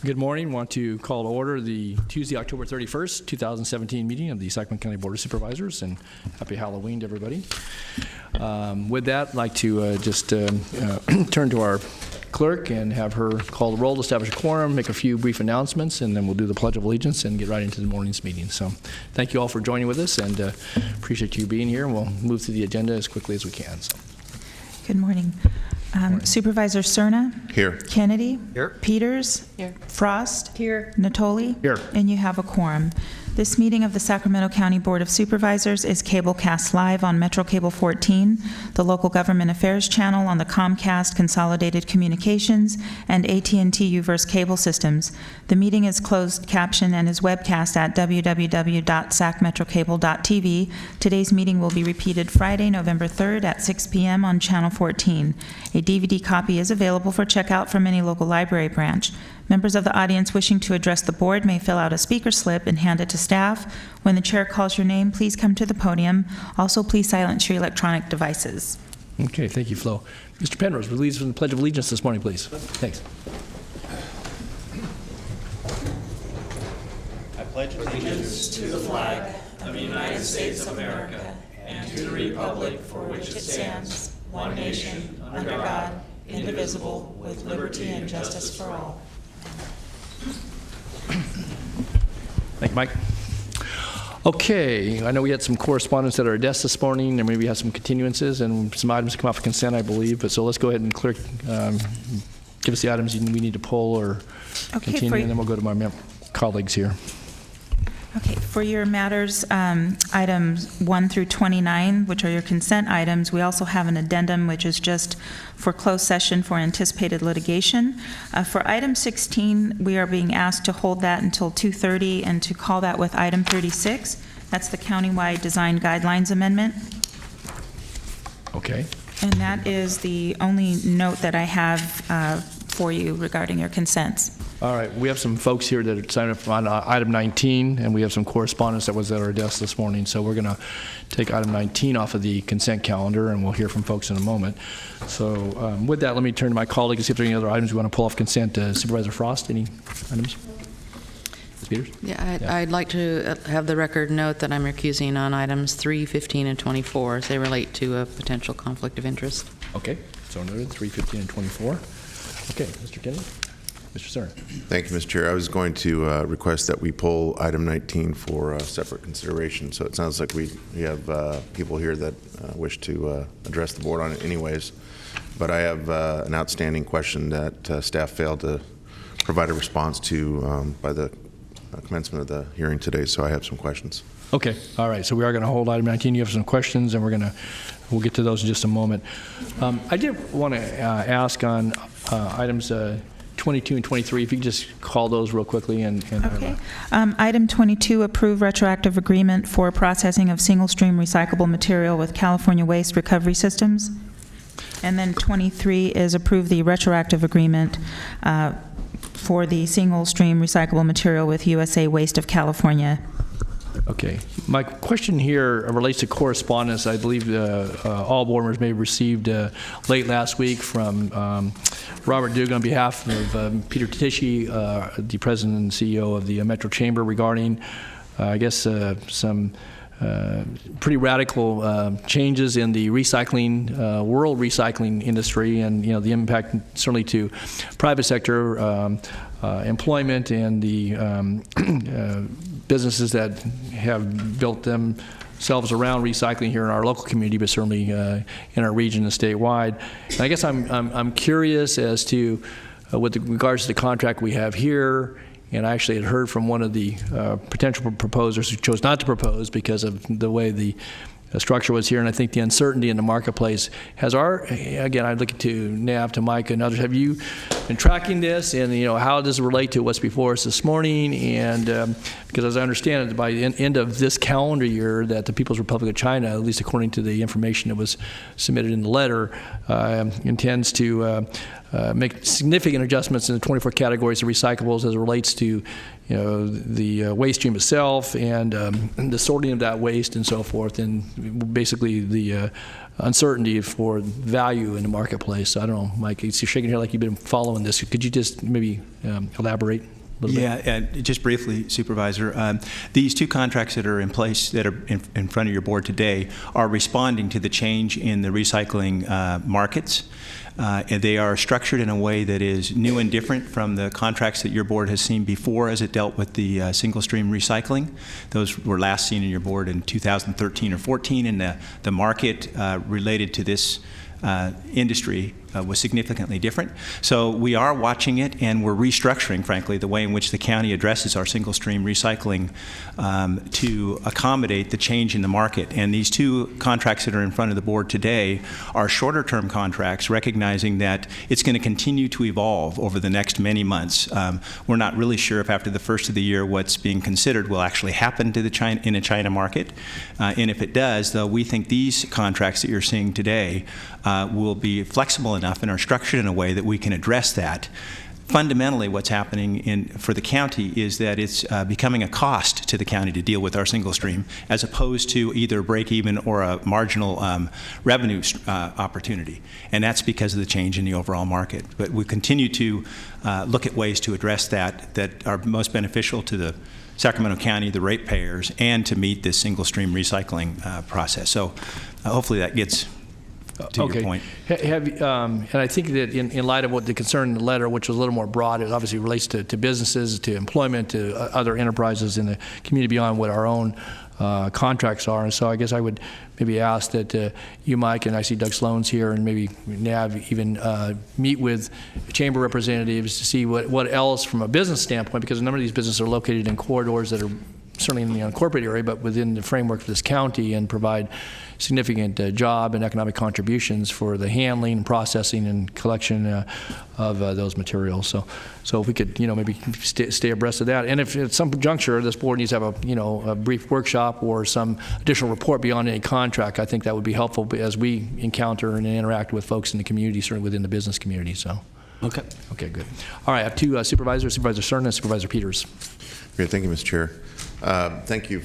Good morning. Want to call to order the Tuesday, October 31st, 2017 meeting of the Sacramento County Board of Supervisors, and happy Halloween to everybody. With that, I'd like to turn to our clerk and have her call the roll, establish a quorum, make a few brief announcements, and then we'll do the Pledge of Allegiance and get right into the morning's meeting. So thank you all for joining with us, and appreciate you being here. We'll move through the agenda as quickly as we can. So. Good morning. Supervisor Cerna? Here. Kennedy? Here. Peters? Here. Frost? Here. Natoli? Here. And you have a quorum. This meeting of the Sacramento County Board of Supervisors is cablecast live on Metro Cable 14, the local government affairs channel on the Comcast Consolidated Communications, and AT&T Uverse cable systems. The meeting is closed caption and is webcast at www.sacmetrocable.tv. Today's meeting will be repeated Friday, November 3rd at 6 p.m. on Channel 14. A DVD copy is available for checkout from any local library branch. Members of the audience wishing to address the board may fill out a speaker slip and hand it to staff. When the chair calls your name, please come to the podium. Also, please silence your electronic devices. Okay, thank you, Flo. Mr. Penrose, will you lead us from the Pledge of Allegiance this morning, please? Thanks. I pledge allegiance to the flag of the United States of America and to the republic for which it stands, one nation, under God, indivisible, with liberty and justice for all. Thank you, Mike. Okay, I know we had some correspondence at our desk this morning, and maybe we had some continuances and some items come off of consent, I believe. But so let's go ahead and clear, give us the items we need to pull or continue, and then we'll go to my colleagues here. Okay, for your matters, items 1 through 29, which are your consent items, we also have an addendum, which is just for closed session for anticipated litigation. For item 16, we are being asked to hold that until 2:30 and to call that with item 36. That's the countywide design guidelines amendment. Okay. And that is the only note that I have for you regarding your consents. All right, we have some folks here that are signed up on item 19, and we have some correspondence that was at our desk this morning. So we're going to take item 19 off of the consent calendar, and we'll hear from folks in a moment. So with that, let me turn to my colleague and see if there are any other items we want to pull off consent. Supervisor Frost, any items? Ms. Peters? Yeah, I'd like to have the record note that I'm recusing on items 3, 15, and 24 as they relate to a potential conflict of interest. Okay, so noted, 3, 15, and 24. Okay, Mr. Kennedy? Mr. Stern. Thank you, Mr. Chair. I was going to request that we pull item 19 for separate consideration. So it sounds like we have people here that wish to address the board on it anyways. But I have an outstanding question that staff failed to provide a response to by the commencement of the hearing today. So I have some questions. Okay, all right. So we are going to hold item 19. You have some questions, and we'll get to those in just a moment. I did want to ask on items 22 and 23, if you could just call those real quickly. Okay. Item 22, approve retroactive agreement for processing of single-stream recyclable material with California Waste Recovery Systems. And then 23 is approve the retroactive agreement for the single-stream recyclable material with USA Waste of California. Okay. My question here relates to correspondence. I believe all board members may have received late last week from Robert Dugan on behalf of Peter Tishy, the president and CEO of the Metro Chamber, regarding, I guess, some pretty radical changes in the recycling, world recycling industry, and the impact certainly to private sector employment and the businesses that have built themselves around recycling here in our local community, but certainly in our region and statewide. And I guess I'm curious as to, with regards to the contract we have here, and I actually had heard from one of the potential proposers who chose not to propose because of the way the structure was here, and I think the uncertainty in the marketplace has again, I'd look to Nav, to Mike, and others. Have you been tracking this, and how does it relate to what's before us this morning? And because as I understand it, by the end of this calendar year, that the People's Republic of China, at least according to the information that was submitted in the letter, intends to make significant adjustments in the 24 categories of recyclables as it relates to, the waste stream itself and the sorting of that waste and so forth, and basically the uncertainty for value in the marketplace. So I don't know, Mike, you're shaking your head like you've been following this. Could you just maybe elaborate? Yeah, just briefly, Supervisor, these two contracts that are in place that are in front of your board today are responding to the change in the recycling markets. And they are structured in a way that is new and different from the contracts that your board has seen before as it dealt with the single stream recycling. Those were last seen in your board in 2013 or 14, and the market related to this industry was significantly different. So we are watching it, and we're restructuring, frankly, the way in which the county addresses our single stream recycling to accommodate the change in the market. And these two contracts that are in front of the board today are shorter term contracts, recognizing that it's going to continue to evolve over the next many months. We're not really sure if after the first of the year what's being considered will actually happen to the in a China market. And if it does, though, we think these contracts that you're seeing today will be flexible enough and are structured in a way that we can address that. Fundamentally, what's happening for the county is that it's becoming a cost to the county to deal with our single stream, as opposed to either break even or a marginal revenue opportunity. And that's because of the change in the overall market. But we continue to look at ways to address that are most beneficial to the Sacramento County, the ratepayers, and to meet this single stream recycling process. So hopefully that gets to your point. And I think that in light of what the concern in the letter, which was a little more broad, it obviously relates to businesses, to employment, to other enterprises in the community beyond what our own contracts are. And so I guess I would maybe ask that you, Mike, and I see Doug Sloan's here, and maybe Nav even meet with chamber representatives to see what else from a business standpoint, because a number of these businesses are located in corridors that are certainly in the unincorporated area, but within the framework of this county, and provide significant job and economic contributions for the handling, processing, and collection of those materials. So if we could, maybe stay abreast of that. And if at some juncture this board needs to have a brief workshop or some additional report beyond any contract, I think that would be helpful as we encounter and interact with folks in the community, certainly within the business community. So. Okay, good. All right, I have two supervisors, Supervisor Cerna and Supervisor Peters. Great, thank you, Mr. Chair. Thank you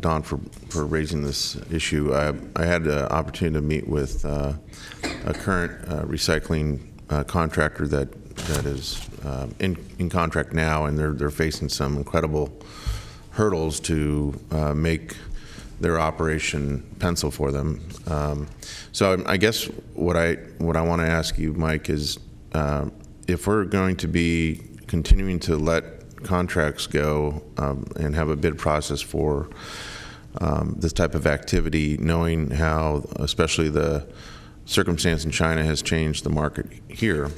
Don, for raising this issue. I had the opportunity to meet with a current recycling contractor that is in contract now, and they're facing some incredible hurdles to make their operation pencil for them. So I guess what I want to ask you, Mike, is if we're going to be continuing to let contracts go and have a bid process for this type of activity, knowing how especially the circumstance in China has changed the market here,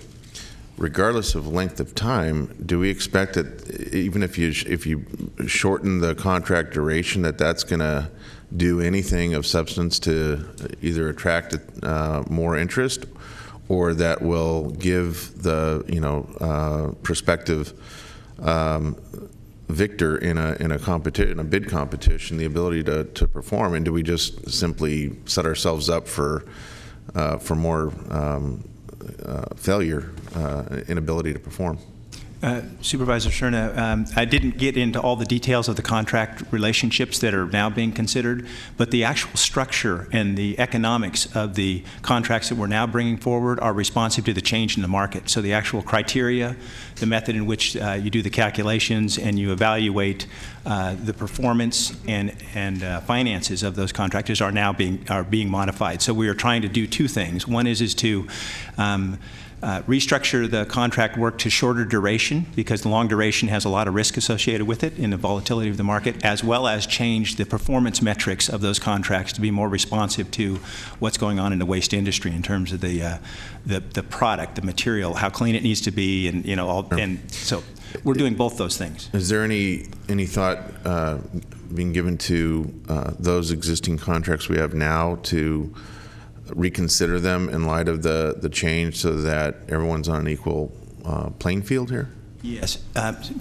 regardless of length of time, do we expect that even if you shorten the contract duration, that's going to do anything of substance to either attract more interest, or that will give the prospective victor in a bid competition the ability to perform? And do we just simply set ourselves up for more failure, inability to perform? Supervisor Cerna, I didn't get into all the details of the contract relationships that are now being considered, but the actual structure and the economics of the contracts that we're now bringing forward are responsive to the change in the market. So the actual criteria, the method in which you do the calculations and you evaluate the performance and finances of those contractors are now being modified. So we are trying to do two things. One is to restructure the contract work to shorter duration, because the long duration has a lot of risk associated with it in the volatility of the market, as well as change the performance metrics of those contracts to be more responsive to what's going on in the waste industry in terms of the product, the material, how clean it needs to be, and and so we're doing both those things. Is there any thought being given to those existing contracts we have now to reconsider them in light of the change, so that everyone's on an equal playing field here? Yes,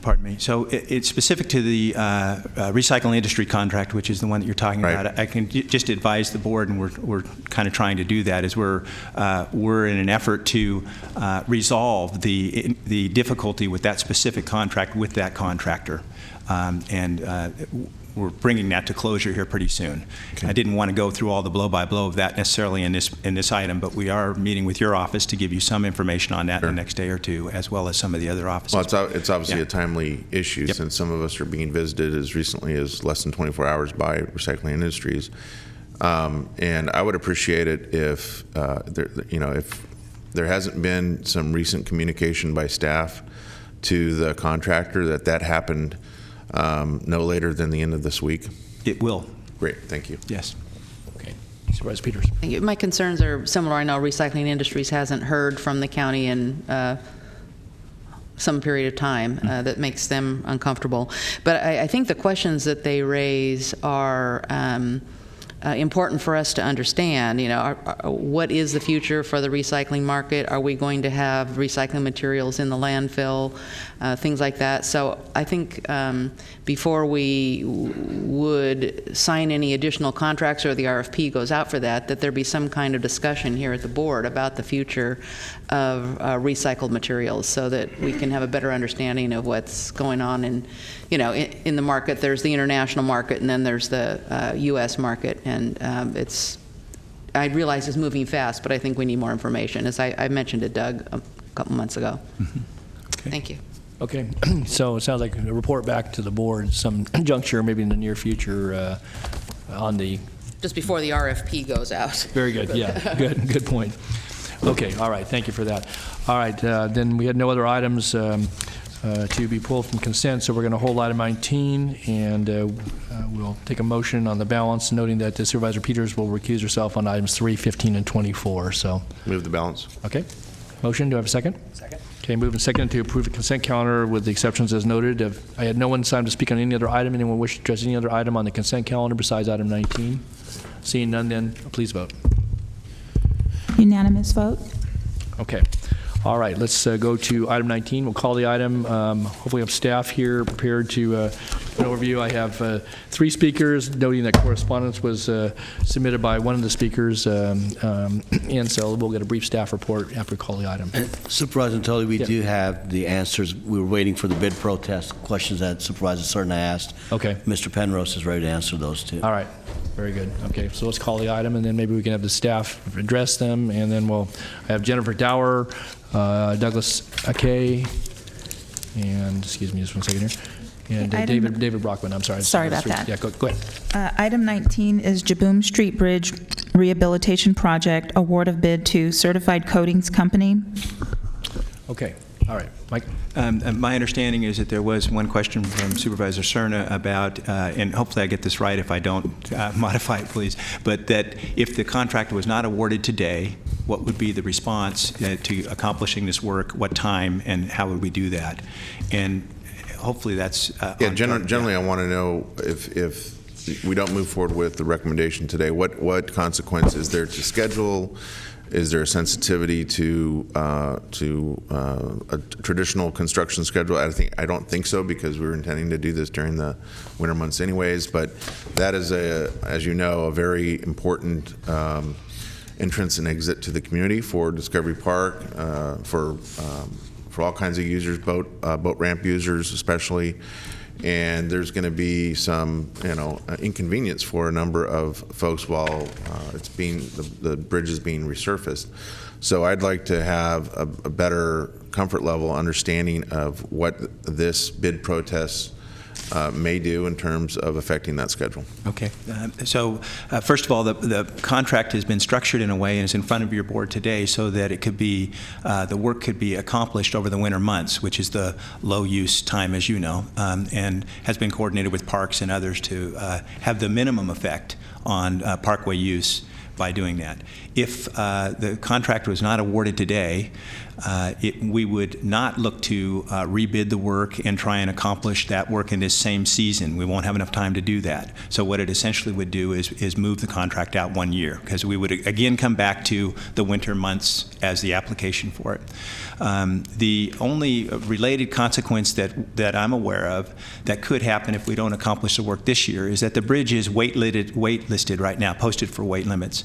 pardon me. So it's specific to the recycling industry contract, which is the one that you're talking Right. about. I can just advise the board, and we're kind of trying to do that, is we're in an effort to resolve the difficulty with that specific contract with that contractor. We're bringing that to closure here pretty soon. Okay. I didn't want to go through all the blow-by-blow of that necessarily in this item, but we are meeting with your office to give you some information on that Sure. in the next day or two, as well as some of the other offices. Well, it's obviously Yeah. a timely issue, Yep. since some of us are being visited as recently as less than 24 hours by Recycling Industries. And I would appreciate it if, if there hasn't been some recent communication by staff to the contractor that happened no later than the end of this week. It will, Great, thank you. yes. Okay. Supervisor Peters. Thank you. My concerns are similar. I know Recycling Industries hasn't heard from the county in some period of time. That makes them uncomfortable. But I think the questions that they raise are important for us to understand. What is the future for the recycling market? Are we going to have recycling materials in the landfill? Things like that. So I think before we would sign any additional contracts or the RFP goes out for that there be some kind of discussion here at the board about the future of recycled materials, so that we can have a better understanding of what's going on in the market. There's the international market, and then there's the U.S. market, and I realize it's moving fast, but I think we need more information, as I mentioned to Doug a couple months ago. Mm-hmm. Okay. Thank you. Okay, so it sounds like a report back to the board, some juncture, maybe in the near future, on the. Just before the RFP goes out. Very good. Yeah. Good point. Okay. All right. Thank you for that. All right. Then we had no other items to be pulled from consent, so we're going to hold item 19, and we'll take a motion on the balance, noting that Supervisor Peters will recuse herself on items 3, 15, and 24. So. Move the balance. Okay. Motion. Do I have a second? Second. Okay. Moved and seconded to approve the consent calendar with the exceptions as noted. I had no one signed to speak on any other item. Anyone wish to address any other item on the consent calendar besides item 19? Seeing none, then please vote. Unanimous vote? Okay. All right, let's go to item 19. We'll call the item. Hopefully we have staff here prepared to an overview. I have 3 speakers, noting that correspondence was submitted by one of the speakers, and so we'll get a brief staff report after we call the item. Supervisor Tully, we Yeah. do have the answers. We were waiting for the bid protest questions that Supervisor Cerna asked. Okay. Mr. Penrose is ready to answer those too. All right. Very good. Okay, so let's call the item, and then maybe we can have the staff address them, and then I have Jennifer Dower, Douglas Akay, and excuse me just one second here, and Okay, item- David Brockman. I'm sorry. Sorry about that. Yeah, go ahead. Item 19 is Jaboom Street Bridge Rehabilitation Project, award of bid to Certified Coatings Company. Okay. All right, Mike. My understanding is that there was one question from Supervisor Cerna about, and hopefully I get this right, if I don't, modify it, please, but that if the contract was not awarded today, what would be the response to accomplishing this work, what time, and how would we do that? And hopefully that's on Generally, I want to know if we don't move forward with the recommendation today, what consequence is there to schedule? Is there a sensitivity to a traditional construction schedule? I don't think so, because we were intending to do this during the winter months anyways. But that is as you know, a very important entrance and exit to the community for Discovery Park, for all kinds of users, boat ramp users especially. And there's going to be some, inconvenience for a number of folks while the bridge is being resurfaced. So I'd like to have a better comfort level understanding of what this bid protest may do in terms of affecting that schedule. Okay. So first of all, the contract has been structured in a way and is in front of your board today so that it could be, the work could be accomplished over the winter months, which is the low use time, as you know, and has been coordinated with parks and others to have the minimum effect on parkway use by doing that. If the contract was not awarded today, we would not look to rebid the work and try and accomplish that work in this same season. We won't have enough time to do that. So what it essentially would do is move the contract out 1 year, because we would again come back to the winter months as the application for it. The only related consequence that I'm aware of that could happen if we don't accomplish the work this year is that the bridge is wait-listed right now, posted for weight limits.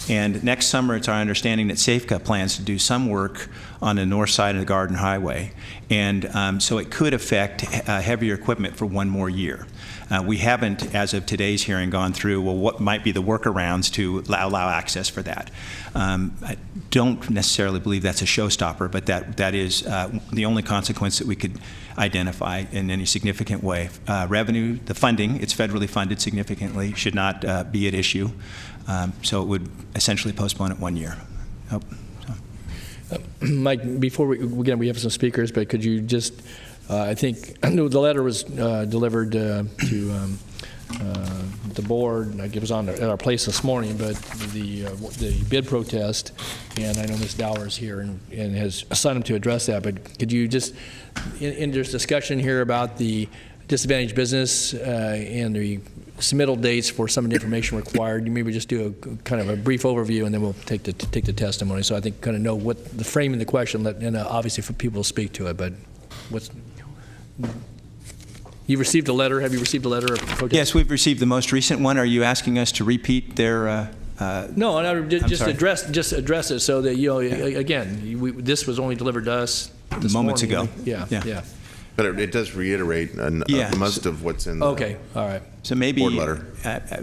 And next summer, it's our understanding that Safeco plans to do some work on the north side of the Garden Highway. And so it could affect heavier equipment for 1 more year. We haven't, as of today's hearing, gone through, well, what might be the workarounds to allow access for that. I don't necessarily believe that's a showstopper, but that is the only consequence that we could identify in any significant way. Revenue, the funding, it's federally funded significantly, should not be at issue. So it would essentially postpone it 1 year. Mike, before we have some speakers, but could you just, I think the letter was delivered to the board, and it was at our place this morning, but the bid protest, and I know Ms. Dower is here and has assigned him to address that, but could you just, in this discussion here about the disadvantaged business and the submittal dates for some of the information required, you maybe just do a kind of a brief overview, and then we'll take the testimony. So I think kind of know what the framing the question, and obviously for people to speak to it. But you received a letter? Have you received a letter of protest? Yes, we've received the most recent one. Are you asking us to repeat their? No, just address it so that again, this was only delivered to us this moments morning. ago. Yeah. But it does reiterate most of what's in the Okay, all right. So maybe board letter.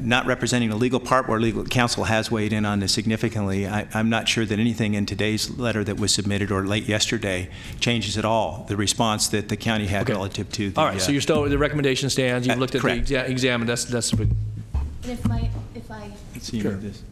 Not representing the legal part where legal counsel has weighed in on this significantly, I'm not sure that anything in today's letter that was submitted or late yesterday changes at all the response that the county had relative to the... All right, so you're still, the recommendation stands, you've looked at the exam, that's what... And if I Let's see Sure. this.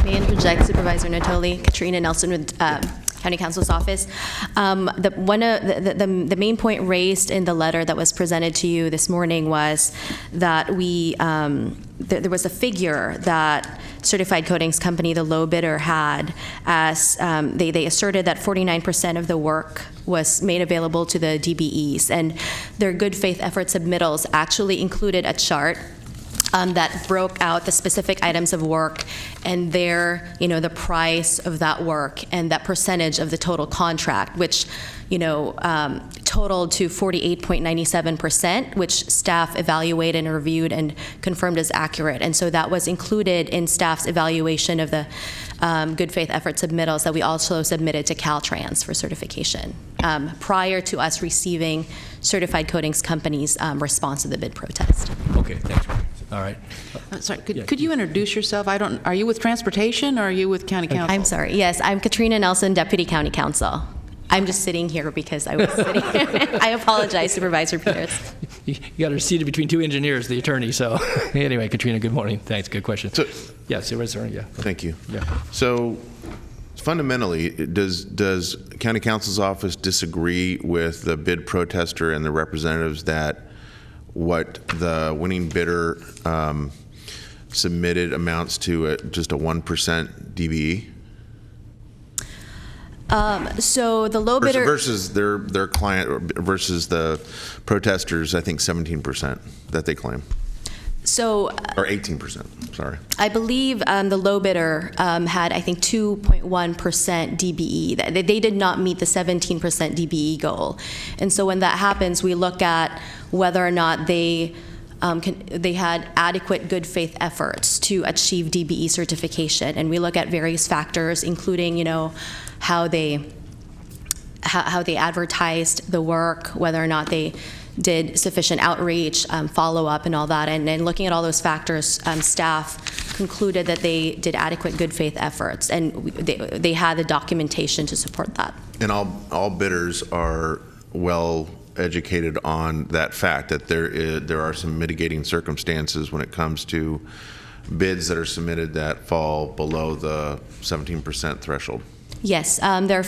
may interject, Supervisor Natoli, Katrina Nelson with County Counsel's Office. The main point raised in the letter that was presented to you this morning was that there was a figure that Certified Coatings Company, the low bidder, had as they asserted that 49% of the work was made available to the DBEs, and their good faith effort submittals actually included a chart that broke out the specific items of work and the price of that work and that percentage of the total contract, which, totaled to 48.97%, which staff evaluated and reviewed and confirmed as accurate. And so that was included in staff's evaluation of the good faith effort submittals that we also submitted to Caltrans for certification prior to us receiving Certified Coatings Company's response to the bid protest. Okay, thanks. All right. Sorry, could you introduce yourself? Are you with Transportation or are you with County Council? I'm sorry. Yes, I'm Katrina Nelson, Deputy County Counsel. I'm just sitting here because I was sitting. I apologize, Supervisor Peters. You got her seated between two engineers, the attorney. So anyway, Katrina, good morning. Thanks. Good question. So, yes, yeah. Thank you. Yeah. So fundamentally, does County Counsel's office disagree with the bid protester and the representatives that what the winning bidder submitted amounts to just a 1% DBE? So the low bidder versus their client versus the protesters, I think 17% that they claim. So, or 18%, sorry. I believe the low bidder had, I think, 2.1% DBE. They did not meet the 17% DBE goal. And so when that happens, we look at whether or not they had adequate good faith efforts to achieve DBE certification. And we look at various factors, including, how they advertised the work, whether or not they did sufficient outreach, follow-up, and all that. And then looking at all those factors, staff concluded that they did adequate good faith efforts, and they had the documentation to support that. And all bidders are well educated on that fact that there are some mitigating circumstances when it comes to bids that are submitted that fall below the 17% threshold. Yes, there's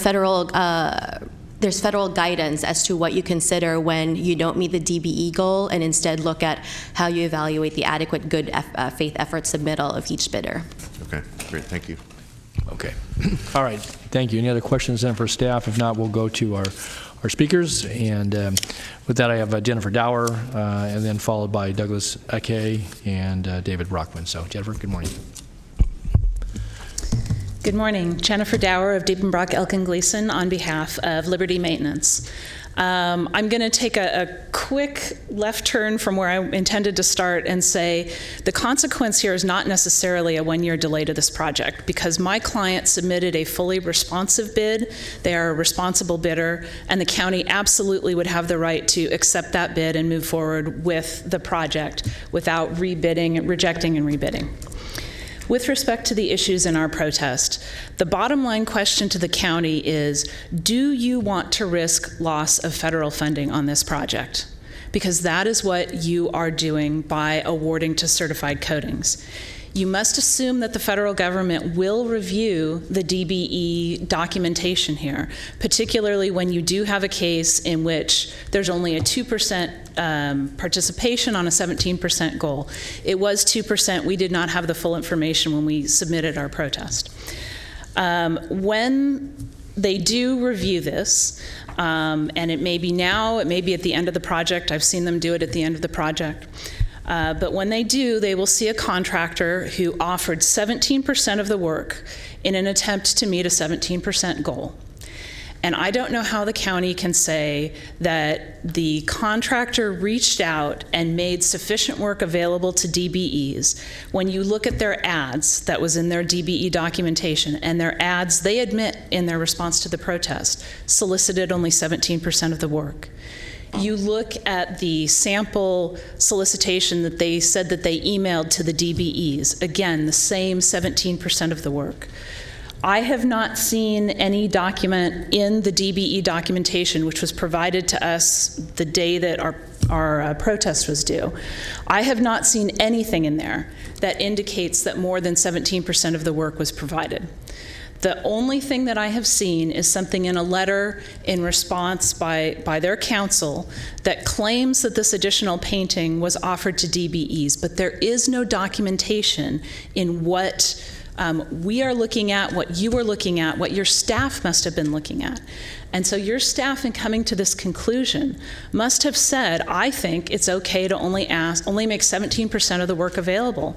federal guidance as to what you consider when you don't meet the DBE goal, and instead look at how you evaluate the adequate good faith effort submittal of each bidder. Okay. Great, thank you. Okay. All right. Thank you. Any other questions then for staff? If not, we'll go to our speakers. And with that, I have Jennifer Dower, and then followed by Douglas Ake and David Brockman. So, Jennifer, good morning. Good morning. Jennifer Dower of Diepenbrock, Elkin Gleason on behalf of Liberty Maintenance. I'm going to take a quick left turn from where I intended to start and say the consequence here is not necessarily a one-year delay to this project, because my client submitted a fully responsive bid. They are a responsible bidder, and the county absolutely would have the right to accept that bid and move forward with the project without rejecting and rebidding. With respect to the issues in our protest, the bottom line question to the county is, do you want to risk loss of federal funding on this project? Because that is what you are doing by awarding to certified coatings. You must assume that the federal government will review the DBE documentation here, particularly when you do have a case in which there's only a 2% participation on a 17% goal. It was 2%. We did not have the full information when we submitted our protest. When they do review this, and it may be now, it may be at the end of the project. I've seen them do it at the end of the project. But when they do, they will see a contractor who offered 17% of the work in an attempt to meet a 17% goal. And I don't know how the county can say that the contractor reached out and made sufficient work available to DBEs when you look at their ads that was in their DBE documentation, and their ads, they admit in their response to the protest, solicited only 17% of the work. You look at the sample solicitation that they said that they emailed to the DBEs, again, the same 17% of the work. I have not seen any document in the DBE documentation, which was provided to us the day that our protest was due. I have not seen anything in there that indicates that more than 17% of the work was provided. The only thing that I have seen is something in a letter in response by their counsel that claims that this additional painting was offered to DBEs, but there is no documentation in what we are looking at, what you are looking at, what your staff must have been looking at. And so your staff, in coming to this conclusion, must have said, I think it's okay to only make 17% of the work available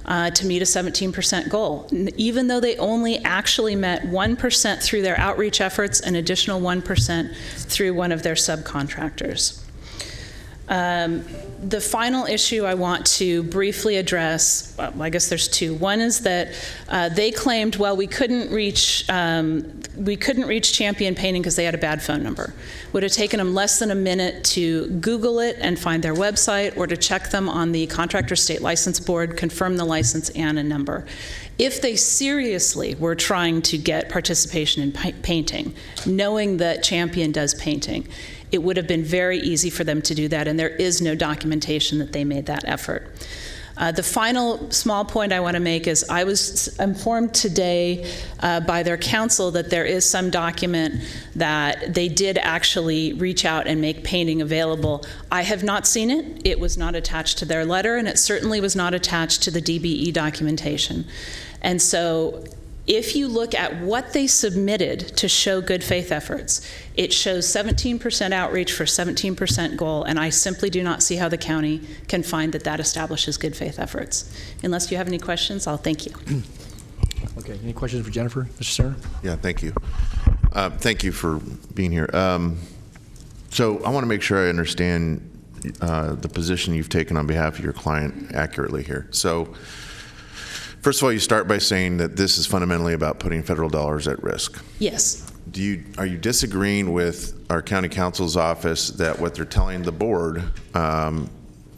to meet a 17% goal, even though they only actually met 1% through their outreach efforts, an additional 1% through one of their subcontractors. The final issue I want to briefly address, well, I guess there's two. One is that they claimed, well, we couldn't reach Champion Painting because they had a bad phone number. Would have taken them less than a minute to Google it and find their website, or to check them on the Contractor State License Board, confirm the license and a number. If they seriously were trying to get participation in painting, knowing that Champion does painting, it would have been very easy for them to do that, and there is no documentation that they made that effort. The final small point I want to make is I was informed today by their counsel that there is some document that they did actually reach out and make painting available. I have not seen it. It was not attached to their letter, and it certainly was not attached to the DBE documentation. And so if you look at what they submitted to show good faith efforts, it shows 17% outreach for 17% goal, and I simply do not see how the county can find that that establishes good faith efforts. Unless you have any questions, I'll thank you. Okay, any questions for Jennifer? Mr. Sarah? Yeah, thank you. Thank you for being here. So I want to make sure I understand the position you've taken on behalf of your client accurately here. So first of all, you start by saying that this is fundamentally about putting federal dollars at risk. Yes. Are you disagreeing with our county counsel's office that what they're telling the board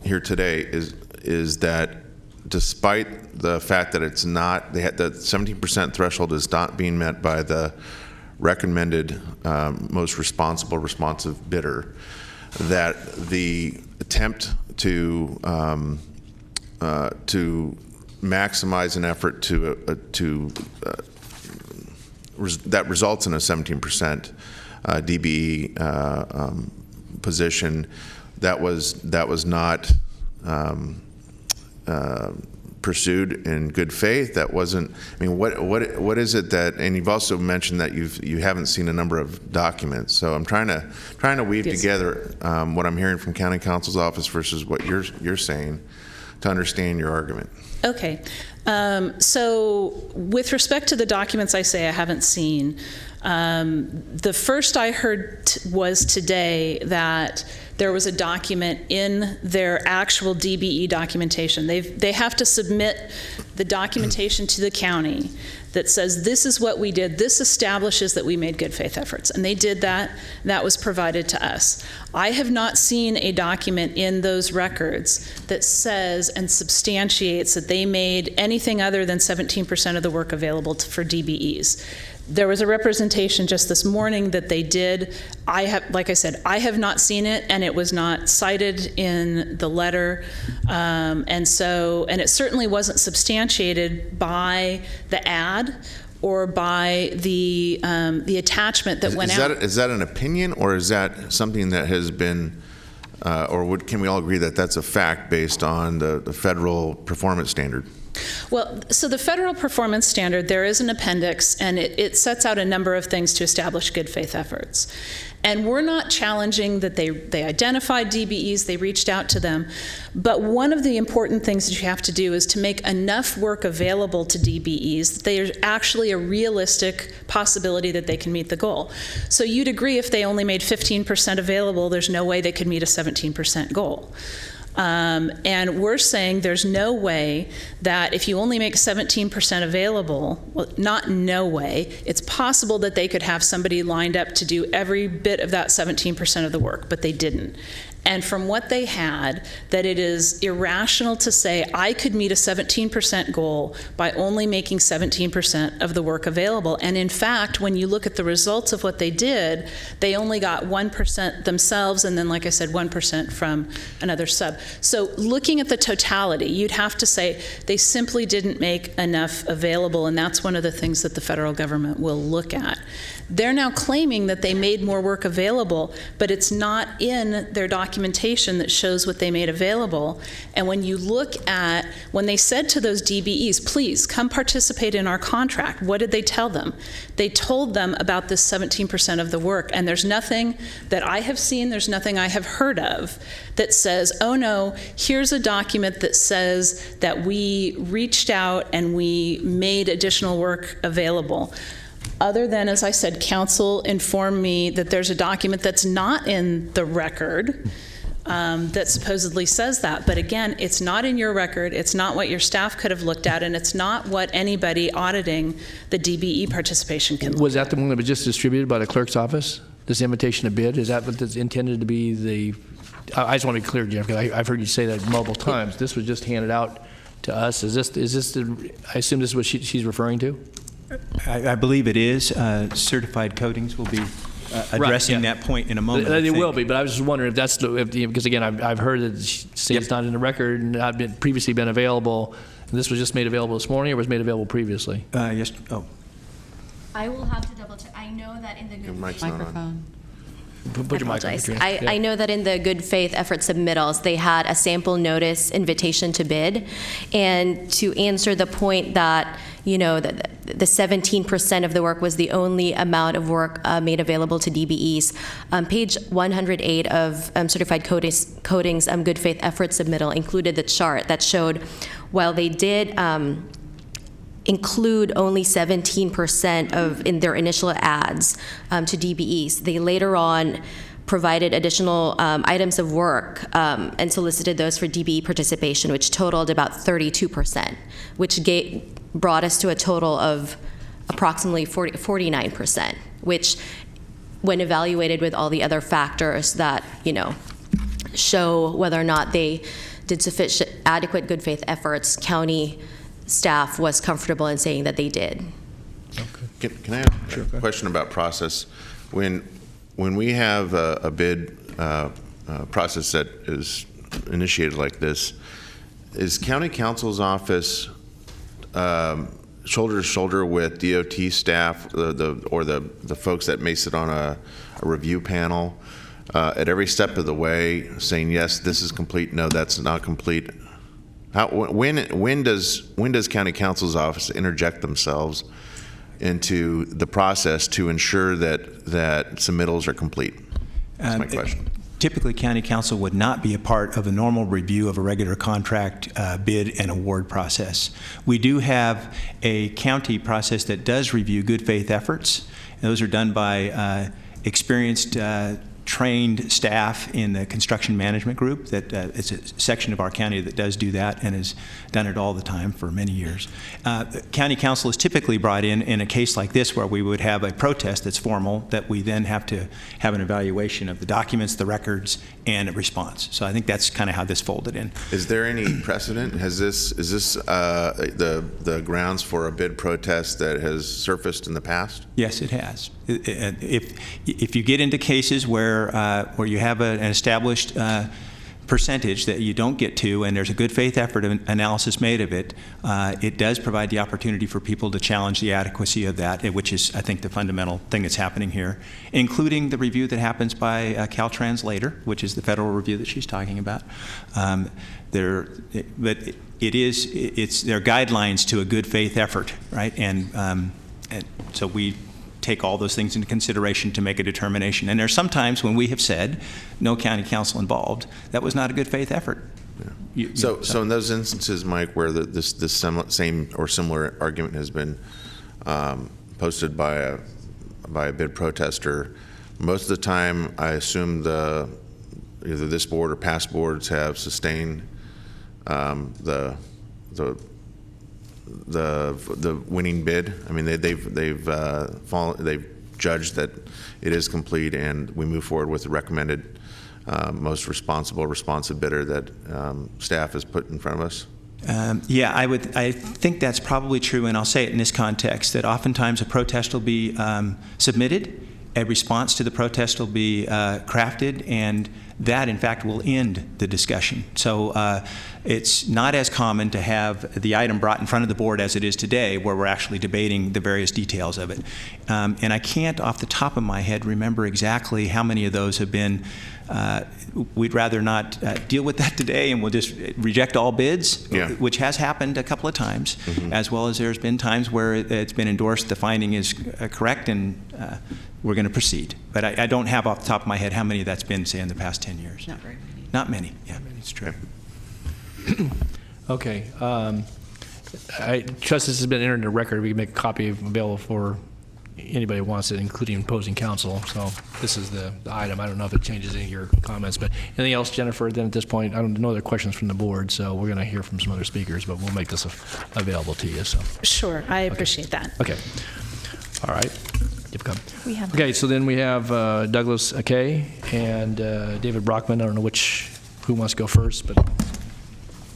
here today is that despite the fact that it's not, the 17% threshold is not being met by the recommended most responsive bidder, that the attempt to maximize an effort that results in a 17% DBE position that was not pursued in good faith? That wasn't, I mean, what is it that, and you've also mentioned that you haven't seen a number of documents. So I'm trying to weave together what I'm hearing from County Counsel's office versus what you're saying to understand your argument. Okay. So with respect to the documents I say I haven't seen, the first I heard was today that there was a document in their actual DBE documentation. They have to submit the documentation to the county that says this is what we did. This establishes that we made good faith efforts. And they did that. That was provided to us. I have not seen a document in those records that says and substantiates that they made anything other than 17% of the work available for DBEs. There was a representation just this morning that they did. Like I said, I have not seen it, and it was not cited in the letter, and it certainly wasn't substantiated by the ad or by the attachment that went out. Is that an opinion, or is that something that has been, can we all agree that that's a fact based on the federal performance standard? Well, so the federal performance standard, there is an appendix, and it sets out a number of things to establish good faith efforts. And we're not challenging that they identified DBEs, they reached out to them. But one of the important things that you have to do is to make enough work available to DBEs that there's actually a realistic possibility that they can meet the goal. So you'd agree if they only made 15% available, there's no way they could meet a 17% goal. And we're saying there's no way that if you only make 17% available, well, not no way, it's possible that they could have somebody lined up to do every bit of that 17% of the work, but they didn't. And from what they had, that it is irrational to say I could meet a 17% goal by only making 17% of the work available. And in fact, when you look at the results of what they did, they only got 1% themselves, and then, like I said, 1% from another sub. So looking at the totality, you'd have to say they simply didn't make enough available, and that's one of the things that the federal government will look at. They're now claiming that they made more work available, but it's not in their documentation that shows what they made available. And when you look at, when they said to those DBEs, please come participate in our contract, what did they tell them? They told them about this 17% of the work, and there's nothing that I have seen, there's nothing I have heard of that says, oh no, here's a document that says that we reached out and we made additional work available. Other than, as I said, counsel informed me that there's a document that's not in the record that supposedly says that. But again, it's not in your record, it's not what your staff could have looked at, and it's not what anybody auditing the DBE participation can look at. Was that the one that was just distributed by the clerk's office? This invitation to bid? Is that what that's intended to be the... I just want to be clear, Jim, because I've heard you say that multiple times. This was just handed out to us. Is this the... I assume this is what she's referring to? I believe it is. Certified coatings will be addressing that point in a moment. They will be, but I was just wondering if that's because again, I've heard that it's not in the record and not previously been available. And this was just made available this morning, or was made available previously? Yes. Oh. I will have to double check. I know that in the Your mic's not on. Microphone. Put your mic on, Katrina. I know that in the good faith effort submittals, they had a sample notice invitation to bid. And to answer the point that, you know, that the 17% of the work was the only amount of work made available to DBEs, page 108 of Certified Coatings good faith effort submittal included the chart that showed while they did include only 17% of in their initial ads to DBEs. They later on provided additional items of work and solicited those for DBE participation, which totaled about 32%, which brought us to a total of approximately 49%, which when evaluated with all the other factors that, you know, show whether or not they did sufficient adequate good faith efforts, county staff was comfortable in saying that they did. Okay. Can I ask a question about process? When we have a bid process that is initiated like this, is county counsel's office shoulder to shoulder with DOT staff, or the folks that may sit on a review panel at every step of the way, saying yes, this is complete, no, that's not complete? When does County Counsel's office interject themselves into the process to ensure that submittals are complete? That's my question. Typically, County Council would not be a part of a normal review of a regular contract bid and award process. We do have a county process that does review good faith efforts. And those are done by experienced, trained staff in the construction management group. That it's a section of our county that does do that and has done it all the time for many years. County Council is typically brought in a case like this where we would have a protest that's formal that we then have to have an evaluation of the documents, the records, and a response. So I think that's kind of how this folded in. Is there any precedent? Is this the grounds for a bid protest that has surfaced in the past? Yes, it has. If you get into cases where you have an established percentage that you don't get to, and there's a good faith effort analysis made of it, it does provide the opportunity for people to challenge the adequacy of that, which is, I think, the fundamental thing that's happening here, including the review that happens by Caltrans later, which is the federal review that she's talking about. But there are guidelines to a good faith effort, right? And so we take all those things into consideration to make a determination. And there's some times when we have said, no county council involved, that was not a good faith effort. Yeah. So in those instances, Mike, where this same or similar argument has been posted by a bid protester, most of the time I assume either this board or past boards have sustained the winning bid. I mean, they've judged that it is complete, and we move forward with the recommended most responsive bidder that staff has put in front of us. Yeah, I think that's probably true, and I'll say it in this context, that oftentimes a protest will be submitted, a response to the protest will be crafted, and that, in fact, will end the discussion. So it's not as common to have the item brought in front of the board as it is today, where we're actually debating the various details of it. And I can't, off the top of my head, remember exactly how many of those have been. We'd rather not deal with that today, and we'll just reject all bids, yeah, which has happened a couple of times, as well as there's been times where it's been endorsed, the finding is correct, and we're going to proceed. But I don't have off the top of my head how many that's been, say, in the past 10 years. Not very many. Not many, yeah, it's true. Okay. I trust this has been entered in the record. We can make a copy available for anybody who wants it, including opposing counsel. So this is the item. I don't know if it changes any of your comments, but anything else, Jennifer? Then at this point, I don't know other questions from the board, so we're going to hear from some other speakers, but we'll make this available to you. So Sure, I appreciate that. okay. All right. You've come. We have Okay, so then we have Douglas Kay and David Brockman. I don't know who wants to go first, but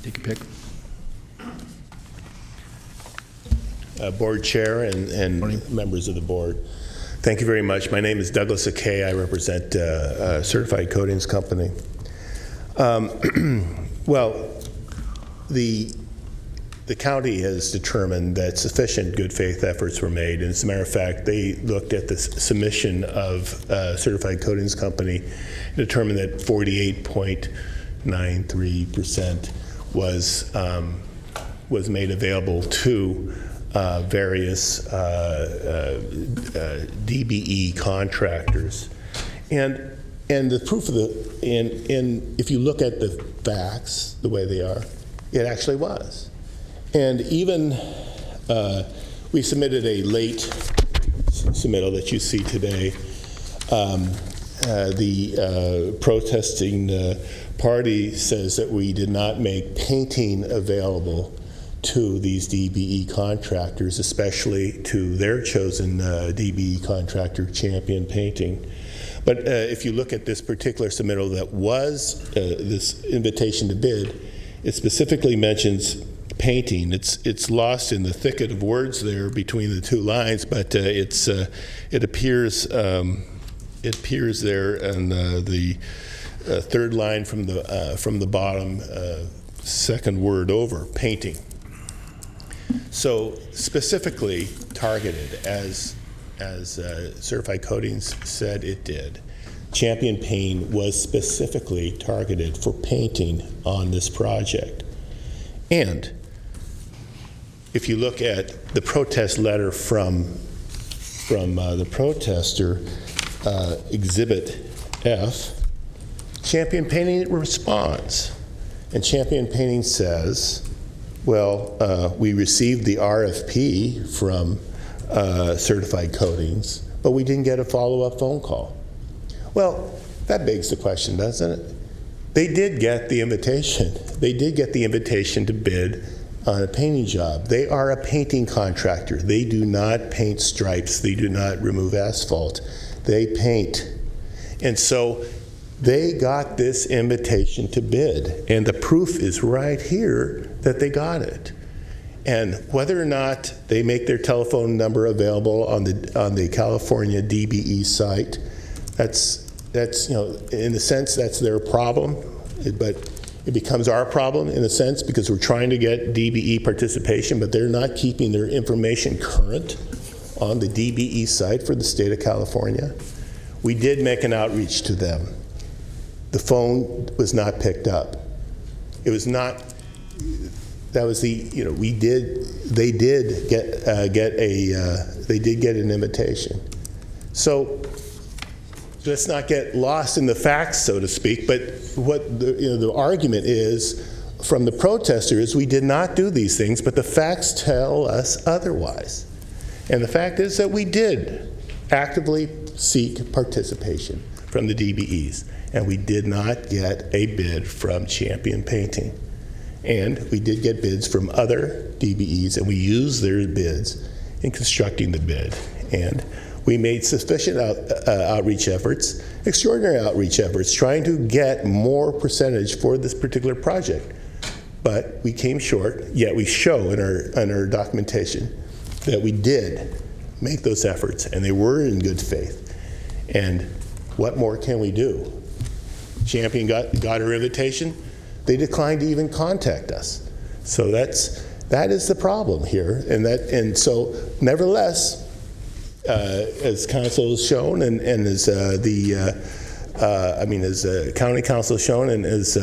take your pick. Board Chair and members of the board. Thank you very much. My name is Douglas Akay. I represent a certified coatings company. Well, the county has determined that sufficient good faith efforts were made. And as a matter of fact, they looked at the submission of a certified coatings company and determined that 48.93% was made available to various DBE contractors, and the proof of and if you look at the facts the way they are, it actually was. And even we submitted a late submittal that you see today. The protesting party says that we did not make painting available to these DBE contractors, especially to their chosen DBE contractor, Champion Painting. But if you look at this particular submittal that was this invitation to bid, it specifically mentions painting. It's lost in the thicket of words there between the two lines, but it appears there in the third line from the bottom, second word over, painting. So specifically targeted, as Certified Coatings said it did. Champion Paint was specifically targeted for painting on this project. And if you look at the protest letter from the protester, Exhibit F, Champion Painting responds. And Champion Painting says, well, we received the RFP from Certified Coatings, but we didn't get a follow-up phone call. Well, that begs the question, doesn't it? They did get the invitation. They did get the invitation to bid on a painting job. They are a painting contractor. They do not paint stripes. They do not remove asphalt. They paint. And so they got this invitation to bid, and the proof is right here that they got it. And whether or not they make their telephone number available on the California DBE site, that's in a sense that's their problem, but it becomes our problem in a sense because we're trying to get DBE participation, but they're not keeping their information current on the DBE site for the state of California. We did make an outreach to them. The phone was not picked up. It was not. That was the. We did. They did get They did get an invitation. So let's not get lost in the facts, so to speak. But what the argument is from the protester is we did not do these things, but the facts tell us otherwise. And the fact is that we did actively seek participation from the DBEs, and we did not get a bid from Champion Painting. And we did get bids from other DBEs, and we used their bids in constructing the bid. And we made sufficient outreach efforts, extraordinary outreach efforts, trying to get more percentage for this particular project. But we came short, yet we show in our documentation that we did make those efforts, and they were in good faith. And what more can we do? Champion got her invitation. They declined to even contact us. So that is the problem here. And so nevertheless, as council has shown, and as as county council has shown, and as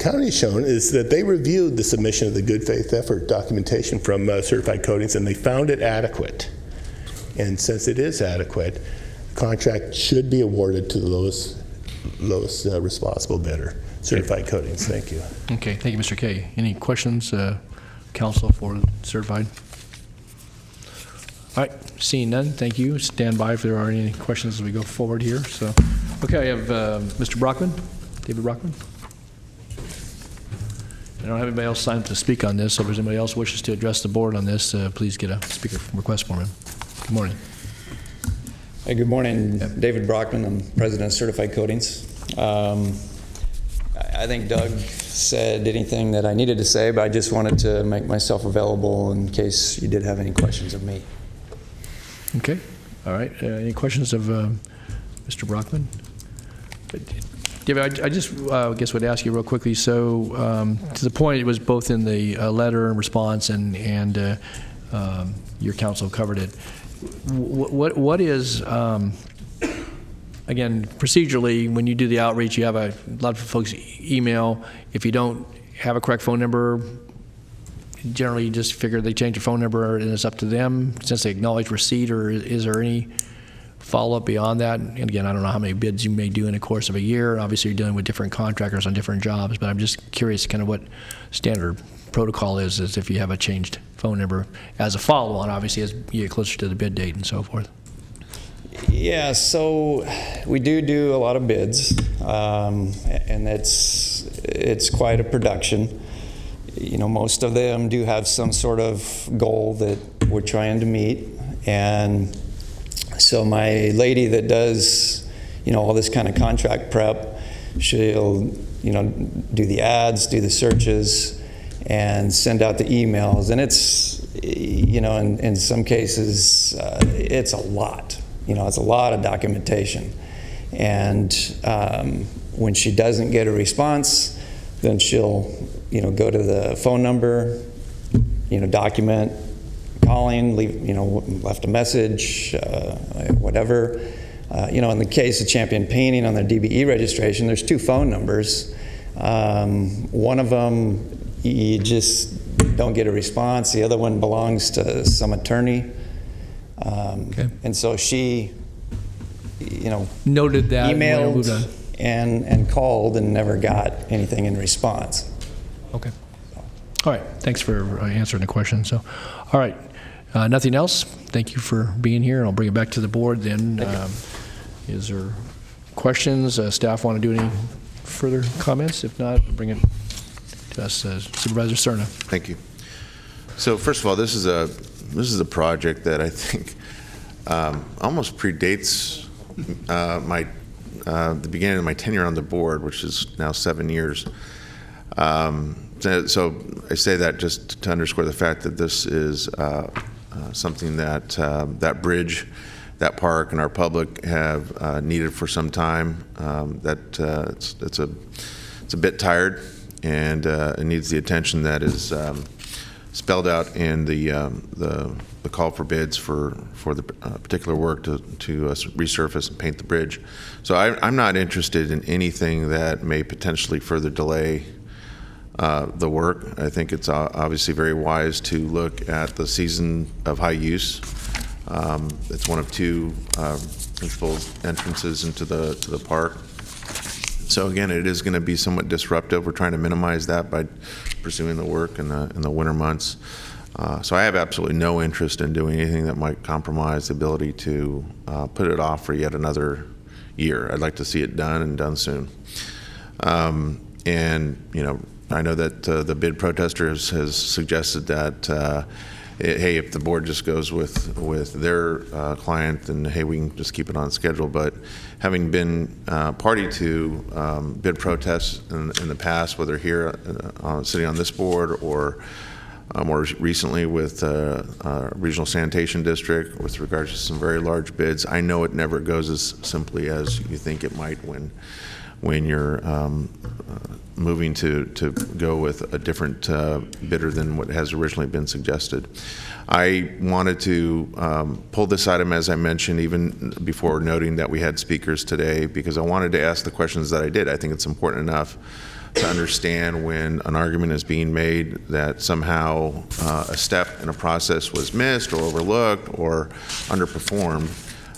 county has shown, is that they reviewed the submission of the good faith effort documentation from Certified Coatings, and they found it adequate. And since it is adequate, the contract should be awarded to the lowest responsible bidder, Certified Coatings. Thank you. Okay, thank you, Mr. Kay. Any questions, council, for Certified? All right, seeing none, thank you. Stand by if there are any questions as we go forward here. So, okay, I have Mr. Brockman, David Brockman. I don't have anybody else signed to speak on this, so if there's anybody else who wishes to address the board on this, please get a speaker request for him. Good morning. Hey, good morning. Yep. David Brockman, I'm president of Certified Coatings. I think Doug said anything that I needed to say, but I just wanted to make myself available in case you did have any questions of me. Okay. All right. Any questions of Mr. Brockman? David, I just guess would ask you real quickly. So to the point, it was both in the letter and response, and your council covered it. What is, again, procedurally, when you do the outreach, you have a lot of folks email. If you don't have a correct phone number, generally you just figure they change your phone number and it's up to them since they acknowledge receipt, or is there any follow-up beyond that? And again, I don't know how many bids you may do in the course of a year. Obviously, you're dealing with different contractors on different jobs, but I'm just curious kind of what standard protocol is if you have a changed phone number as a follow-on, obviously, as you get closer to the bid date and so forth. Yeah, so we do a lot of bids, and it's quite a production. You know, most of them do have some sort of goal that we're trying to meet, and so my lady that does, all this kind of contract prep, she'll, do the ads, do the searches, and send out the emails, and it's, in some cases, it's a lot. It's a lot of documentation. And when she doesn't get a response, then she'll, go to the phone number, document calling, leave, left a message, whatever. In the case of Champion Painting on their DBE registration, there's 2 phone numbers. One of them, you just don't get a response. The other one belongs to some attorney. Okay. And so she, Noted that. and wanted to move emailed on. and called and never got anything in response. Okay. All right. Thanks for answering the question. So, all right. Nothing else? Thank you for being here. I'll bring it back to the board then. Is there questions? Staff want to do any further comments? If not, bring it to us. Supervisor Cerna. Thank you. So first of all, this is a project that I think almost predates the beginning of my tenure on the board, which is now 7 years. So I say that just to underscore the fact that this is something that that bridge, that park, and our public have needed for some time. It's a bit tired, and it needs the attention that is spelled out in the call for bids for the particular work to resurface and paint the bridge. So I'm not interested in anything that may potentially further delay the work. I think it's obviously very wise to look at the season of high use. It's one of two principal entrances into the park. So again, it is going to be somewhat disruptive. We're trying to minimize that by pursuing the work in the winter months. So I have absolutely no interest in doing anything that might compromise the ability to put it off for yet another year. I'd like to see it done and done soon. And I know that the bid protester has suggested that, hey, if the board just goes with their client, then hey, we can just keep it on schedule. But having been party to bid protests in the past, whether here sitting on this board or more recently with Regional Sanitation District with regards to some very large bids, I know it never goes as simply as you think it might when you're moving to go with a different bidder than what has originally been suggested. I wanted to pull this item, as I mentioned, even before noting that we had speakers today, because I wanted to ask the questions that I did. I think it's important enough to understand when an argument is being made that somehow a step in a process was missed or overlooked or underperformed.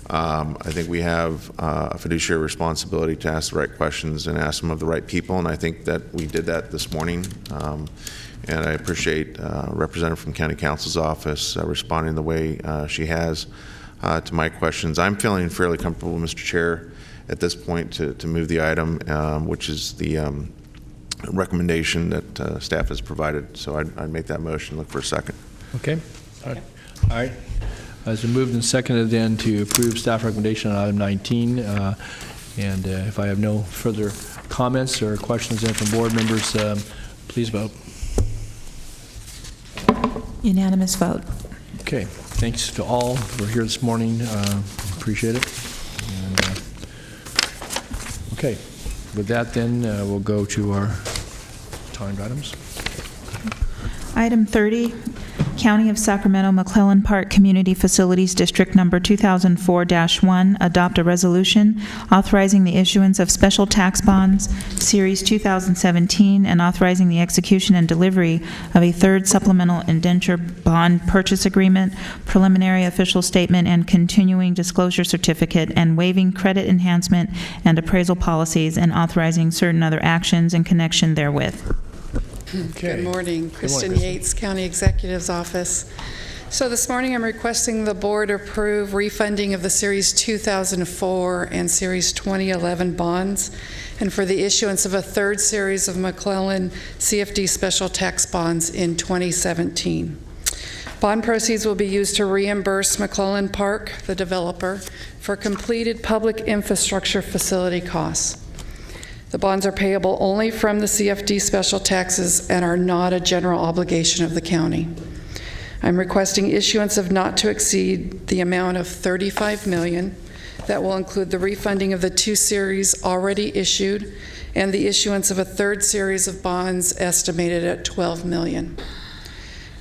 I think we have a fiduciary responsibility to ask the right questions and ask them of the right people, and I think that we did that this morning. And I appreciate a representative from County Counsel's office responding the way she has to my questions. I'm feeling fairly comfortable, Mr. Chair, at this point to move the item, which is the recommendation that staff has provided. So I'd make that motion. Look for a second. Okay. All right. Has been moved and seconded then to approve staff recommendation on item 19. And if I have no further comments or questions then from board members, please vote. Unanimous vote. Okay. Thanks to all who are here this morning. Appreciate it. And, okay. With that then, we'll go to our timed items. Item 30, County of Sacramento McClellan Park Community Facilities District Number 2004-1, adopt a resolution authorizing the issuance of special tax bonds, Series 2017, and authorizing the execution and delivery of a third supplemental indenture bond purchase agreement, preliminary official statement, and continuing disclosure certificate, and waiving credit enhancement and appraisal policies, and authorizing certain other actions in connection therewith. Okay. Good morning. Kristen Yates, County Executive's Office. So this morning I'm requesting the board approve refunding of the Series 2004 and Series 2011 bonds, and for the issuance of a third series of McClellan CFD special tax bonds in 2017. Bond proceeds will be used to reimburse McClellan Park, the developer, for completed public infrastructure facility costs. The bonds are payable only from the CFD special taxes and are not a general obligation of the county. I'm requesting issuance of not to exceed the amount of $35 million. That will include the refunding of the two series already issued and the issuance of a third series of bonds estimated at $12 million.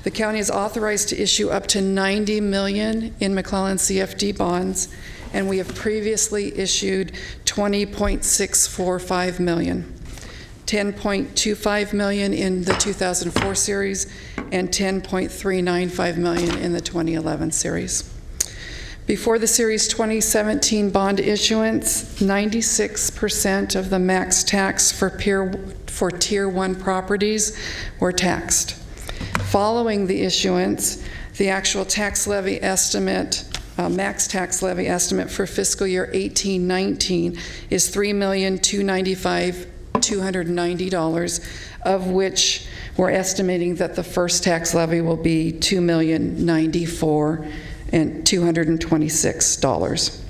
The county is authorized to issue up to $90 million in McClellan CFD bonds, and we have previously issued $20.645 million. $10.25 million in the 2004 series, and $10.395 million in the 2011 series. Before the Series 2017 bond issuance, 96% of the max tax for Tier 1 properties were taxed. Following the issuance, the actual tax levy estimate, max tax levy estimate for fiscal year 18-19 is $3,295,290, of which we're estimating that the first tax levy will be $2,094,226.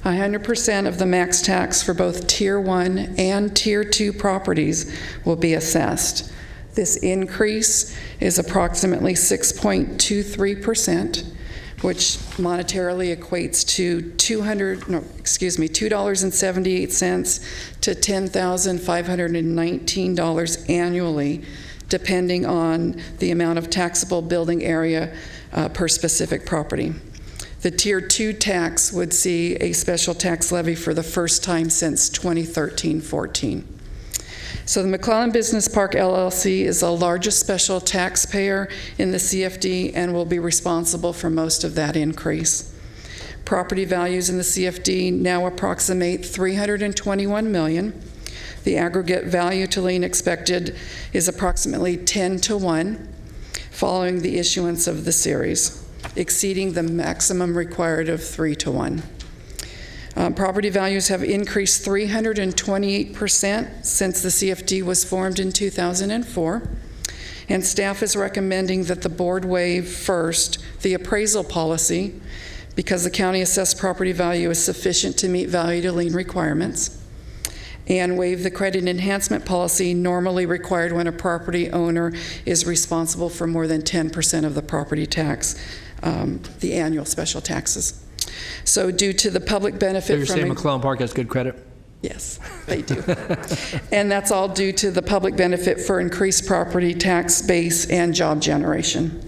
100% of the max tax for both Tier 1 and Tier 2 properties will be assessed. This increase is approximately 6.23%, which monetarily equates to $2.78 to $10,519 annually, depending on the amount of taxable building area per specific property. The Tier 2 tax would see a special tax levy for the first time since 2013-14. So the McClellan Business Park LLC is the largest special taxpayer in the CFD and will be responsible for most of that increase. Property values in the CFD now approximate $321 million. The aggregate value to lien expected is approximately 10-1 following the issuance of the series, exceeding the maximum required of 3-1. Property values have increased 328% since the CFD was formed in 2004, and staff is recommending that the board waive first the appraisal policy because the county assessed property value is sufficient to meet value to lien requirements, and waive the credit enhancement policy normally required when a property owner is responsible for more than 10% of the property tax, the annual special taxes. So due to the public benefit So you're saying McClellan Park has good credit? Yes, they do. And that's all due to the public benefit for increased property tax base and job generation.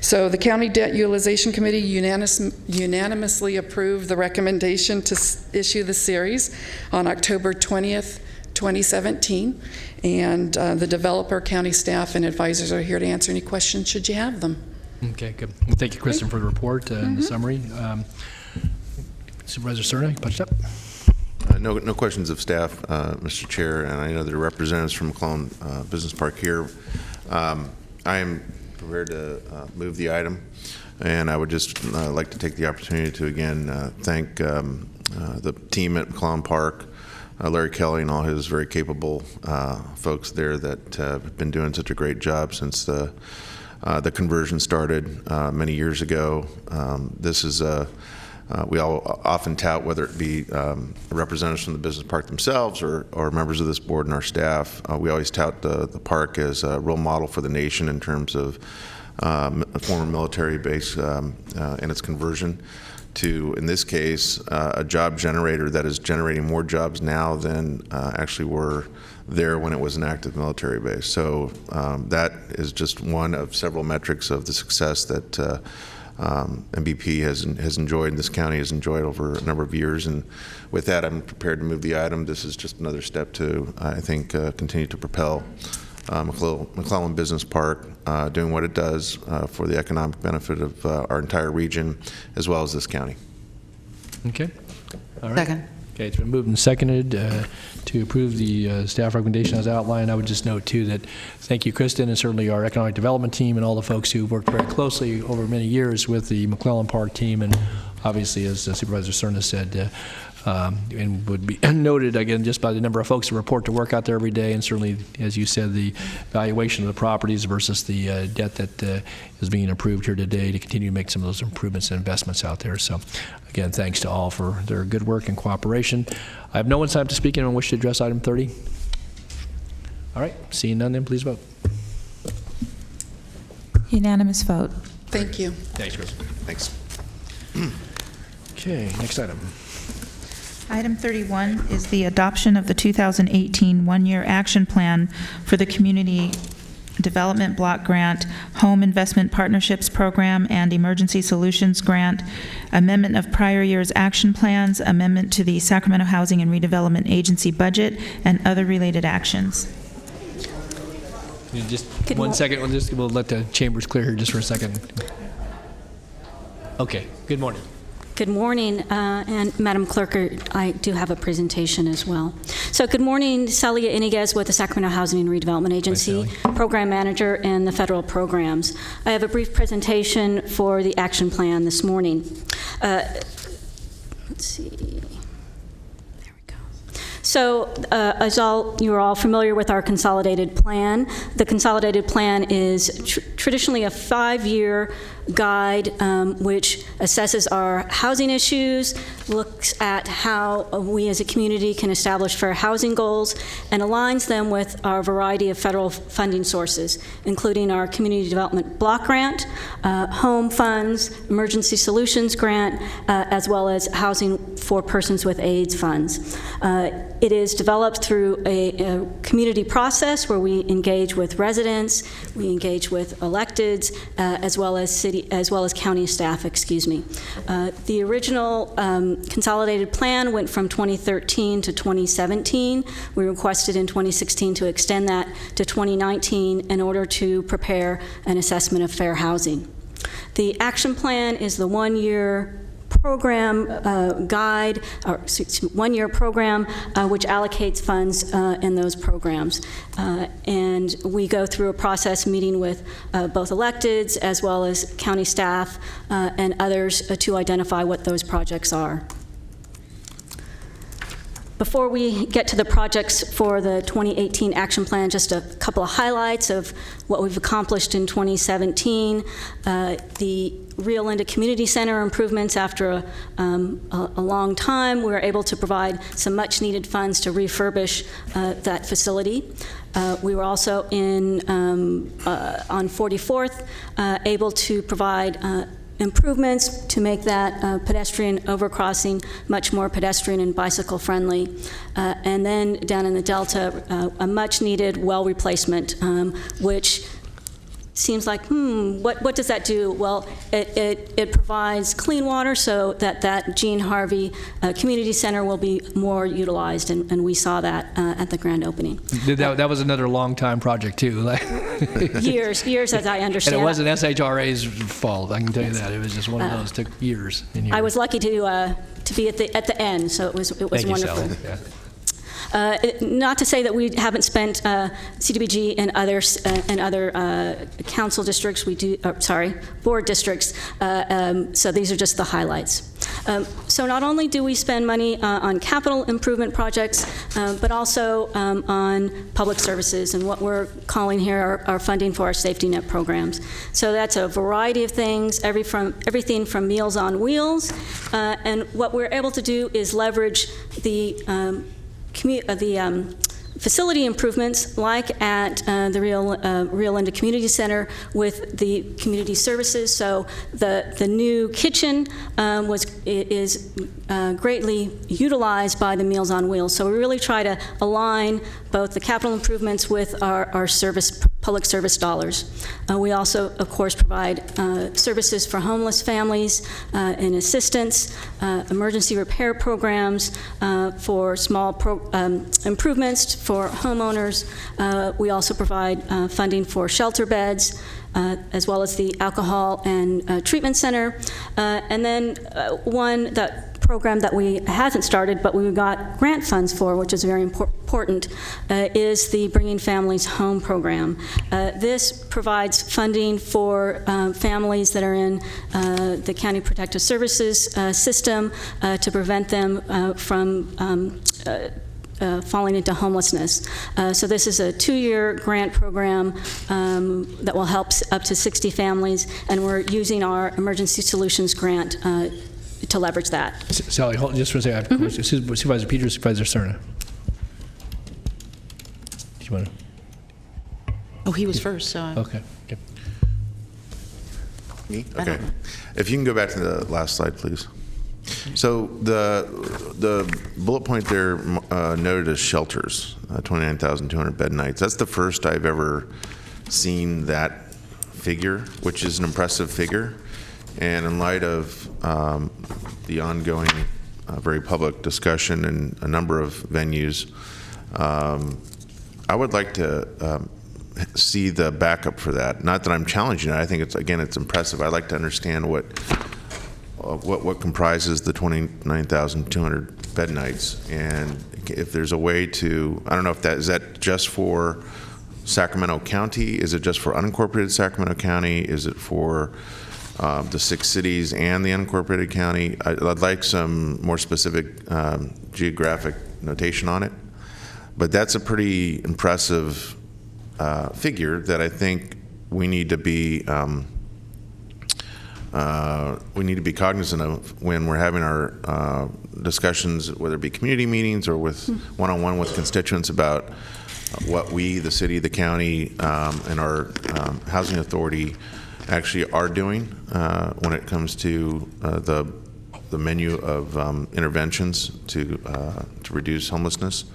So the County Debt Utilization Committee unanimously approved the recommendation to issue the series on October 20th, 2017. And the developer, county staff, and advisors are here to answer any questions should you have them. Okay, good. Well, thank you, Kristen, for the report and the summary. Supervisor Cerna, you punched up? No questions of staff, Mr. Chair, and I know there are representatives from McClellan Business Park here. I am prepared to move the item, and I would just like to take the opportunity to again thank the team at McClellan Park, Larry Kelly and all his very capable folks there that have been doing such a great job since the conversion started many years ago. This is we all often tout, whether it be representatives from the business park themselves or members of this board and our staff, we always tout the park as a role model for the nation in terms of a former military base and its conversion to, in this case, a job generator that is generating more jobs now than actually were there when it was an active military base. So that is just one of several metrics of the success that MBP has enjoyed, this county has enjoyed over a number of years. And with that, I'm prepared to move the item. This is just another step to, I think, continue to propel McClellan Business Park doing what it does for the economic benefit of our entire region, as well as this county. Okay. All right. Second. Okay, it's been moved and seconded to approve the staff recommendation as outlined. I would just note, too, that thank you, Kristen, and certainly our economic development team and all the folks who worked very closely over many years with the McClellan Park team. And obviously, as Supervisor Cerna said, and would be noted, again, just by the number of folks who report to work out there every day, and certainly, as you said, the valuation of the properties versus the debt that is being approved here today to continue to make some of those improvements and investments out there. So, again, thanks to all for their good work and cooperation. I have no one signed up to speak. Anyone wish to address item 30? All right, seeing none, then please vote. Unanimous vote. Thank you. Thanks, Chris. Thanks. Okay, next item. Item 31 is the adoption of the 2018 one-year action plan for the community Development Block Grant, Home Investment Partnerships Program, and Emergency Solutions Grant, amendment of prior year's action plans, amendment to the Sacramento Housing and Redevelopment Agency budget, and other related actions. Just one second. We'll let the chambers clear here just for a second. Okay. Good morning. Good morning, and Madam Clerk, I do have a presentation as well. So good morning, Celia Iniguez with the Sacramento Housing and Redevelopment Agency, Program Manager in the federal programs. I have a brief presentation for the action plan this morning. Let's see. So, as you're all familiar with our consolidated plan. The consolidated plan is traditionally a 5-year guide which assesses our housing issues, looks at how we as a community can establish fair housing goals, and aligns them with our variety of federal funding sources, including our Community Development Block Grant, Home Funds, Emergency Solutions Grant, as well as Housing for Persons with AIDS funds. It is developed through a community process where we engage with residents, we engage with electeds, as well as county staff, excuse me. The original consolidated plan went from 2013 to 2017. We requested in 2016 to extend that to 2019 in order to prepare an assessment of fair housing. The action plan is the one-year program guide, or one-year program which allocates funds in those programs. And we go through a process meeting with both electeds as well as county staff and others to identify what those projects are. Before we get to the projects for the 2018 action plan, just a couple of highlights of what we've accomplished in 2017. The Rio Linda Community Center improvements after a long time. We were able to provide some much needed funds to refurbish that facility. We were also on 44th able to provide improvements to make that pedestrian overcrossing much more pedestrian and bicycle friendly. And then down in the Delta, a much needed well replacement, which seems like, what does that do? Well, it provides clean water so that Gene Harvey Community Center will be more utilized, and we saw that at the grand opening. That was another long time project too. years as I understand. And it wasn't SHRA's fault, I can tell you that. It was just one of those, took years and years. I was lucky to be at the end, so it was Thank wonderful. You, Sally. Yeah. Not to say that we haven't spent CDBG and other council districts. We do, board districts. So these are just the highlights. So not only do we spend money on capital improvement projects, but also on public services and what we're calling here our funding for our safety net programs. So that's a variety of things, everything from Meals on Wheels, and what we're able to do is leverage the facility improvements like at the Rio Linda Community Center with the community services. So the new kitchen is greatly utilized by the Meals on Wheels. So we really try to align both the capital improvements with our public service dollars. We also, of course, provide services for homeless families and assistance, emergency repair programs for small improvements for homeowners. We also provide funding for shelter beds, as well as the alcohol and treatment center. And then that program that we hasn't started, but we got grant funds for, which is very important, is the Bringing Families Home program. This provides funding for families that are in the County Protective Services system to prevent them from falling into homelessness. So this is a 2-year grant program that will help up to 60 families, and we're using our Emergency Solutions grant to leverage that. Sally, hold just for a second. I have Supervisor Peters, Supervisor Cerna. Do you want to? Oh, he was first, so. Okay. Me? Okay. If you can go back to the last slide, please. So the bullet point there noted as shelters, 29,200 bed nights. That's the first I've ever seen that figure, which is an impressive figure. And in light of the ongoing very public discussion in a number of venues, I would like to see the backup for that. Not that I'm challenging it. I think it's impressive. I'd like to understand what comprises the 29,200 bed nights, and if there's a way to, I don't know if is that just for Sacramento County? Is it just for unincorporated Sacramento County? Is it for the 6 cities and the unincorporated county? I'd like some more specific geographic notation on it. But that's a pretty impressive figure that I think we need to be cognizant of when we're having our discussions, whether it be community meetings or with one-on-one with constituents about what we, the city, the county, and our housing authority actually are doing when it comes to the menu of interventions to reduce homelessness.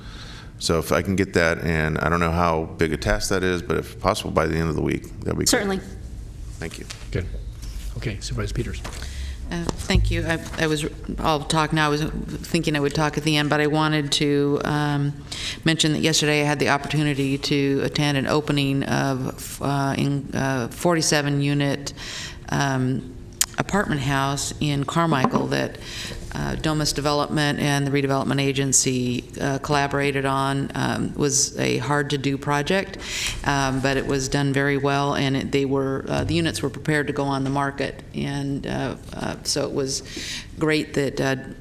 So if I can get that, and I don't know how big a task that is, but if possible by the end of the week, that'd be Certainly. Great. Thank you. Good. Okay, Supervisor Peters. Thank you. I'll talk now. I was thinking I would talk at the end, but I wanted to mention that yesterday I had the opportunity to attend an opening of 47-unit apartment house in Carmichael that Domus Development and the Redevelopment Agency collaborated on. Was a hard-to-do project, but it was done very well, and the units were prepared to go on the market, and so it was great that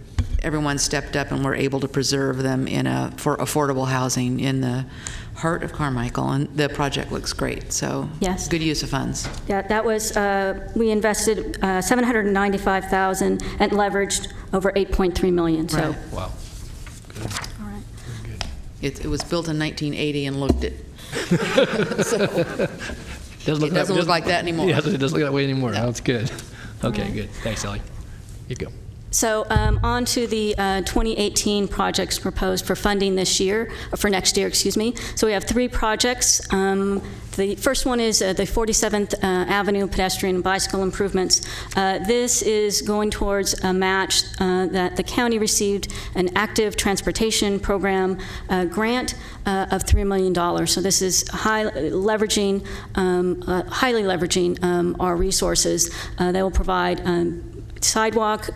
everyone stepped up and were able to preserve them for affordable housing in the heart of Carmichael, and the project looks great. So yes, good use of funds. Yeah, that was we invested $795,000 and leveraged over $8.3 million. So right. Wow. Good. All right. Very good. It was built in 1980 and looked it. So It doesn't look like that anymore. Yeah, it doesn't look that way anymore. No. That's good. Okay, Right. good. Thanks, Ellie. You go. So on to the 2018 projects proposed for funding this year, or for next year, excuse me. So we have 3 projects. The first one is the 47th Avenue pedestrian and bicycle improvements. This is going towards a match that the county received an active transportation program grant of $3 million. So this is highly leveraging our resources. They will provide sidewalk,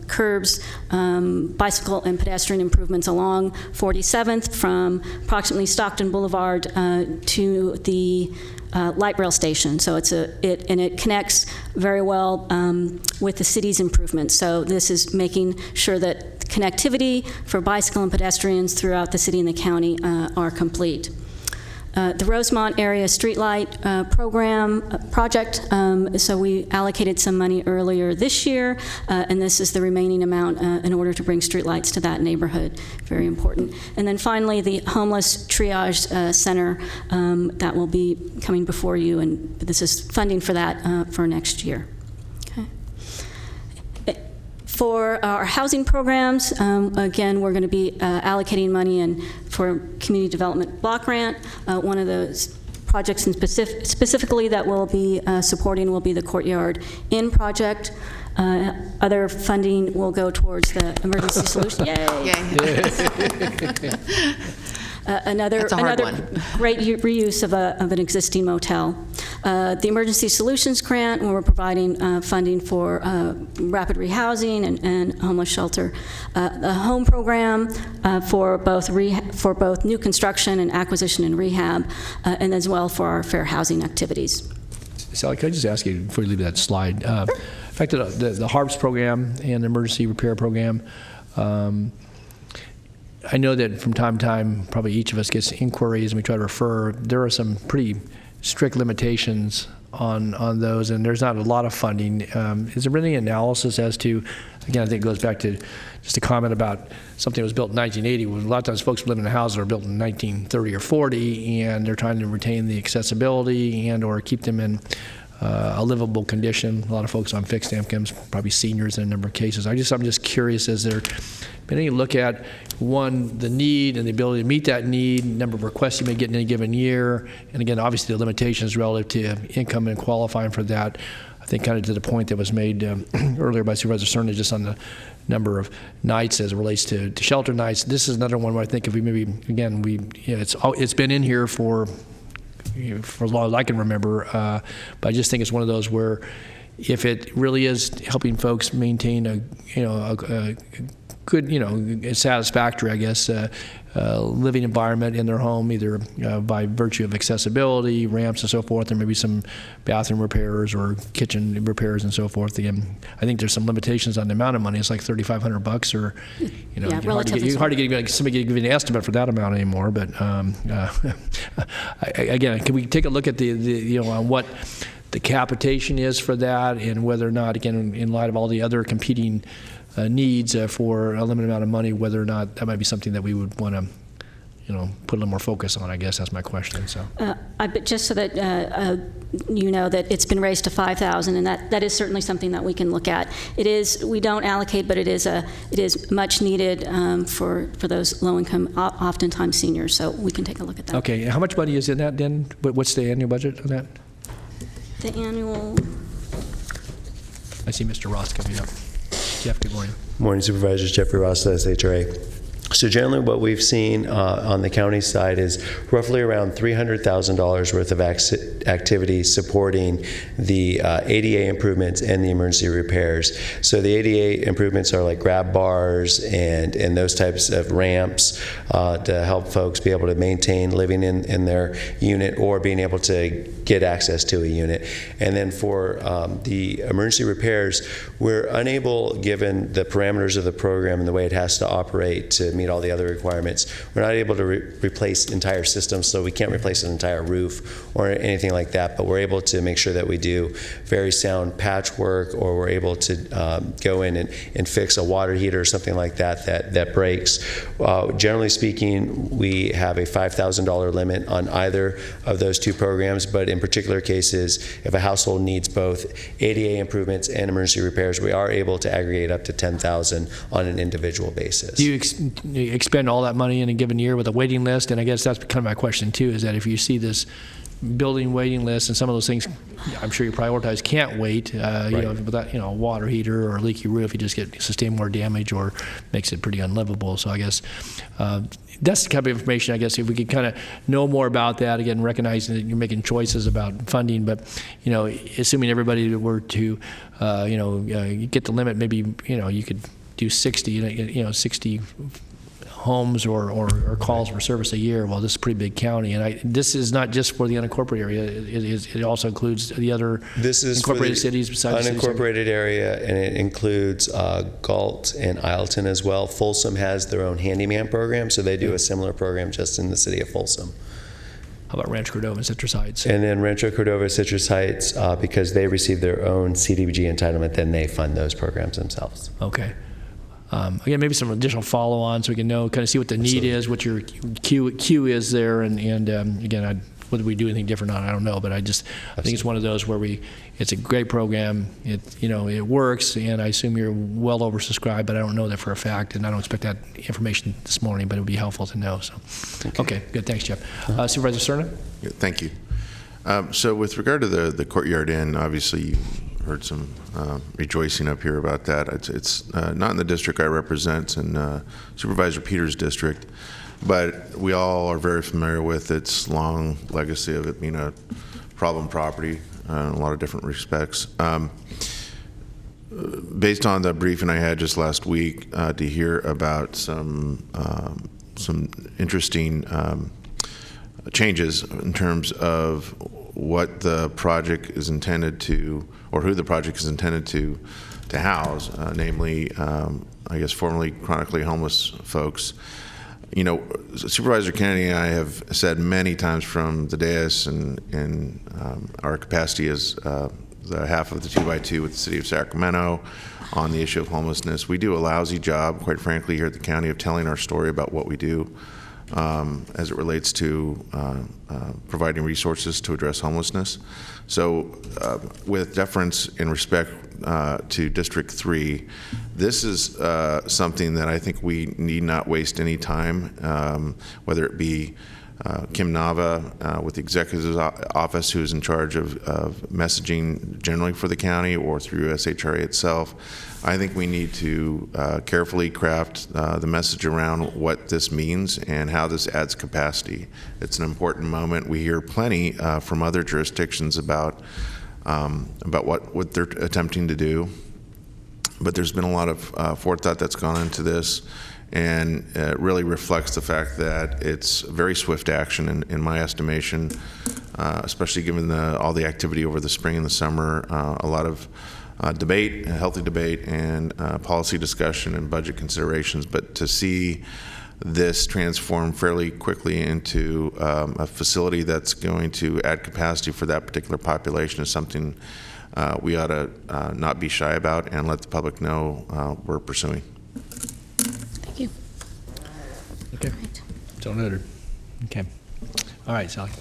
curbs, bicycle and pedestrian improvements along 47th from approximately Stockton Boulevard to the light rail station. So it connects very well with the city's improvements. So this is making sure that connectivity for bicycle and pedestrians throughout the city and the county are complete. The Rosemont Area Streetlight project, so we allocated some money earlier this year, and this is the remaining amount in order to bring streetlights to that neighborhood. Very important. And then finally, the Homeless Triage Center that will be coming before you, and this is funding for that for next year. For our housing programs, again, we're going to be allocating money for community development block grant. One of the projects specifically that we'll be supporting will be the Courtyard Inn project. Other funding will go towards the emergency solution. Yay! Another great reuse of an existing motel. The Emergency Solutions Grant, where we're providing funding for rapid rehousing and homeless shelter. The home program for both new construction and acquisition and rehab, and as well for our fair housing activities. Sally, could I just ask you before you leave that slide? In fact, the HARPS program and the emergency repair program, I know that from time to time, probably each of us gets inquiries and we try to refer. There are some pretty strict limitations on those, and there's not a lot of funding. Is there any analysis as to, again, I think it goes back to just a comment about something that was built in 1980. When a lot of times folks live in a house that are built in 1930 or 40, and they're trying to retain the accessibility and or keep them in a livable condition. A lot of folks on fixed incomes, probably seniors in a number of cases. I'm just curious, has there been any look at, one, the need and the ability to meet that need, number of requests you may get in any given year, and again, obviously the limitations relative to income and qualifying for that. I think kind of to the point that was made earlier by Supervisor Cerna, just on the number of nights as it relates to shelter nights. This is another one where I think if we maybe, again, it's been in here for as long as I can remember, but I just think it's one of those where if it really is helping folks maintain a good, satisfactory, I guess, living environment in their home, either by virtue of accessibility, ramps and so forth. There may be some bathroom repairs or kitchen repairs and so forth. Again, I think there's some limitations on the amount of money. It's like $3,500 or, hard to get somebody to give you an estimate for that amount anymore. But again, can we take a look at on what the capitation is for that, and whether or not, again, in light of all the other competing needs for a limited amount of money, whether or not that might be something that we would want to, put a little more focus on. I guess that's my question. So, but just so that you know that it's been raised to $5,000, and that is certainly something that we can look at. It is, we don't allocate, but it is much needed for those low-income, oftentimes seniors. So we can take a look at that. Okay, how much money is in that then? What's the annual budget on that? The annual. I see Mr. Ross coming up. Jeff, good morning. Morning, Supervisors. Jeffrey Ross, SHRA. So generally what we've seen on the county side is roughly around $300,000 worth of activity supporting the ADA improvements and the emergency repairs. So the ADA improvements are like grab bars and those types of ramps to help folks be able to maintain living in their unit or being able to get access to a unit. And then for the emergency repairs, we're unable, given the parameters of the program and the way it has to operate to meet all the other requirements, we're not able to replace entire systems, so we can't replace an entire roof or anything like that, but we're able to make sure that we do very sound patchwork, or we're able to go in and fix a water heater or something like that breaks. Generally speaking, we have a $5,000 limit on either of those two programs, but in particular cases, if a household needs both ADA improvements and emergency repairs, we are able to aggregate up to $10,000 on an individual basis. Do you expend all that money in a given year with a waiting list? And I guess that's kind of my question too, is that if you see this building waiting list and some of those things, I'm sure you prioritize can't wait, Right. Without, a water heater or a leaky roof, you just sustain more damage or makes it pretty unlivable. So I guess that's the kind of information, I guess, if we could kind of know more about that, again, recognizing that you're making choices about funding, but, assuming everybody were to, get the limit, maybe, you could do 60 homes or calls for service a year. Well, this is a pretty big county, and this is not just for the unincorporated area. It also includes the other incorporated cities besides the unincorporated area, and it includes Galt and Isleton as well. Folsom has their own handyman program, so they do a similar program just in the city of Folsom. How about Rancho Cordova and Citrus Heights? And then Rancho Cordova, Citrus Heights, because they receive their own CDBG entitlement, then they fund those programs themselves. Okay. Again, maybe some additional follow-on so we can know, kind of see what the need is, what your queue is there, and again, whether we do anything different on it, I don't know, but I think it's one of those where it's a great program, it works, and I assume you're well oversubscribed, but I don't know that for a fact, and I don't expect that information this morning, but it would be helpful to know. So, okay, good, thanks, Jeff. Supervisor Cerna? Yeah, thank you. So with regard to the Courtyard Inn, obviously you heard some rejoicing up here about that. It's not in the district I represent, it's in Supervisor Peters' district, but we all are very familiar with its long legacy of it being a problem property in a lot of different respects. Based on the briefing I had just last week, to hear about some interesting changes in terms of what the project is intended to, or who the project is intended to house, namely, I guess, formerly chronically homeless folks. Supervisor Kennedy and I have said many times from the dais and in our capacity as the half of the 2x2 with the city of Sacramento on the issue of homelessness, we do a lousy job, quite frankly, here at the county of telling our story about what we do. as it relates to providing resources to address homelessness. So with deference in respect to District 3, this is something that I think we need not waste any time, whether it be Kim Nava with the Executive's Office, who's in charge of messaging generally for the county, or through SHRA itself. I think we need to carefully craft the message around what this means and how this adds capacity. It's an important moment. We hear plenty from other jurisdictions about what they're attempting to do, but there's been a lot of forethought that's gone into this, and it really reflects the fact that it's very swift action in my estimation, especially given all the activity over the spring and the summer, a lot of debate, a healthy debate, and policy discussion and budget considerations. But to see this transform fairly quickly into a facility that's going to add capacity for that particular population is something we ought to not be shy about and let the public know we're pursuing. Thank you. Okay. So noted. Okay. All right, Sally.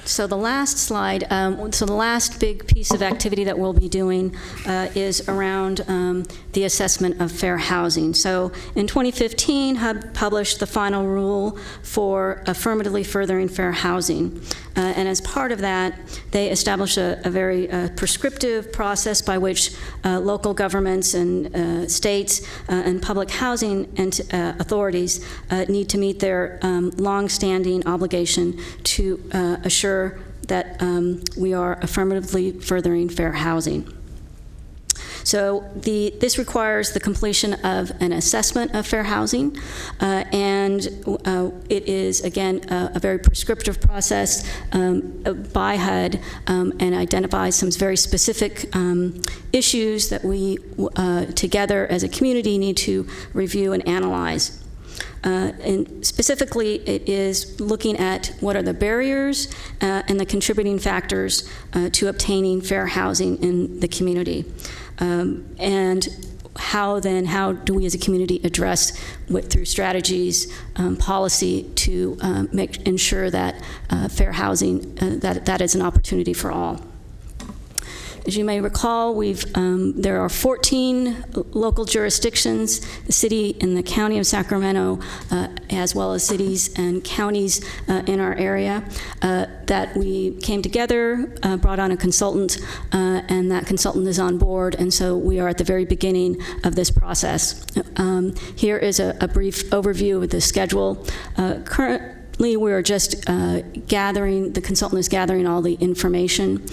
So the last slide, so the last big piece of activity that we'll be doing is around the assessment of fair housing. So in 2015, HUB published the final rule for affirmatively furthering fair housing. And as part of that, they established a very prescriptive process by which local governments and states and public housing authorities need to meet their long-standing obligation to assure that we are affirmatively furthering fair housing. So this requires the completion of an assessment of fair housing, and it is, again, a very prescriptive process by HUD, and identifies some very specific issues that we together as a community need to review and analyze. And specifically, it is looking at what are the barriers and the contributing factors to obtaining fair housing in the community. And how do we as a community address through strategies, policy to ensure that fair housing, that is an opportunity for all. As you may recall, there are 14 local jurisdictions, the city and the county of Sacramento, as well as cities and counties in our area, that we came together, brought on a consultant, and that consultant is on board, and so we are at the very beginning of this process. Here is a brief overview of the schedule. Currently, we're just the consultant is gathering all the information,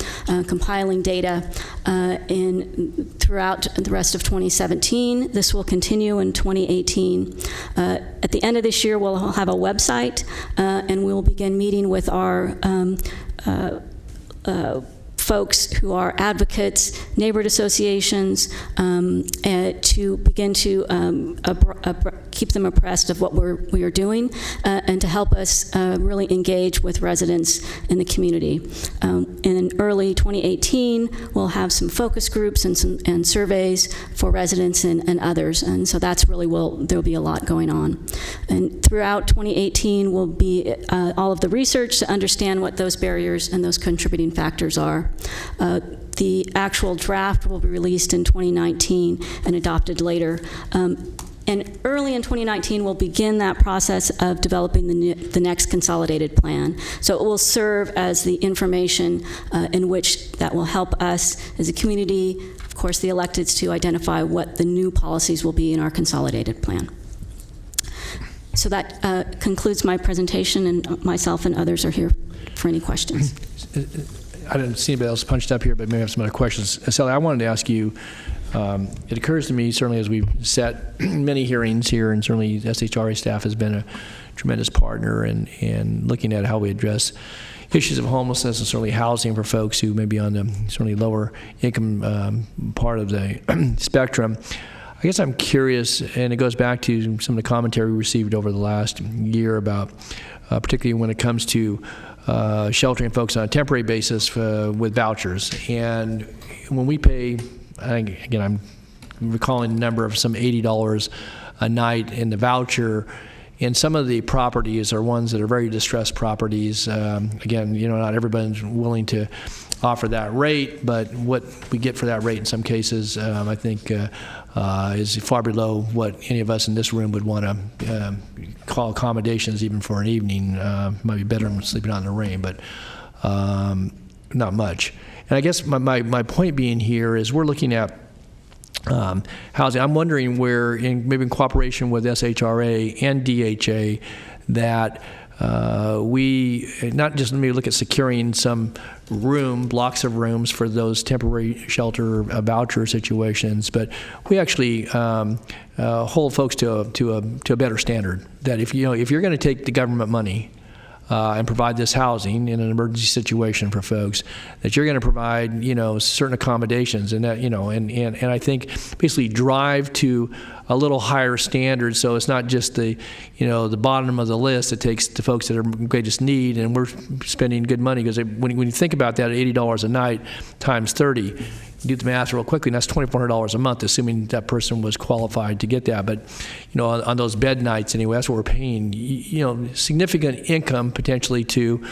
compiling data throughout the rest of 2017. This will continue in 2018. At the end of this year, we'll have a website, and we'll begin meeting with our folks who are advocates, neighborhood associations, to begin to keep them abreast of what we are doing, and to help us really engage with residents in the community. In early 2018, we'll have some focus groups and surveys for residents and others, and so that's really there'll be a lot going on. And throughout 2018 will be all of the research to understand what those barriers and those contributing factors are. The actual draft will be released in 2019 and adopted later. And early in 2019, we'll begin that process of developing the next consolidated plan. So it will serve as the information in which that will help us as a community, of course, the electeds, to identify what the new policies will be in our consolidated plan. So that concludes my presentation, and myself and others are here for any questions. I didn't see anybody else punched up here, but maybe I have some other questions. Sally, I wanted to ask you, it occurs to me, certainly as we've set many hearings here, and certainly SHRA staff has been a tremendous partner in looking at how we address issues of homelessness and certainly housing for folks who may be on the certainly lower income part of the spectrum. I guess I'm curious, and it goes back to some of the commentary we received over the last year about, particularly when it comes to sheltering folks on a temporary basis with vouchers. And when we pay, again, I'm recalling the number of some $80 a night in the voucher, And some of the properties are ones that are very distressed properties. Again, not everybody's willing to offer that rate, but what we get for that rate in some cases, I think, is far below what any of us in this room would want to call accommodations even for an evening. Might be better than sleeping out in the rain, but not much. And I guess my point being here is we're looking at housing. I'm wondering where, maybe in cooperation with SHRA and DHA, that we not just maybe look at securing some blocks of rooms for those temporary shelter voucher situations, but we actually hold folks to a better standard. That if you're going to take the government money and provide this housing in an emergency situation for folks, that you're going to provide, certain accommodations, and that, and I think basically drive to a little higher standard, so it's not just the bottom of the list. It takes the folks that are in greatest need, and we're spending good money, because when you think about that, $80 a night times 30, do the math real quickly, and that's $2,400 a month, assuming that person was qualified to get that. But on those bed nights anyway, that's what we're paying. Significant income potentially to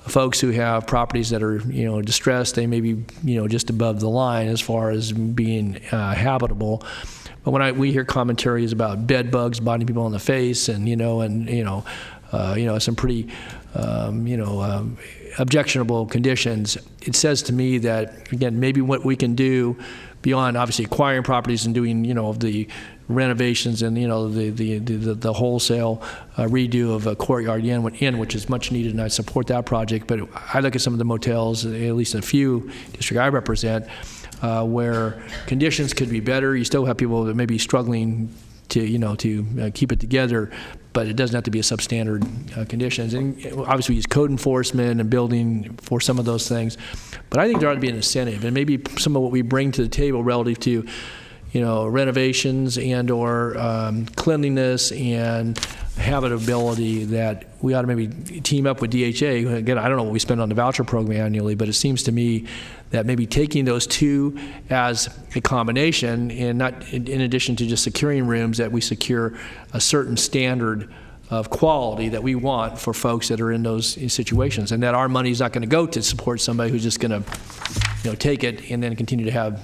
folks who have properties that are distressed. They may be just above the line as far as being habitable. But when we hear commentaries about bed bugs biting people in the face, and some pretty objectionable conditions, it says to me that, again, maybe what we can do beyond obviously acquiring properties and doing the renovations and the wholesale redo of a Courtyard Inn, which is much needed, and I support that project. But I look at some of the motels, at least a few district I represent, where conditions could be better. You still have people that may be struggling to keep it together, but it doesn't have to be a substandard conditions. And obviously we use code enforcement and building for some of those things, but I think there ought to be an incentive, and maybe some of what we bring to the table relative to renovations and or cleanliness and habitability, that we ought to maybe team up with DHA. Again, I don't know what we spend on the voucher program annually, but it seems to me that maybe taking those two as a combination, and not in addition to just securing rooms, that we secure a certain standard of quality that we want for folks that are in those situations, and that our money is not going to go to support somebody who's just going to take it and then continue to have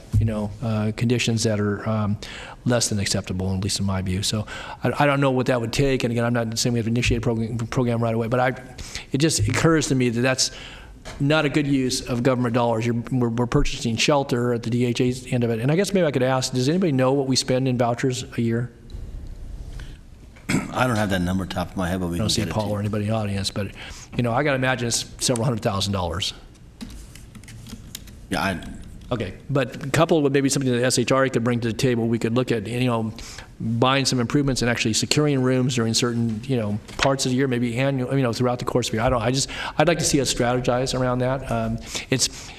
conditions that are less than acceptable, at least in my view. So I don't know what that would take, and again, I'm not saying we have to initiate a program right away, but it just occurs to me that that's not a good use of government dollars. We're purchasing shelter at the DHA's end of it. And I guess maybe I could ask, does anybody know what we spend in vouchers a year? I don't have that number top of my head, but we can get it. I don't see Paul or anybody in the audience, but I got to imagine it's several $100,000. Yeah, okay, but coupled with maybe something that SHRA could bring to the table, we could look at buying some improvements and actually securing rooms during certain parts of the year, maybe annual, throughout the course of the year. I'd like to see us strategize around that. It's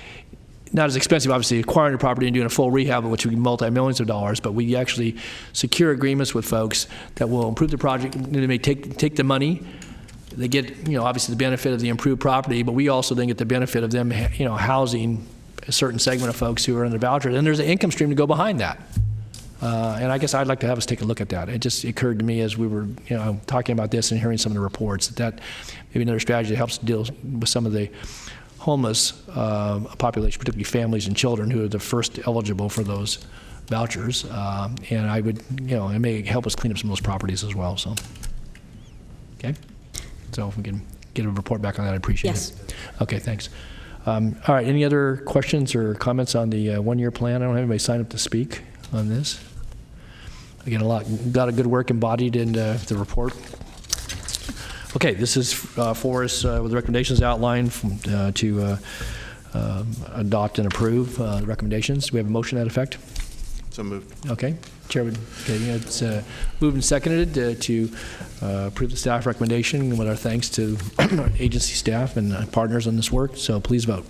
not as expensive, obviously, acquiring a property and doing a full rehab, which would be multi-millions of dollars, but we actually secure agreements with folks that will improve the project. They may take the money. They get, obviously the benefit of the improved property, but we also then get the benefit of them, housing a certain segment of folks who are under vouchers. And there's an income stream to go behind that. And I guess I'd like to have us take a look at that. It just occurred to me as we were, talking about this and hearing some of the reports that maybe another strategy that helps deal with some of the homeless population, particularly families and children who are the first eligible for those vouchers. And I would, it may help us clean up some of those properties as well. So, okay. So if we can get a report back on that, I'd appreciate it. Okay, thanks. All right, any other questions or comments on the one-year plan? I don't have anybody sign up to speak on this. Again, a lot of good work embodied in the report. Okay, this is for us with the recommendations outlined to adopt and approve the recommendations. Do we have a motion to that effect? So moved. Okay. Chairman, it's moved and seconded to approve the staff recommendation with our thanks to our agency staff and partners on this work. So please vote.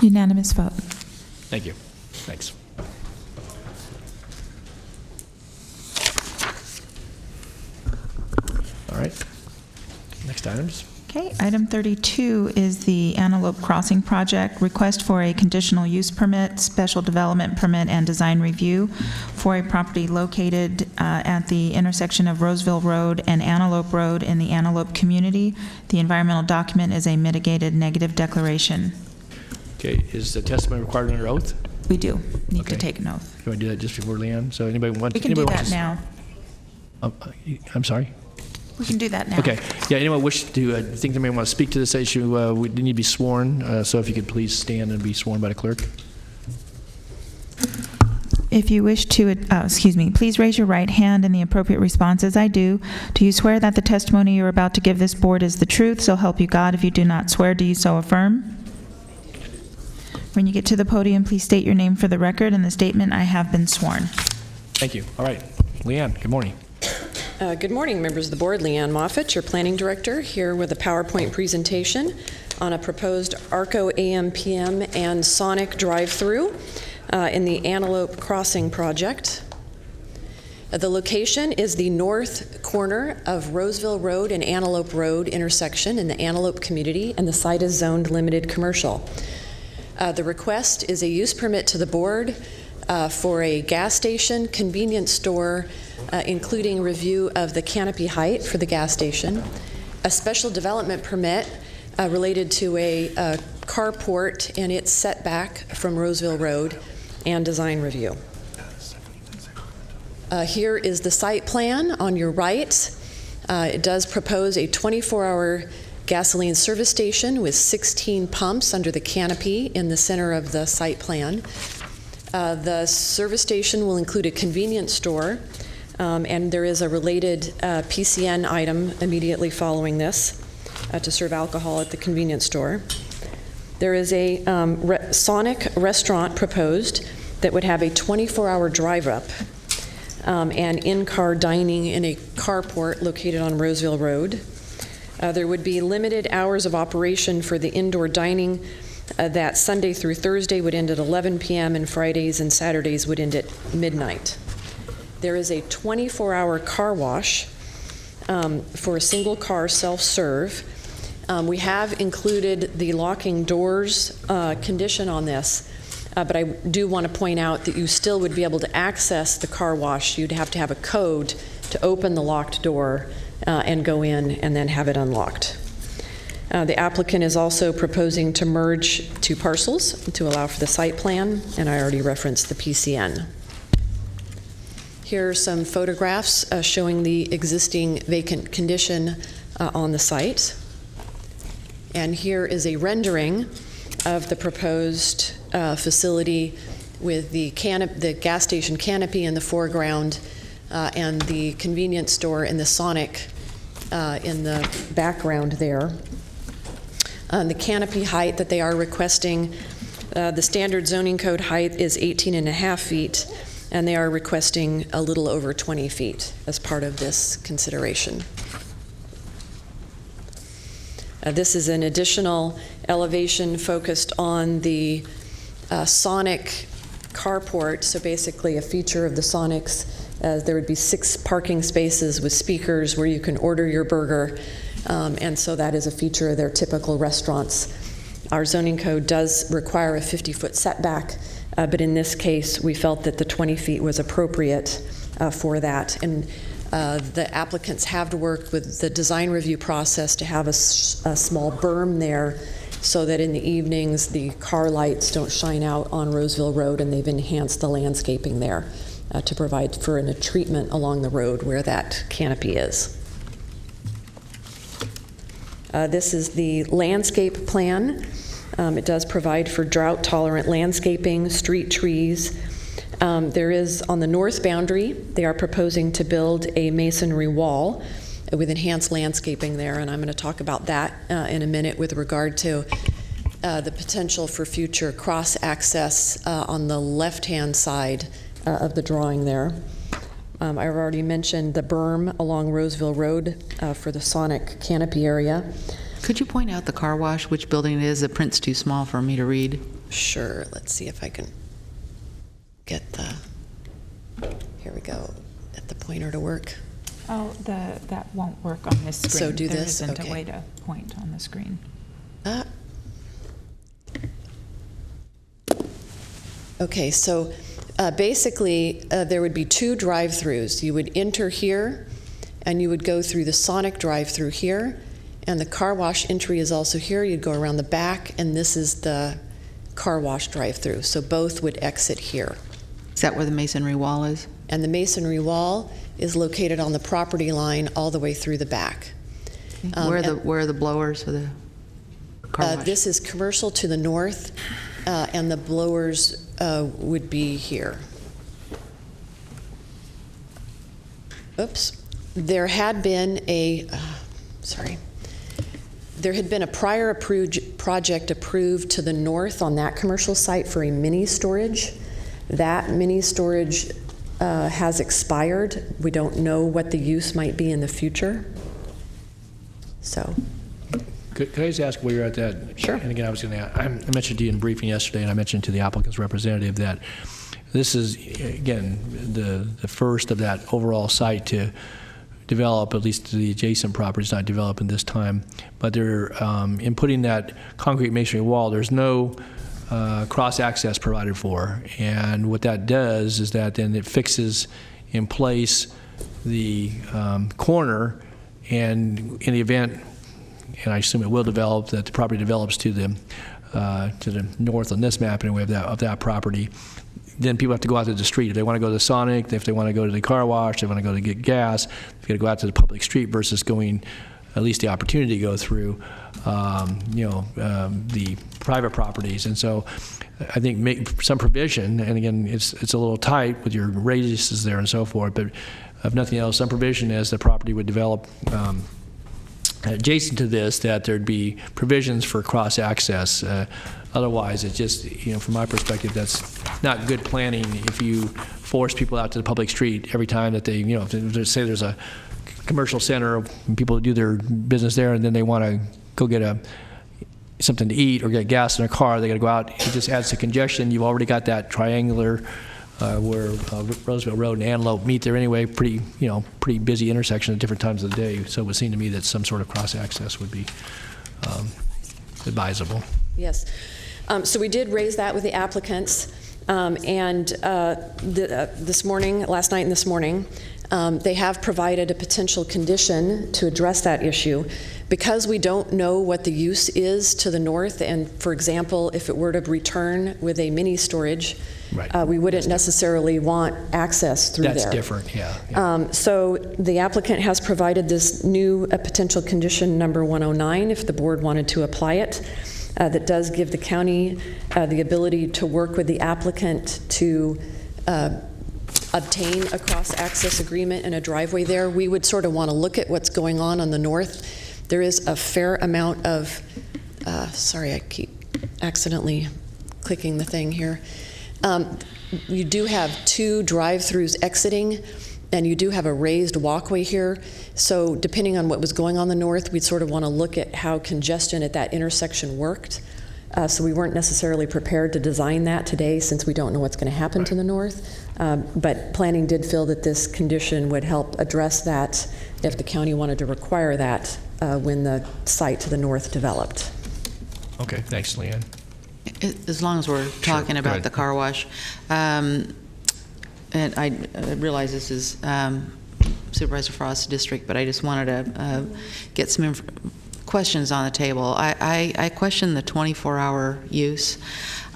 Unanimous vote. Thank you. Thanks. All right. Next items. Okay, item 32 is the Antelope Crossing project. Request for a conditional use permit, special development permit, and design review for a property located at the intersection of Roseville Road and Antelope Road in the Antelope community. The environmental document is a mitigated negative declaration. Okay, is the testimony required under oath? We do need to Okay. take an oath. Can I do that just before Leanne? So anybody wants? We can do that now. I'm sorry? We can do that now. Okay. Yeah, anyone wish to, think they may want to speak to this issue, we need to be sworn. So if you could please stand and be sworn by the clerk. If you wish to, please raise your right hand and the appropriate response is I do. Do you swear that the testimony you're about to give this board is the truth, so help you God? If you do not swear, do you so affirm? When you get to the podium, please state your name for the record and the statement, I have been sworn. Thank you. All right. Leanne, good morning. Good morning, members of the board. Leanne Moffett, your planning director, here with a PowerPoint presentation on a proposed ARCO AM/PM and Sonic drive-through in the Antelope Crossing project. The location is the north corner of Roseville Road and Antelope Road intersection in the Antelope community, and the site is zoned limited commercial. The request is a use permit to the board for a gas station, convenience store, including review of the canopy height for the gas station, a special development permit related to a carport and its setback from Roseville Road, and design review. Here is the site plan on your right. It does propose a 24-hour gasoline service station with 16 pumps under the canopy in the center of the site plan. The service station will include a convenience store, and there is a related PCN item immediately following this to serve alcohol at the convenience store. There is a Sonic restaurant proposed that would have a 24-hour drive-up and in-car dining in a carport located on Roseville Road. There would be limited hours of operation for the indoor dining that Sunday through Thursday would end at 11 p.m. and Fridays and Saturdays would end at midnight. There is a 24-hour car wash for a single car self-serve. We have included the locking doors condition on this, but I do want to point out that you still would be able to access the car wash. You'd have to have a code to open the locked door and go in and then have it unlocked. The applicant is also proposing to merge two parcels to allow for the site plan, and I already referenced the PCN. Here are some photographs showing the existing vacant condition on the site. And here is a rendering of the proposed facility with the gas station canopy in the foreground and the convenience store and the Sonic in the background there. The canopy height that they are requesting, the standard zoning code height is 18.5 feet, and they are requesting a little over 20 feet as part of this consideration. This is an additional elevation focused on the Sonic carport, so basically a feature of the Sonics. There would be 6 parking spaces with speakers where you can order your burger, and so that is a feature of their typical restaurants. Our zoning code does require a 50-foot setback, but in this case, we felt that the 20 feet was appropriate for that. And the applicants have to work with the design review process to have a small berm there so that in the evenings the car lights don't shine out on Roseville Road, and they've enhanced the landscaping there to provide for a treatment along the road where that canopy is. This is the landscape plan. It does provide for drought-tolerant landscaping, street trees. There is, on the north boundary, they are proposing to build a masonry wall with enhanced landscaping there, and I'm going to talk about that in a minute with regard to the potential for future cross-access on the left-hand side of the drawing there. I've already mentioned the berm along Roseville Road for the Sonic canopy area. Could you point out the car wash, which building it is? The print's too small for me to read. Sure, let's see if I can get the, here we go, get the pointer to work. Oh, that won't work on this screen. So do there this? isn't Okay. a way to point on the screen. Okay, so basically there would be two drive-throughs. You would enter here, and you would go through the Sonic drive-through here, and the car wash entry is also here. You'd go around the back, and this is the car wash drive-through. So both would exit here. Is that where the masonry wall is? And the masonry wall is located on the property line all the way through the back. Where are the blowers for the car wash? This is commercial to the north, and the blowers would be here. Oops. There had been a prior project approved to the north on that commercial site for a mini storage. That mini storage has expired. We don't know what the use might be in the future. So. Could I just ask where you're at that? Sure. And again, I mentioned to you in briefing yesterday, and I mentioned to the applicant's representative that this is, again, the first of that overall site to develop, at least the adjacent property is not developing this time. But they're, in putting that concrete masonry wall, there's no cross-access provided for. And what that does is that then it fixes in place the corner, and in the event, and I assume it will develop, that the property develops to the north on this map anyway of that property, then people have to go out to the street. If they want to go to the Sonic, if they want to go to the car wash, they want to go to get gas, they've got to go out to the public street versus going, at least the opportunity to go through, the private properties. And so I think make some provision, and again, it's a little tight with your radiuses there and so forth, but if nothing else, some provision as the property would develop adjacent to this, that there'd be provisions for cross-access. Otherwise, it's just, from my perspective, that's not good planning if you force people out to the public street every time that they, if say there's a commercial center, and people do their business there, and then they want to go get something to eat or get gas in their car, they got to go out. It just adds to congestion. You've already got that triangular where Roosevelt Road and Antelope meet there anyway, pretty busy intersection at different times of the day. So it would seem to me that some sort of cross-access would be advisable. Yes. So we did raise that with the applicants, and last night and this morning, they have provided a potential condition to address that issue. Because we don't know what the use is to the north, and for example, if it were to return with a mini storage, right. We wouldn't necessarily want access through there. That's different, yeah. So the applicant has provided this new potential condition number 109, if the board wanted to apply it, that does give the county the ability to work with the applicant to obtain a cross-access agreement and a driveway there. We would sort of want to look at what's going on the north. There is a fair amount of, sorry, I keep accidentally clicking the thing here. You do have two drive-throughs exiting, and you do have a raised walkway here. So depending on what was going on the north, we'd sort of want to look at how congestion at that intersection worked. So we weren't necessarily prepared to design that today since we don't know what's going to happen to the north. But planning did feel that this condition would help address that if the county wanted to require that when the site to the north developed. Okay, thanks, Leanne. As long as we're talking about the car wash, and I realize this is Supervisor Frost's district, but I just wanted to get some questions on the table. I question the 24-hour use.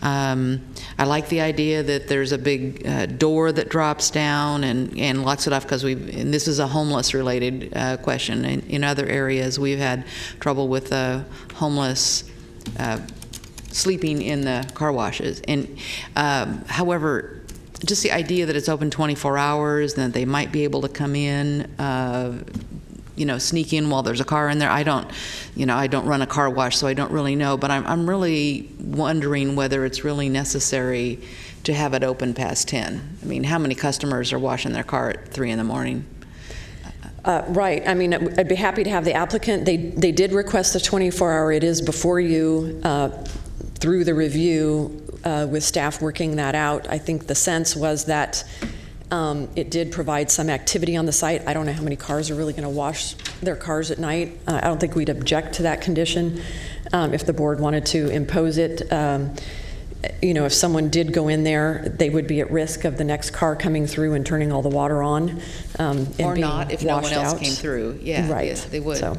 I like the idea that there's a big door that drops down and locks it off, because and this is a homeless-related question. In other areas, we've had trouble with homeless sleeping in the car washes. And however, just the idea that it's open 24 hours, and that they might be able to come in, sneak in while there's a car in there. I don't run a car wash, so I don't really know, but I'm really wondering whether it's really necessary to have it open past 10. I mean, how many customers are washing their car at 3 in the morning? Right. I mean, I'd be happy to have the applicant. They did request the 24-hour. It is before you through the review with staff working that out. I think the sense was that It did provide some activity on the site. I don't know how many cars are really going to wash their cars at night. I don't think we'd object to that condition if the board wanted to impose it. If someone did go in there, they would be at risk of the next car coming through and turning all the water on. And Or being not, if no one else washed out. came through. Yeah, Right. yes, they would. So,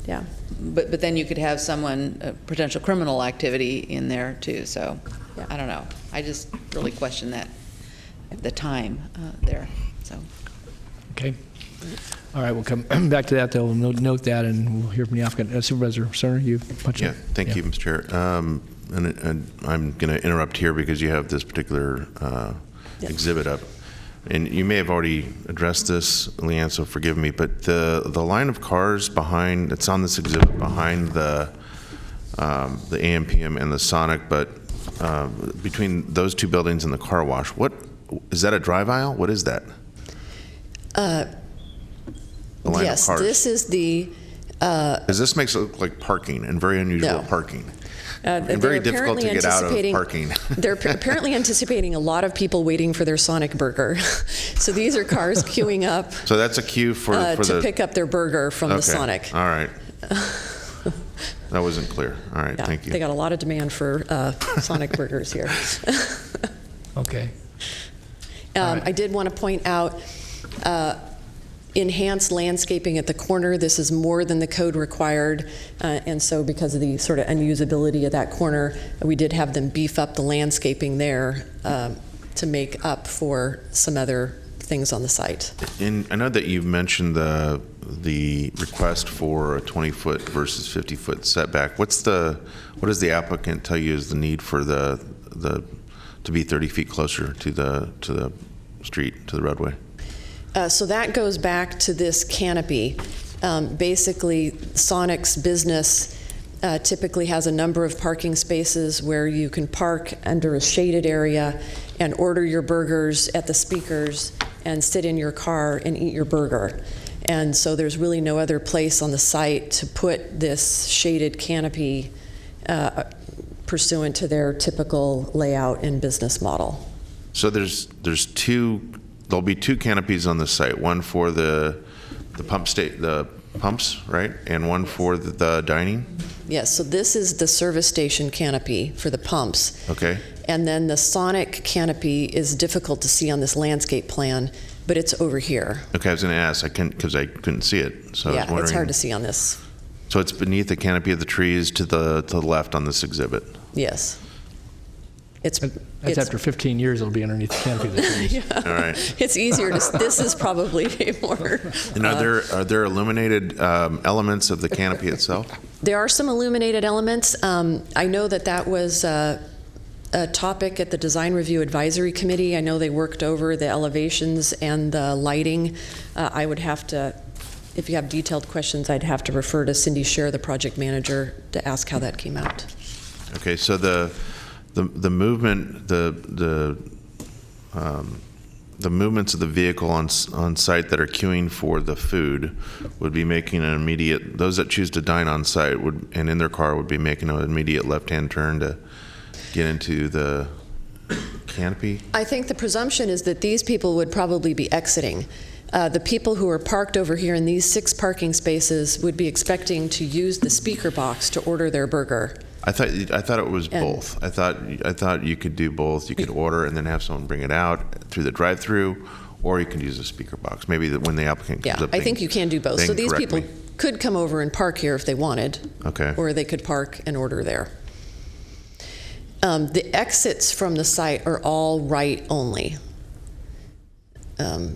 yeah. But then you could have someone, potential criminal activity in there too, so, I don't know. I just really question that, the time there, so. Okay. All right, we'll come back to that, though. We'll note that, and we'll hear from the applicant. Supervisor Cerner, you punch Yeah, in. thank you, Mr. Chair. And I'm going to interrupt here because you have this particular exhibit up. And you may have already addressed this, Leanne, so forgive me, but the line of cars behind, it's on this exhibit behind the AMPM and the Sonic, but between those two buildings and the car wash, what is that, a drive aisle? What is that? The line Yes, of cars. this is the... Because this makes it look like parking, and very unusual No. parking. And very they're difficult to apparently get out of anticipating- parking. They're apparently anticipating a lot of people waiting for their Sonic burger. So these are cars queuing up So that's a queue for to the... pick up their burger from the Sonic. All right. That wasn't clear. All right, Yeah, thank you. They got a lot of demand for Sonic burgers here. Okay. All right. I did want to point out enhanced landscaping at the corner. This is more than the code required, and so because of the sort of unusability of that corner, we did have them beef up the landscaping there to make up for some other things on the site. And I know that you mentioned the request for a 20-foot versus 50-foot setback. What does the applicant tell you is the need for the to be 30 feet closer to the street, to the roadway? So that goes back to this canopy. Basically, Sonic's business typically has a number of parking spaces where you can park under a shaded area and order your burgers at the speakers and sit in your car and eat your burger. And so there's really no other place on the site to put this shaded canopy pursuant to their typical layout and business model. So there's there'll be two canopies on the site, one for the pumps, right? And one for the dining? Yes, so this is the service station canopy for the pumps. Okay. And then the Sonic canopy is difficult to see on this landscape plan, but it's over here. Okay, I was going to ask, because I couldn't see it, so I was Yeah, wondering. it's hard to see on this. So it's beneath the canopy of the trees to the left on this exhibit? Yes. That's after 15 years, it'll be underneath the canopy of the trees. Yeah. All right. It's easier to, this is probably a more. And are there illuminated elements of the canopy itself? There are some illuminated elements. I know that was a topic at the Design Review Advisory Committee. I know they worked over the elevations and the lighting. I would have to, if you have detailed questions, I'd have to refer to Cindy Scher, the project manager, to ask how that came out. Okay, so the movement, the movements of the vehicle on site that are queuing for the food would be making an immediate, those that choose to dine on site would, and in their car, would be making an immediate left-hand turn to get into the canopy? I think the presumption is that these people would probably be exiting. The people who are parked over here in these 6 parking spaces would be expecting to use the speaker box to order their burger. I thought it was both. I thought you could do both. You could order and then have someone bring it out through the drive-through, or you could use a speaker box. Maybe when the applicant comes up. I think you can do both. So these people could come over and park here if they wanted. Okay. Or they could park and order there. The exits from the site are all right only.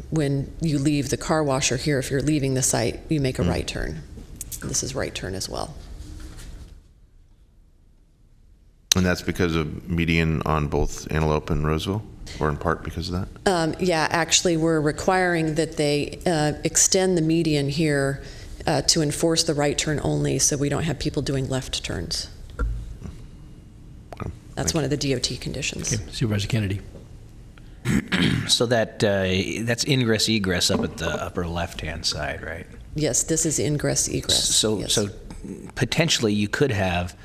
When you leave the car washer here, if you're leaving the site, you make a right turn. This is right turn as well. And that's because of median on both Antelope and Roseville, or in part because of that? Yeah, actually, we're requiring that they extend the median here to enforce the right turn only, so we don't have people doing left turns. That's one of the DOT conditions. Okay. Supervisor Kennedy. So that's ingress egress up at the upper left-hand side, right? Yes, this is ingress egress. So yes. so potentially you could have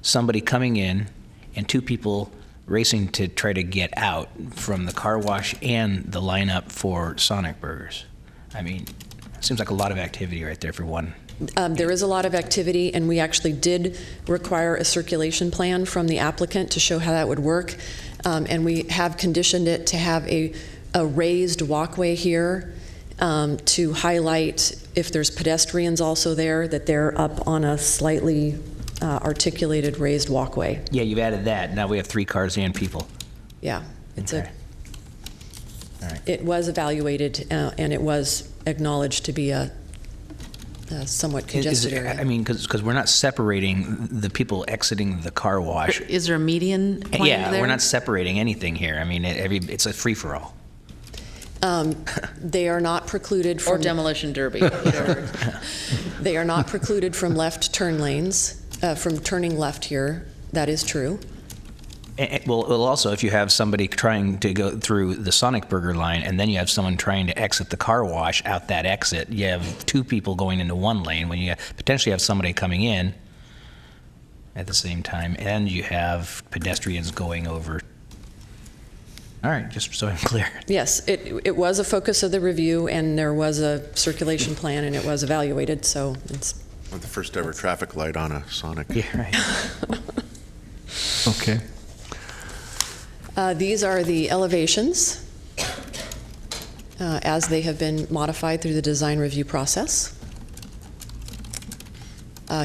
somebody coming in and 2 people racing to try to get out from the car wash and the lineup for Sonic Burgers. I mean, it seems like a lot of activity right there for one. There is a lot of activity, and we actually did require a circulation plan from the applicant to show how that would work. And we have conditioned it to have a raised walkway here to highlight, if there's pedestrians also there, that they're up on a slightly articulated raised walkway. Yeah, you've added that. Now we have 3 cars and people. Yeah, it's Okay. All right. it was evaluated and it was acknowledged to be a somewhat congested area. I mean, because we're not separating the people exiting the car wash. Is there a median planned Yeah, there? we're not separating anything here. I mean, it's a free-for-all. They are not precluded from... Or demolition derby. They are not precluded from left turn lanes, from turning left here. That is true. Well, also, if you have somebody trying to go through the Sonic Burger line and then you have someone trying to exit the car wash out that exit, you have 2 people going into one lane when you potentially have somebody coming in at the same time, and you have pedestrians going over. All right, just so I'm clear. Yes, it was a focus of the review, and there was a circulation plan, and it was evaluated, so it's... The first ever traffic light on a Sonic. Yeah, right. Okay. These are the elevations as they have been modified through the design review process.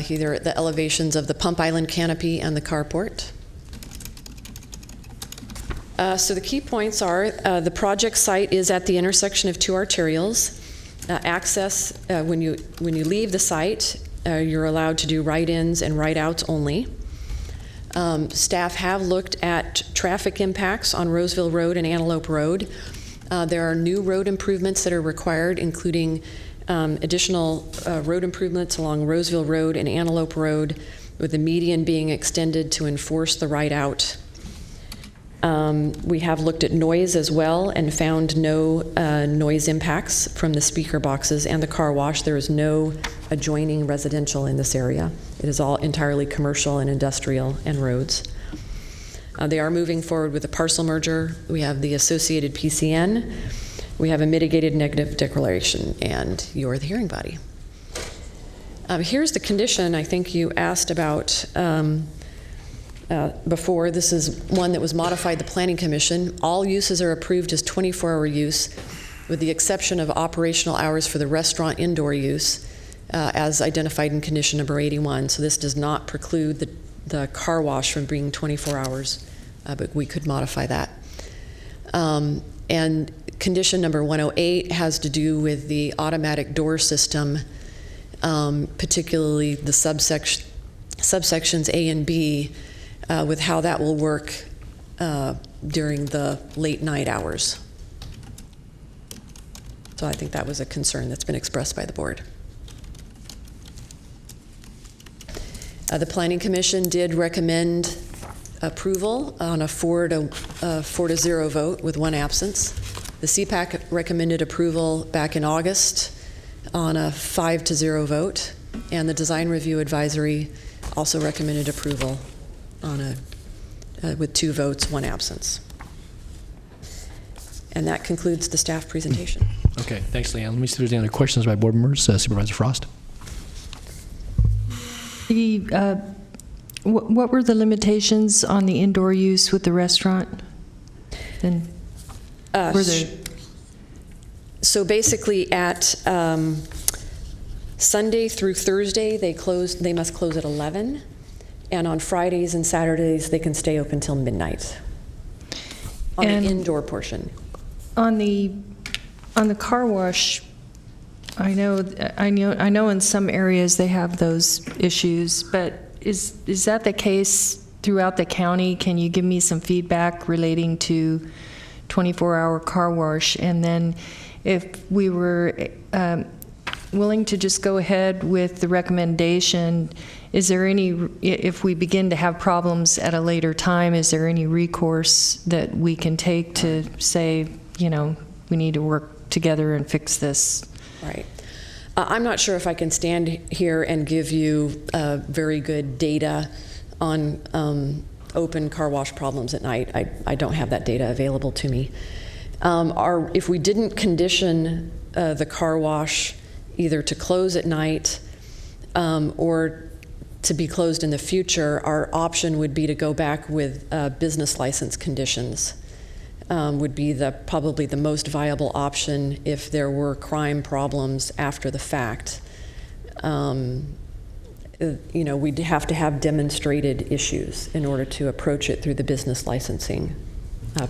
Here are the elevations of the pump island canopy and the carport. So the key points are the project site is at the intersection of 2 arterials. Access, when you leave the site, you're allowed to do right-ins and right-outs only. Staff have looked at traffic impacts on Roseville Road and Antelope Road. There are new road improvements that are required, including additional road improvements along Roseville Road and Antelope Road, with the median being extended to enforce the right out. We have looked at noise as well and found no noise impacts from the speaker boxes and the car wash. There is no adjoining residential in this area. It is all entirely commercial and industrial and roads. They are moving forward with a parcel merger. We have the associated PCN. We have a mitigated negative declaration, and you're the hearing body. Here's the condition I think you asked about before. This is one that was modified, the Planning Commission. All uses are approved as 24-hour use, with the exception of operational hours for the restaurant indoor use, as identified in condition number 81. So this does not preclude the car wash from being 24 hours, but we could modify that. And condition number 108 has to do with the automatic door system, particularly the subsections A and B, with how that will work during the late night hours. So I think that was a concern that's been expressed by the board. The Planning Commission did recommend approval on a 4-0 vote with 1 absence. The CPAC recommended approval back in August on a 5-0 vote, and the Design Review Advisory also recommended approval on with 2 votes, 1 absence. And that concludes the staff presentation. Okay, thanks, Leanne. Let me see if there's any other questions by board members. Supervisor Frost. What were the limitations on the indoor use with the restaurant? And were there... So basically, at Sunday through Thursday, they must close at 11, and on Fridays and Saturdays they can stay open till midnight on the indoor portion. On the car wash, I know in some areas they have those issues, but is that the case throughout the county? Can you give me some feedback relating to 24-hour car wash? And then if we were willing to just go ahead with the recommendation, is there any, if we begin to have problems at a later time, is there any recourse that we can take to say, you know, we need to work together and fix this? Right. I'm not sure if I can stand here and give you very good data on open car wash problems at night. I don't have that data available to me. If we didn't condition the car wash either to close at night or to be closed in the future, our option would be to go back with business license conditions. Would be probably the most viable option if there were crime problems after the fact. We'd have to have demonstrated issues in order to approach it through the business licensing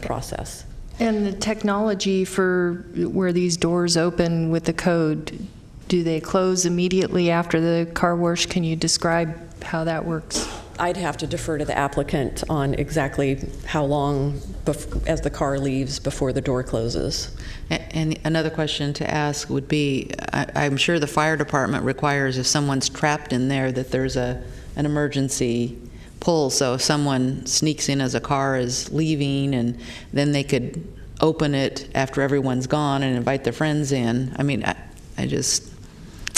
process. And the technology for where these doors open with the code, do they close immediately after the car wash? Can you describe how that works? I'd have to defer to the applicant on exactly how long as the car leaves before the door closes. And another question to ask would be, I'm sure the fire department requires if someone's trapped in there that there's an emergency pull, so if someone sneaks in as a car is leaving, and then they could open it after everyone's gone and invite their friends in. I mean, I just...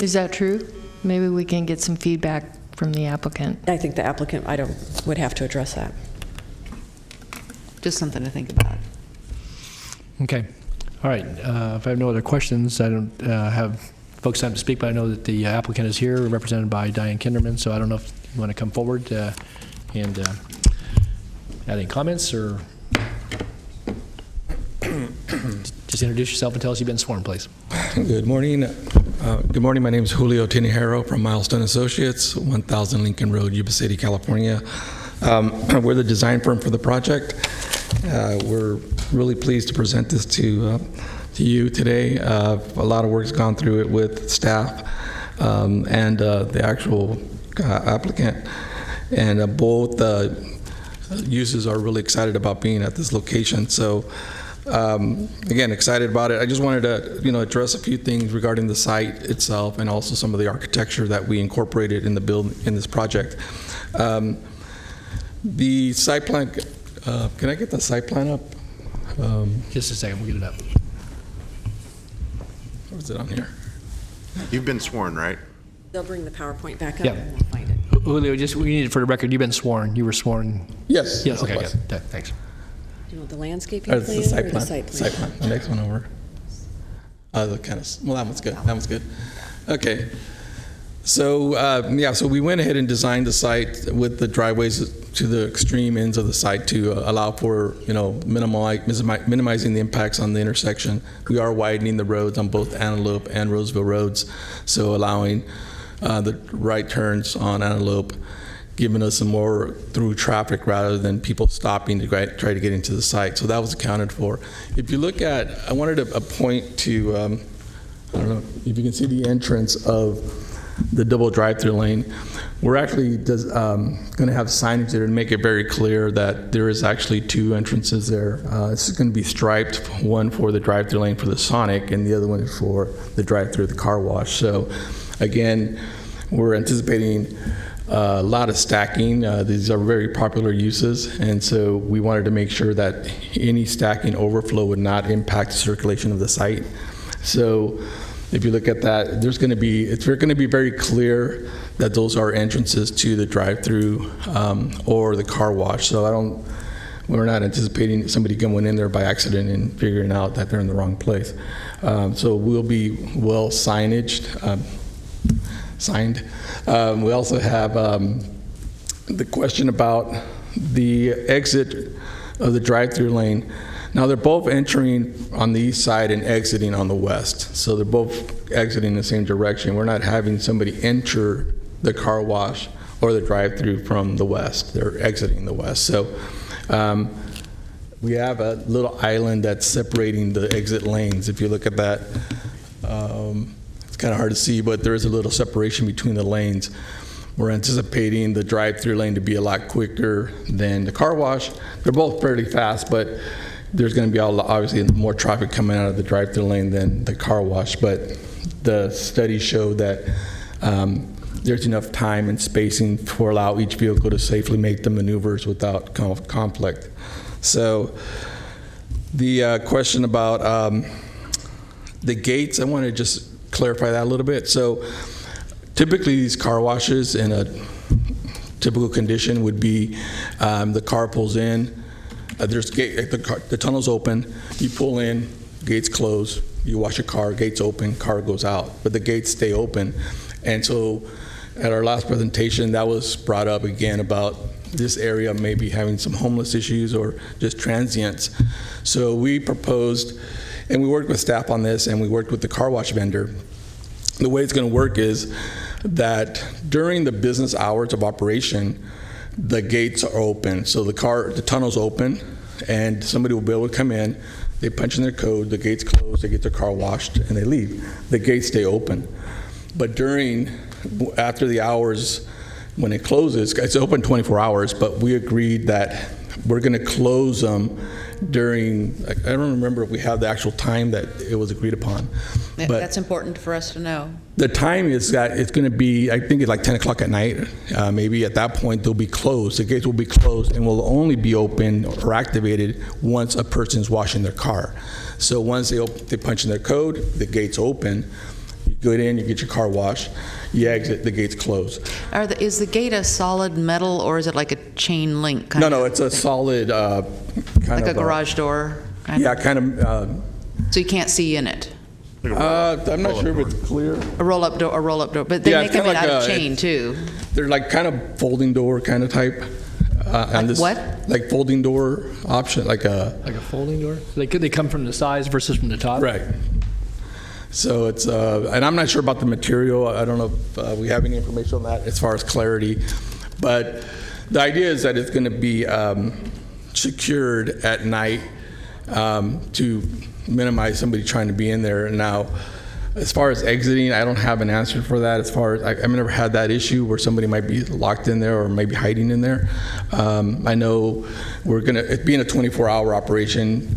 Is that true? Maybe we can get some feedback from the applicant. I think the applicant would have to address that. Just something to think about. Okay. All right. If I have no other questions, I don't have folks time to speak, but I know that the applicant is here, represented by Diane Kinderman, so I don't know if you want to come forward and add any comments, or just introduce yourself and tell us you've been sworn, please. Good morning. Good morning. My name is Julio Tinajero from Milestone Associates, 1000 Lincoln Road, Yuba City, California. We're the design firm for the project. We're really pleased to present this to you today. A lot of work's gone through it with staff and the actual applicant, and both users are really excited about being at this location. So again, excited about it. I just wanted to address a few things regarding the site itself and also some of the architecture that we incorporated in this project. The site plan, can I get the site plan up? Just a second, we'll get it up. Or is it on here? You've been sworn, right? They'll bring the PowerPoint back up Yeah. and we'll find it. Julio, we need it for the record. You've been sworn. You were sworn. Yes. Yes. Okay. Yes. Good. Thanks. Do you want the landscaping Or plan the site or plan. the site plan? Site plan. The next one over. Well, that one's good. That one's good. Okay. So so we went ahead and designed the site with the driveways to the extreme ends of the site to allow for minimizing the impacts on the intersection. We are widening the roads on both Antelope and Roseville roads, so allowing the right turns on Antelope, giving us some more through traffic rather than people stopping to try to get into the site. So that was accounted for. If you look at, I wanted to point to, I don't know if you can see the entrance of the double drive-through lane. We're actually going to have signage there to make it very clear that there is actually two entrances there. It's going to be striped, one for the drive-through lane for the Sonic and the other one is for the drive-through the car wash. So again, we're anticipating a lot of stacking. These are very popular uses, and so we wanted to make sure that any stacking overflow would not impact the circulation of the site. So if you look at that, it's going to be very clear that those are entrances to the drive-through or the car wash. So we're not anticipating somebody going in there by accident and figuring out that they're in the wrong place. So we'll be well signed. We also have the question about the exit of the drive-through lane. Now they're both entering on the east side and exiting on the west. So they're both exiting in the same direction. We're not having somebody enter the car wash or the drive-through from the west. They're exiting the west. So we have a little island that's separating the exit lanes. If you look at that, it's kind of hard to see, but there is a little separation between the lanes. We're anticipating the drive-through lane to be a lot quicker than the car wash. They're both fairly fast, but there's going to be obviously more traffic coming out of the drive-through lane than the car wash. But the studies show that there's enough time and spacing to allow each vehicle to safely make the maneuvers without conflict. So the question about the gates, I want to just clarify that a little bit. So typically these car washes in a typical condition would be the car pulls in, there's gate, the tunnel's open, you pull in, gates close, you wash your car, gates open, car goes out, but the gates stay open. And so at our last presentation, that was brought up again about this area maybe having some homeless issues or just transients. So we proposed, and we worked with staff on this, and we worked with the car wash vendor. The way it's going to work is that during the business hours of operation, the gates are open. So the tunnel's open, and somebody will be able to come in, they punch in their code, the gates close, they get their car washed, and they leave. The gates stay open. But after the hours, when it closes, it's open 24 hours, but we agreed that we're going to close them during, I don't remember if we have the actual time that it was agreed upon. But that's important for us to know. the time is that it's going to be, I think it's like 10 o'clock at night. Maybe at that point they'll be closed. The gates will be closed and will only be open or activated once a person's washing their car. So once they punch in their code, the gate's open. You go in, you get your car washed, you exit, the gate's closed. Is the gate a solid metal or is it like a chain link kind of? No, it's a solid kind of like a garage door? Kind of. So you can't see in it? I'm not sure if it's clear. A roll-up door, but they make them out of chain too. They're like kind of folding door kind of type. What? Like folding door option, like a folding door? They come from the sides versus from the top? Right. So it's, and I'm not sure about the material. I don't know if we have any information on that as far as clarity. But the idea is that it's going to be secured at night to minimize somebody trying to be in there. Now, as far as exiting, I don't have an answer for that. As far as I've never had that issue where somebody might be locked in there or maybe hiding in there. I know it being a 24-hour operation,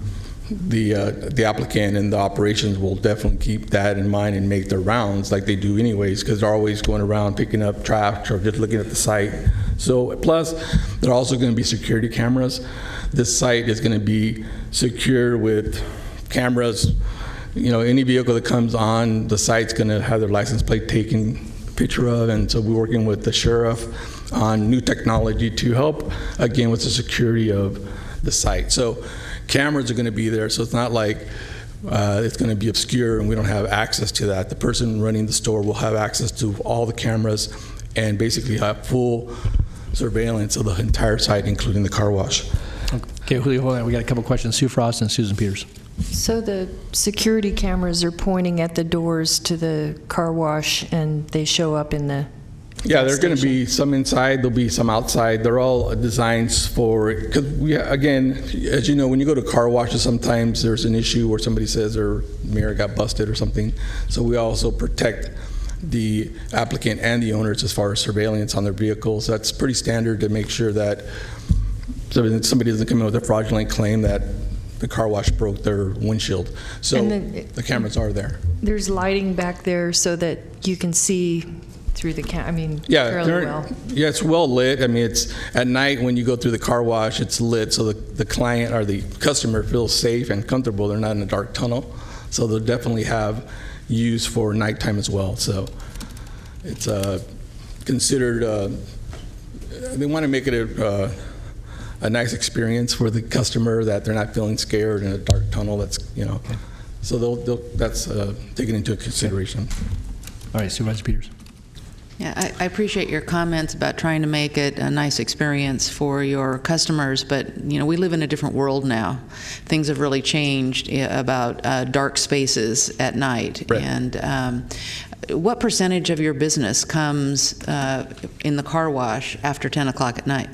the applicant and the operations will definitely keep that in mind and make their rounds like they do anyways, because they're always going around picking up trash or just looking at the site. So plus, there are also going to be security cameras. This site is going to be secure with cameras. Any vehicle that comes on the site's going to have their license plate taken a picture of, and so we're working with the sheriff on new technology to help, again, with the security of the site. So cameras are going to be there, so it's not like it's going to be obscure and we don't have access to that. The person running the store will have access to all the cameras and basically have full surveillance of the entire site, including the car wash. Okay, Julio, hold on. We got a couple questions. Sue Frost and Susan Peters. So the security cameras are pointing at the doors to the car wash, and they show up in the Yeah, there are going to be some inside, there'll be some outside. They're all designs for, because again, as you know, when you go to car washes, sometimes there's an issue where somebody says their mirror got busted or something. So we also protect the applicant and the owners as far as surveillance on their vehicles. That's pretty standard to make sure that somebody doesn't come in with a fraudulent claim that the car wash broke their windshield. So the cameras are there. There's lighting back there so that you can see through the fairly well. Yeah, it's well lit. I mean, it's at night when you go through the car wash, it's lit so the client or the customer feels safe and comfortable. They're not in a dark tunnel. So they'll definitely have use for nighttime as well. So it's considered, they want to make it a nice experience for the customer, that they're not feeling scared in a dark tunnel. That's, so that's taken into consideration. All right, Supervisor Peters. Yeah, I appreciate your comments about trying to make it a nice experience for your customers, but we live in a different world now. Things have really changed about dark spaces at night. Right. And what percentage of your business comes in the car wash after 10 o'clock at night?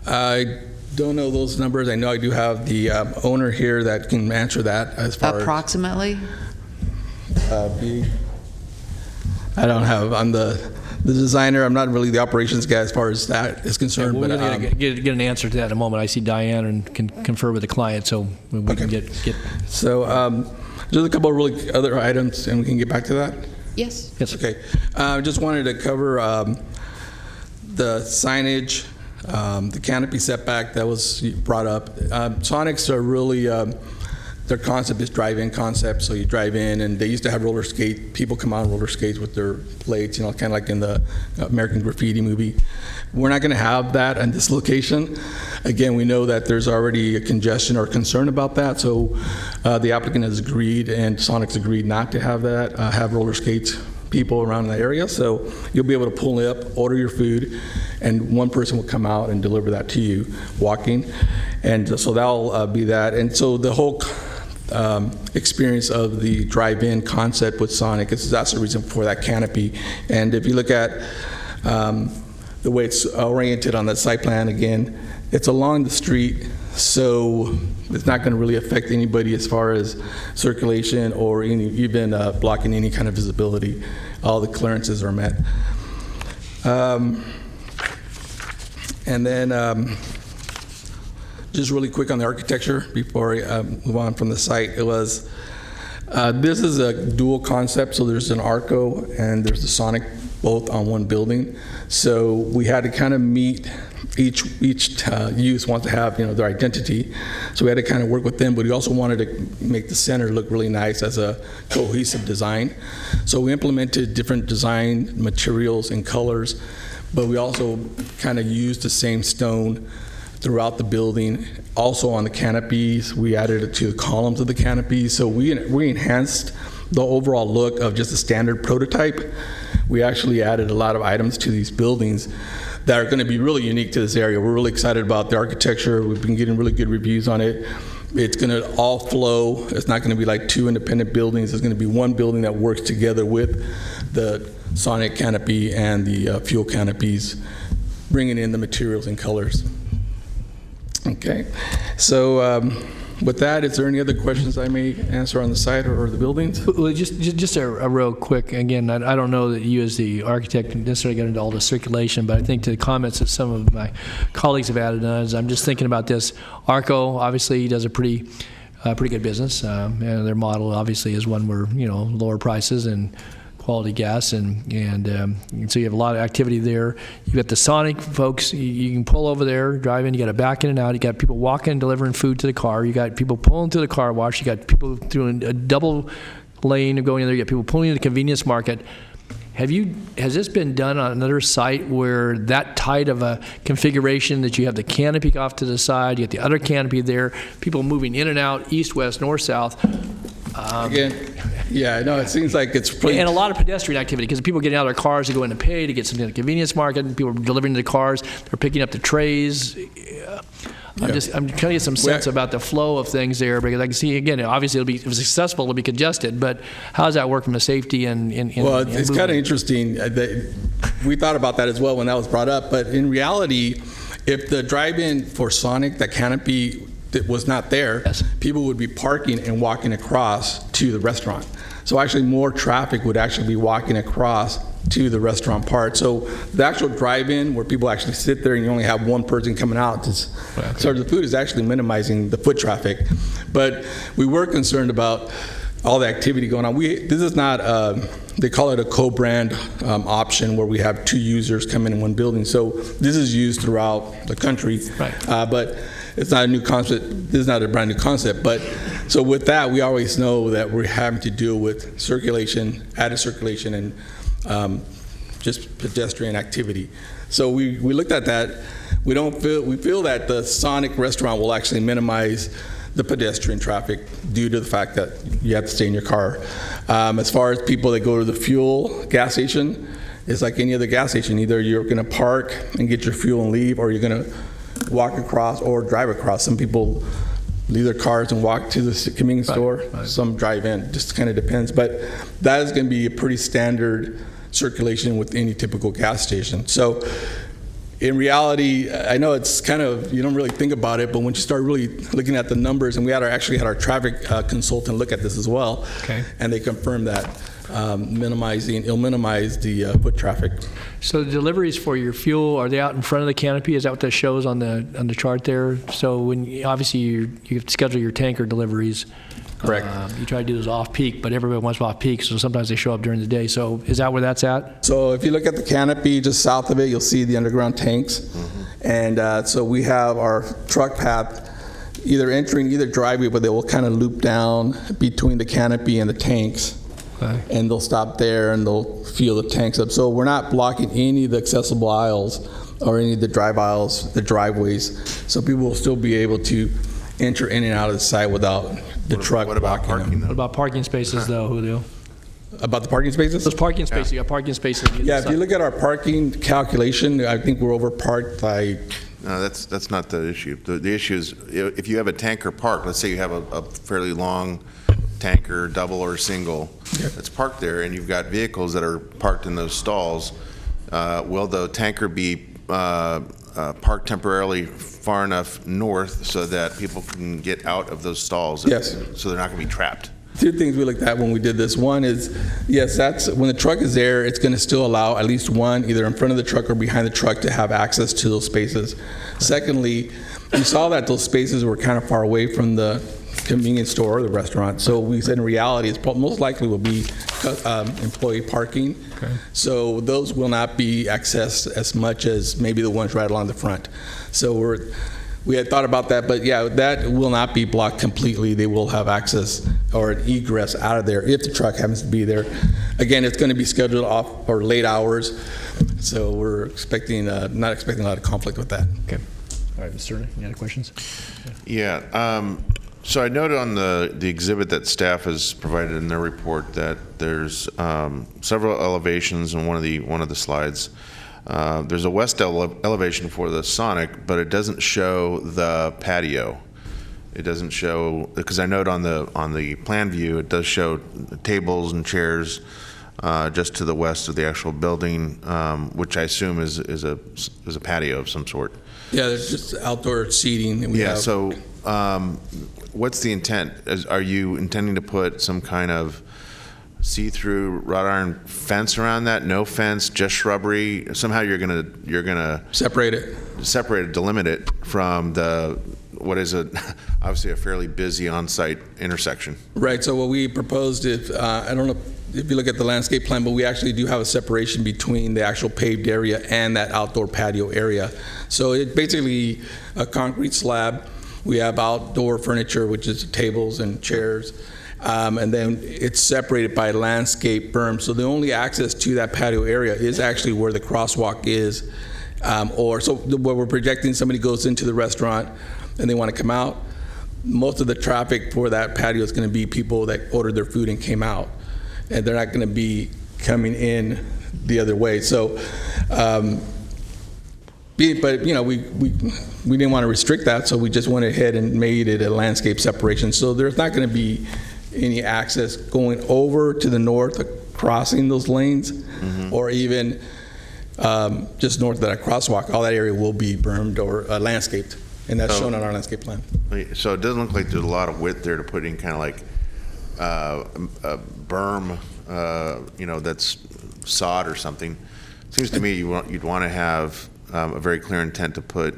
I don't know those numbers. I know I do have the owner here that can answer that as far approximately? I don't have, I'm the designer. I'm not really the operations guy as far as that is concerned. Yeah, we're but going to get an answer to that in a moment. I see Diane and can confer with the client, so we can get. So just a couple of really other items, and we can get back to that? Yes. Yes. Okay. I just wanted to cover the signage, the canopy setback that was brought up. Sonics are really their concept is drive-in concept. So you drive in, and they used to have roller skate. People come out on roller skates with their plates, kind of like in the American Graffiti movie. We're not going to have that in this location. Again, we know that there's already a congestion or concern about that, so the applicant has agreed, and Sonic's agreed not to have that, have roller skates people around in the area. So you'll be able to pull up, order your food, and one person will come out and deliver that to you walking. And so that'll be that. And so the whole experience of the drive-in concept with Sonic, that's the reason for that canopy. And if you look at the way it's oriented on that site plan, again, it's along the street, so it's not going to really affect anybody as far as circulation or even blocking any kind of visibility. All the clearances are met. And then just really quick on the architecture before I move on from the site. It was, this is a dual concept, so there's an Arco and there's the Sonic both on one building. So we had to kind of meet each use wants to have their identity, so we had to kind of work with them, but we also wanted to make the center look really nice as a cohesive design. So we implemented different design materials and colors, but we also kind of used the same stone throughout the building. Also on the canopies, we added it to the columns of the canopies, so we enhanced the overall look of just a standard prototype. We actually added a lot of items to these buildings that are going to be really unique to this area. We're really excited about the architecture. We've been getting really good reviews on it. It's going to all flow. It's not going to be like two independent buildings. It's going to be one building that works together with the Sonic canopy and the fuel canopies, bringing in the materials and colors. Okay, so with that, is there any other questions I may answer on the site or the buildings? Well, just a real quick, again, I don't know that you as the architect necessarily get into all the circulation, but I think to the comments that some of my colleagues have added on, I'm just thinking about this. Arco obviously does a pretty good business, and their model obviously is one where, lower prices and quality gas, and so you have a lot of activity there. You got the Sonic folks. You can pull over there, drive in. You got to back in and out. You got people walking, delivering food to the car. You got people pulling through the car wash. You got people doing a double lane of going in there. You got people pulling in the convenience market. Has this been done on another site where that tight of a configuration that you have the canopy off to the side, you get the other canopy there, people moving in and out, east, west, north, south? Again, yeah, I know, it seems like it's pretty... And a lot of pedestrian activity, because people getting out of their cars to go in and pay to get something at the convenience market, and people are delivering to the cars, they're picking up the trays. I'm trying to get some sense about the flow of things there, because I can see, again, obviously if it's successful, it'll be congested, but how does that work from a safety and well, it's kind of interesting. We thought about that as well when that was brought up, but in reality, if the drive-in for Sonic, that canopy that was not there, yes, people would be parking and walking across to the restaurant. So actually more traffic would actually be walking across to the restaurant part. So the actual drive-in where people actually sit there and you only have one person coming out to serve the food is actually minimizing the foot traffic. But we were concerned about all the activity going on. This is not, they call it a co-brand option where we have two users come in one building. So this is used throughout the country, right. But it's not a new concept. This is not a brand new concept. But so with that, we always know that we're having to deal with circulation, added circulation, and just pedestrian activity. So we looked at that. We feel that the Sonic restaurant will actually minimize the pedestrian traffic due to the fact that you have to stay in your car. As far as people that go to the fuel gas station, it's like any other gas station. Either you're going to park and get your fuel and leave, or you're going to walk across or drive across. Some people leave their cars and walk to the convenience store. Right. Some drive in. Just kind of depends. But that is going to be a pretty standard circulation with any typical gas station. So in reality, I know it's kind of, you don't really think about it, but once you start really looking at the numbers, and we actually had our traffic consultant look at this as well, okay, and they confirmed that it'll minimize the foot traffic. So the deliveries for your fuel, are they out in front of the canopy? Is that what that shows on the chart there? So when obviously you schedule your tanker deliveries. Correct. You try to do those off-peak, but everybody wants off-peak, so sometimes they show up during the day. So is that where that's at? So if you look at the canopy just south of it, you'll see the underground tanks. Mm-hmm. And so we have our truck path, either entering either driveway, but they will kind of loop down between the canopy and the tanks. Okay. And they'll stop there and they'll fill the tanks up. So we're not blocking any of the accessible aisles or any of the drive aisles, the driveways. So people will still be able to enter in and out of the site without the truck blocking them. What about parking spaces, though, Julio? About the parking spaces? Those parking spaces, you got parking spaces. Yeah, if you look at our parking calculation, I think we're over parked by. No, that's not the issue. The issue is if you have a tanker parked, let's say you have a fairly long tanker, double or single, that's parked there, and you've got vehicles that are parked in those stalls, will the tanker be parked temporarily far enough north so that people can get out of those stalls? Yes. So they're not going to be trapped? Two things we looked at when we did this. One is, yes, that's when the truck is there, it's going to still allow at least one, either in front of the truck or behind the truck, to have access to those spaces. Secondly, we saw that those spaces were kind of far away from the convenience store or the restaurant. So we said in reality, it's most likely will be employee parking. Okay. So those will not be accessed as much as maybe the ones right along the front. So we had thought about that, but yeah, that will not be blocked completely. They will have access or an egress out of there if the truck happens to be there. Again, it's going to be scheduled off or late hours, so we're expecting not expecting a lot of conflict with that. Okay. All right, Mr. Ernie, any other questions? Yeah. So I noted on the exhibit that staff has provided in their report that there's several elevations in one of the slides. There's a west elevation for the Sonic, but it doesn't show the patio. It doesn't show, because I note on the plan view, it does show tables and chairs just to the west of the actual building, which I assume is a patio of some sort. Yeah, there's just outdoor seating. That we have. So what's the intent? Are you intending to put some kind of see-through wrought iron fence around that? No fence, just shrubbery? Somehow you're gonna separate it, delimit it from what is obviously a fairly busy on-site intersection. Right. So what we proposed, I don't know if you look at the landscape plan, but we actually do have a separation between the actual paved area and that outdoor patio area. So it's basically a concrete slab. We have outdoor furniture, which is tables and chairs. And then it's separated by landscape berm. So the only access to that patio area is actually where the crosswalk is. Where we're projecting, somebody goes into the restaurant and they want to come out. Most of the traffic for that patio is going to be people that ordered their food and came out. And they're not going to be coming in the other way. So, but you know, we didn't want to restrict that, so we just went ahead and made it a landscape separation. So there's not going to be any access going over to the north, crossing those lanes, or even just north of that crosswalk. All that area will be bermed or landscaped, and that's shown on our landscape plan. So it doesn't look like there's a lot of width there to put in kind of like a berm, that's sod or something. It seems to me you'd want to have a very clear intent to put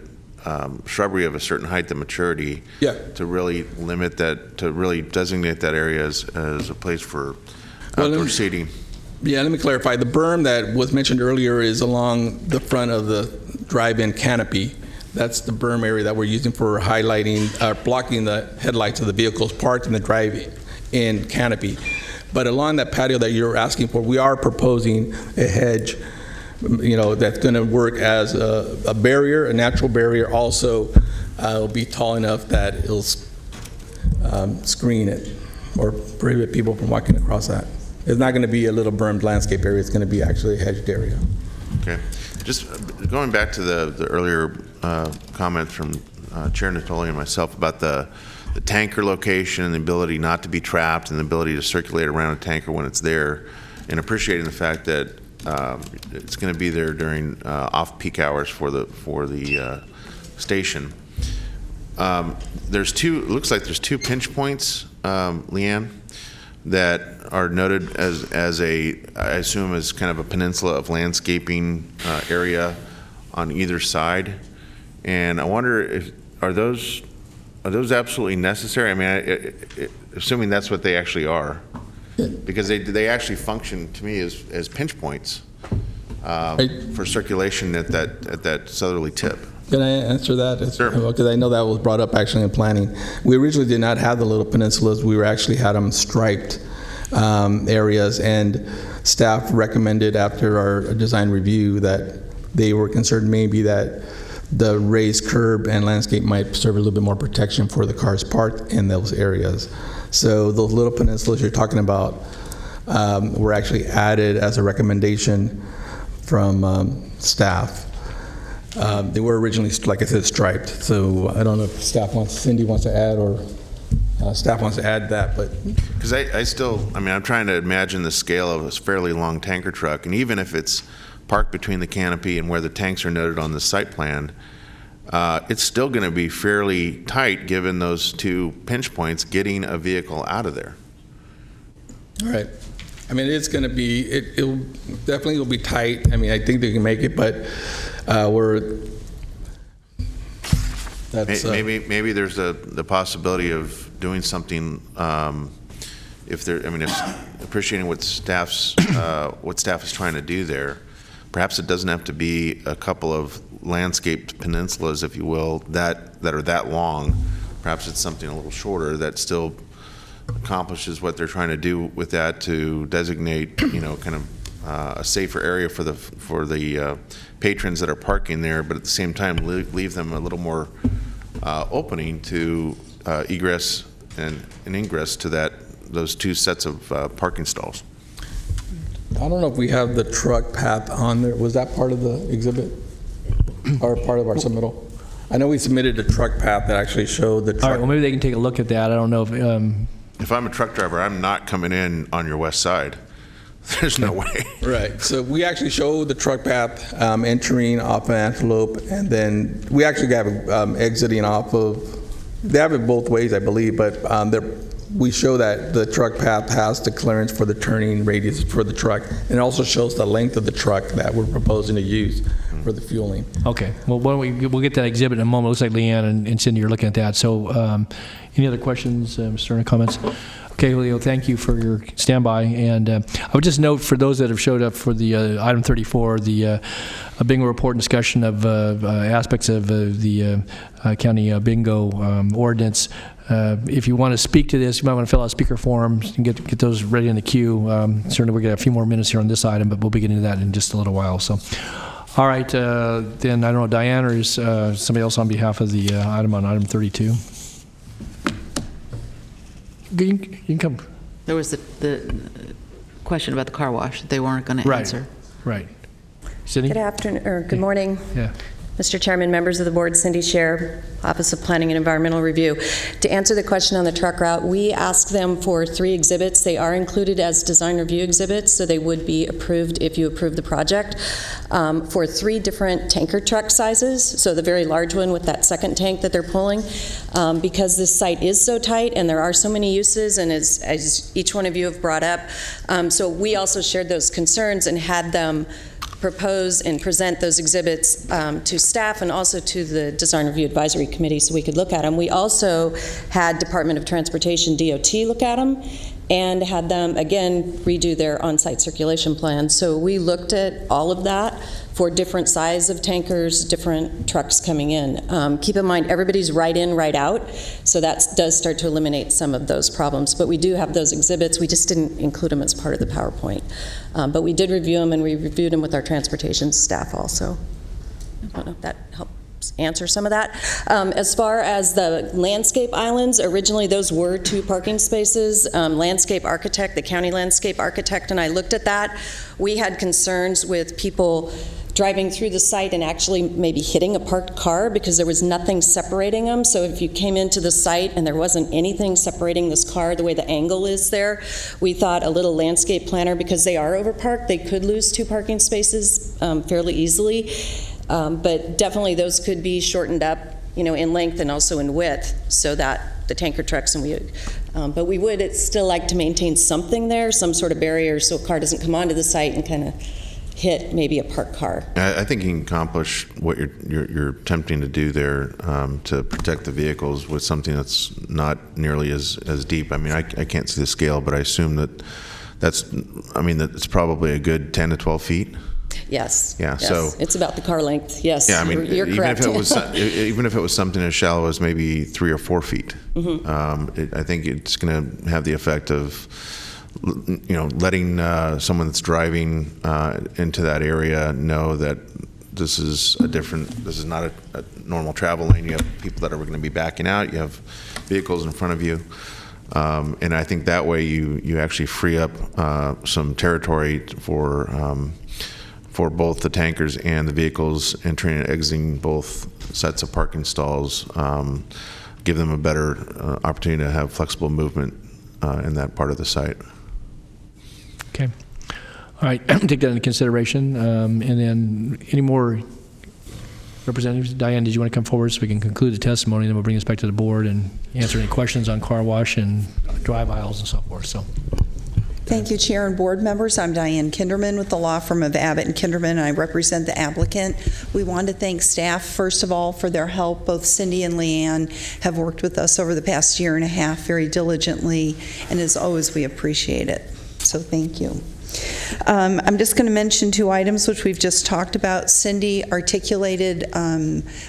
shrubbery of a certain height and maturity to really limit that, to really designate that area as a place for outdoor seating. Yeah, let me clarify. The berm that was mentioned earlier is along the front of the drive-in canopy. That's the berm area that we're using for highlighting, blocking the headlights of the vehicles parked in the drive-in canopy. But along that patio that you're asking for, we are proposing a hedge, that's going to work as a barrier, a natural barrier. Also, it'll be tall enough that it'll screen it or prohibit people from walking across that. It's not going to be a little bermed landscape area. It's going to be actually a hedged area. Okay. Just going back to the earlier comment from Chair Natoli and myself about the tanker location and the ability not to be trapped and the ability to circulate around a tanker when it's there, and appreciating the fact that it's going to be there during off-peak hours for the station. It looks like there's two pinch points, Leanne, that are noted as I assume as kind of a peninsula of landscaping area on either side. And I wonder are those absolutely necessary? I mean, assuming that's what they actually are. Because they actually function to me as pinch points. for circulation at that southerly tip. Can I answer that? Sure. Because I know that was brought up actually in planning. We originally did not have the little peninsulas. We actually had them striped areas, and staff recommended after our design review that they were concerned maybe that the raised curb and landscape might serve a little bit more protection for the cars parked in those areas. So those little peninsulas you're talking about were actually added as a recommendation from staff. They were originally, like I said, striped. So I don't know if Cindy wants to add, or staff wants to add that, but. Because I'm trying to imagine the scale of a fairly long tanker truck, and even if it's parked between the canopy and where the tanks are noted on the site plan, it's still going to be fairly tight given those two pinch points getting a vehicle out of there. All right. I mean, it's going to be, it'll definitely will be tight. I mean, I think they can make it, but maybe there's the possibility of doing something if appreciating what staff is trying to do there. Perhaps it doesn't have to be a couple of landscaped peninsulas, if you will, that are that long. Perhaps it's something a little shorter that still accomplishes what they're trying to do with that, to designate, kind of a safer area for the patrons that are parking there, but at the same time leave them a little more opening to egress and ingress to those two sets of parking stalls. I don't know if we have the truck path on there. Was that part of the exhibit or part of our submittal? I know we submitted a truck path that actually showed the truck. All right, well, maybe they can take a look at that. I don't know if... If I'm a truck driver, I'm not coming in on your west side. There's no way. Right. So we actually showed the truck path entering off of Antelope, and then we actually have exiting off of, they have it both ways, I believe, but we show that the truck path has the clearance for the turning radius for the truck, and it also shows the length of the truck that we're proposing to use for the fueling. Okay. Well, we'll get that exhibit in a moment. It looks like Leanne and Cindy are looking at that. So any other questions, Mr. Turner, comments? Okay, Julio, thank you for your standby. And I would just note for those that have showed up for the item 34, the bingo report and discussion of aspects of the county bingo ordinance. If you want to speak to this, you might want to fill out speaker forms and get those ready in the queue. Certainly we're going to have a few more minutes here on this item, but we'll be getting to that in just a little while. So, all right, then I don't know, Diane, or is somebody else on behalf of the item on item 32? You can come. There was the question about the car wash that they weren't going to answer. Right. Cindy? Good afternoon, or good morning. Yeah. Mr. Chairman, members of the board, Cindy Scher, Office of Planning and Environmental Review. To answer the question on the truck route, we asked them for 3 exhibits. They are included as design review exhibits, so they would be approved if you approve the project, for 3 different tanker truck sizes. So the very large one with that second tank that they're pulling, because this site is so tight and there are so many uses, and as each one of you have brought up, so we also shared those concerns and had them propose and present those exhibits to staff and also to the Design Review Advisory Committee so we could look at them. We also had Department of Transportation, DOT, look at them and had them, again, redo their on-site circulation plan. So we looked at all of that for different size of tankers, different trucks coming in. Keep in mind, everybody's right in, right out, so that does start to eliminate some of those problems. But we do have those exhibits. We just didn't include them as part of the PowerPoint. But we did review them, and we reviewed them with our transportation staff also. I don't know if that helps answer some of that. As far as the landscape islands, originally those were 2 parking spaces. Landscape architect, the county landscape architect, and I looked at that. We had concerns with people driving through the site and actually maybe hitting a parked car because there was nothing separating them. So if you came into the site and there wasn't anything separating this car the way the angle is there, we thought a little landscape planner, because they are overparked, they could lose 2 parking spaces fairly easily. But definitely those could be shortened up, in length and also in width, so that the tanker trucks but we would still like to maintain something there, some sort of barrier, so a car doesn't come onto the site and kind of hit maybe a parked car. I think you can accomplish what you're attempting to do there, to protect the vehicles with something that's not nearly as deep. I mean, I can't see the scale, but I assume that it's probably a good 10 to 12 feet. Yes. Yeah, yes. so it's about the car length. Yes. yeah, I mean, you're even correct. if it was even if it was something as shallow as maybe 3 or 4 feet, I think it's going to have the effect of, letting someone that's driving into that area know that this is not a normal travel lane. You have people that are going to be backing out. You have vehicles in front of you. And I think that way you actually free up some territory for both the tankers and the vehicles entering and exiting both sets of parking stalls, give them a better opportunity to have flexible movement in that part of the site. Okay. All right, take that into consideration. And then any more representatives? Diane, did you want to come forward so we can conclude the testimony, and then we'll bring this back to the board and answer any questions on car wash and drive aisles and so forth. So. Thank you, Chair and board members. I'm Diane Kinderman with the law firm of Abbott and Kinderman, and I represent the applicant. We want to thank staff, first of all, for their help. Both Cindy and Leanne have worked with us over the past year and a half very diligently, and as always, we appreciate it. So thank you. I'm just going to mention 2 items which we've just talked about. Cindy articulated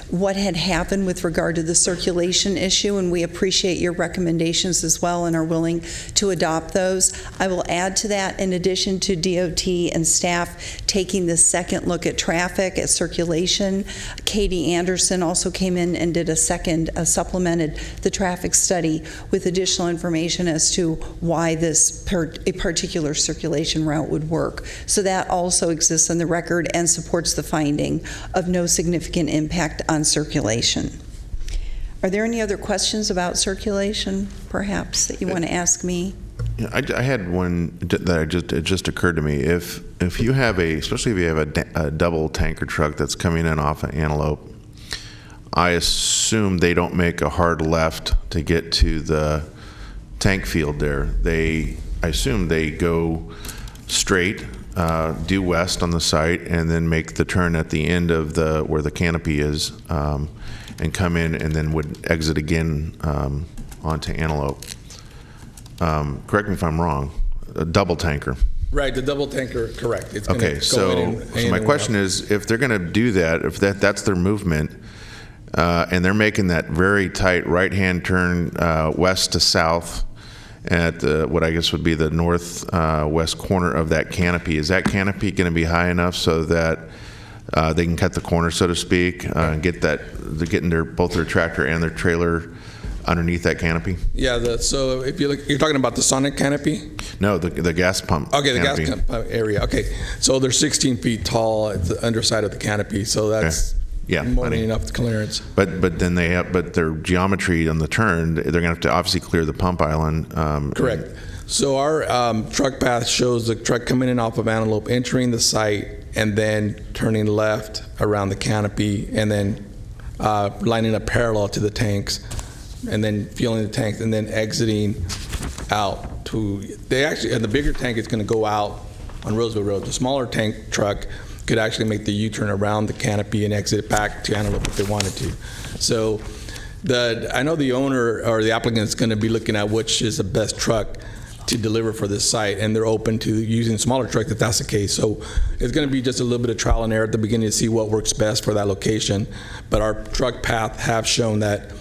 what had happened with regard to the circulation issue, and we appreciate your recommendations as well and are willing to adopt those. I will add to that, in addition to DOT and staff taking the second look at traffic, at circulation, Katie Anderson also came in and did supplemented the traffic study with additional information as to why a particular circulation route would work. So that also exists on the record and supports the finding of no significant impact on circulation. Are there any other questions about circulation, perhaps, that you want to ask me? Yeah, I had one that it just occurred to me. If you have especially if you have a double tanker truck that's coming in off of Antelope, I assume they don't make a hard left to get to the tank field there. I assume they go straight, due west on the site, and then make the turn at the end of where the canopy is, and come in, and then would exit again onto Antelope. Correct me if I'm wrong. A double tanker. Right, the double tanker, correct. It's Okay, so my question is, if they're going to do that, if that's their movement, and they're making that very tight right-hand turn west to south, at what I guess would be the northwest corner of that canopy. Is that canopy going to be high enough so that they can cut the corner, so to speak, and get both their tractor and their trailer underneath that canopy? Yeah, so if you're talking about the Sonic canopy? No, the gas pump. Okay, the canopy. gas pump area. Okay, so they're 16 feet tall at the underside of the canopy, so that's more than enough clearance. But then but their geometry on the turn, they're going to have to obviously clear the pump island. Correct. So our truck path shows the truck coming in off of Antelope, entering the site, and then turning left around the canopy, and then lining up parallel to the tanks, and then fueling the tanks, and then exiting out to. And the bigger tank is going to go out on Roseville Road. The smaller tank truck could actually make the U-turn around the canopy and exit back to Antelope if they wanted to. So I know the owner or the applicant is going to be looking at which is the best truck to deliver for this site, and they're open to using smaller trucks if that's the case. So it's going to be just a little bit of trial and error at the beginning to see what works best for that location. But our truck path have shown that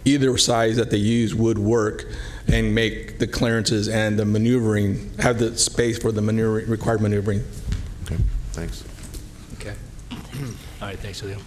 either size that they use would work and make the clearances and the maneuvering, have the space for the required maneuvering. Okay, thanks. Okay. All right, thanks, Leo.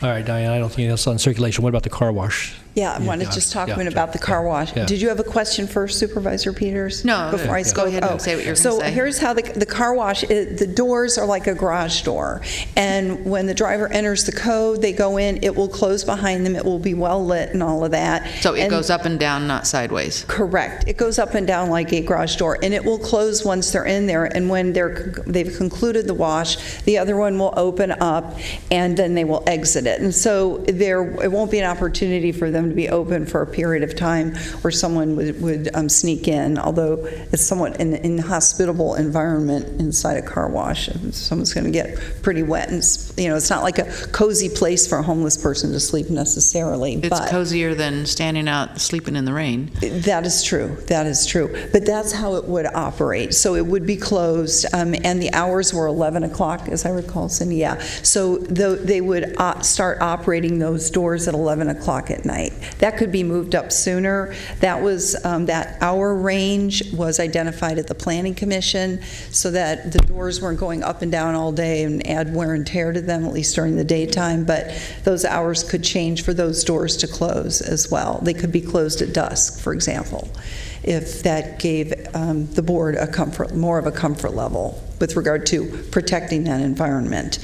All right, Diane, I don't think else on circulation. What about the car wash? Yeah, I want to just talk a minute about the car wash. Yeah. Did you have a question first, Supervisor Peters? No, before I go ahead and say what you're going to say. So here's how the car wash, the doors are like a garage door. And when the driver enters the code, they go in, it will close behind them, it will be well lit and all of that. So it goes up and down, not sideways? Correct. It goes up and down like a garage door, and it will close once they're in there, and when they've concluded the wash, the other one will open up, and then they will exit it. And so it won't be an opportunity for them them to be open for a period of time where someone would sneak in, although it's somewhat an inhospitable environment inside a car wash. Someone's going to get pretty wet, and it's not like a cozy place for a homeless person to sleep necessarily. It's cozier than standing out sleeping in the rain. That is true. That is true. But that's how it would operate. So it would be closed, and the hours were 11 o'clock, as I recall, Cindy. Yeah. So they would start operating those doors at 11 o'clock at night. That could be moved up sooner. That was that hour range was identified at the Planning Commission, so that the doors weren't going up and down all day and add wear and tear to them, at least during the daytime. But those hours could change for those doors to close as well. They could be closed at dusk, for example, if that gave the board more of a comfort level with regard to protecting that environment.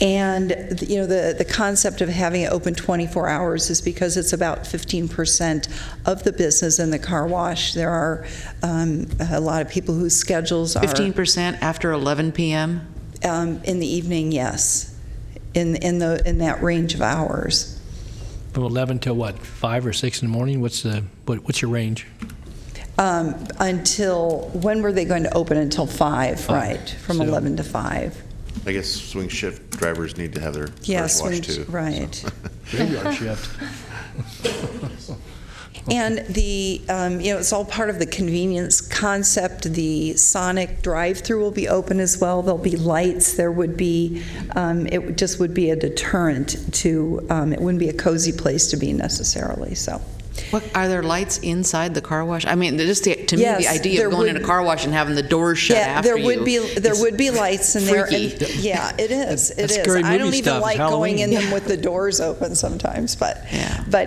And the concept of having it open 24 hours is because it's about 15% of the business in the car wash. There are a lot of people whose schedules are 15% after 11 p.m. In the evening, yes, in that range of hours. From 11 till what, 5 or 6 in the morning? What's your range? Until, when were they going to open? Until 5, right, from 11 to 5. I guess swing shift drivers need to have their cars washed too. Right. Graveyard shift. And it's all part of the convenience concept. The Sonic drive-through will be open as well. There'll be lights. There would be, it just would be a deterrent to, it wouldn't be a cozy place to be necessarily, so. What, are there lights inside the car wash? I mean, just to me, Yes, the idea of going in a car wash and having the doors shut after there would be lights in there. And, yeah, it is. It That's is. scary I don't movie even stuff. like Halloween. going in them with the doors open sometimes, but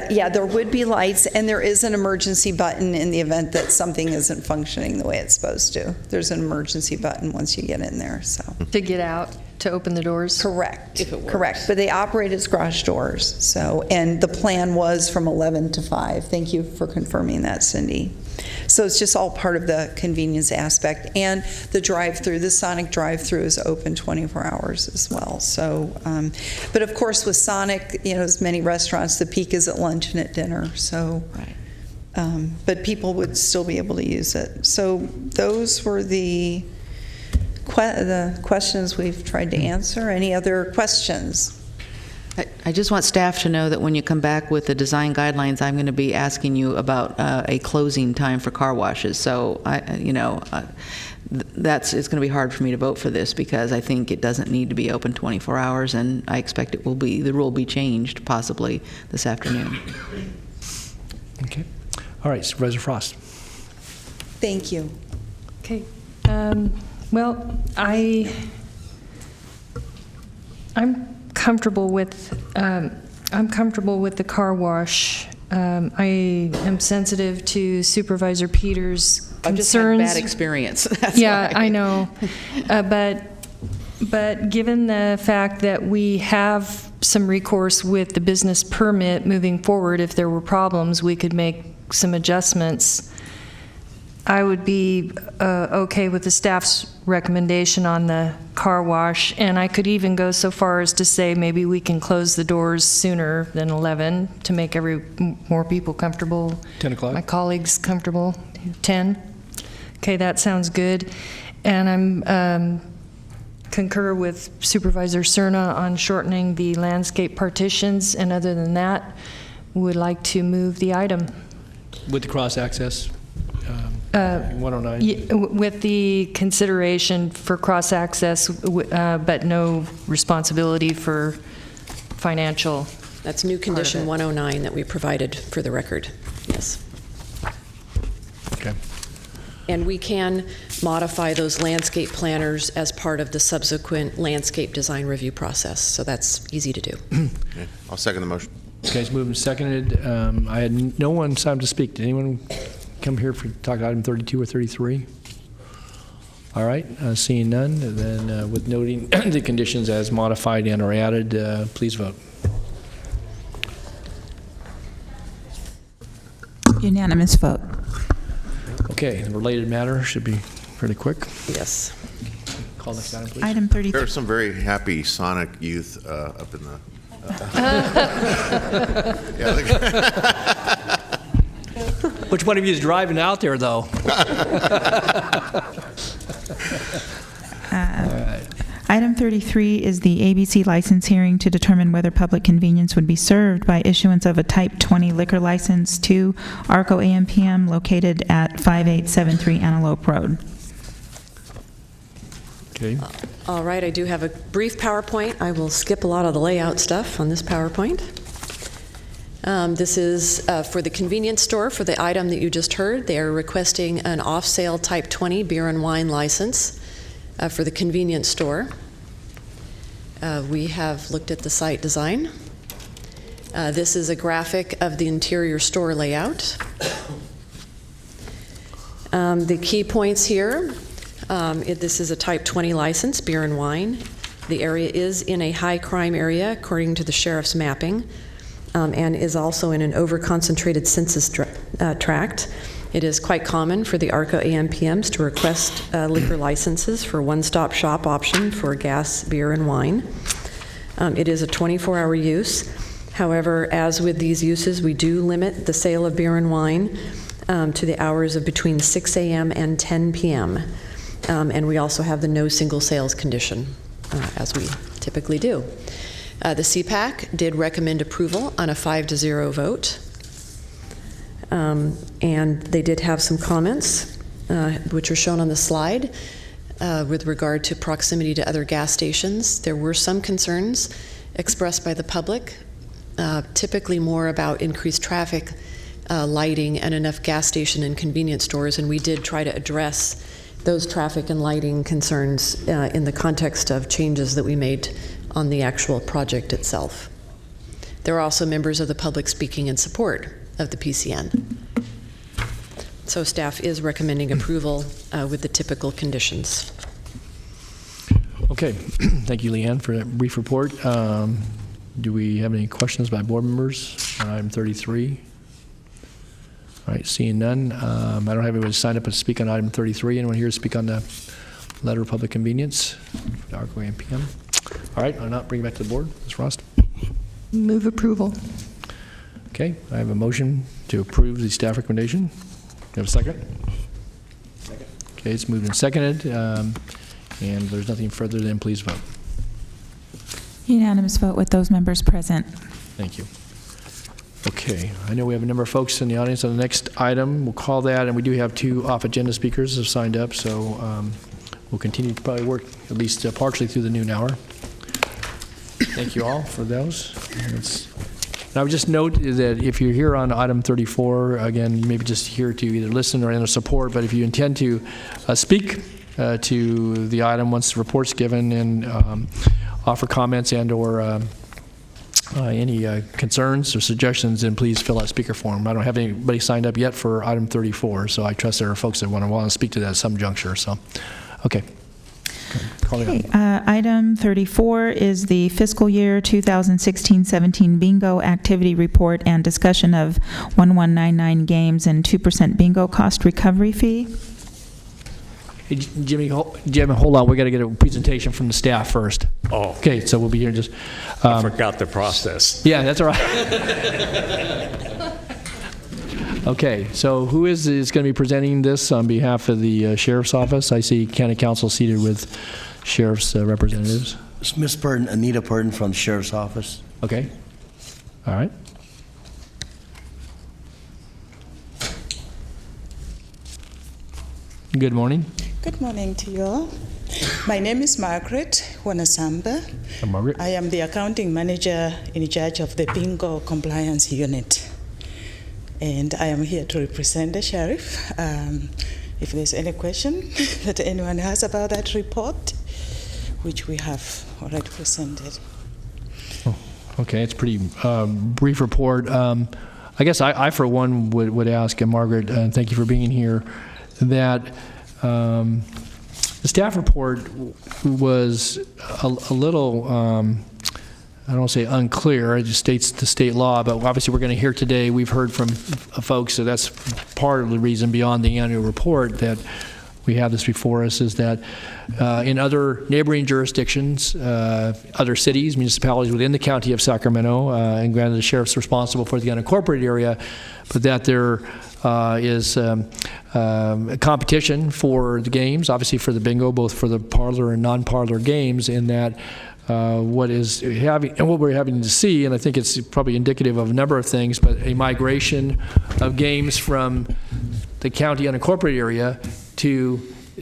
yeah, there would be lights, and there is an emergency button in the event that something isn't functioning the way it's supposed to. There's an emergency button once you get in there. So To get out, to open the doors? correct. If it works. Correct. But they operate as garage doors. So, and the plan was from 11 to 5. Thank you for confirming that, Cindy. So it's just all part of the convenience aspect. And the drive-through, the Sonic drive-through is open 24 hours as well. So, but of course with Sonic, as many restaurants, the peak is at lunch and at dinner. So, but people would still be able to use it. So those were the questions we've tried to answer. Any other questions? I just want staff to know that when you come back with the design guidelines, I'm going to be asking you about a closing time for car washes. So, it's going to be hard for me to vote for this because I think it doesn't need to be open 24 hours, and I expect the rule will be changed possibly this afternoon. Okay. All right, Supervisor Frost. Thank you. Okay. Well, I'm comfortable with the car wash. I am sensitive to Supervisor Peters' concerns. I've just had bad experience. That's yeah, why. I know, but given the fact that we have some recourse with the business permit moving forward, if there were problems, we could make some adjustments. I would be okay with the staff's recommendation on the car wash, and I could even go so far as to say maybe we can close the doors sooner than 11 to make more people comfortable. 10 o'clock? My colleagues comfortable. 10? Okay, that sounds good. And I'm concur with Supervisor Cerna on shortening the landscape partitions, and other than that, would like to move the item. With the cross-access? 109? With the consideration for cross-access, but no responsibility for financial. That's new condition 109 that we provided for the record. Yes. Okay. And we can modify those landscape planners as part of the subsequent landscape design review process, so that's easy to do. Okay. I'll second the motion. Okay, it's moved and seconded. I had no one signed to speak. Did anyone come here for talk item 32 or 33? All right, seeing none, then with noting the conditions as modified and or added, please vote. Unanimous vote. Okay, the related matter should be pretty quick. Yes. Call next item, please. Item 33. There are some very happy Sonic youth up in the Which one of you is driving out there, though? Item 33 is the ABC license hearing to determine whether public convenience would be served by issuance of a Type 20 liquor license to Arco AMPM located at 5873 Antelope Road. Okay. All right, I do have a brief PowerPoint. I will skip a lot of the layout stuff on this PowerPoint. This is for the convenience store for the item that you just heard. They are requesting an off-sale Type 20 beer and wine license for the convenience store. We have looked at the site design. This is a graphic of the interior store layout. The key points here, this is a Type 20 license, beer and wine. The area is in a high crime area according to the sheriff's mapping, and is also in an over-concentrated census tract. It is quite common for the ARCO AMPMs to request liquor licenses for one-stop shop option for gas, beer, and wine. It is a 24-hour use. However, as with these uses, we do limit the sale of beer and wine to the hours of between 6 a.m. and 10 p.m. And we also have the no single sales condition, as we typically do. The CPAC did recommend approval on a 5-0 vote. And they did have some comments, which are shown on the slide, with regard to proximity to other gas stations. There were some concerns expressed by the public, typically more about increased traffic, lighting, and enough gas station and convenience stores, and we did try to address those traffic and lighting concerns in the context of changes that we made on the actual project itself. There are also members of the public speaking in support of the PCN. So staff is recommending approval with the typical conditions. Okay, thank you, Leanne, for that brief report. Do we have any questions by board members on item 33? All right, seeing none. I don't have anybody signed up to speak on item 33. Anyone here to speak on the letter of public convenience, ARCO AMPM? All right, I'll not bring it back to the board. Ms. Frost? Move approval. Okay, I have a motion to approve the staff recommendation. You have a second? Second. Okay, it's moved and seconded. And if there's nothing further, then please vote. Unanimous vote with those members present. Thank you. Okay, I know we have a number of folks in the audience on the next item. We'll call that, and we do have 2 off-agenda speakers who have signed up, so we'll continue to probably work at least partially through the noon hour. Thank you all for those. And I would just note that if you're here on item 34, again, you may be just here to either listen or enter support, but if you intend to speak to the item once the report's given and offer comments and or any concerns or suggestions, then please fill out speaker form. I don't have anybody signed up yet for item 34, so I trust there are folks that want to speak to that at some juncture. So, okay. Okay, item 34 is the fiscal year 2016-17 bingo activity report and discussion of 1199 games and 2% bingo cost recovery fee. Hey, Jimmy, hold on. We got to get a presentation from the staff first. Oh. Okay, so we'll be here in just... I forgot the process. Yeah, that's all right. Okay, so who is going to be presenting this on behalf of the Sheriff's Office? I see County Council seated with Sheriff's representatives. It's Ms. Purdon, Anita Purdon from the Sheriff's Office. Okay. All right. Good morning. Good morning to you all. My name is Margaret Wanasamba. Margaret. I am the accounting manager in charge of the bingo compliance unit. And I am here to represent the sheriff. If there's any question that anyone has about that report, which we have already presented. Oh, okay, it's a pretty brief report. I guess I for one, would ask, and Margaret, thank you for being here, that the staff report was a little, I don't want to say unclear, it just states the state law, but obviously we're going to hear today, we've heard from folks, so that's part of the reason beyond the annual report that we have this before us, is that in other neighboring jurisdictions, other cities, municipalities within the county of Sacramento, and granted the sheriff's responsible for the unincorporated area, but that there is competition for the games, obviously for the bingo, both for the parlor and non-parlor games, in that what we're having to see, and I think it's probably indicative of a number of things, but a migration of games from the county unincorporated area to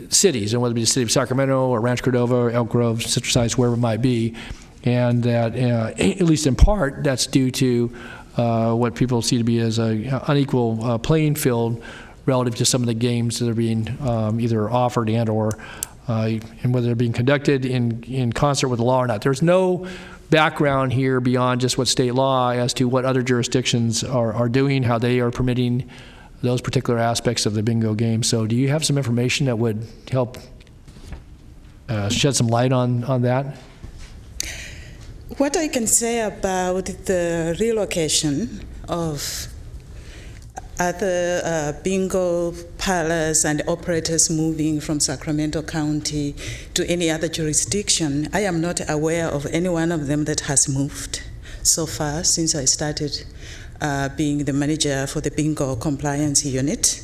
cities, and whether it be the city of Sacramento or Rancho Cordova or Elk Grove, Citrus Heights, wherever it might be, and that at least in part that's due to what people see to be as an unequal playing field relative to some of the games that are being either offered and or and whether they're being conducted in concert with the law or not. There's no background here beyond just what state law as to what other jurisdictions are doing, how they are permitting those particular aspects of the bingo game. So do you have some information that would help shed some light on that? What I can say about the relocation of other bingo parlors and operators moving from Sacramento County to any other jurisdiction, I am not aware of any one of them that has moved so far since I started being the manager for the bingo compliance unit.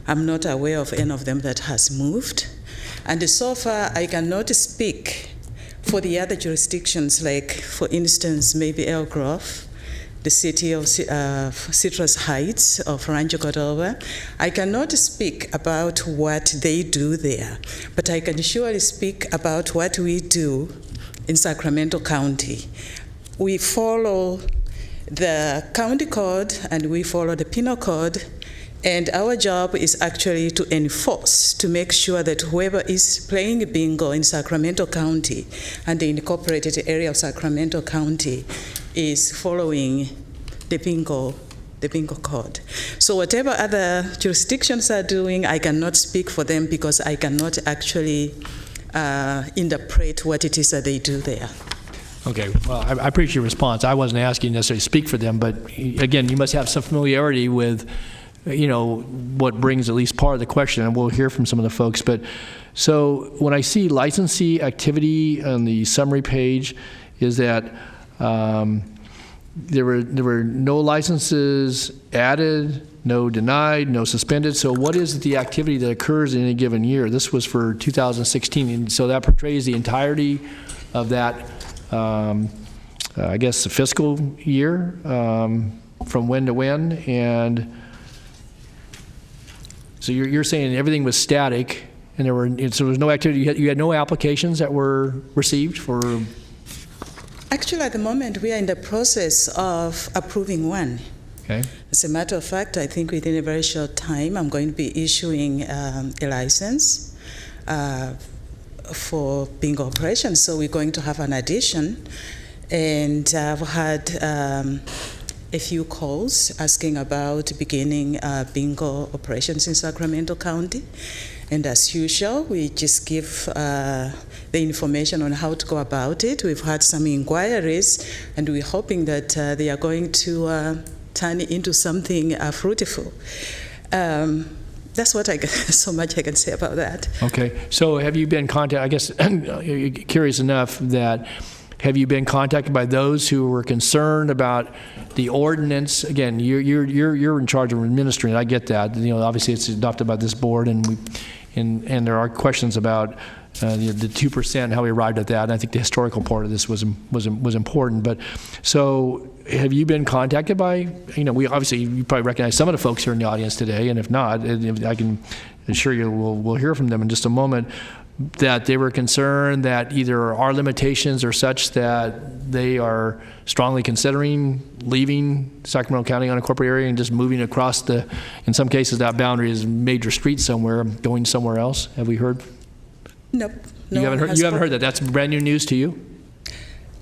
I'm not aware of any of them that has moved. And so far, I cannot speak for the other jurisdictions, like, for instance, maybe Elk Grove, the city of Citrus Heights of Rancho Cordova. I cannot speak about what they do there, but I can surely speak about what we do in Sacramento County. We follow the county code and we follow the penal code, and our job is actually to enforce, to make sure that whoever is playing bingo in Sacramento County and the incorporated area of Sacramento County is following the bingo code. So whatever other jurisdictions are doing, I cannot speak for them because I cannot actually interpret what it is that they do there. Okay, well, I appreciate your response. I wasn't asking you necessarily to speak for them, but again, you must have some familiarity with, what brings at least part of the question, and we'll hear from some of the folks. But so when I see licensee activity on the summary page, is that there were no licenses added, no denied, no suspended. So what is the activity that occurs in any given year? This was for 2016, and so that portrays the entirety of that. I guess the fiscal year, from when to when, and so you're saying everything was static, and so there was no activity. You had no applications that were received for. Actually, at the moment, we are in the process of approving one. Okay. As a matter of fact, I think within a very short time, I'm going to be issuing a license for bingo operations. So we're going to have an addition, and I've had a few calls asking about beginning bingo operations in Sacramento County. And as usual, we just give the information on how to go about it. We've had some inquiries, and we're hoping that they are going to turn into something fruitful. That's what so much I can say about that. Okay. So have you been contacted, I guess, curious enough that, have you been contacted by those who were concerned about the ordinance? Again, you're in charge of administering it. I get that. Obviously it's adopted by this board, and there are questions about the 2%, how we arrived at that. And I think the historical part of this was important. But so have you been contacted by, we obviously, you probably recognize some of the folks here in the audience today, and if not, I can assure you we'll hear from them in just a moment, that they were concerned that either our limitations are such that they are strongly considering leaving Sacramento County unincorporated area and just moving across in some cases, that boundary is a major street somewhere, going somewhere else. Have we heard? Nope. You haven't heard that? That's brand new news to you?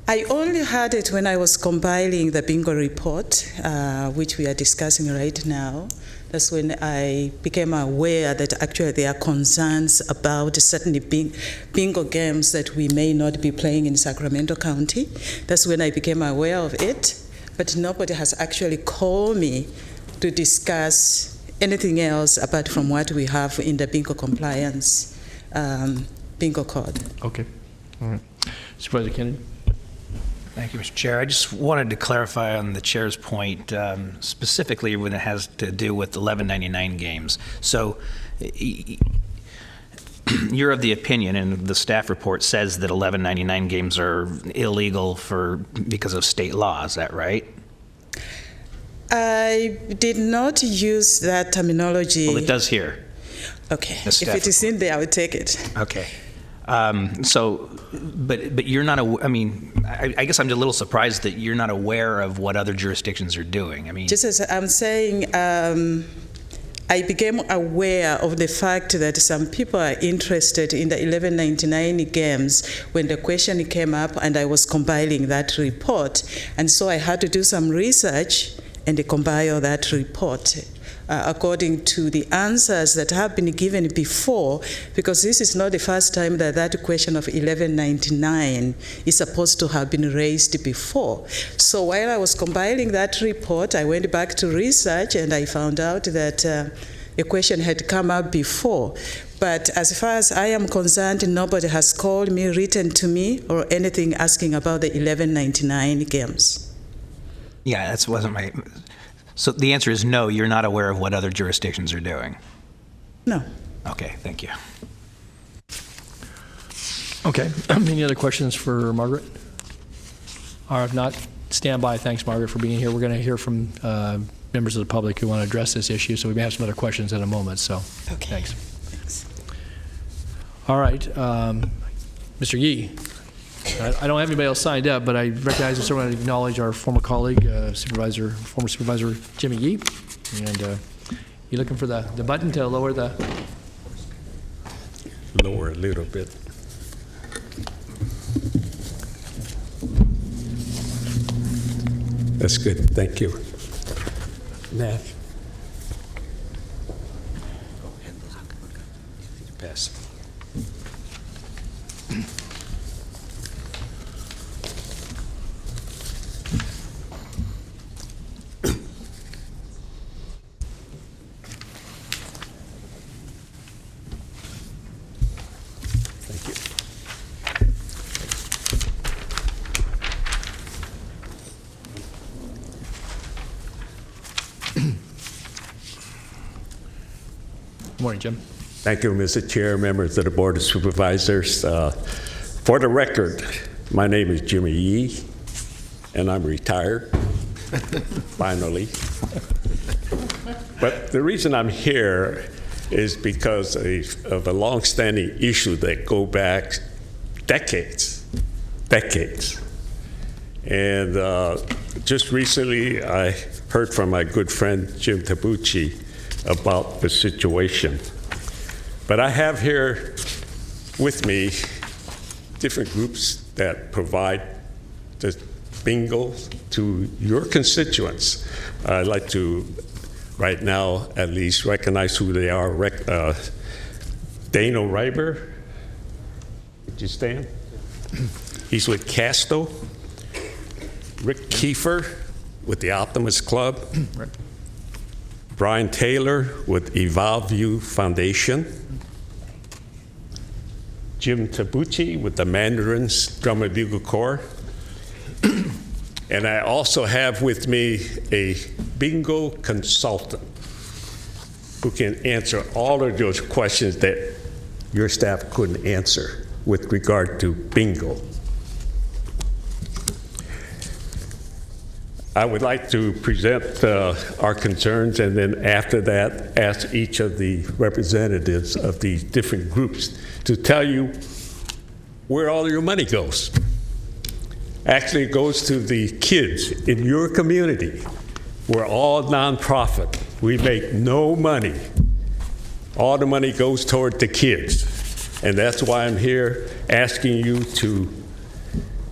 I only heard it when I was compiling the bingo report, which we are discussing right now. That's when I became aware that actually there are concerns about certain bingo games that we may not be playing in Sacramento County. That's when I became aware of it, but nobody has actually called me to discuss anything else apart from what we have in the bingo compliance bingo code. Okay. All right. Supervisor Kennedy? Thank you, Mr. Chair. I just wanted to clarify on the chair's point, specifically when it has to do with 1199 games. So you're of the opinion, and the staff report says that 1199 games are illegal because of state law. Is that right? I did not use that terminology. Well, it does here. Okay. If it is in there, I will take it. Okay. But you're not, I guess I'm a little surprised that you're not aware of what other jurisdictions are doing. I mean, just as I'm saying, I became aware of the fact that some people are interested in the 1199 games when the question came up, and I was compiling that report. And so I had to do some research and compile that report according to the answers that have been given before, because this is not the first time that that question of 1199 is supposed to have been raised before. So while I was compiling that report, I went back to research and I found out that a question had come up before. But as far as I am concerned, nobody has called me, written to me, or anything asking about the 1199 games. yeah, that wasn't my. So the answer is no, you're not aware of what other jurisdictions are doing? No. Okay, thank you. Okay. Any other questions for Margaret? Or if not, stand by. Thanks, Margaret, for being here. We're going to hear from members of the public who want to address this issue, so we may have some other questions in a moment. So, okay. Thanks. All right. Mr. Yee. I don't have anybody else signed up, but I recognize and certainly want to acknowledge our former colleague, former Supervisor Jimmy Yee. And you looking for the button to lower the... Lower a little bit. That's good. Thank you. Nath. Pass. Good morning, Jim. Thank you, Mr. Chair, members of the Board of Supervisors. For the record, my name is Jimmy Yee, and I'm retired, finally. But the reason I'm here is because of a long-standing issue that go back decades. And just recently, I heard from my good friend, Jim Tabucci, about the situation. But I have here with me different groups that provide the bingo to your constituents. I'd like to, right now, at least recognize who they are. Dano Reiber, would you stand? He's with Casto. Rick Kiefer with the Optimist Club. Right. Brian Taylor with Evolve You Foundation. Jim Tabucci with the Mandarins Drum and Bugle Corps. And I also have with me a bingo consultant who can answer all of those questions that your staff couldn't answer with regard to bingo. I would like to present our concerns, and then after that, ask each of the representatives of these different groups to tell you where all your money goes. Actually, it goes to the kids in your community. We're all nonprofit. We make no money. All the money goes toward the kids. And that's why I'm here asking you to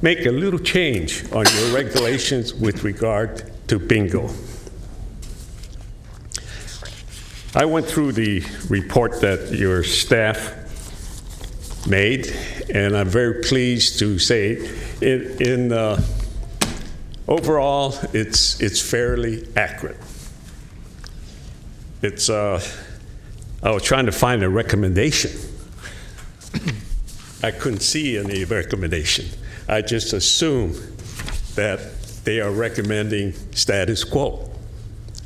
make a little change on your regulations with regard to bingo. I went through the report that your staff made, and I'm very pleased to say overall, it's fairly accurate. It's, I was trying to find a recommendation. I couldn't see any recommendation. I just assumed that they are recommending status quo.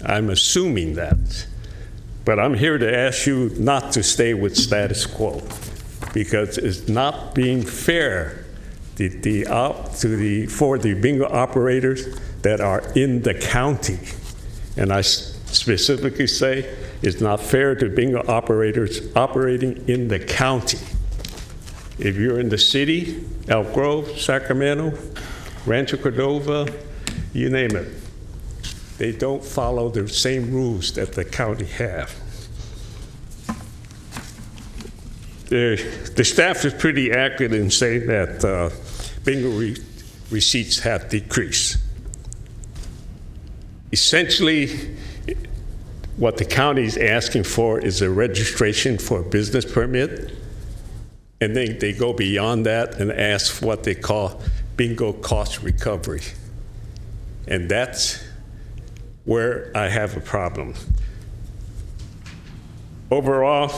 I'm assuming that. But I'm here to ask you not to stay with status quo, because it's not being fair for the bingo operators that are in the county. And I specifically say it's not fair to bingo operators operating in the county. If you're in the city, Elk Grove, Sacramento, Rancho Cordova, you name it, they don't follow the same rules that the county have. The staff is pretty accurate in saying that bingo receipts have decreased. Essentially, what the county is asking for is a registration for a business permit, and then they go beyond that and ask what they call bingo cost recovery. And that's where I have a problem. Overall,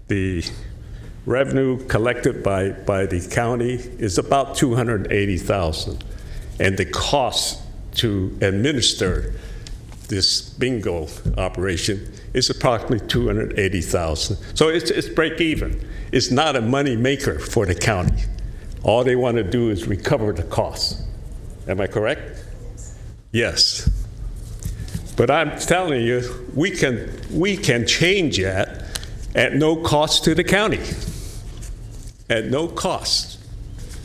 the revenue collected by the county is about $280,000, and the cost to administer this bingo operation is approximately $280,000. So it's break even. It's not a money maker for the county. All they want to do is recover the costs. Am I correct? Yes. But I'm telling you, we can change that at no cost to the county. At no cost,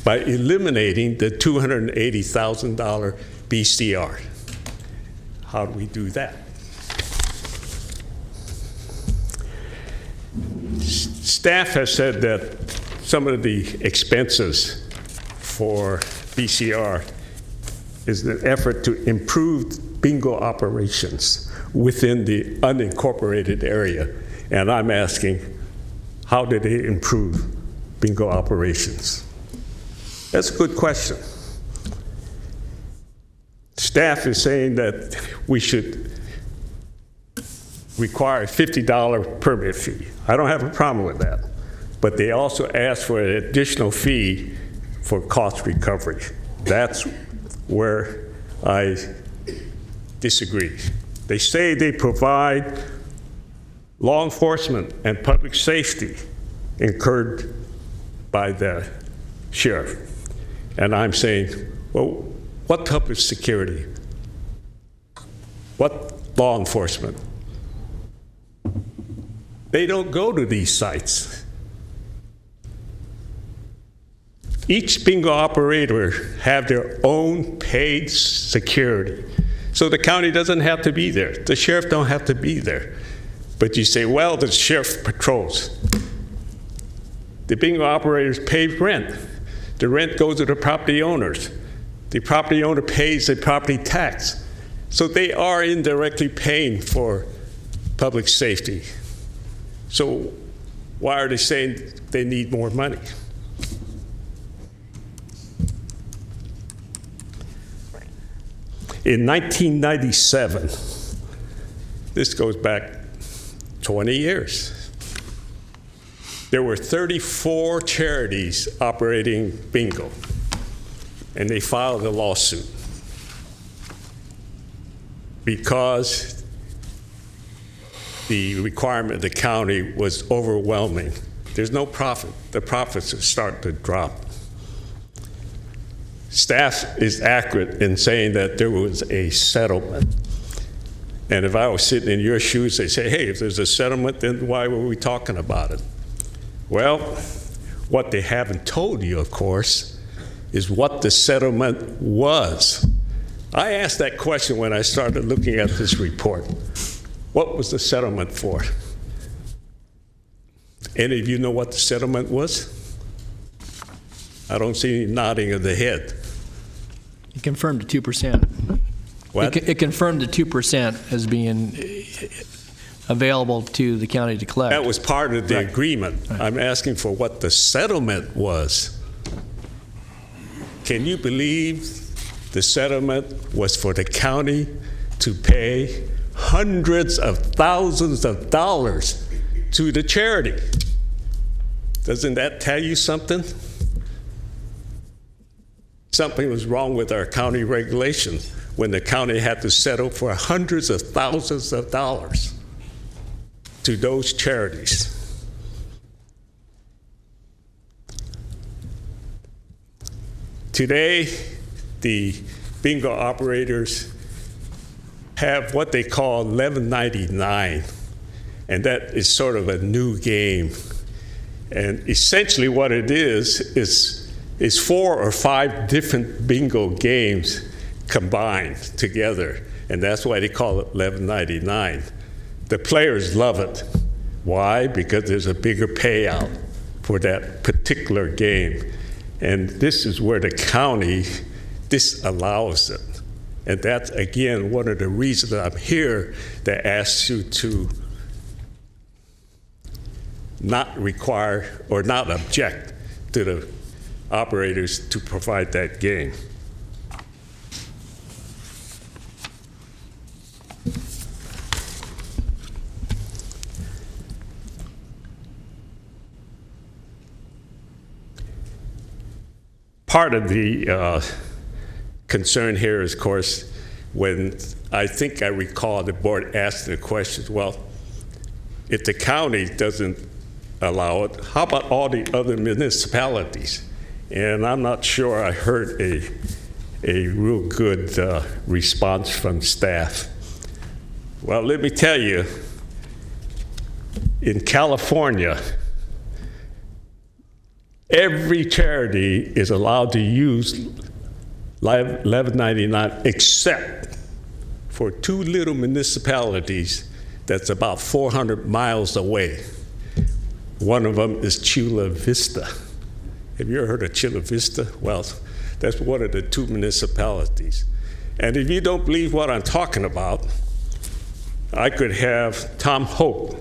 by eliminating the $280,000 BCR. How do we do that? Staff has said that some of the expenses for BCR is an effort to improve bingo operations within the unincorporated area. And I'm asking, how did they improve bingo operations? That's a good question. Staff is saying that we should require a $50 permit fee. I don't have a problem with that. But they also ask for an additional fee for cost recovery. That's where I disagree. They say they provide law enforcement and public safety incurred by the sheriff. And I'm saying, well, what public security? What law enforcement? They don't go to these sites. Each bingo operator have their own paid security. So the county doesn't have to be there. The sheriff don't have to be there. But you say, well, the sheriff patrols. The bingo operators pay rent. The rent goes to the property owners. The property owner pays the property tax. So they are indirectly paying for public safety. So why are they saying they need more money? In 1997, this goes back 20 years, there were 34 charities operating bingo, and they filed a lawsuit because the requirement of the county was overwhelming. There's no profit. The profits are starting to drop. Staff is accurate in saying that there was a settlement. And if I was sitting in your shoes, they say, hey, if there's a settlement, then why were we talking about it? Well, what they haven't told you, of course, is what the settlement was. I asked that question when I started looking at this report. What was the settlement for? Any of you know what the settlement was? I don't see any nodding of the head. It confirmed the 2%. What? It confirmed the 2% as being available to the county to collect. That was part of the Right. agreement. Right. I'm asking for what the settlement was. Can you believe the settlement was for the county to pay hundreds of thousands of dollars to the charity. Doesn't that tell you something? Something was wrong with our county regulations when the county had to settle for hundreds of thousands of dollars to those charities. Today, the bingo operators have what they call 1199, and that is sort of a new game. And essentially what it is 4 or 5 different bingo games combined together, and that's why they call it 1199. The players love it. Why? Because there's a bigger payout for that particular game. And this is where the county disallows it. And that's, again, one of the reasons that I'm here to ask you to not require or not object to the operators to provide that game. Part of the concern here is, of course, when I think I recall the board asked the question, well, if the county doesn't allow it, how about all the other municipalities? And I'm not sure I heard a real good response from staff. Well, let me tell you, in California, every charity is allowed to use 1199 except for 2 little municipalities that's about 400 miles away. One of them is Chula Vista. Have you ever heard of Chula Vista? Well, that's one of the 2 municipalities. And if you don't believe what I'm talking about, I could have Tom Hope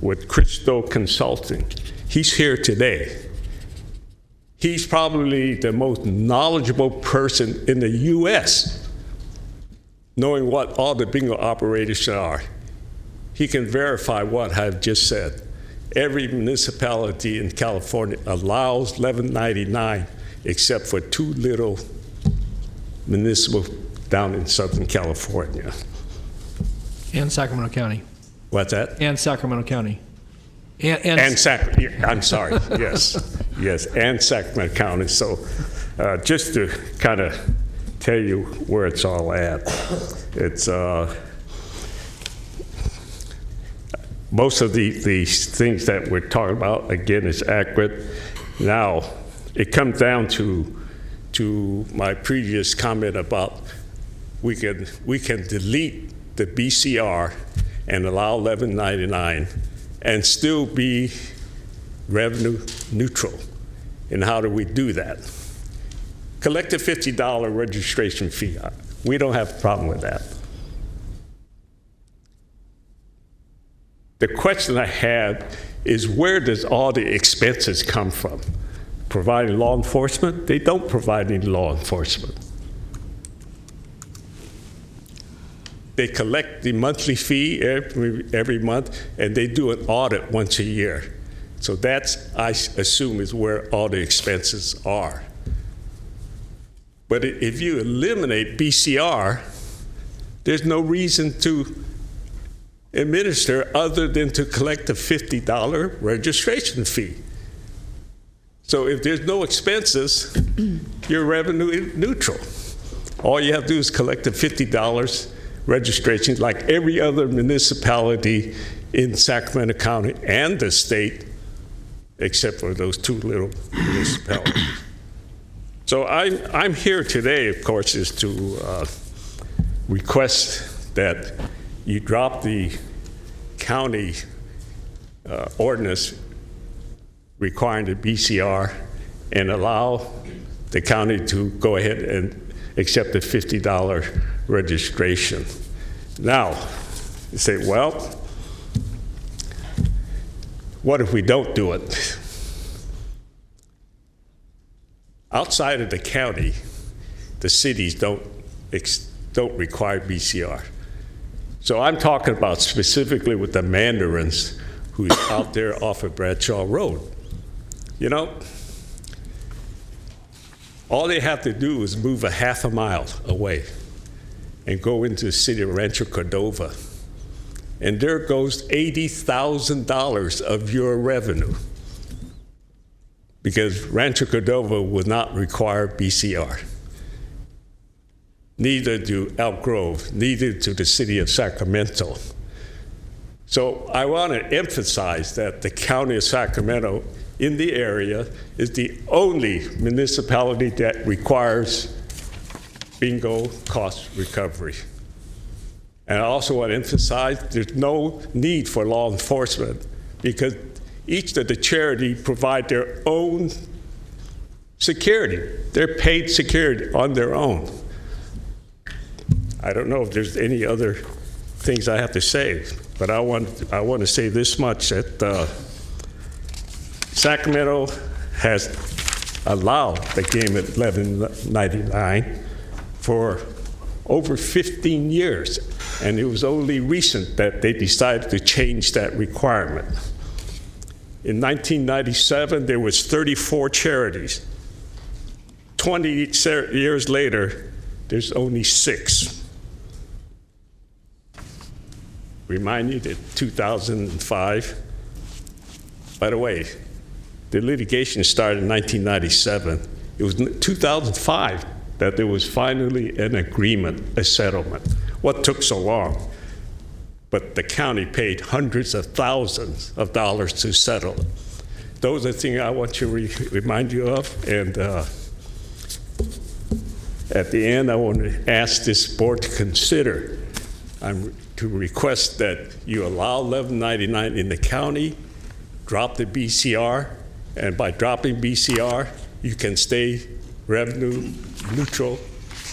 with Cristo Consulting. He's here today. He's probably the most knowledgeable person in the U.S. knowing what all the bingo operators are. He can verify what I've just said. Every municipality in California allows 1199 except for 2 little municipal down in Southern California. And Sacramento County. What's that? And Sacramento County. And Sacramento, I'm sorry, yes, and Sacramento County. So just to kind of tell you where it's all at, it's most of these things that we're talking about, again, is accurate. Now, it comes down to my previous comment about we can delete the BCR and allow 1199 and still be revenue neutral. And how do we do that? Collect a $50 registration fee. We don't have a problem with that. The question I have is, where does all the expenses come from? Providing law enforcement? They don't provide any law enforcement. They collect the monthly fee every month, and they do an audit once a year. So that's, I assume, is where all the expenses are. But if you eliminate BCR, there's no reason to administer other than to collect a $50 registration fee. So if there's no expenses, you're revenue neutral. All you have to do is collect the $50 registrations like every other municipality in Sacramento County and the state, except for those 2 little municipalities. So I'm here today, of course, is to request that you drop the county ordinance requiring the BCR and allow the county to go ahead and accept the $50 registration. Now, you say, well, what if we don't do it? Outside of the county, the cities don't require BCR. So I'm talking about specifically with the Mandarins who's out there off of Bradshaw Road. You know, all they have to do is move a half a mile away and go into the city of Rancho Cordova. And there goes $80,000 of your revenue, because Rancho Cordova will not require BCR. Neither do Elk Grove, neither do the city of Sacramento. So I want to emphasize that the county of Sacramento in the area is the only municipality that requires bingo cost recovery. And I also want to emphasize there's no need for law enforcement, because each of the charity provide their own security. They're paid security on their own. I don't know if there's any other things I have to say, but I want to say this much, that Sacramento has allowed the game at 1199 for over 15 years, and it was only recent that they decided to change that requirement. In 1997, there was 34 charities. 20 years later, there's only 6. Remind you that 2005, by the way, the litigation started in 1997. It was 2005 that there was finally an agreement, a settlement. What took so long? But the county paid hundreds of thousands of dollars to settle it. Those are the things I want to remind you of. And at the end, I want to ask this board to consider, to request that you allow 1199 in the county, drop the BCR, and by dropping BCR, you can stay revenue neutral,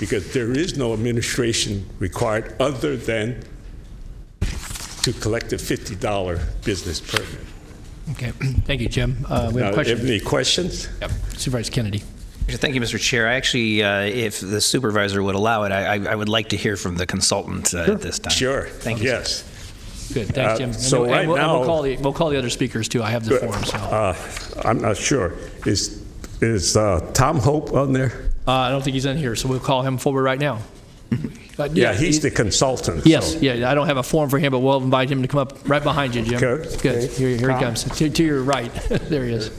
because there is no administration required other than to collect a $50 business permit. Okay, thank you, Jim. We have Now, a question. any questions? Yep, Supervisor Kennedy. Thank you, Mr. Chair. I actually, if the supervisor would allow it, I would like to hear from the consultant at this time. Sure. Thank you. Yes. Good, thanks, Jim. So right now, we'll call the other speakers too. I have the form. So I'm not sure. Is Tom Hope on there? I don't think he's in here, so we'll call him forward right now. Yeah, he's the consultant. Yes, so. yeah. I don't have a form for him, but we'll invite him to come up right behind you, Jim. Good. Good. Here he comes. To your right. There he is.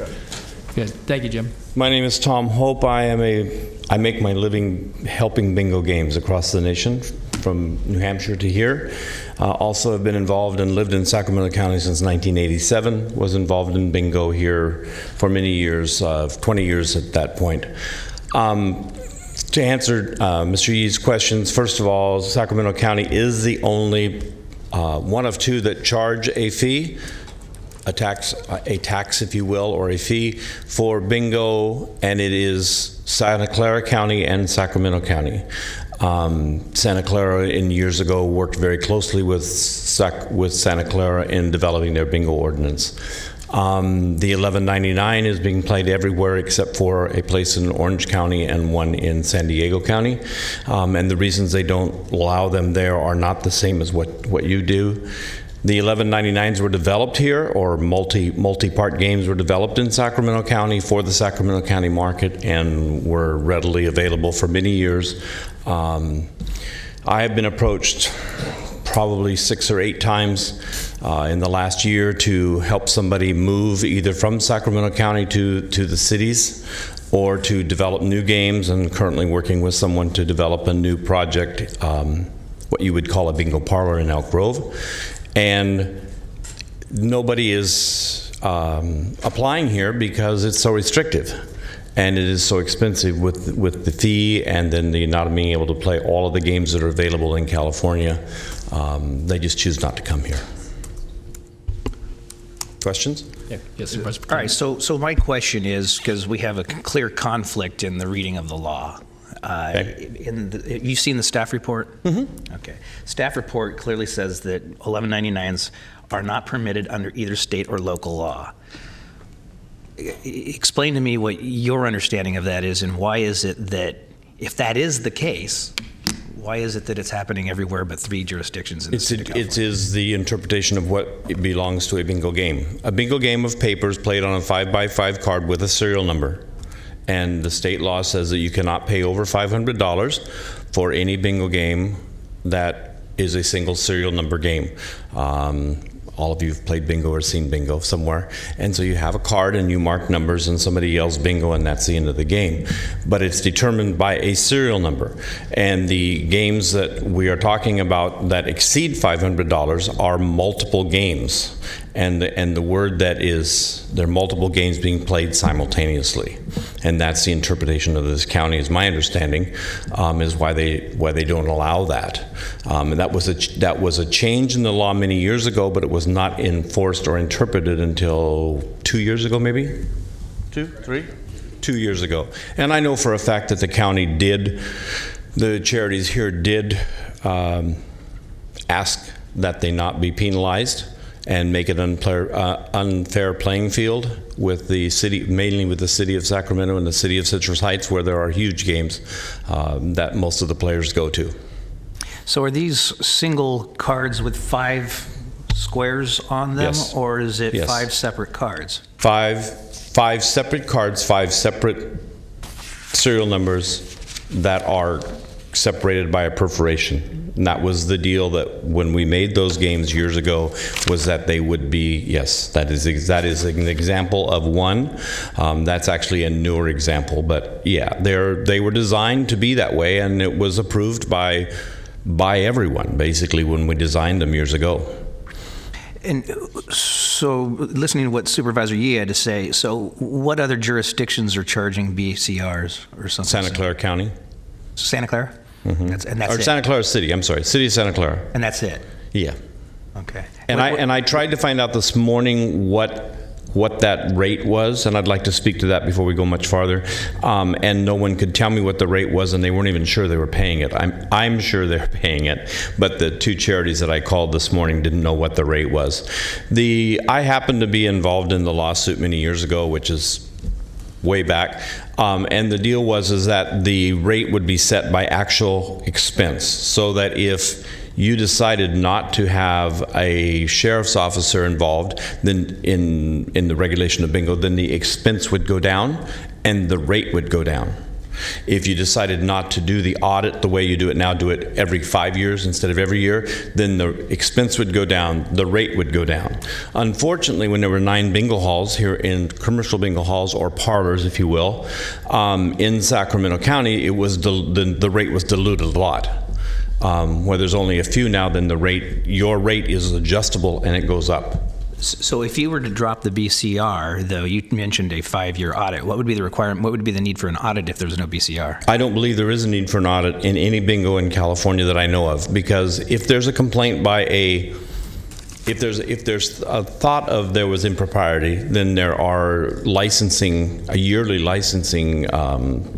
Good. Thank you, Jim. My name is Tom Hope. I make my living helping bingo games across the nation, from New Hampshire to here. Also have been involved and lived in Sacramento County since 1987. Was involved in bingo here for many years, 20 years at that point. To answer Mr. Yee's questions, first of all, Sacramento County is the only one of 2 that charge a fee, a tax, if you will, or a fee for bingo, and it is Santa Clara County and Sacramento County. Santa Clara, in years ago, worked very closely with Santa Clara in developing their bingo ordinance. The 1199 is being played everywhere except for a place in Orange County and one in San Diego County. And the reasons they don't allow them there are not the same as what you do. The 1199s were developed here, or multi-part games were developed in Sacramento County for the Sacramento County market and were readily available for many years. I have been approached probably 6 or 8 times in the last year to help somebody move either from Sacramento County to the cities or to develop new games, and currently working with someone to develop a new project, what you would call a bingo parlor in Elk Grove. And nobody is applying here because it's so restrictive. And it is so expensive with the fee, and then the not being able to play all of the games that are available in California. They just choose not to come here. Questions? Yeah. Yes, Supervisor. All right, so my question is, because we have a clear conflict in the reading of the law. You've seen the staff report? Mm-hmm. Okay. Staff report clearly says that 1199s are not permitted under either state or local law. Explain to me what your understanding of that is, and why is it that, if that is the case, Why is it that it's happening everywhere but 3 jurisdictions in the state of California? It is the interpretation of what it belongs to a bingo game. A bingo game of papers played on a 5x5 card with a serial number. And the state law says that you cannot pay over $500 for any bingo game that is a single serial number game. All of you have played bingo or seen bingo somewhere. And so you have a card and you mark numbers and somebody yells bingo and that's the end of the game. But it's determined by a serial number. And the games that we are talking about that exceed $500 are multiple games. And the word that is, there are multiple games being played simultaneously. And that's the interpretation of this county, is my understanding, is why they don't allow that. And that was a change in the law many years ago, but it was not enforced or interpreted until 2 years ago, maybe? 2, 3? 2 years ago. And I know for a fact that the county the charities here did ask that they not be penalized and make it unfair playing field with the city, mainly with the city of Sacramento and the city of Citrus Heights, where there are huge games that most of the players go to. So are these single cards with 5 squares on them, Yes. or is it Yes. 5 separate cards? Five separate cards, 5 separate serial numbers that are separated by a perforation. And that was the deal, that when we made those games years ago, was that they would be, yes, that is an example of one. That's actually a newer example, but yeah, they were designed to be that way, and it was approved by everyone, basically, when we designed them years ago. And so, listening to what Supervisor Yee had to say, so what other jurisdictions are charging BCRs or something? Santa Clara County. Santa Clara? Mm-hmm. That's or it. Santa Clara City, I'm sorry, City of Santa Clara. And that's it? Yeah. Okay. And I tried to find out this morning what that rate was, and I'd like to speak to that before we go much farther. And no one could tell me what the rate was, and they weren't even sure they were paying it. I'm sure they're paying it, but the 2 charities that I called this morning didn't know what the rate was. I happened to be involved in the lawsuit many years ago, which is way back, and the deal was that the rate would be set by actual expense, so that if you decided not to have a sheriff's officer involved then in the regulation of bingo, then the expense would go down and the rate would go down. If you decided not to do the audit the way you do it now, do it every 5 years instead of every year, then the expense would go down, the rate would go down. Unfortunately, when there were 9 bingo halls here, in commercial bingo halls, or parlors, if you will, in Sacramento County, it was the rate was diluted a lot. Where there's only a few now, then your rate is adjustable and it goes up. So if you were to drop the BCR, though, you mentioned a 5-year audit. What would be the requirement? What would be the need for an audit if there's no BCR? I don't believe there is a need for an audit in any bingo in California that I know of, because if there's a complaint by if there's a thought of there was impropriety, then there are yearly licensing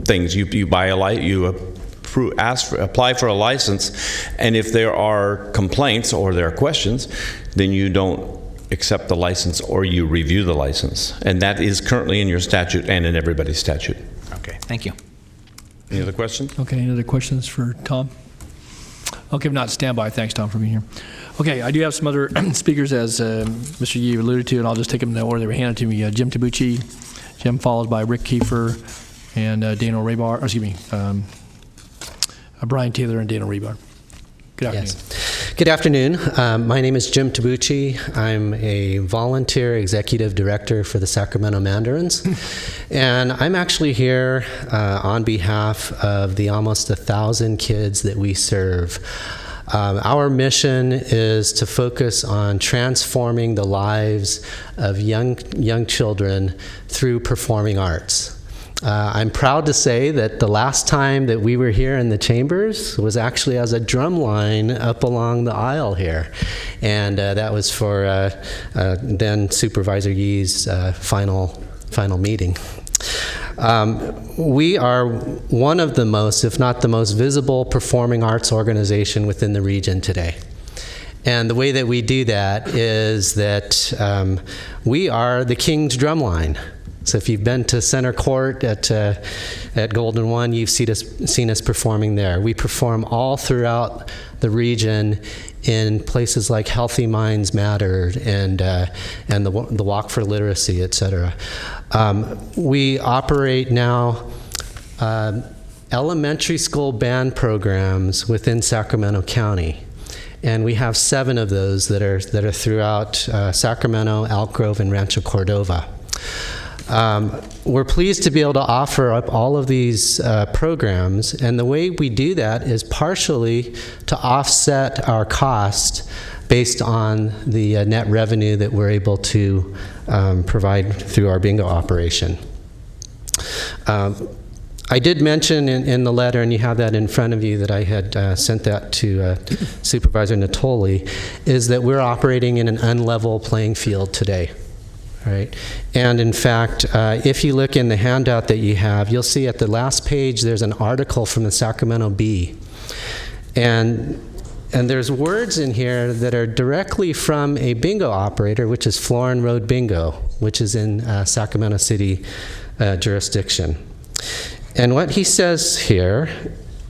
things. You buy apply for a license, and if there are complaints or there are questions, then you don't accept the license or you review the license. And that is currently in your statute and in everybody's statute. Okay, thank you. Any other questions? Okay, any other questions for Tom? Okay, if not, stand by. Thanks, Tom, for being here. Okay, I do have some other speakers, as Mr. Yee alluded to, and I'll just take them in the order they were handed to me. Jim Tabucci, Jim followed by Rick Kiefer and Daniel Raybar, Brian Taylor and Daniel Raybar. Good afternoon. Yes. Good afternoon. My name is Jim Tabucci. I'm a volunteer executive director for the Sacramento Mandarins. And I'm actually here on behalf of the almost 1,000 kids that we serve. Our mission is to focus on transforming the lives of young children through performing arts. I'm proud to say that the last time that we were here in the chambers was actually as a drum line up along the aisle here. And that was for then Supervisor Yee's final meeting. We are one of the most, if not the most visible performing arts organization within the region today. And the way that we do that is that we are the King's Drumline. So if you've been to Center Court at Golden One, you've seen us performing there. We perform all throughout the region in places like Healthy Minds Matter and the Walk for Literacy, et cetera. We operate now elementary school band programs within Sacramento County. And we have 7 of those that are throughout Sacramento, Elk Grove, and Rancho Cordova. We're pleased to be able to offer up all of these programs, and the way we do that is partially to offset our cost based on the net revenue that we're able to provide through our bingo operation. I did mention in the letter, and you have that in front of you, that I had sent that to Supervisor Natoli, is that we're operating in an unlevel playing field today. Right. And in fact, if you look in the handout that you have, you'll see at the last page there's an article from the Sacramento Bee. And there's words in here that are directly from a bingo operator, which is Florin Road Bingo, which is in Sacramento City jurisdiction. And what he says here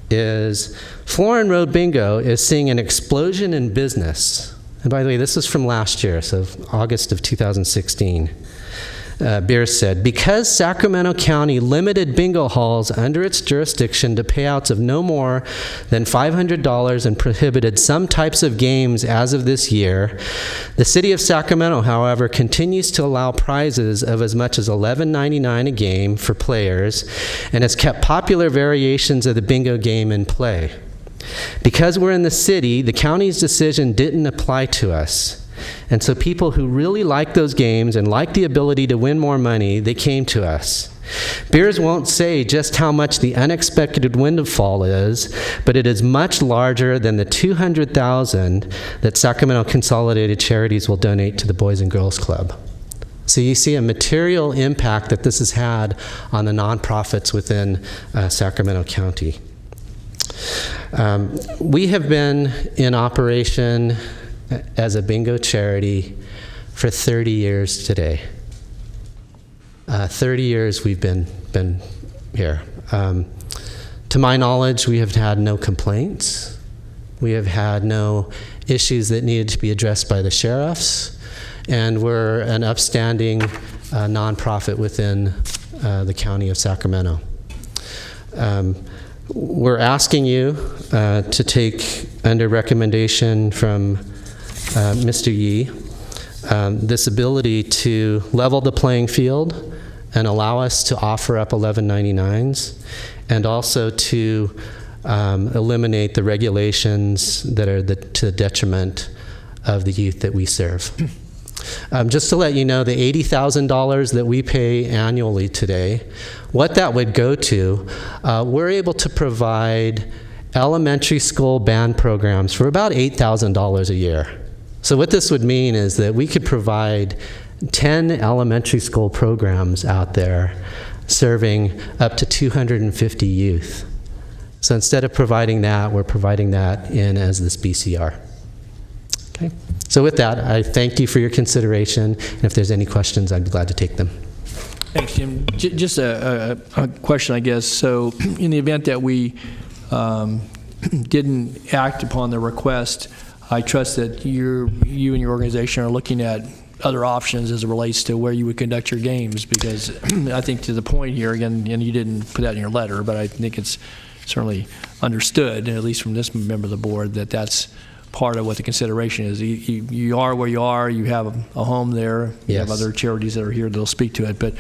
is Florin Road Bingo is seeing an explosion in business. And by the way, this is from last year, so August of 2016. Beers said, because Sacramento County limited bingo halls under its jurisdiction to payouts of no more than $500 and prohibited some types of games as of this year, the city of Sacramento, however, continues to allow prizes of as much as $11.99 a game for players and has kept popular variations of the bingo game in play. Because we're in the city, the county's decision didn't apply to us. And so people who really like those games and like the ability to win more money, they came to us. Beers won't say just how much the unexpected windfall is, but it is much larger than the $200,000 that Sacramento Consolidated Charities will donate to the Boys and Girls Club. So you see a material impact that this has had on the nonprofits within Sacramento County. We have been in operation as a bingo charity for 30 years today. 30 years we've been here. To my knowledge, we have had no complaints. We have had no issues that needed to be addressed by the sheriffs. And we're an upstanding nonprofit within the county of Sacramento. We're asking you to take under recommendation from Mr. Yee this ability to level the playing field and allow us to offer up 11.99s, and also to eliminate the regulations that are to the detriment of the youth that we serve. Just to let you know, the $80,000 that we pay annually today, what that would go to, we're able to provide elementary school band programs for about $8,000 a year. So what this would mean is that we could provide 10 elementary school programs out there serving up to 250 youth. So instead of providing that, we're providing that in as this BCR. Okay. So with that, I thank you for your consideration, and if there's any questions, I'd be glad to take them. Thanks, Jim. Just a question, I guess. So in the event that we didn't act upon the request, I trust that you and your organization are looking at other options as it relates to where you would conduct your games, because I think to the point here, again, and you didn't put that in your letter, but I think it's certainly understood, at least from this member of the board, that that's part of what the consideration is. You are where you are, you have a home there, you have other charities that are here that'll speak to it, but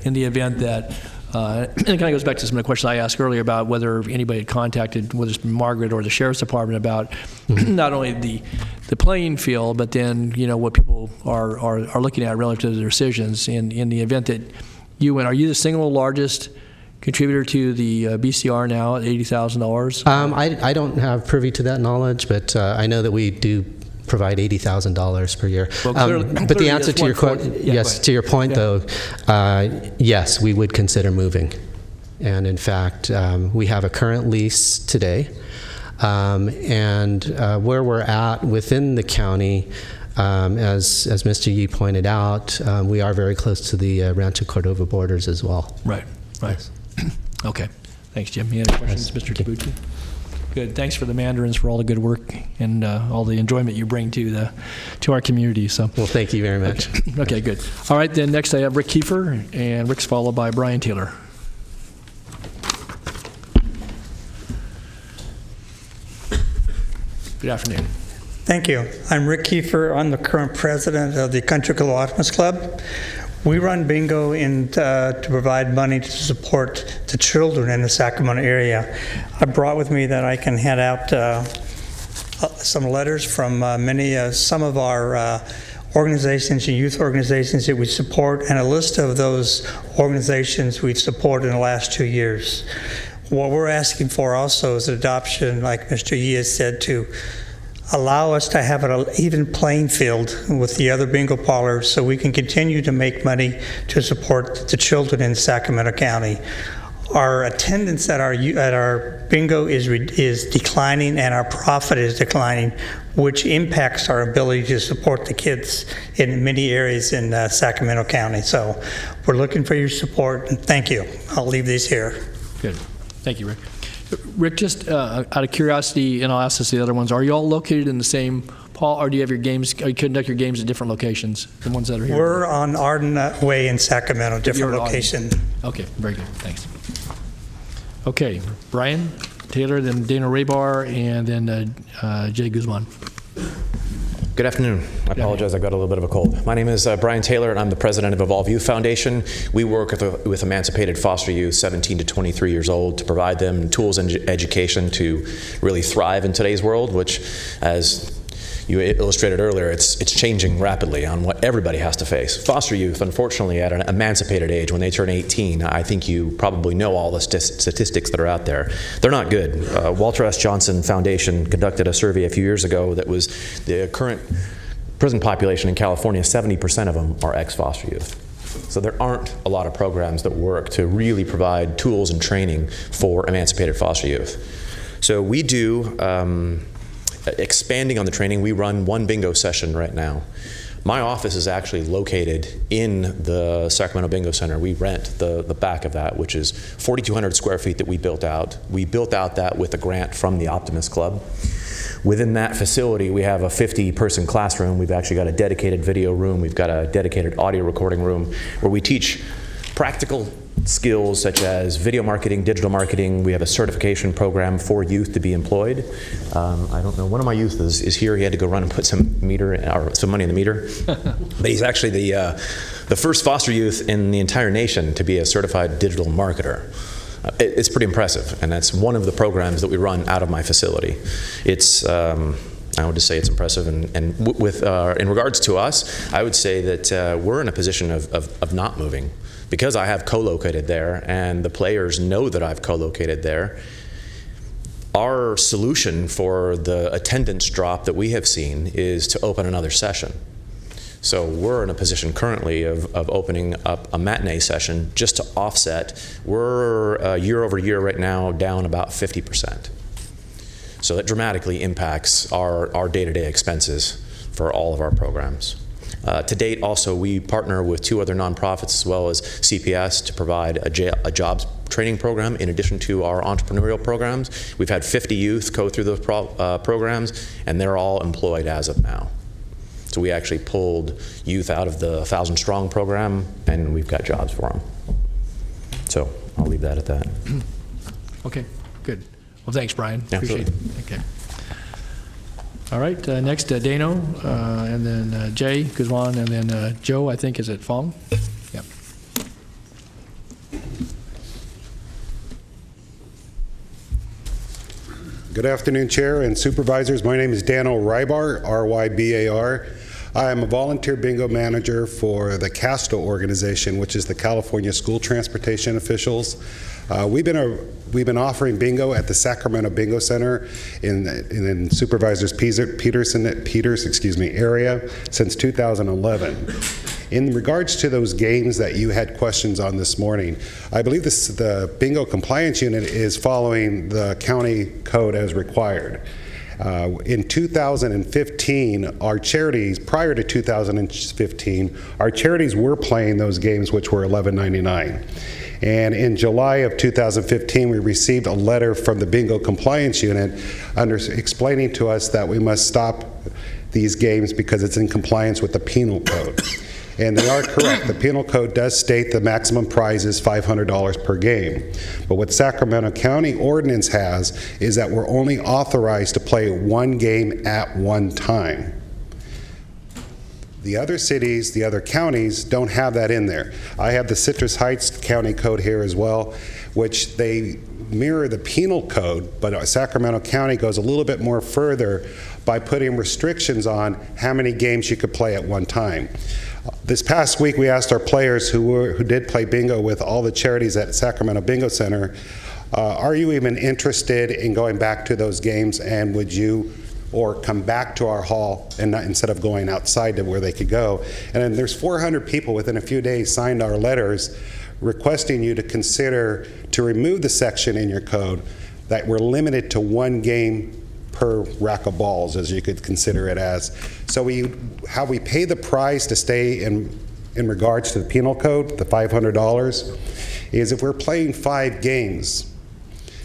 in the event that, and it kind of goes back to some of the questions I asked earlier about whether anybody had contacted, whether it's Margaret or the Sheriff's Department, about not only the playing field, but then, you know, what people are looking at relative to their decisions. In the event that are you the single largest contributor to the BCR now at $80,000? I don't have privy to that knowledge, but I know that we do provide $80,000 per year. Well, but the answer to your to your point, though, yes, we would consider moving. And in fact, we have a current lease today, and where we're at within the county, As Mr. Yee pointed out, we are very close to the Rancho Cordova borders as well. Right. Okay. Thanks, Jim. Any other questions, Mr. Tabuchi? Good. Thanks for the Mandarins for all the good work and all the enjoyment you bring to our community. So. Well, thank you very much. Okay, good. All right, then next I have Rick Kiefer, and Rick's followed by Brian Taylor. Good afternoon. Thank you. I'm Rick Kiefer. I'm the current president of the Country Club Optimus Club. We run bingo to provide money to support the children in the Sacramento area. I brought with me that I can hand out some letters from some of our organizations and youth organizations that we support, and a list of those organizations we've supported in the last 2 years. What we're asking for also is adoption, like Mr. Yee has said, to allow us to have an even playing field with the other bingo parlors so we can continue to make money to support the children in Sacramento County. Our attendance at our bingo is declining, and our profit is declining, which impacts our ability to support the kids in many areas in Sacramento County. So we're looking for your support, and thank you. I'll leave these here. Good. Thank you, Rick. Rick, just out of curiosity, and I'll ask this to the other ones, are you all located in the same hall, or do you have your games, or you conduct your games at different locations, the ones that are here? We're on Arden Way in Sacramento, different location. Okay, very good, thanks. Okay, Brian Taylor, then Dana Raybar, and then Jay Guzman. Good afternoon. I apologize, I got a little bit of a cold. My name is Brian Taylor, and I'm the president of Evolve Youth Foundation. We work with emancipated foster youth, 17 to 23 years old, to provide them tools and education to really thrive in today's world, which, as you illustrated earlier, it's changing rapidly on what everybody has to face. Foster youth, unfortunately, at an emancipated age, when they turn 18, I think you probably know all the statistics that are out there. They're not good. Walter S. Johnson Foundation conducted a survey a few years ago that was the current prison population in California, 70% of them are ex-foster youth. So there aren't a lot of programs that work to really provide tools and training for emancipated foster youth. So we do expanding on the training. We run one bingo session right now. My office is actually located in the Sacramento Bingo Center. We rent the back of that, which is 4,200 square feet that we built out. We built out that with a grant from the Optimist Club. Within that facility, we have a 50-person classroom. We've actually got a dedicated video room. We've got a dedicated audio recording room where we teach practical skills such as video marketing, digital marketing. We have a certification program for youth to be employed. I don't know, one of my youth is here. He had to go run and put some money in the meter. But he's actually the first foster youth in the entire nation to be a certified digital marketer. It's pretty impressive, and that's one of the programs that we run out of my facility. It's I would just say it's impressive, and with in regards to us, I would say that we're in a position of not moving. Because I have co-located there and the players know that I've co-located there, our solution for the attendance drop that we have seen is to open another session. So we're in a position currently of opening up a matinee session just to offset. We're year over year right now down about 50%. So that dramatically impacts our day-to-day expenses for all of our programs. To date, also, we partner with 2 other nonprofits as well as CPS to provide a jobs training program in addition to our entrepreneurial programs. We've had 50 youth go through those programs, and they're all employed as of now. So we actually pulled youth out of the 1,000 Strong program, and we've got jobs for them. So I'll leave that at that. Okay, good. Well, thanks, Brian. Absolutely. Appreciate it. Okay. All right, next Dano, and then Jay Guzman, and then Joe, I think, is it Fong? Yep. Good afternoon, Chair and Supervisors. My name is Dano Rybar, R-Y-B-A-R. I am a volunteer bingo manager for the CASTO organization, which is the California School Transportation Officials. We've been offering bingo at the Sacramento Bingo Center in Supervisors Peters area since 2011. In regards to those games that you had questions on this morning, I believe the bingo compliance unit is following the county code as required. In 2015, our charities, prior to 2015, our charities were playing those games, which were $11.99. And in July of 2015, we received a letter from the Bingo Compliance Unit explaining to us that we must stop these games because it's in compliance with the penal code. And they are correct. The penal code does state the maximum prize is $500 per game. But what Sacramento County ordinance has is that we're only authorized to play one game at one time. The other cities, the other counties don't have that in there. I have the Citrus Heights County Code here as well, which they mirror the penal code, but Sacramento County goes a little bit more further by putting restrictions on how many games you could play at one time. This past week, we asked our players who did play bingo with all the charities at Sacramento Bingo Center, are you even interested in going back to those games, and would you or come back to our hall and not, instead of going outside to where they could go? And then there's 400 people within a few days signed our letters requesting you to consider to remove the section in your code that we're limited to one game per rack of balls, as you could consider it as. So how we pay the price to stay in regards to the penal code, the $500, is if we're playing 5 games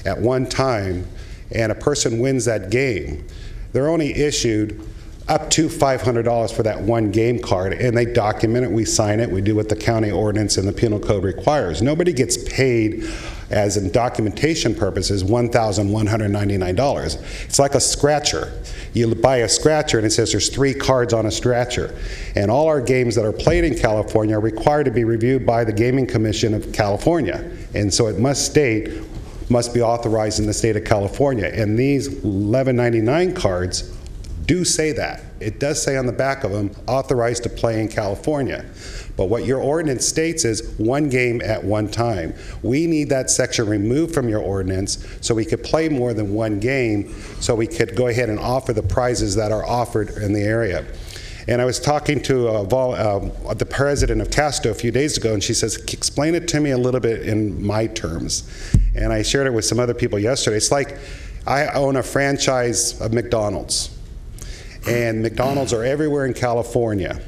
at one time and a person wins that game, they're only issued up to $500 for that one game card, and they document it, we sign it, we do what the county ordinance and the penal code requires. Nobody gets paid, as in documentation purposes, $1,199. It's like a scratcher. You buy a scratcher and it says there's 3 cards on a scratcher. And all our games that are played in California are required to be reviewed by the Gaming Commission of California. And so it must be authorized in the state of California. And these $11.99 cards do say that. It does say on the back of them, authorized to play in California. But what your ordinance states is one game at one time. We need that section removed from your ordinance so we could play more than one game, so we could go ahead and offer the prizes that are offered in the area. And I was talking to the president of Casto a few days ago, and she says, explain it to me a little bit in my terms. And I shared it with some other people yesterday. It's like I own a franchise of McDonald's. And McDonald's are everywhere in California.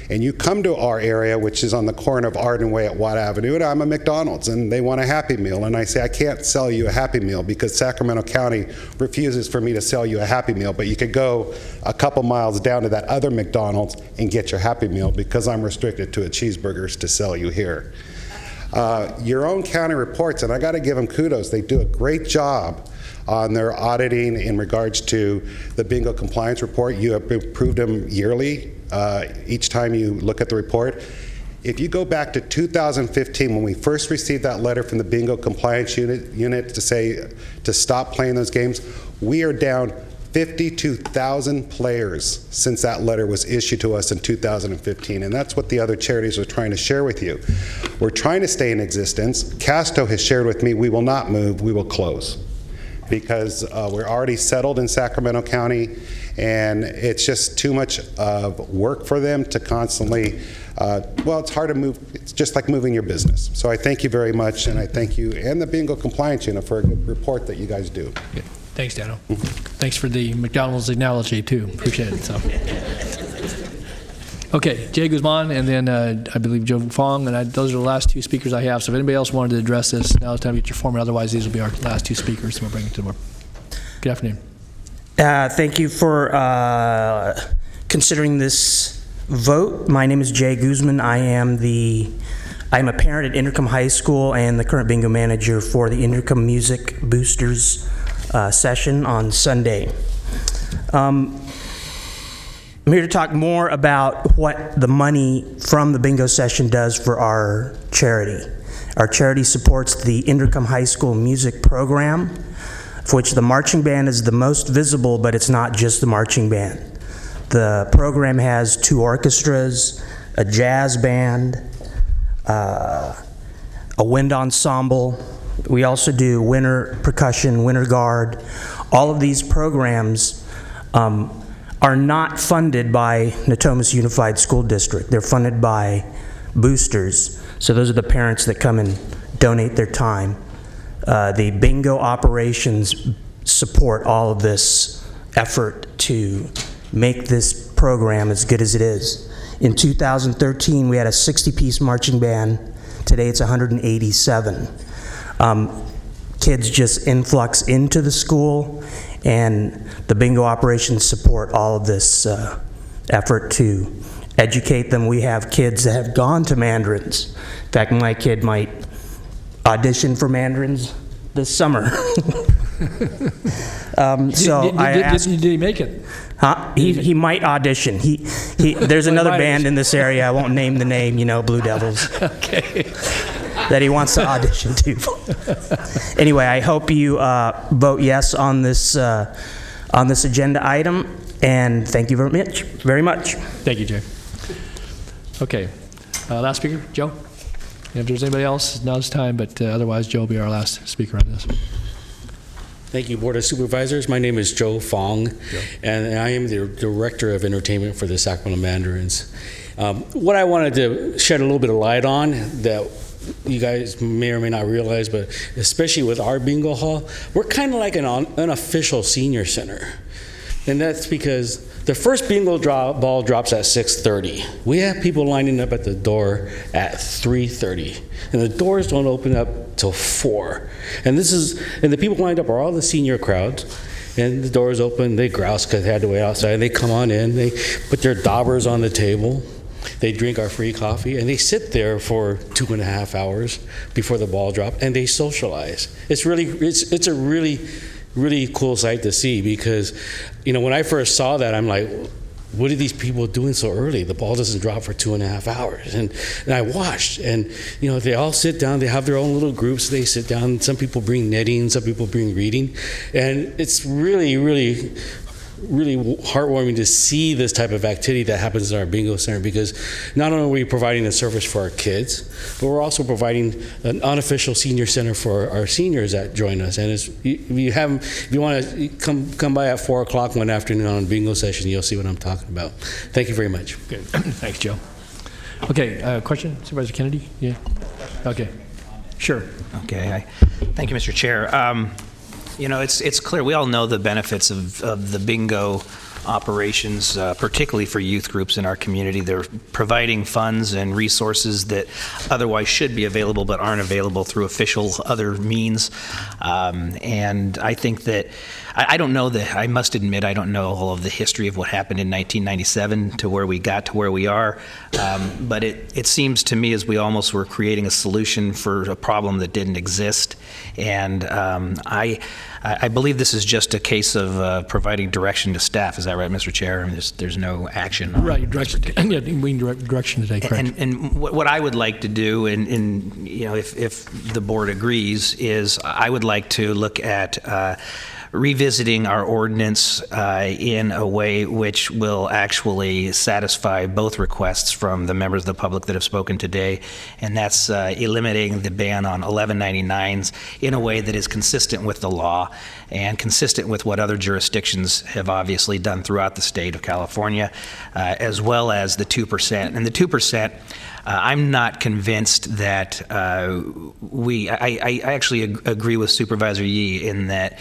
And you come to our area, which is on the corner of Arden Way at Watt Avenue, and I'm a McDonald's, and they want a Happy Meal. And I say, I can't sell you a Happy Meal because Sacramento County refuses for me to sell you a Happy Meal, but you could go a couple miles down to that other McDonald's and get your Happy Meal because I'm restricted to a cheeseburgers to sell you here. Your own county reports, and I got to give them kudos, they do a great job on their auditing in regards to the bingo compliance report. You have approved them yearly, each time you look at the report. If you go back to 2015, when we first received that letter from the bingo compliance unit to say to stop playing those games, we are down 52,000 players since that letter was issued to us in 2015, and that's what the other charities are trying to share with you. We're trying to stay in existence. Casto has shared with me, we will not move, we will close, because we're already settled in Sacramento County, and it's just too much work for them to constantly, well, it's hard to move. It's just like moving your business. So I thank you very much, and I thank you and the Bingo Compliance Unit for a good report that you guys do. Yeah. Thanks, Dano. Thanks for the McDonald's analogy, too. Appreciate it. So. Okay, Jay Guzman, and then I believe Joe Fong, and those are the last 2 speakers I have. So if anybody else wanted to address this, now it's time to get your form. Otherwise, these will be our last 2 speakers, and we'll bring it to the board. Good afternoon. Thank you for considering this vote. My name is Jay Guzman. I'm a parent at Intercom High School and the current bingo manager for the Intercom Music Boosters session on Sunday. I'm here to talk more about what the money from the bingo session does for our charity. Our charity supports the Intercom High School music program, for which the marching band is the most visible, but it's not just the marching band. The program has 2 orchestras, a jazz band, a wind ensemble. We also do winter percussion, winter guard. All of these programs are not funded by Natomas Unified School District. They're funded by boosters. So those are the parents that come and donate their time. The bingo operations support all of this effort to make this program as good as it is. In 2013, we had a 60-piece marching band. Today it's 187. Kids just influx into the school, and the bingo operations support all of this effort to educate them. We have kids that have gone to Mandarins. In fact, my kid might audition for Mandarins this summer. Did he make it? Huh? He might audition. There's another band in this area. I won't name the name. Blue Devils. Okay. That he wants to audition to. Anyway, I hope you vote yes on this agenda item, and thank you very much. Thank you, Jay. Okay, last speaker, Joe. If there's anybody else, now's time, but otherwise, Joe will be our last speaker on this. Thank you, Board of Supervisors. My name is Joe Fong, and I am the Director of Entertainment for the Sacramento Mandarins. What I wanted to shed a little bit of light on that you guys may or may not realize, but especially with our bingo hall, we're kind of like an unofficial senior center. And that's because the first bingo ball drops at 6:30. We have people lining up at the door at 3:30, and the doors don't open up till 4. And the people lined up are all the senior crowds. And the doors open, they grouse because they had to wait outside. They come on in, they put their daubers on the table, they drink our free coffee, and they sit there for 2.5 hours before the ball drop, and they socialize. It's a really cool sight to see, because when I first saw that, I'm like, what are these people doing so early? The ball doesn't drop for 2.5 hours. And I watched, and they all sit down, they have their own little groups, they sit down. Some people bring knitting, some people bring reading, and it's really heartwarming to see this type of activity that happens in our bingo center, because not only are we providing a service for our kids, but we're also providing an unofficial senior center for our seniors that join us. And if you want to come by at 4 o'clock one afternoon on a bingo session, you'll see what I'm talking about. Thank you very much. Good. Thanks, Joe. Okay, question, Supervisor Kennedy? Yeah. Okay. Sure. Okay. Thank you, Mr. Chair. It's clear, we all know the benefits of the bingo operations, particularly for youth groups in our community. They're providing funds and resources that otherwise should be available but aren't available through official other means. And I think that, I must admit, I don't know all of the history of what happened in 1997 to where we got to where we are. But it seems to me as we almost were creating a solution for a problem that didn't exist. And I believe this is just a case of providing direction to staff. Is that right, Mr. Chair? I mean, there's no action. Right, direction. Yeah, we need direction today, correct. And what I would like to do, and if the board agrees, is I would like to look at revisiting our ordinance in a way which will actually satisfy both requests from the members of the public that have spoken today, and that's eliminating the ban on 1199s in a way that is consistent with the law and consistent with what other jurisdictions have obviously done throughout the state of California, as well as the 2%. And the 2%, I'm not convinced that I actually agree with Supervisor Yee in that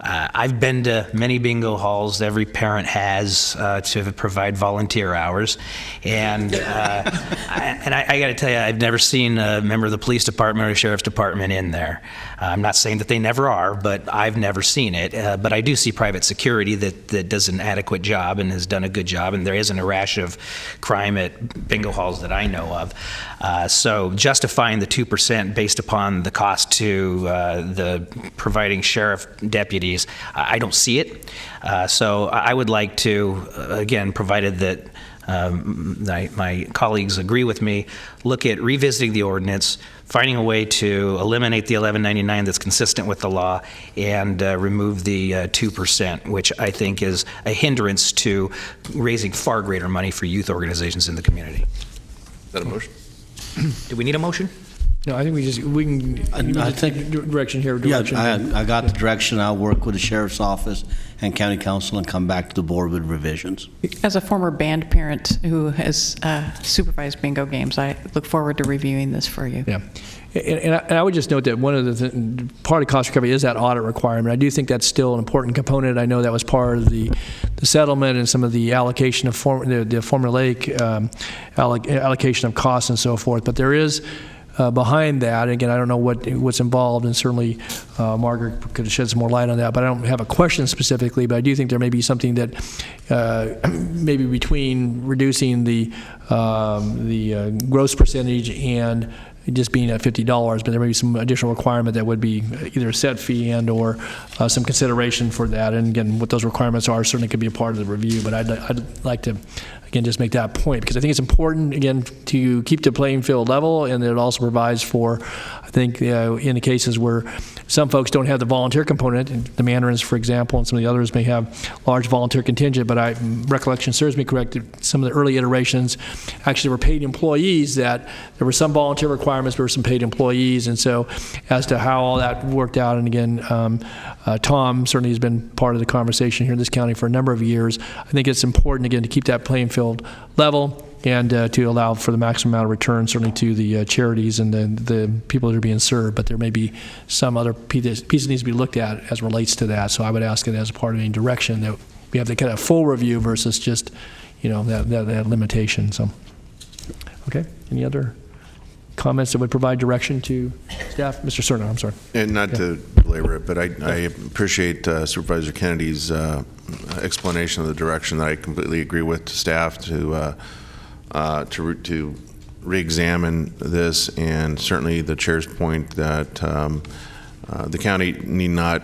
I've been to many bingo halls. Every parent has to provide volunteer hours, and I got to tell you, I've never seen a member of the police department or sheriff's department in there. I'm not saying that they never are, but I've never seen it. But I do see private security that does an adequate job and has done a good job, and there isn't a rash of crime at bingo halls that I know of. So justifying the 2% based upon the cost to the providing sheriff deputies, I don't see it. So I would like to, again, provided that my colleagues agree with me, look at revisiting the ordinance, finding a way to eliminate the 1199 that's consistent with the law, and remove the 2%, which I think is a hindrance to raising far greater money for youth organizations in the community. Is that a motion? Do we need a motion? No, I think we can. I think direction here. Yeah, I got the direction. I'll work with the sheriff's office and county council and come back to the board with revisions. As a former band parent who has supervised bingo games, I look forward to reviewing this for you. Yeah, And I would just note that one of the part of cost recovery is that audit requirement. I do think that's still an important component. I know that was part of the settlement and some of the allocation of the formulaic allocation of costs and so forth. But there is behind that, and again, I don't know what's involved, and certainly Margaret could shed some more light on that, but I don't have a question specifically, but I do think there may be something that maybe between reducing the gross percentage and just being at $50, but there may be some additional requirement that would be either a set fee and or some consideration for that. And again, what those requirements are certainly could be a part of the review, but I'd like to, again, just make that point, because I think it's important, again, to keep the playing field level, and it also provides for, I think, in the cases where some folks don't have the volunteer component, the Mandarins, for example, and some of the others may have large volunteer contingent, but recollection serves me correct, that some of the early iterations actually were paid employees, that there were some volunteer requirements, there were some paid employees, and so as to how all that worked out, and again, Tom certainly has been part of the conversation here in this county for a number of years. I think it's important, again, to keep that playing field level and to allow for the maximum amount of return, certainly to the charities and the people that are being served. But there may be some other piece that needs to be looked at as relates to that. So I would ask it as a part of any direction that we have the kind of full review versus just, that limitation. So, okay. Any other comments that would provide direction to staff? Mr. Cerna, I'm sorry. And not to belabor it, but I appreciate Supervisor Kennedy's explanation of the direction that I completely agree with to staff to re-examine this, and certainly the chair's point that the county need not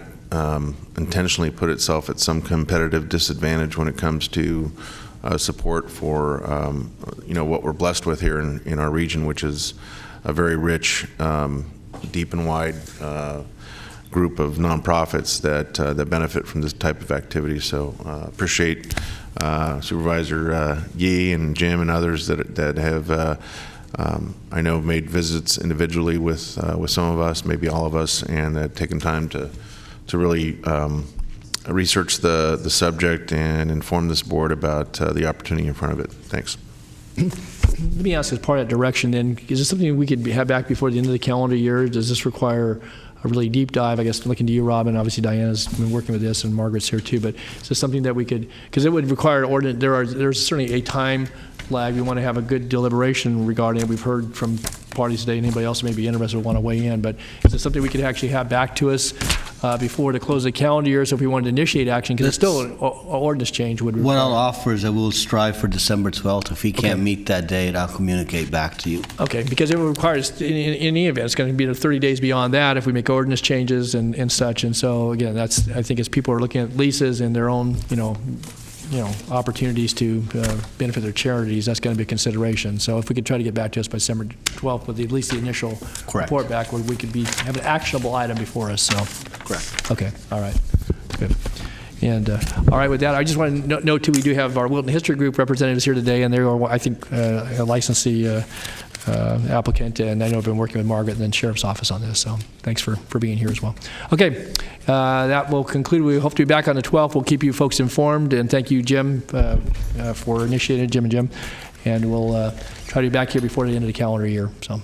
intentionally put itself at some competitive disadvantage when it comes to support for what we're blessed with here in our region, which is a very rich, deep and wide group of nonprofits that benefit from this type of activity. So appreciate Supervisor Yee and Jim and others that have I know made visits individually with some of us, maybe all of us, and taken time to really research the subject and inform this board about the opportunity in front of it. Thanks. Let me ask, as part of that direction, then, is this something we could have back before the end of the calendar year? Does this require a really deep dive? I guess looking to you, Robin. Obviously, Diana's been working with this, and Margaret's here too. But is this something that we could? Because it would require ordinance. There's certainly a time lag. We want to have a good deliberation regarding it. We've heard from parties today. Anybody else who may be interested would want to weigh in. But is this something we could actually have back to us before the close of the calendar year? So if we wanted to initiate action, because it's still an ordinance change would require. What I'll offer is that we'll strive for December 12th. If he can't meet that date, I'll communicate back to you. Okay, because it requires, in any event, it's going to be 30 days beyond that if we make ordinance changes and such. And so again, that's, I think, as people are looking at leases and their own, opportunities to benefit their charities, that's going to be a consideration. So if we could try to get back to us by December 12th with at least the initial report back, where we could have an actionable item before us. So correct. Okay. All right. Good. And all right, with that, I just want to note too, we do have our Wilton History Group representatives here today, and they are, I think, a licensee applicant, and I know I've been working with Margaret and then Sheriff's Office on this, so thanks for being here as well. Okay, that will conclude. We hope to be back on the 12th. We'll keep you folks informed, and thank you, Jim, for initiating, Jim and Jim, and we'll try to be back here before the end of the calendar year. So.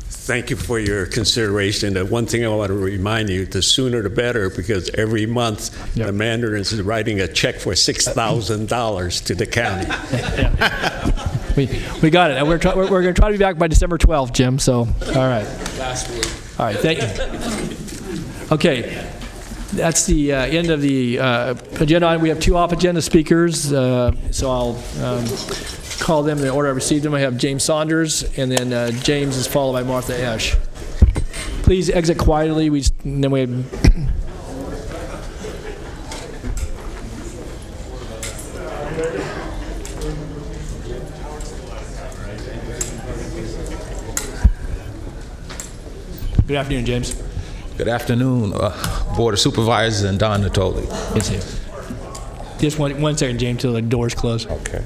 Thank you for your consideration. One thing I want to remind you, the sooner the better, because every month the Mandarin is writing a check for $6,000 to the county. We got it. We're going to try to be back by December 12th, Jim. So, all right. Last week. All right. Thank you. Okay. That's the end of the agenda. We have two off-agenda speakers, so I'll call them in the order I received them. I have James Saunders, and then James is followed by Martha Esch. Please exit quietly. Then we Good afternoon, James. Good afternoon, Board of Supervisors and Don Natoli. Yes, sir. Just one second, James, till the doors close. Okay.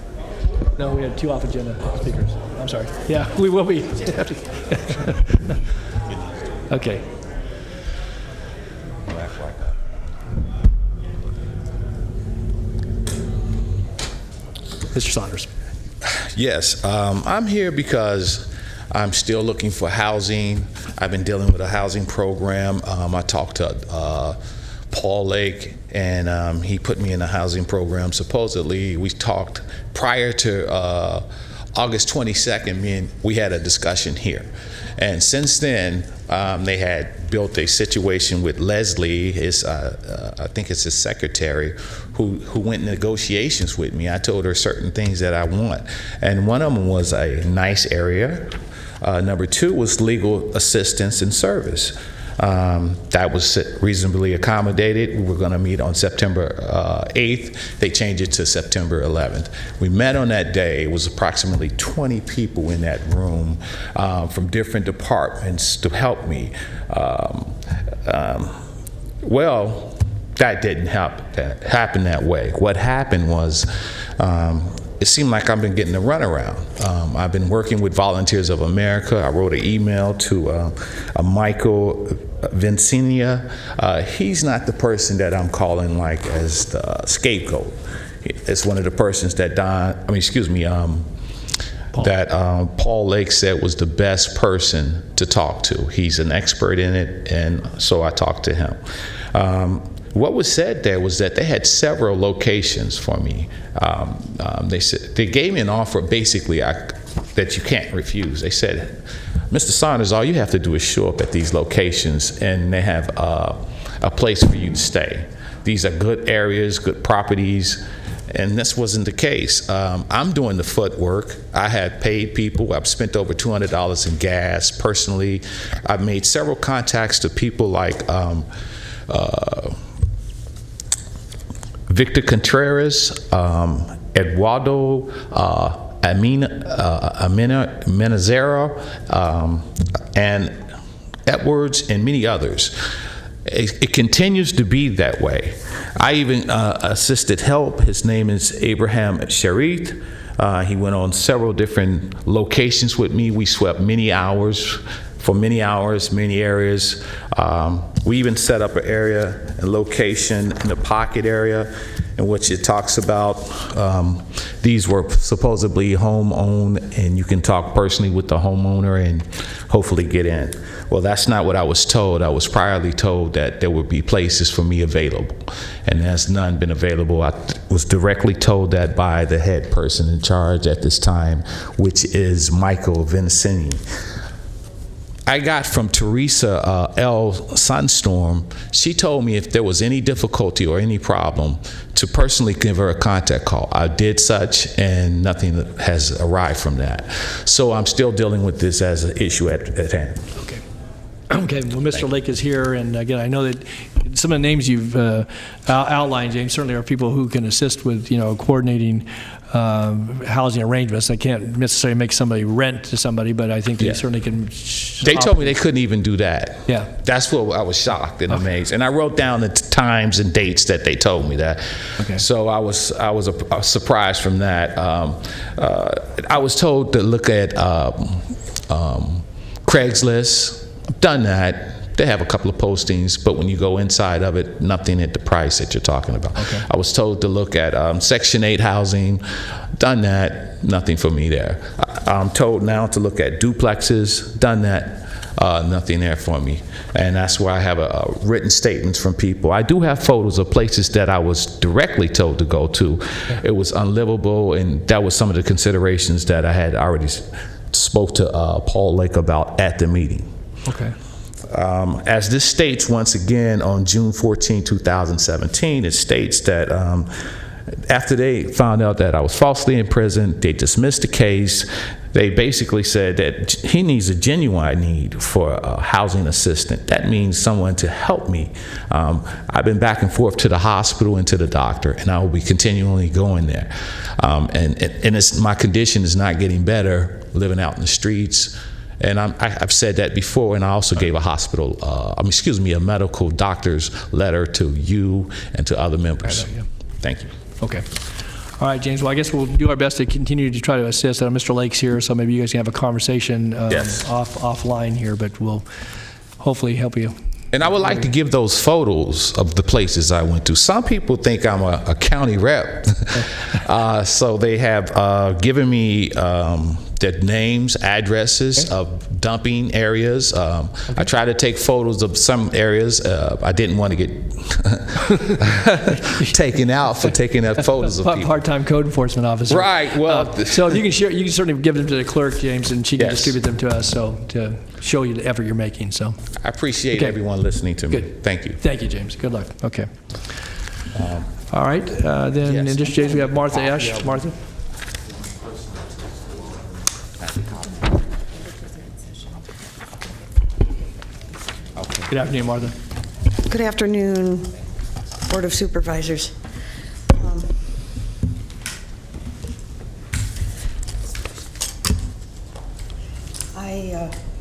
No, we had two off-agenda speakers. I'm sorry. Yeah, we will be. Okay. Mr. Saunders. Yes, I'm here because I'm still looking for housing. I've been dealing with a housing program. I talked to Paul Lake, and he put me in a housing program. Supposedly, we talked prior to August 22nd, we had a discussion here. And since then, they had built a situation with Leslie, I think it's his secretary, who went in negotiations with me. I told her certain things that I want. And one of them was a nice area. Number two was legal assistance and service. That was reasonably accommodated. We were going to meet on September 8th. They changed it to September 11th. We met on that day. It was approximately 20 people in that room from different departments to help me. Well, that didn't happen that way. What happened was it seemed like I've been getting a runaround. I've been working with Volunteers of America. I wrote an email to a Michael Vincinia. He's not the person that I'm calling like as the scapegoat. It's one of the persons that Paul Lake said was the best person to talk to. He's an expert in it, and so I talked to him. What was said there was that they had several locations for me. They gave me an offer basically that you can't refuse. They said, Mr. Saunders, all you have to do is show up at these locations and they have a place for you to stay. These are good areas, good properties, and this wasn't the case. I'm doing the footwork. I had paid people. I've spent over $200 in gas personally. I've made several contacts to people like Victor Contreras, Eduardo Amenazero, and Edwards, and many others. It continues to be that way. I even assisted help. His name is Abraham Sharif. He went on several different locations with me. We swept many areas. We even set up an area, a location in the pocket area in which it talks about these were supposedly home-owned, and you can talk personally with the homeowner and hopefully get in. Well, that's not what I was told. I was priorly told that there would be places for me available, and there's none been available. I was directly told that by the head person in charge at this time, which is Michael Vincini. I got from Teresa L. Sunstorm. She told me if there was any difficulty or any problem to personally give her a contact call. I did such, and nothing has arrived from that. So I'm still dealing with this as an issue at hand. Okay, well, Mr. Lake is here, and again, I know that some of the names you've outlined, James, certainly are people who can assist with, coordinating housing arrangements. I can't necessarily make somebody rent to somebody, but I think they certainly can. They told me they couldn't even do that. Yeah. That's what I was shocked and amazed. And I wrote down the times and dates that they told me that. Okay. So I was surprised from that. I was told to look at Craigslist. I've done that. They have a couple of postings, but when you go inside of it, nothing at the price that you're talking about. Okay. I was told to look at Section 8 housing. Done that. Nothing for me there. I'm told now to look at duplexes. Done that. Nothing there for me. And that's why I have a written statements from people. I do have photos of places that I was directly told to go to. Okay. It was unlivable, and that was some of the considerations that I had already spoke to Paul Lake about at the meeting. Okay. As this states once again on June 14, 2017, it states that after they found out that I was falsely imprisoned, they dismissed the case. They basically said that he needs a genuine need for a housing assistant. That means someone to help me. I've been back and forth to the hospital and to the doctor, and I will be continually going there. And my condition is not getting better, living out in the streets. And I've said that before, and I also gave a medical doctor's letter to you and to other members. Thank you. Okay. All right, James. Well, I guess we'll do our best to continue to try to assist. Mr. Lake's here, so maybe you guys can have a conversation offline here, but we'll hopefully help you. And I would like to give those photos of the places I went to. Some people think I'm a county rep, so they have given me their names, addresses of dumping areas. I try to take photos of some areas. I didn't want to get taken out for taking up photos of people. Part-time code enforcement officer. Right. Well, so if you can share, you can certainly give them to the clerk, James, and she can Yes. distribute them to us. So to show you the effort you're making. So I appreciate everyone listening to me. Good. Thank you. Thank you, James. Good luck. Okay. All right. Then in just James, we have Martha Esch. Martha. Good afternoon, Martha. Good afternoon, Board of Supervisors.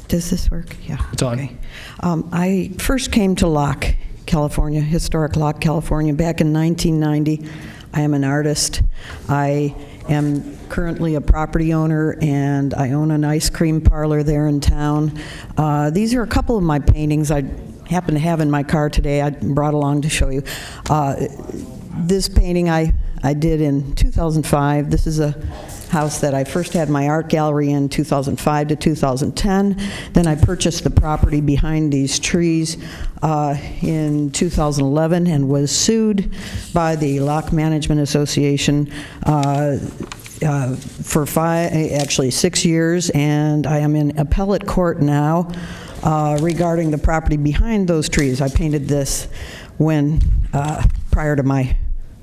Does this work? Yeah. It's on. Okay. I first came to Locke, California, historic Locke, California, back in 1990. I am an artist. I am currently a property owner, and I own an ice cream parlor there in town. These are a couple of my paintings I happen to have in my car today. I brought along to show you. This painting I did in 2005. This is a house that I first had my art gallery in 2005 to 2010. Then I purchased the property behind these trees in 2011 and was sued by the Locke Management Association for 6 years, and I am in appellate court now regarding the property behind those trees. I painted this when prior to my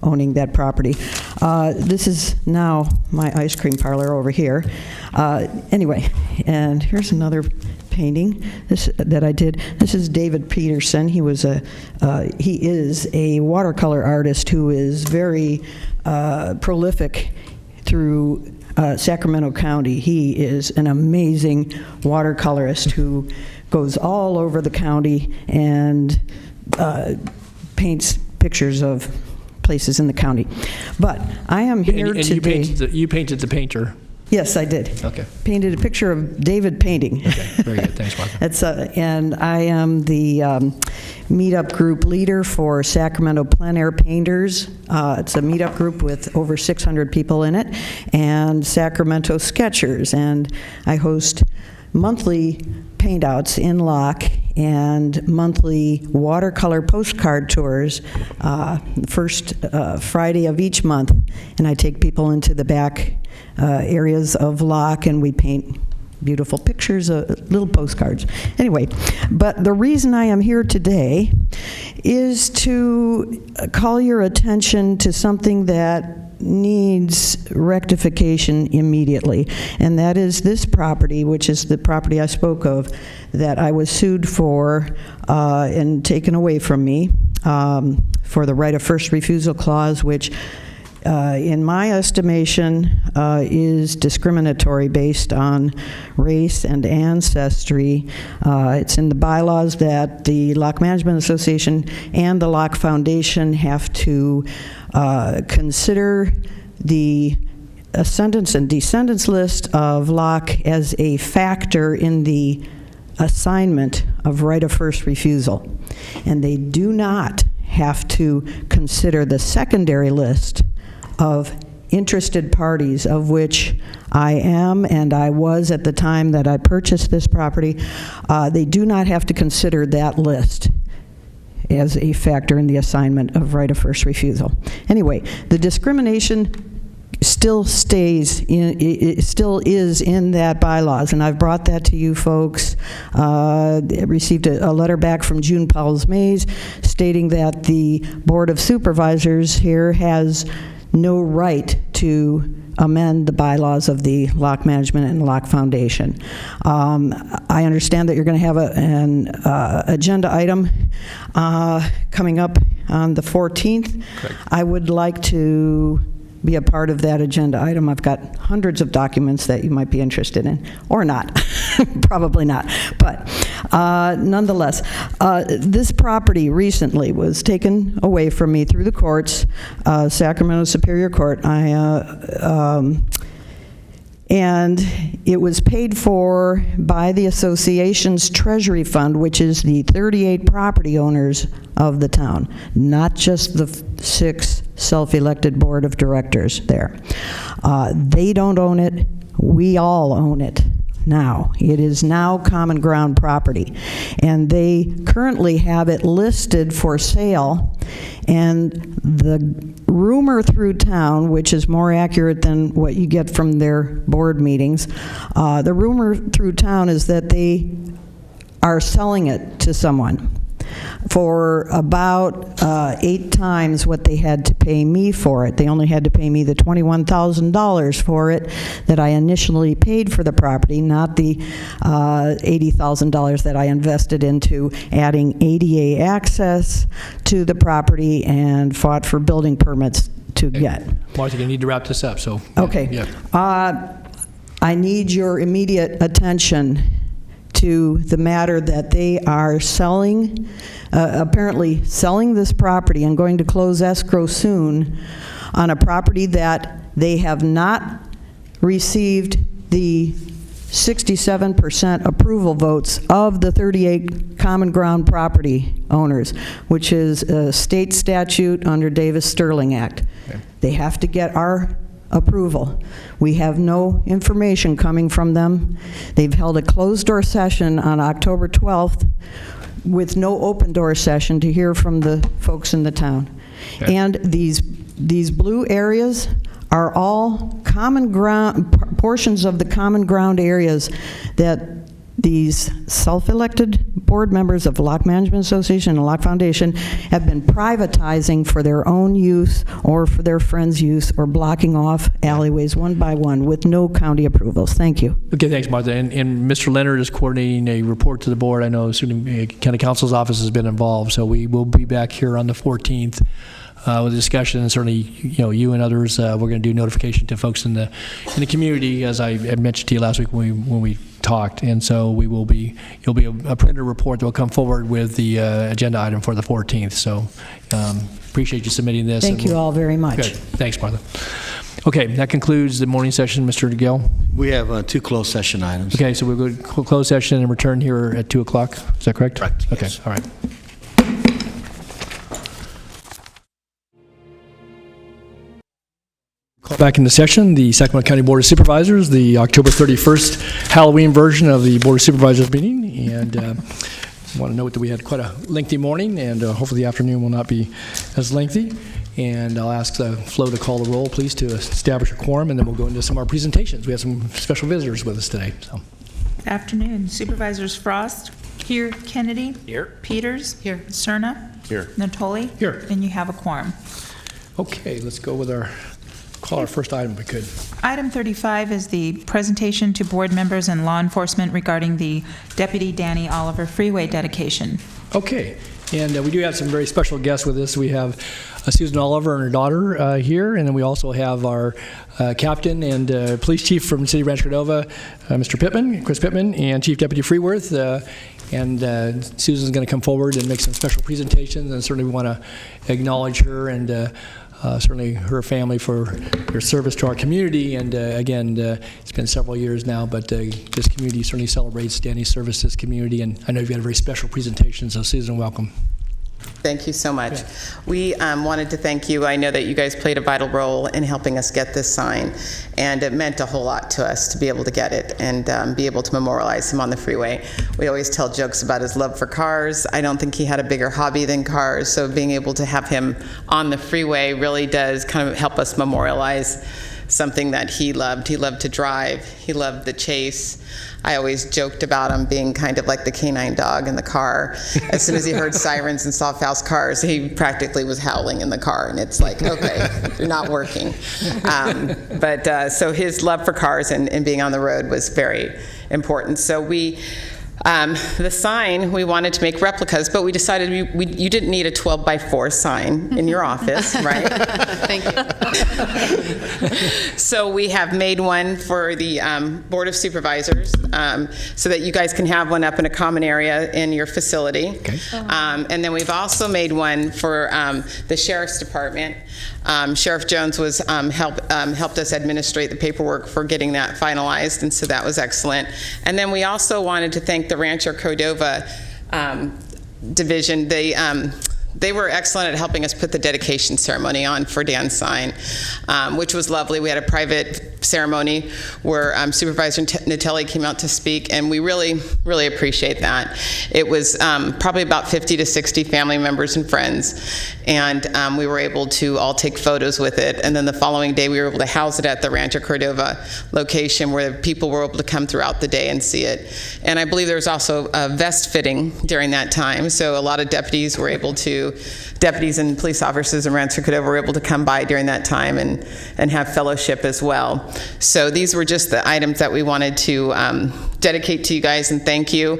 owning that property. This is now my ice cream parlor over here. Anyway, and here's another painting that I did. This is David Peterson. He is a watercolor artist who is very prolific through Sacramento County. He is an amazing watercolorist who goes all over the county and paints pictures of places in the county. But I am here today. You painted the painter. Yes, I did. Okay. Painted a picture of David painting. Okay, very good. Thanks, Martha. And I am the meetup group leader for Sacramento Plein Air Painters. It's a meetup group with over 600 people in it, and Sacramento Sketchers. And I host monthly paint outs in Locke and monthly watercolor postcard tours first Friday of each month, and I take people into the back areas of Locke and we paint beautiful pictures, little postcards. Anyway, but the reason I am here today is to call your attention to something that needs rectification immediately, and that is this property, which is the property I spoke of that I was sued for and taken away from me for the right of first refusal clause, which in my estimation is discriminatory based on race and ancestry. It's in the bylaws that the Locke Management Association and the Locke Foundation have to consider the ascendants and descendants list of Locke as a factor in the assignment of right of first refusal. And they do not have to consider the secondary list of interested parties, of which I am and I was at the time that I purchased this property. They do not have to consider that list as a factor in the assignment of right of first refusal. Anyway, the discrimination still stays in, it still is in that bylaws, and I've brought that to you folks. Received a letter back from June Powles Mays stating that the Board of Supervisors here has no right to amend the bylaws of the Locke Management and Locke Foundation. I understand that you're going to have an agenda item coming up on the 14th. Correct. I would like to be a part of that agenda item. I've got hundreds of documents that you might be interested in, or not. Probably not. But nonetheless, this property recently was taken away from me through the courts, Sacramento Superior Court. And it was paid for by the association's treasury fund, which is the 38 property owners of the town, not just the 6 self-elected board of directors there. They don't own it. We all own it now. It is now common ground property. And they currently have it listed for sale. And the rumor through town, which is more accurate than what you get from their board meetings, the rumor through town is that they are selling it to someone for about 8 times what they had to pay me for it. They only had to pay me the $21,000 for it that I initially paid for the property, not the $80,000 that I invested into adding ADA access to the property and fought for building permits to get. Martha, you need to wrap this up, so. Okay. Yeah. I need your immediate attention to the matter that they are selling, apparently selling this property and going to close escrow soon on a property that they have not received the 67% approval votes of the 38 common ground property owners, which is a state statute under Davis-Sterling Act. Okay. They have to get our approval. We have no information coming from them. They've held a closed-door session on October 12th with no open-door session to hear from the folks in the town. Okay. And these blue areas are all common ground, portions of the common ground areas that these self-elected board members of the Lock Management Association and Lock Foundation have been privatizing for their own use or for their friends' use, or blocking off alleyways one by one with no county approvals. Thank you. Okay, thanks, Martha. And Mr. Leonard is coordinating a report to the board. I know County Council's office has been involved, so we will be back here on the 14th. With a discussion, and certainly, you and others, we're going to do notification to folks in the community, as I had mentioned to you last week when we talked. And so you'll be a printed report that will come forward with the agenda item for the 14th. So appreciate you submitting this. Thank you all very much. Good. Thanks, Martha. Okay, that concludes the morning session, Mr. DeGale. We have 2 closed session items. Okay, so we'll go to closed session and return here at 2 o'clock. Is that correct? Correct. Okay, yes. all right. Back in the session, the Sacramento County Board of Supervisors, the October 31st Halloween version of the Board of Supervisors meeting. And I want to note that we had quite a lengthy morning, and hopefully the afternoon will not be as lengthy. And I'll ask Flo to call the roll, please, to establish a quorum, and then we'll go into some of our presentations. We have some special visitors with us today. So. Afternoon. Supervisors Frost. Here. Kennedy. Here. Peters. Here. Cerna. Here. Natoli. Here. And you have a quorum. Okay, let's go with our first item, if we could. Item 35 is the presentation to board members and law enforcement regarding the Deputy Danny Oliver Freeway dedication. Okay, and we do have some very special guests with us. We have Susan Oliver and her daughter here, and then we also have our captain and police chief from the City of Rancho Cordova, Mr. Pittman, Chris Pittman, and Chief Deputy Freeworth. And Susan's going to come forward and make some special presentations, and certainly we want to acknowledge her and certainly her family for their service to our community. And again, it's been several years now, but this community certainly celebrates Danny's service to this community. And I know you've got a very special presentation, so Susan, welcome. Thank you so much. We wanted to thank you. I know that you guys played a vital role in helping us get this sign, and it meant a whole lot to us to be able to get it and be able to memorialize him on the freeway. We always tell jokes about his love for cars. I don't think he had a bigger hobby than cars, so being able to have him on the freeway really does kind of help us memorialize something that he loved. He loved to drive. He loved the chase. I always joked about him being kind of like the canine dog in the car. As soon as he heard sirens and saw fast cars, he practically was howling in the car, and it's like, okay, you're not working. So his love for cars and being on the road was very important. So the sign, we wanted to make replicas, but we decided you didn't need a 12x4 sign in your office, right? Thank you. So we have made one for the Board of Supervisors so that you guys can have one up in a common area in your facility. Okay. And then we've also made one for the Sheriff's Department. Sheriff Jones was helped us administrate the paperwork for getting that finalized, and so that was excellent. And then we also wanted to thank the Rancho Cordova division. they were excellent at helping us put the dedication ceremony on for Dan's sign, which was lovely. We had a private ceremony where Supervisor Natelli came out to speak, and we really, really appreciate that. It was probably about 50 to 60 family members and friends, and we were able to all take photos with it. And then the following day, we were able to house it at the Rancho Cordova location where people were able to come throughout the day and see it. And I believe there was also a vest fitting during that time, so a lot of deputies and police officers in Rancho Cordova were able to come by during that time and have fellowship as well. So these were just the items that we wanted to dedicate to you guys and thank you.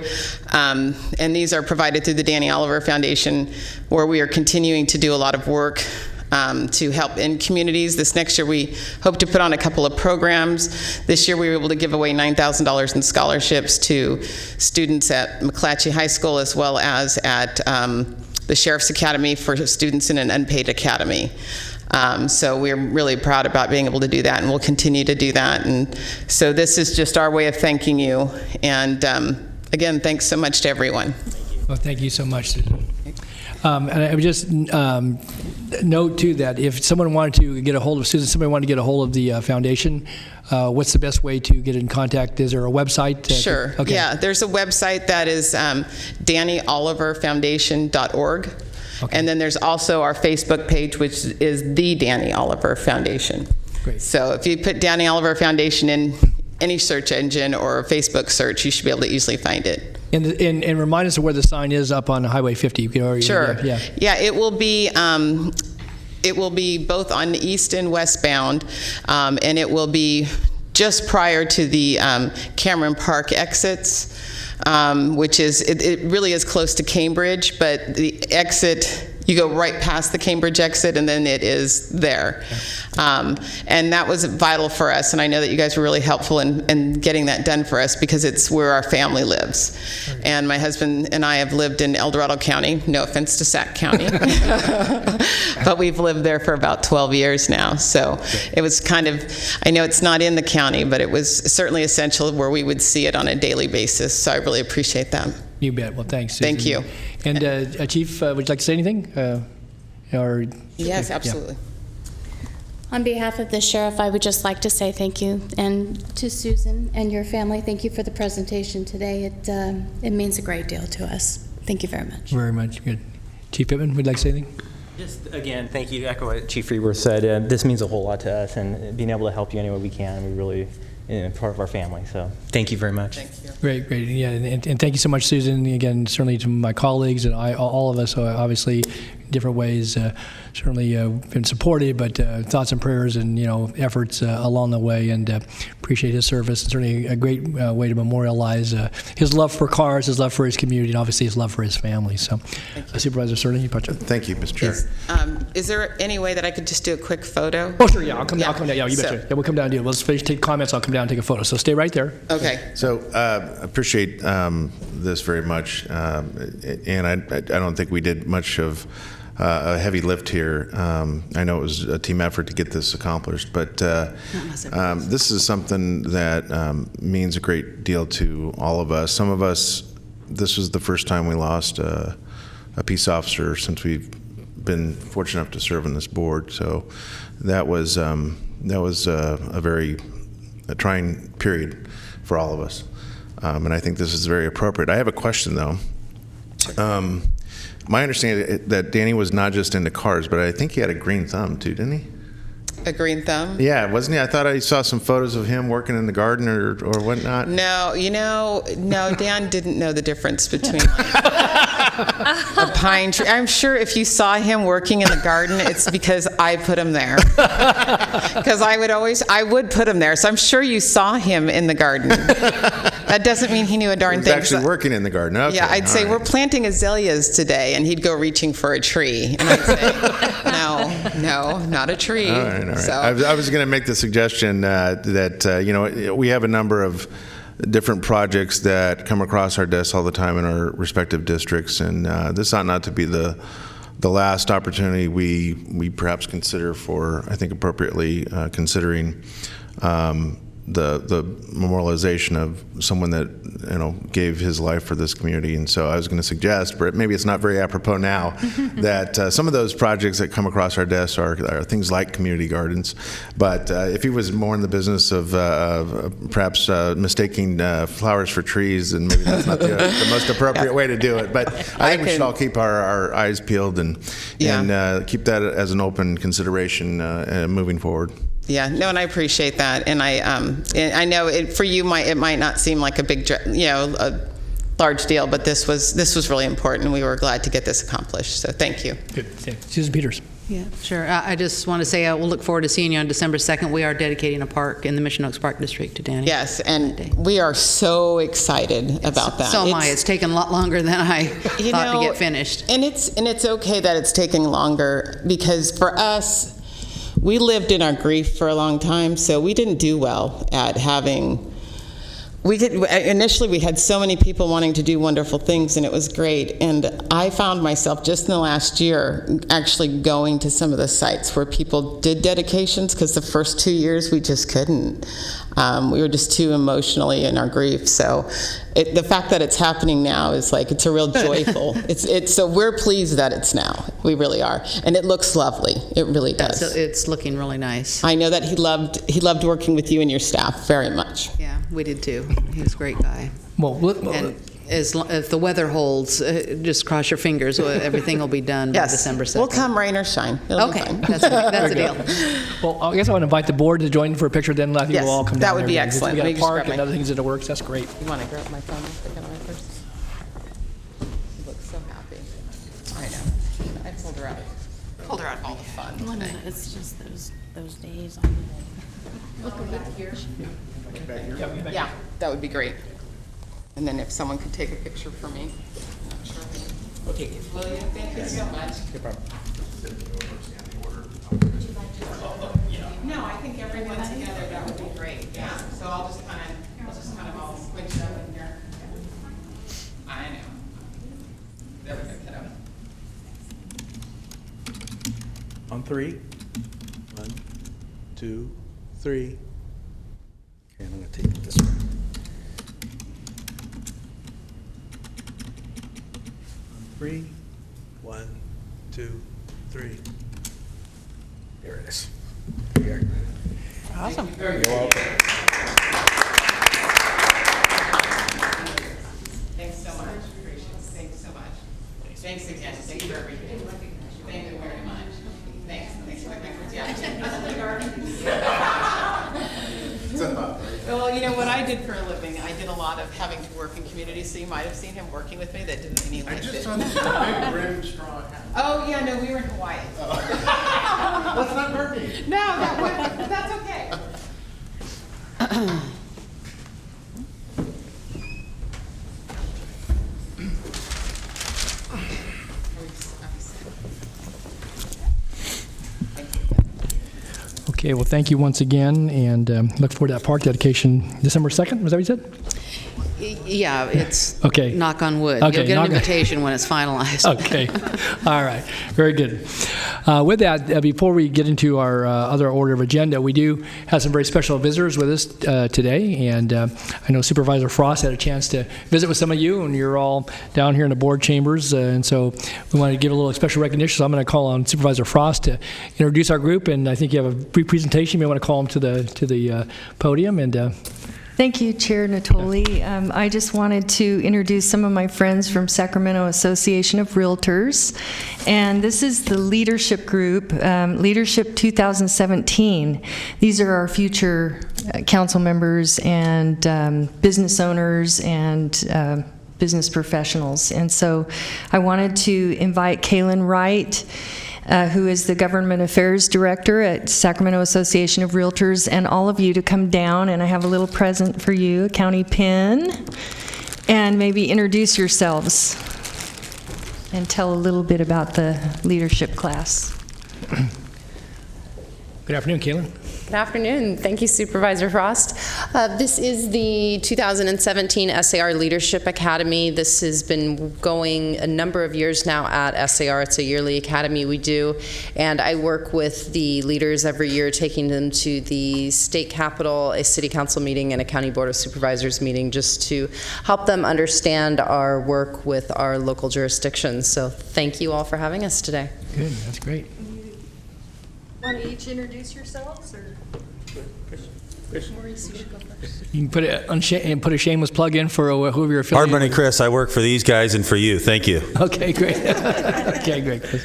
And these are provided through the Danny Oliver Foundation, where we are continuing to do a lot of work to help in communities. This next year we hope to put on a couple of programs. This year we were able to give away $9,000 in scholarships to students at McClatchy High School, as well as at the Sheriff's Academy for students in an unpaid academy. So we're really proud about being able to do that, and we'll continue to do that. And so this is just our way of thanking you. And again, thanks so much to everyone. Well, thank you so much, Susan. And I would just note, too, that if someone wanted to get a hold of Susan, somebody wanted to get a hold of the foundation, what's the best way to get in contact? Is there a website? Sure. Okay. Yeah, there's a website that is DannyOliverFoundation.org. Okay. And then there's also our Facebook page, which is the Danny Oliver Foundation. Great. So if you put Danny Oliver Foundation in any search engine or Facebook search, you should be able to easily find it. And remind us of where the sign is up on Highway 50. Sure. Yeah. Yeah, it will be both on the east and westbound, and it will be just prior to the Cameron Park exits, which is, it really is close to Cambridge, but the exit, you go right past the Cambridge exit, and then it is there. And that was vital for us, and I know that you guys were really helpful in getting that done for us, because it's where our family lives. And my husband and I have lived in El Dorado County, no offense to Sac County, but we've lived there for about 12 years now. So it was kind of, I know it's not in the county, but it was certainly essential where we would see it on a daily basis, so I really appreciate that. You bet. Well, thanks, Susan. Thank you. And Chief, would you like to say anything? Yes, absolutely. Yeah. On behalf of the sheriff, I would just like to say thank you, and to Susan and your family, thank you for the presentation today. It means a great deal to us. Thank you very much. Very much. Good. Chief Pittman, would you like to say anything? Just again, thank you. Echo what Chief Freeworth said. This means a whole lot to us, and being able to help you any way we can, we really part of our family. So thank you very much. Thank you. Great. Yeah, and thank you so much, Susan. Again, certainly to my colleagues and all of us, obviously, in different ways, certainly been supported, but thoughts and prayers and efforts along the way, and appreciate his service. And certainly a great way to memorialize his love for cars, his love for his community, and obviously his love for his family. So, Supervisor Serling, you punch up. Thank you, Mr. Chair. Is there any way that I could just do a quick photo? Oh, sure. Yeah, I'll come down. Yeah, you betcha. Yeah, we'll come down and do it. Let's finish take comments. I'll come down and take a photo. So stay right there. Okay. So appreciate this very much, and I don't think we did much of a heavy lift here. I know it was a team effort to get this accomplished, but this is something that means a great deal to all of us. Some of us, this was the first time we lost a peace officer since we've been fortunate enough to serve on this board. So that was a very trying period for all of us. And I think this is very appropriate. I have a question, though. My understanding that Danny was not just into cars, but I think he had a green thumb, too, didn't he? A green thumb? Yeah, wasn't he? I thought I saw some photos of him working in the garden or whatnot. No, no, Dan didn't know the difference between a pine tree. I'm sure if you saw him working in the garden, it's because I put him there. Because I would put him there. So I'm sure you saw him in the garden. That doesn't mean he knew a darn thing. He was actually working in the garden. Okay. Yeah, I'd say, we're planting azaleas today, and he'd go reaching for a tree. And I'd say, no, not a tree. All right. So. I was going to make the suggestion that we have a number of different projects that come across our desks all the time in our respective districts, and this ought not to be the last opportunity we perhaps consider for, I think appropriately, considering the memorialization of someone that gave his life for this community. And so I was going to suggest, but maybe it's not very apropos now, that some of those projects that come across our desks are things like community gardens. But if he was more in the business of perhaps mistaking flowers for trees, then maybe that's not the most appropriate way to do it. But I think we should all keep our eyes peeled and keep that as an open consideration moving forward. Yeah, no, and I appreciate that, and I know for you it might not seem like a big, a large deal, but this was really important, and we were glad to get this accomplished. So thank you. Good. Susan Peters. Yeah, sure. I just want to say we'll look forward to seeing you on December 2nd. We are dedicating a park in the Mission Oaks Park District to Danny. Yes, and we are so excited about that. So am I. It's taken a lot longer than I thought to get finished. And it's okay that it's taking longer, because for us, we lived in our grief for a long time, so we didn't do well at having. Initially, we had so many people wanting to do wonderful things, and it was great. And I found myself just in the last year actually going to some of the sites where people did dedications, because the first 2 years we just couldn't. We were just too emotionally in our grief. So the fact that it's happening now is it's a real joyful. So we're pleased that it's now. We really are, and it looks lovely. It really does. It's looking really nice. I know that he loved working with you and your staff very much. Yeah, we did too. He was a great guy. And if the weather holds, just cross your fingers. Everything will be done by December 2nd. We'll come rain or shine. It'll be fine. That's a deal. Well, I guess I want to invite the board to join for a picture, then let you all come down. That would be there. excellent. We Let got me a just park grab and other things in the works. That's great. You want to grab my phone? Take it away first. She looks so happy. I know. I pulled her out. Pulled her out all the fun. Well, it's just those days. Look back here. Yeah, that would be great. And then if someone could take a picture for me. I'm not sure. Okay. William, thank you so much. No, I think everyone together, that would be great. Yeah. So I'll just kind of all squinch up in here. I know. There we go, kiddo. On 3. 1, 2, 3. Okay, I'm going to take it this way. 3, 1, 2, 3. There it is. Here. Awesome. You're welcome. Thanks so much. Appreciate it. Thanks so much. Thanks again. Thank you for everything. Thank you very much. Thanks. Thanks for Well, what I did for a living, I did a lot of having to work in communities, so you might have seen him working with me. That didn't mean he liked it. I just saw this big rim straw hat. Oh, yeah, no, we were in Hawaii. That's not working. No, that's okay. Okay, well, thank you once again, and look forward to that park dedication December 2nd. Was that what you said? Yeah, it's okay. Knock on wood. Okay, You'll get an invitation when it's finalized. Okay. All right. Very good. With that, before we get into our other order of agenda, we do have some very special visitors with us today. And I know Supervisor Frost had a chance to visit with some of you, and you're all down here in the board chambers. And so we want to give a little special recognition. So I'm going to call on Supervisor Frost to introduce our group. And I think you have a brief presentation. You may want to call him to the podium. And thank you, Chair Natoli. I just wanted to introduce some of my friends from Sacramento Association of Realtors. And this is the leadership group, Leadership 2017. These are our future council members and business owners and business professionals. And so I wanted to invite Kaylin Wright, who is the Government Affairs Director at Sacramento Association of Realtors, and all of you to come down, and I have a little present for you, a county pin, and maybe introduce yourselves and tell a little bit about the leadership class. Good afternoon, Kaylin. Good afternoon. Thank you, Supervisor Frost. This is the 2017 SAR Leadership Academy. This has been going a number of years now at SAR. It's a yearly academy we do, and I work with the leaders every year, taking them to the state capitol, a city council meeting, and a county board of supervisors meeting, just to help them understand our work with our local jurisdictions. So thank you all for having us today. Good, that's great. Want to each introduce yourselves, or? Maurice, you should go first. You can put a shameless plug in for whoever you're affiliated Hard Money with. Chris, I work for these guys and for you. Thank you. Okay, great. Okay, great. Chris.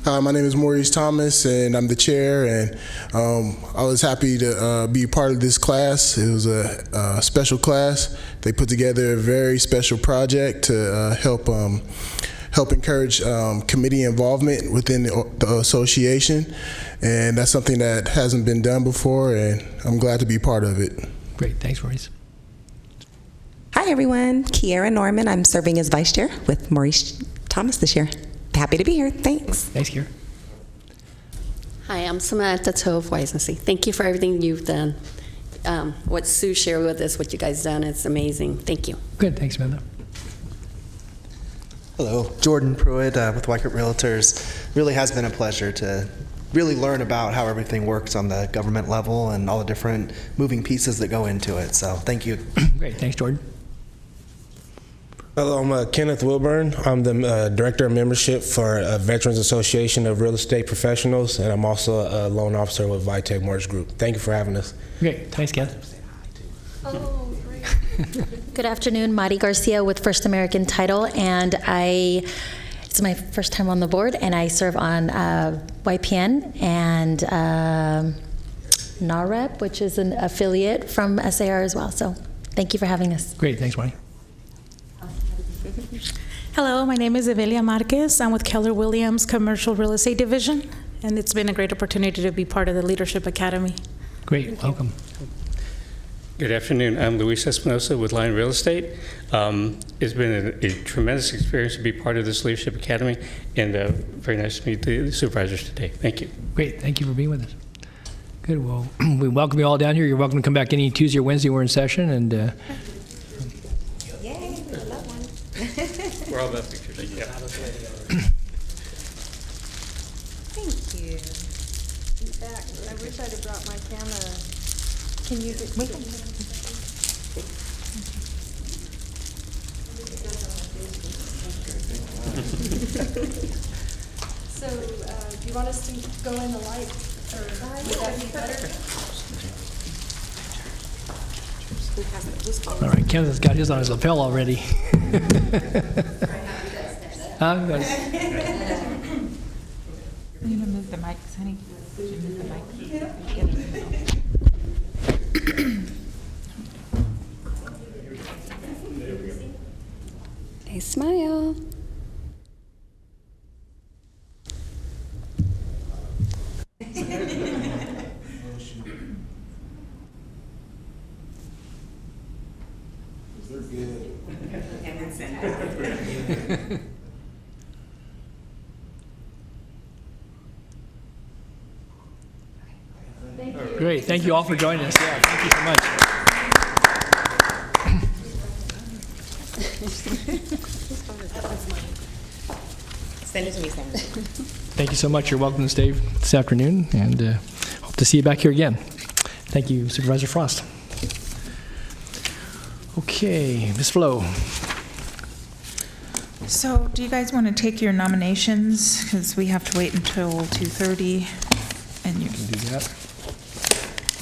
Hi, my name is Maurice Thomas, and I'm the chair, and I was happy to be part of this class. It was a special class. They put together a very special project to help encourage committee involvement within the association, and that's something that hasn't been done before, and I'm glad to be part of it. Great, thanks, Maurice. Hi everyone, Kiara Norman. I'm serving as vice chair with Maurice Thomas this year. Happy to be here, thanks. Thanks, Kiara. Hi, I'm Samantha Tove Weisensee. Thank you for everything you've done. What Sue shared with us, what you guys done, it's amazing. Thank you. Good, thanks, Samantha. Hello, Jordan Pruitt with Wycott Realtors. Really has been a pleasure to really learn about how everything works on the government level and all the different moving pieces that go into it. So thank you. Great, thanks, Jordan. Hello, I'm Kenneth Wilburn. I'm the Director of Membership for Veterans Association of Real Estate Professionals, and I'm also a loan officer with Vitech Mortgage Group. Thank you for having us. Great, thanks, Ken. Oh, great. Good afternoon, Mari Garcia with First American Title, and it's my first time on the board, and I serve on YPN and NAREP, which is an affiliate from SAR as well. So thank you for having us. Great, thanks, Mari. Hello, my name is Evelia Marquez. I'm with Keller Williams Commercial Real Estate Division, and it's been a great opportunity to be part of the Leadership Academy. Great, welcome. Good afternoon. I'm Luis Espinosa with Lion Real Estate. It's been a tremendous experience to be part of this Leadership Academy, and very nice to meet the supervisors today. Thank you. Great, thank you for being with us. Good, well, we welcome you all down here. You're welcome to come back any Tuesday or Wednesday. We're in session, and Yay, I love one. We're all about pictures. Thank you. Thank you. In fact, I wish I'd have brought my camera. Can you get So, do you want us to go in the light, or would that be better? all right, Kenneth's got his on his lapel already. Huh? You need to move the mics, honey. Move the mic. Hey, smile. Great, thank you all for joining us. Yeah, thank you so much. Send it to me, Sam. Thank you so much. You're welcome to stay this afternoon, and hope to see you back here again. Thank you, Supervisor Frost. Okay, Ms. Flo. So do you guys want to take your nominations? Because we have to wait until 2:30. And you can do that.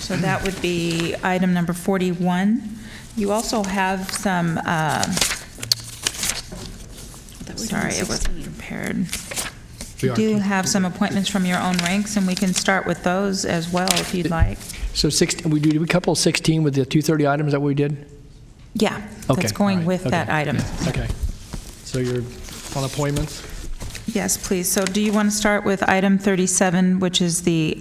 So that would be item number 41. You also have some, sorry, I wasn't prepared. You do have some appointments from your own ranks, and we can start with those as well if you'd like. So did we couple 16 with the 230 items that we did? Yeah, Okay, that's going all right, with okay, that item. yeah, okay. So you're on appointments? Yes, please. So do you want to start with item 37, which is the,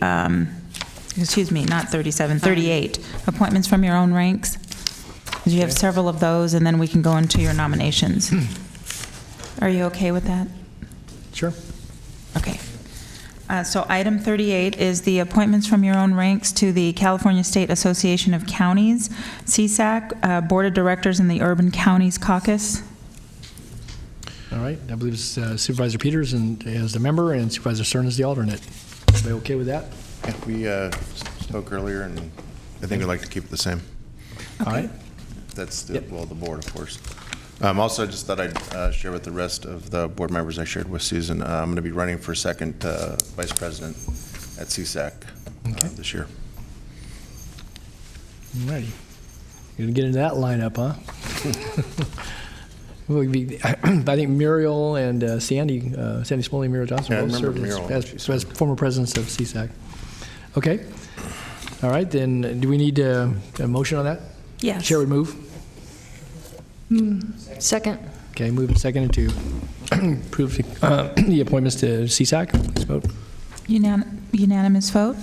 excuse me, not 37, 38, appointments from your own ranks? 'Cause you have several of those, and then we can go into your nominations. Are you okay with that? Sure. Okay. So item 38 is the appointments from your own ranks to the California State Association of Counties, CSAC, Board of Directors in the Urban Counties Caucus. All right, I believe it's Supervisor Peters as the member and Supervisor Stern as the alternate. Everybody okay with that? Yeah, we spoke earlier, and I think I'd like to keep it the same. All right. That's the board, of course. Also, I just thought I'd share with the rest of the board members I shared with Susan. I'm going to be running for second vice president at CSAC this year. All righty. You're going to get into that lineup, huh? I think Muriel and Sandy Smoley and Muriel Johnson Yeah, I both remember served Muriel. as former presidents of CSAC. Okay. All right, then do we need a motion on that? Yes. Chair would move. Second. Okay, move and second to approve the appointments to CSAC. Please vote. Unanimous vote.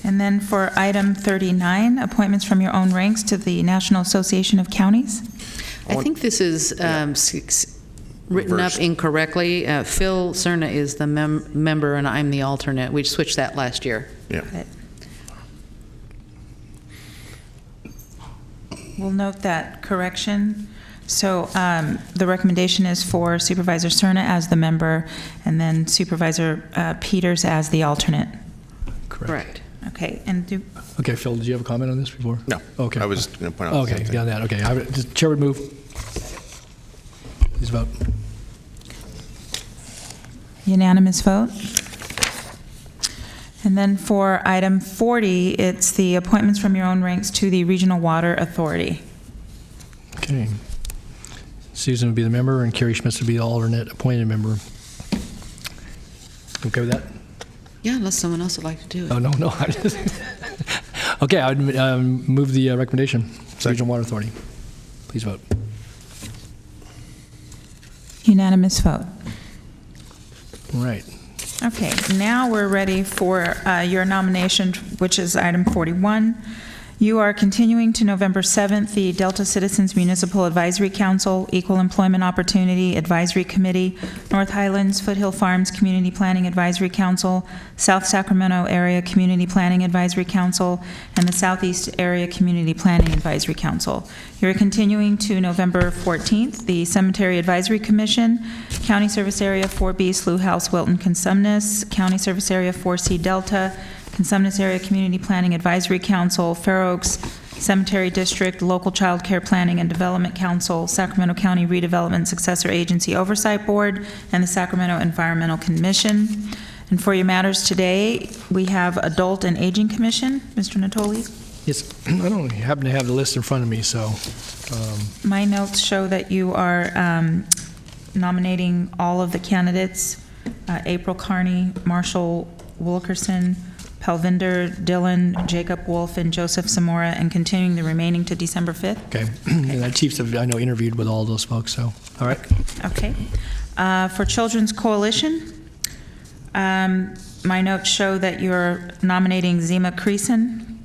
And then for item 39, appointments from your own ranks to the National Association of Counties. I think this is written up incorrectly. Phil Cerna is the member and I'm the alternate. We switched that last year. Yeah. We'll note that correction. So the recommendation is for Supervisor Cerna as the member and then Supervisor Peters as the alternate. Correct. Okay, and Okay, Phil, did you have a comment on this before? No. Okay. I was going to point out the Okay, same thing. got that. Okay, the chair would move. Please vote. unanimous vote. And then for item 40, it's the appointments from your own ranks to the Regional Water Authority. Okay. Susan would be the member and Carrie Schmitz would be the alternate appointed member. Okay with that? Yeah, unless someone else would like to do it. Oh, no. Okay, I would move the recommendation. Regional Water Authority. Please vote. Unanimous vote. All right. Okay, now we're ready for your nomination, which is item 41. You are continuing to November 7th, the Delta Citizens Municipal Advisory Council, Equal Employment Opportunity Advisory Committee, North Highlands Foothill Farms Community Planning Advisory Council, South Sacramento Area Community Planning Advisory Council, and the Southeast Area Community Planning Advisory Council. You're continuing to November 14th, the Cemetery Advisory Commission, County Service Area 4B, Slough House, Wilton, Consumnes, County Service Area 4C, Delta, Consumnes Area Community Planning Advisory Council, Fair Oaks Cemetery District, Local Child Care Planning and Development Council, Sacramento County Redevelopment Successor Agency Oversight Board, and the Sacramento Environmental Commission. And for your matters today, we have Adult and Aging Commission. Mr. Natoli? Yes, I don't happen to have the list in front of me, so. My notes show that you are nominating all of the candidates, April Carney, Marshall Wilkerson, Palvinder Dillon, Jacob Wolf, and Joseph Zamora, and continuing the remaining to December 5th. Okay. And the chiefs have, I know, interviewed with all those folks, so, all right. Okay. For Children's Coalition, my notes show that you're nominating Zima Creason,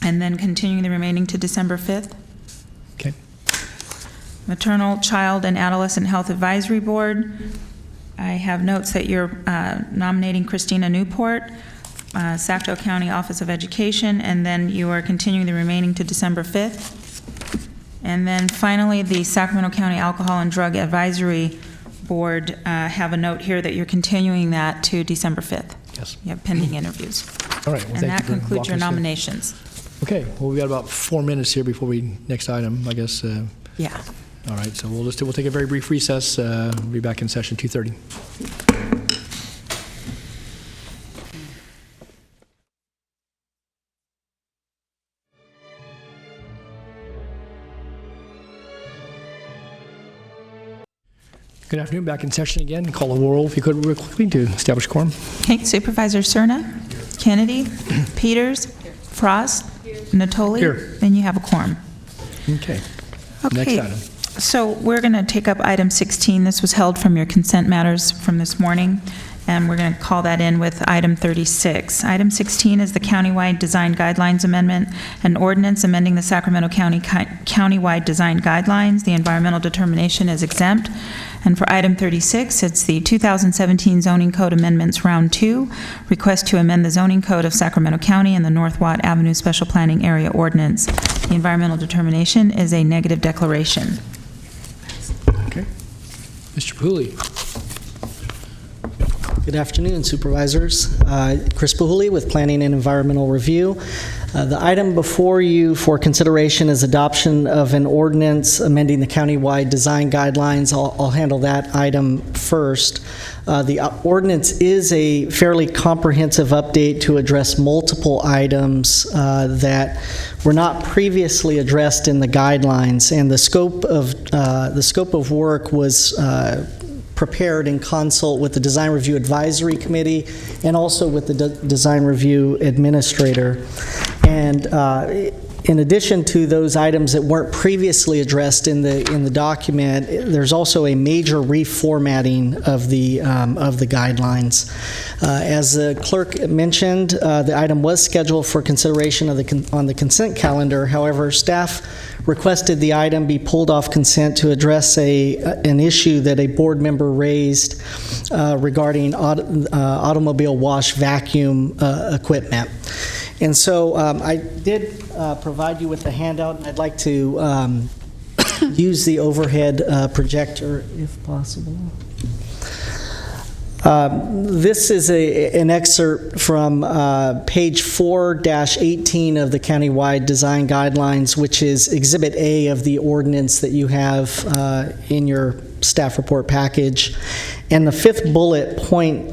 and then continuing the remaining to December 5th. Okay. Maternal, Child, and Adolescent Health Advisory Board, I have notes that you're nominating Christina Newport, Sacramento County Office of Education, and then you are continuing the remaining to December 5th. And then finally, the Sacramento County Alcohol and Drug Advisory Board have a note here that you're continuing that to December 5th. Yes. You have pending interviews. All right. Well, And thank that you for concludes your walking us through. nominations. Okay. Well, we got about 4 minutes here before we next item, I guess. Yeah. All right. So we'll take a very brief recess. We'll be back in session 2:30. Good afternoon, back in session again. Call the roll, if you could, real quickly, to establish quorum. Okay, Supervisor Cerna, Kennedy, Peters, Frost, Natoli. Here. Then you have a quorum. Okay. Next Okay, item. so we're going to take up item 16. This was held from your consent matters from this morning, and we're going to call that in with item 36. Item 16 is the Countywide Design Guidelines Amendment, an ordinance amending the Sacramento County Countywide Design Guidelines. The environmental determination is exempt, And for item 36, it's the 2017 Zoning Code Amendments Round 2, request to amend the zoning code of Sacramento County and the North Watt Avenue Special Planning Area Ordinance. The environmental determination is a negative declaration. Okay. Mr. Pooley. Good afternoon, Supervisors. Chris Puhuli with Planning and Environmental Review. The item before you for consideration is adoption of an ordinance amending the countywide design guidelines. I'll handle that item first. The ordinance is a fairly comprehensive update to address multiple items that were not previously addressed in the guidelines, and the scope of work was prepared in consult with the Design Review Advisory Committee and also with the Design Review Administrator. And in addition to those items that weren't previously addressed in the document, there's also a major reformatting of the guidelines. As the clerk mentioned, the item was scheduled for consideration on the consent calendar. However, staff requested the item be pulled off consent to address an issue that a board member raised regarding automobile wash vacuum equipment. And so I did provide you with a handout, and I'd like to use the overhead projector if possible. This is an excerpt from page 4-18 of the countywide design guidelines, which is Exhibit A of the ordinance that you have in your staff report package. And the fifth bullet point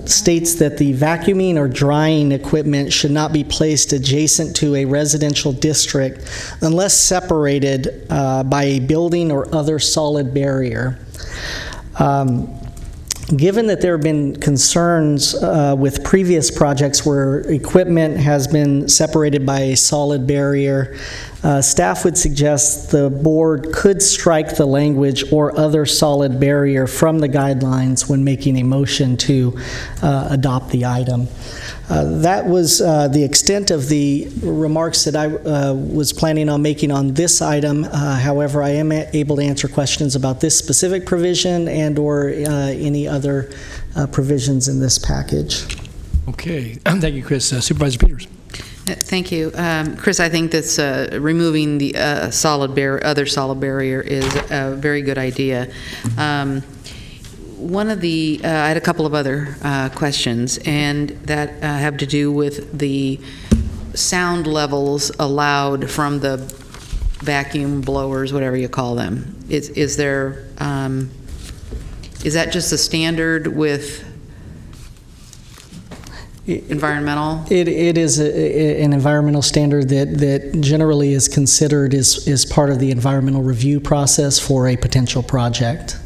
states that the vacuuming or drying equipment should not be placed adjacent to a residential district unless separated by a building or other solid barrier. Given that there have been concerns with previous projects where equipment has been separated by a solid barrier, staff would suggest the board could strike the language "or other solid barrier" from the guidelines when making a motion to adopt the item. That was the extent of the remarks that I was planning on making on this item. However, I am able to answer questions about this specific provision and or any other provisions in this package. Okay. Thank you, Chris. Supervisor Peters. Thank you. Chris, I think that's removing the other solid barrier is a very good idea. One of the, I had a couple of other questions, and that have to do with the sound levels allowed from the vacuum blowers, whatever you call them. Is there, is that just a standard with environmental? It is an environmental standard that generally is considered as part of the environmental review process for a potential project.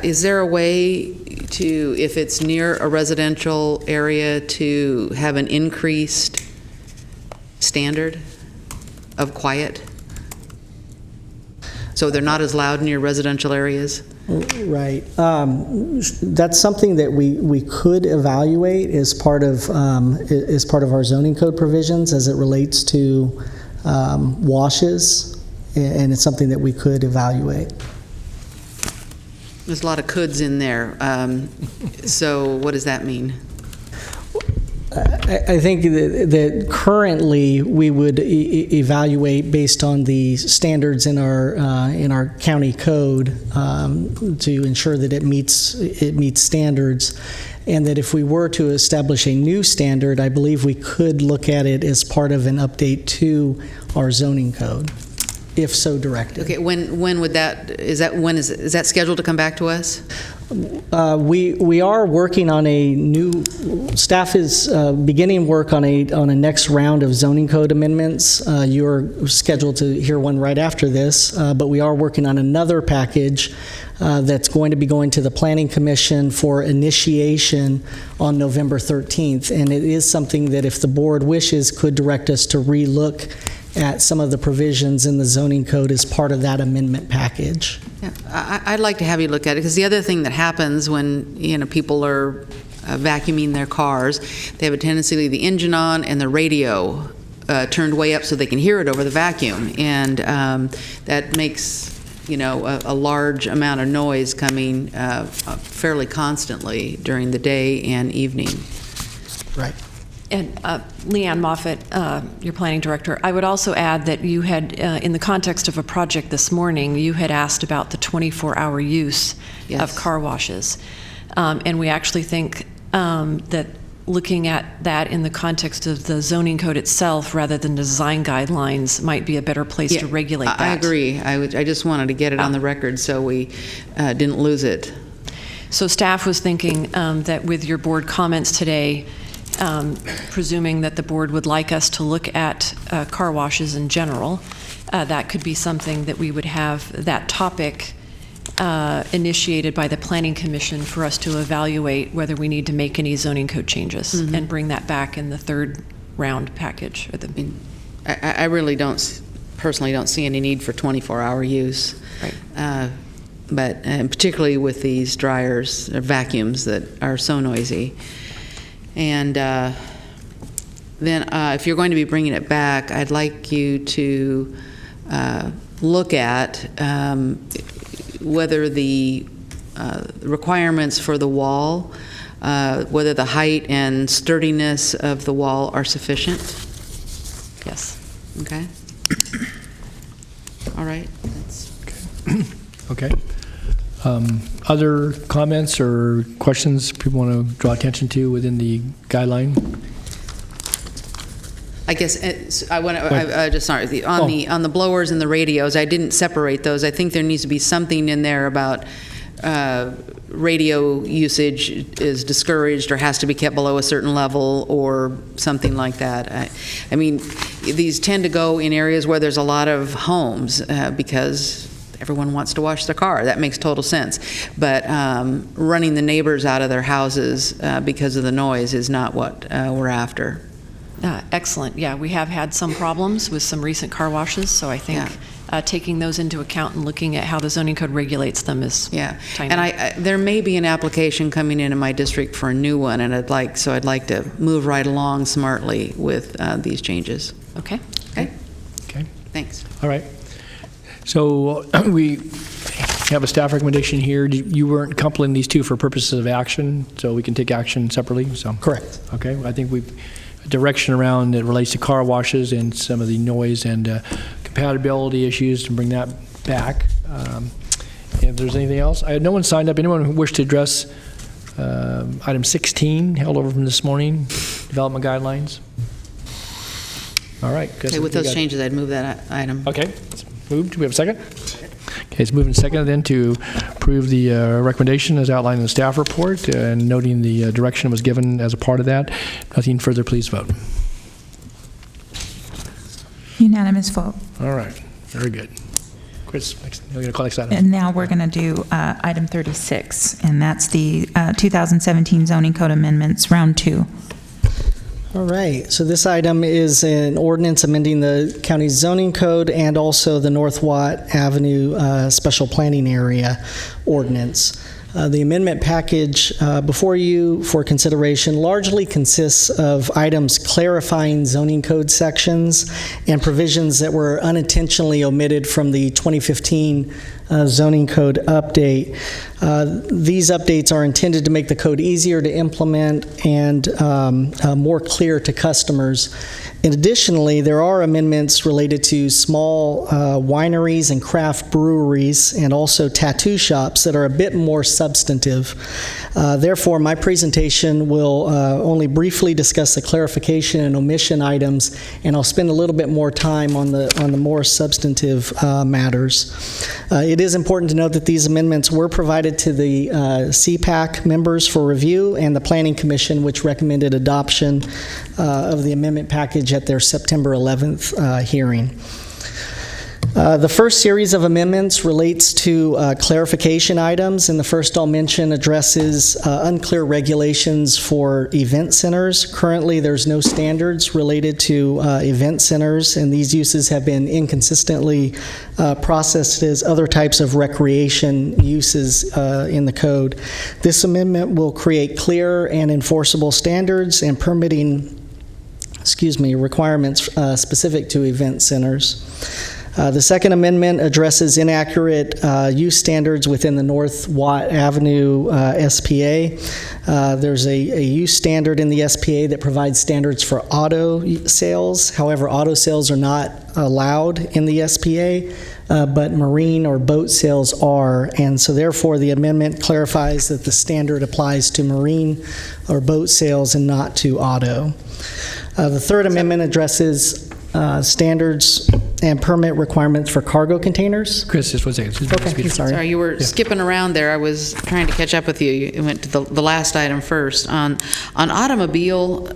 Is there a way to, if it's near a residential area, to have an increased standard of quiet? So they're not as loud near residential areas? Right. That's something that we could evaluate as part of our zoning code provisions as it relates to washes, and it's something that we could evaluate. There's a lot of coulds in there. So what does that mean? I think that currently we would evaluate based on the standards in our county code to ensure that it meets standards, and that if we were to establish a new standard, I believe we could look at it as part of an update to our zoning code, if so directed. Okay, when would that, is that scheduled to come back to us? We are working on a new, staff is beginning work on a next round of zoning code amendments. You're scheduled to hear one right after this, but we are working on another package that's going to be going to the Planning Commission for initiation on November 13th. And it is something that, if the board wishes, could direct us to relook at some of the provisions in the zoning code as part of that amendment package. Yeah, I'd like to have you look at it, because the other thing that happens when people are vacuuming their cars, they have a tendency to leave the engine on and the radio turned way up so they can hear it over the vacuum, and that makes a large amount of noise coming fairly constantly during the day and evening. Right. And Leanne Moffett, your planning director, I would also add that you had, in the context of a project this morning, you had asked about the 24-hour use of car washes. And we actually think that looking at that in the context of the zoning code itself rather than design guidelines might be a better place to regulate that. I agree. I just wanted to get it on the record so we didn't lose it. So staff was thinking that with your board comments today, presuming that the board would like us to look at car washes in general, that could be something that we would have that topic initiated by the Planning Commission for us to evaluate whether we need to make any zoning code changes and bring that back in the third round package. I really personally don't see any need for 24-hour use. Right. But particularly with these dryers or vacuums that are so noisy. And then if you're going to be bringing it back, I'd like you to look at whether the requirements for the wall, whether the height and sturdiness of the wall are sufficient. Yes. Okay. All right. Okay. Other comments or questions people want to draw attention to within the guideline? I guess I want to. Just sorry. On the blowers and the radios, I didn't separate those. I think there needs to be something in there about radio usage is discouraged or has to be kept below a certain level or something like that. I mean, these tend to go in areas where there's a lot of homes because everyone wants to wash their car. That makes total sense. But running the neighbors out of their houses because of the noise is not what we're after. Excellent. Yeah, we have had some problems with some recent car washes, so I think taking those into account and looking at how the zoning code regulates them is timely. And there may be an application coming in my district for a new one, and I'd like to move right along smartly with these changes. Okay. Okay. Okay. Thanks. All right. So we have a staff recommendation here. You weren't coupling these two for purposes of action, so we can take action separately. So correct. Okay. I think we've direction around that relates to car washes and some of the noise and compatibility issues to bring that back. If there's anything else, no one signed up. Anyone who wished to address item 16 held over from this morning, development guidelines? All right. Okay, with those changes, I'd move that item. Okay, it's moved. Do we have a second? Okay, it's moved and seconded then to approve the recommendation as outlined in the staff report, and noting the direction was given as a part of that. Nothing further, please vote. Unanimous vote. All right, very good. Chris, you're going to call next item. And now we're going to do item 36, and that's the 2017 zoning code amendments, round 2. All right, so this item is an ordinance amending the county's zoning code and also the North Watt Avenue Special Planning Area ordinance. The amendment package before you for consideration largely consists of items clarifying zoning code sections and provisions that were unintentionally omitted from the 2015 zoning code update. These updates are intended to make the code easier to implement and more clear to customers. And additionally, there are amendments related to small wineries and craft breweries and also tattoo shops that are a bit more substantive. Therefore, my presentation will only briefly discuss the clarification and omission items, and I'll spend a little bit more time on the more substantive matters. It is important to note that these amendments were provided to the CPAC members for review and the Planning Commission, which recommended adoption of the amendment package at their September 11th hearing. The first series of amendments relates to clarification items, and the first I'll mention addresses unclear regulations for event centers. Currently, there's no standards related to event centers, and these uses have been inconsistently processed as other types of recreation uses in the code. This amendment will create clear and enforceable standards and permitting requirements specific to event centers. The second amendment addresses inaccurate use standards within the North Watt Avenue SPA. There's a use standard in the SPA that provides standards for auto sales. However, auto sales are not allowed in the SPA, but marine or boat sales are, and so therefore the amendment clarifies that the standard applies to marine or boat sales and not to auto. The third amendment addresses standards and permit requirements for cargo containers. Chris, just one second. Okay, I'm sorry. You were skipping around there. I was trying to catch up with you. You went to the last item first. On automobile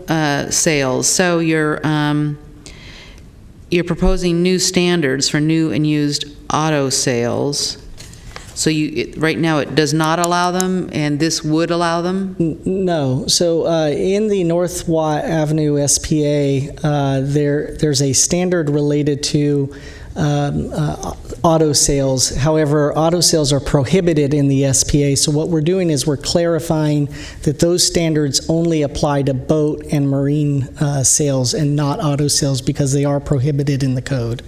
sales, so you're proposing new standards for new and used auto sales. So right now it does not allow them, and this would allow them? No. So in the North Watt Avenue SPA, there's a standard related to auto sales. However, auto sales are prohibited in the SPA. So what we're doing is we're clarifying that those standards only apply to boat and marine sales and not auto sales because they are prohibited in the code.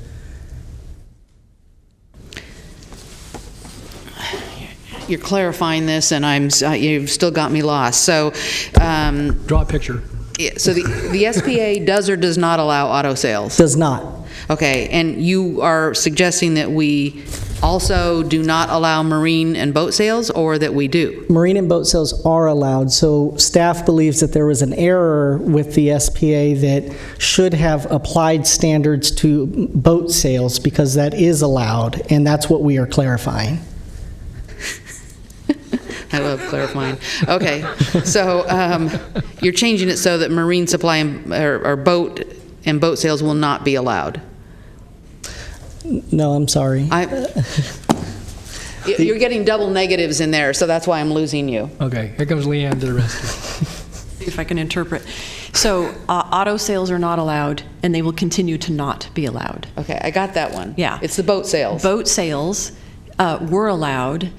You're clarifying this, and you've still got me lost. So, draw a picture. Yeah, so the SPA does or does not allow auto sales? Does not. Okay, and you are suggesting that we also do not allow marine and boat sales, or that we do? Marine and boat sales are allowed. So staff believes that there was an error with the SPA that should have applied standards to boat sales because that is allowed, and that's what we are clarifying. I love clarifying. Okay, so you're changing it so that marine supply or boat and boat sales will not be allowed? No, I'm sorry. You're getting double negatives in there, so that's why I'm losing you. Okay, here comes Leanne to the rescue. See if I can interpret. So auto sales are not allowed, and they will continue to not be allowed. Okay, I got that one. Yeah. It's the boat sales. Boat sales were allowed,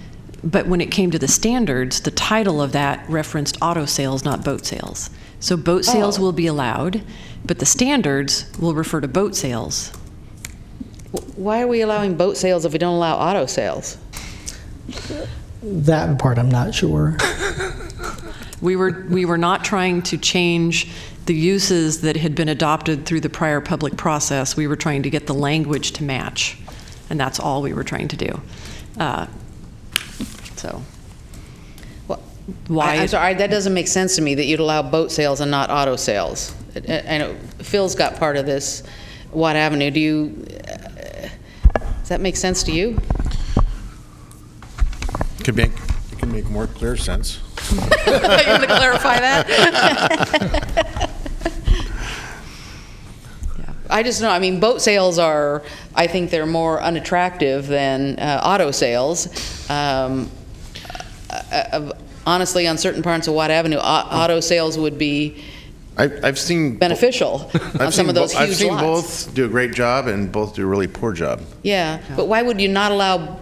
but when it came to the standards, the title of that referenced auto sales, not boat sales. So boat sales will be allowed, but the standards will refer to boat sales. Why are we allowing boat sales if we don't allow auto sales? That part I'm not sure. We were not trying to change the uses that had been adopted through the prior public process. We were trying to get the language to match, and that's all we were trying to do. Why? I'm sorry, that doesn't make sense to me that you'd allow boat sales and not auto sales. I know Phil's got part of this Watt Avenue. Does that make sense to you? It can make more clear sense. You're going to clarify that? I just know, I mean, boat sales are, I think they're more unattractive than auto sales. Honestly, on certain parts of Watt Avenue, auto sales would be I've seen beneficial on some of those huge lots. I've seen both do a great job and both do a really poor job. Yeah, but why would you not allow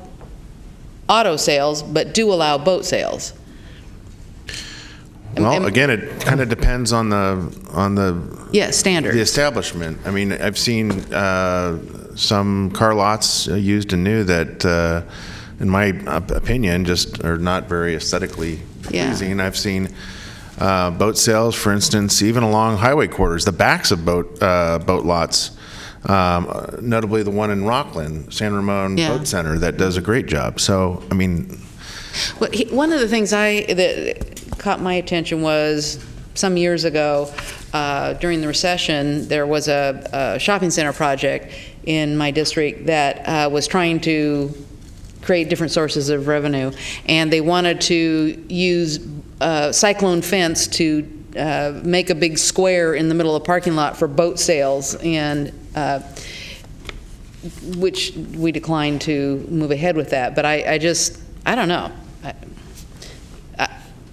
auto sales but do allow boat sales? Well, again, it kind of depends on the standard, the establishment. I mean, I've seen some car lots used and new that, in my opinion, just are not very aesthetically pleasing. I've seen boat sales, for instance, even along highway quarters, the backs of boat lots. Notably, the one in Rockland, San Ramon Boat Center, that does a great job. So, I mean, well, one of the things that caught my attention was some years ago during the recession, there was a shopping center project in my district that was trying to create different sources of revenue, and they wanted to use cyclone fence to make a big square in the middle of the parking lot for boat sales, and which we declined to move ahead with that. But I don't know.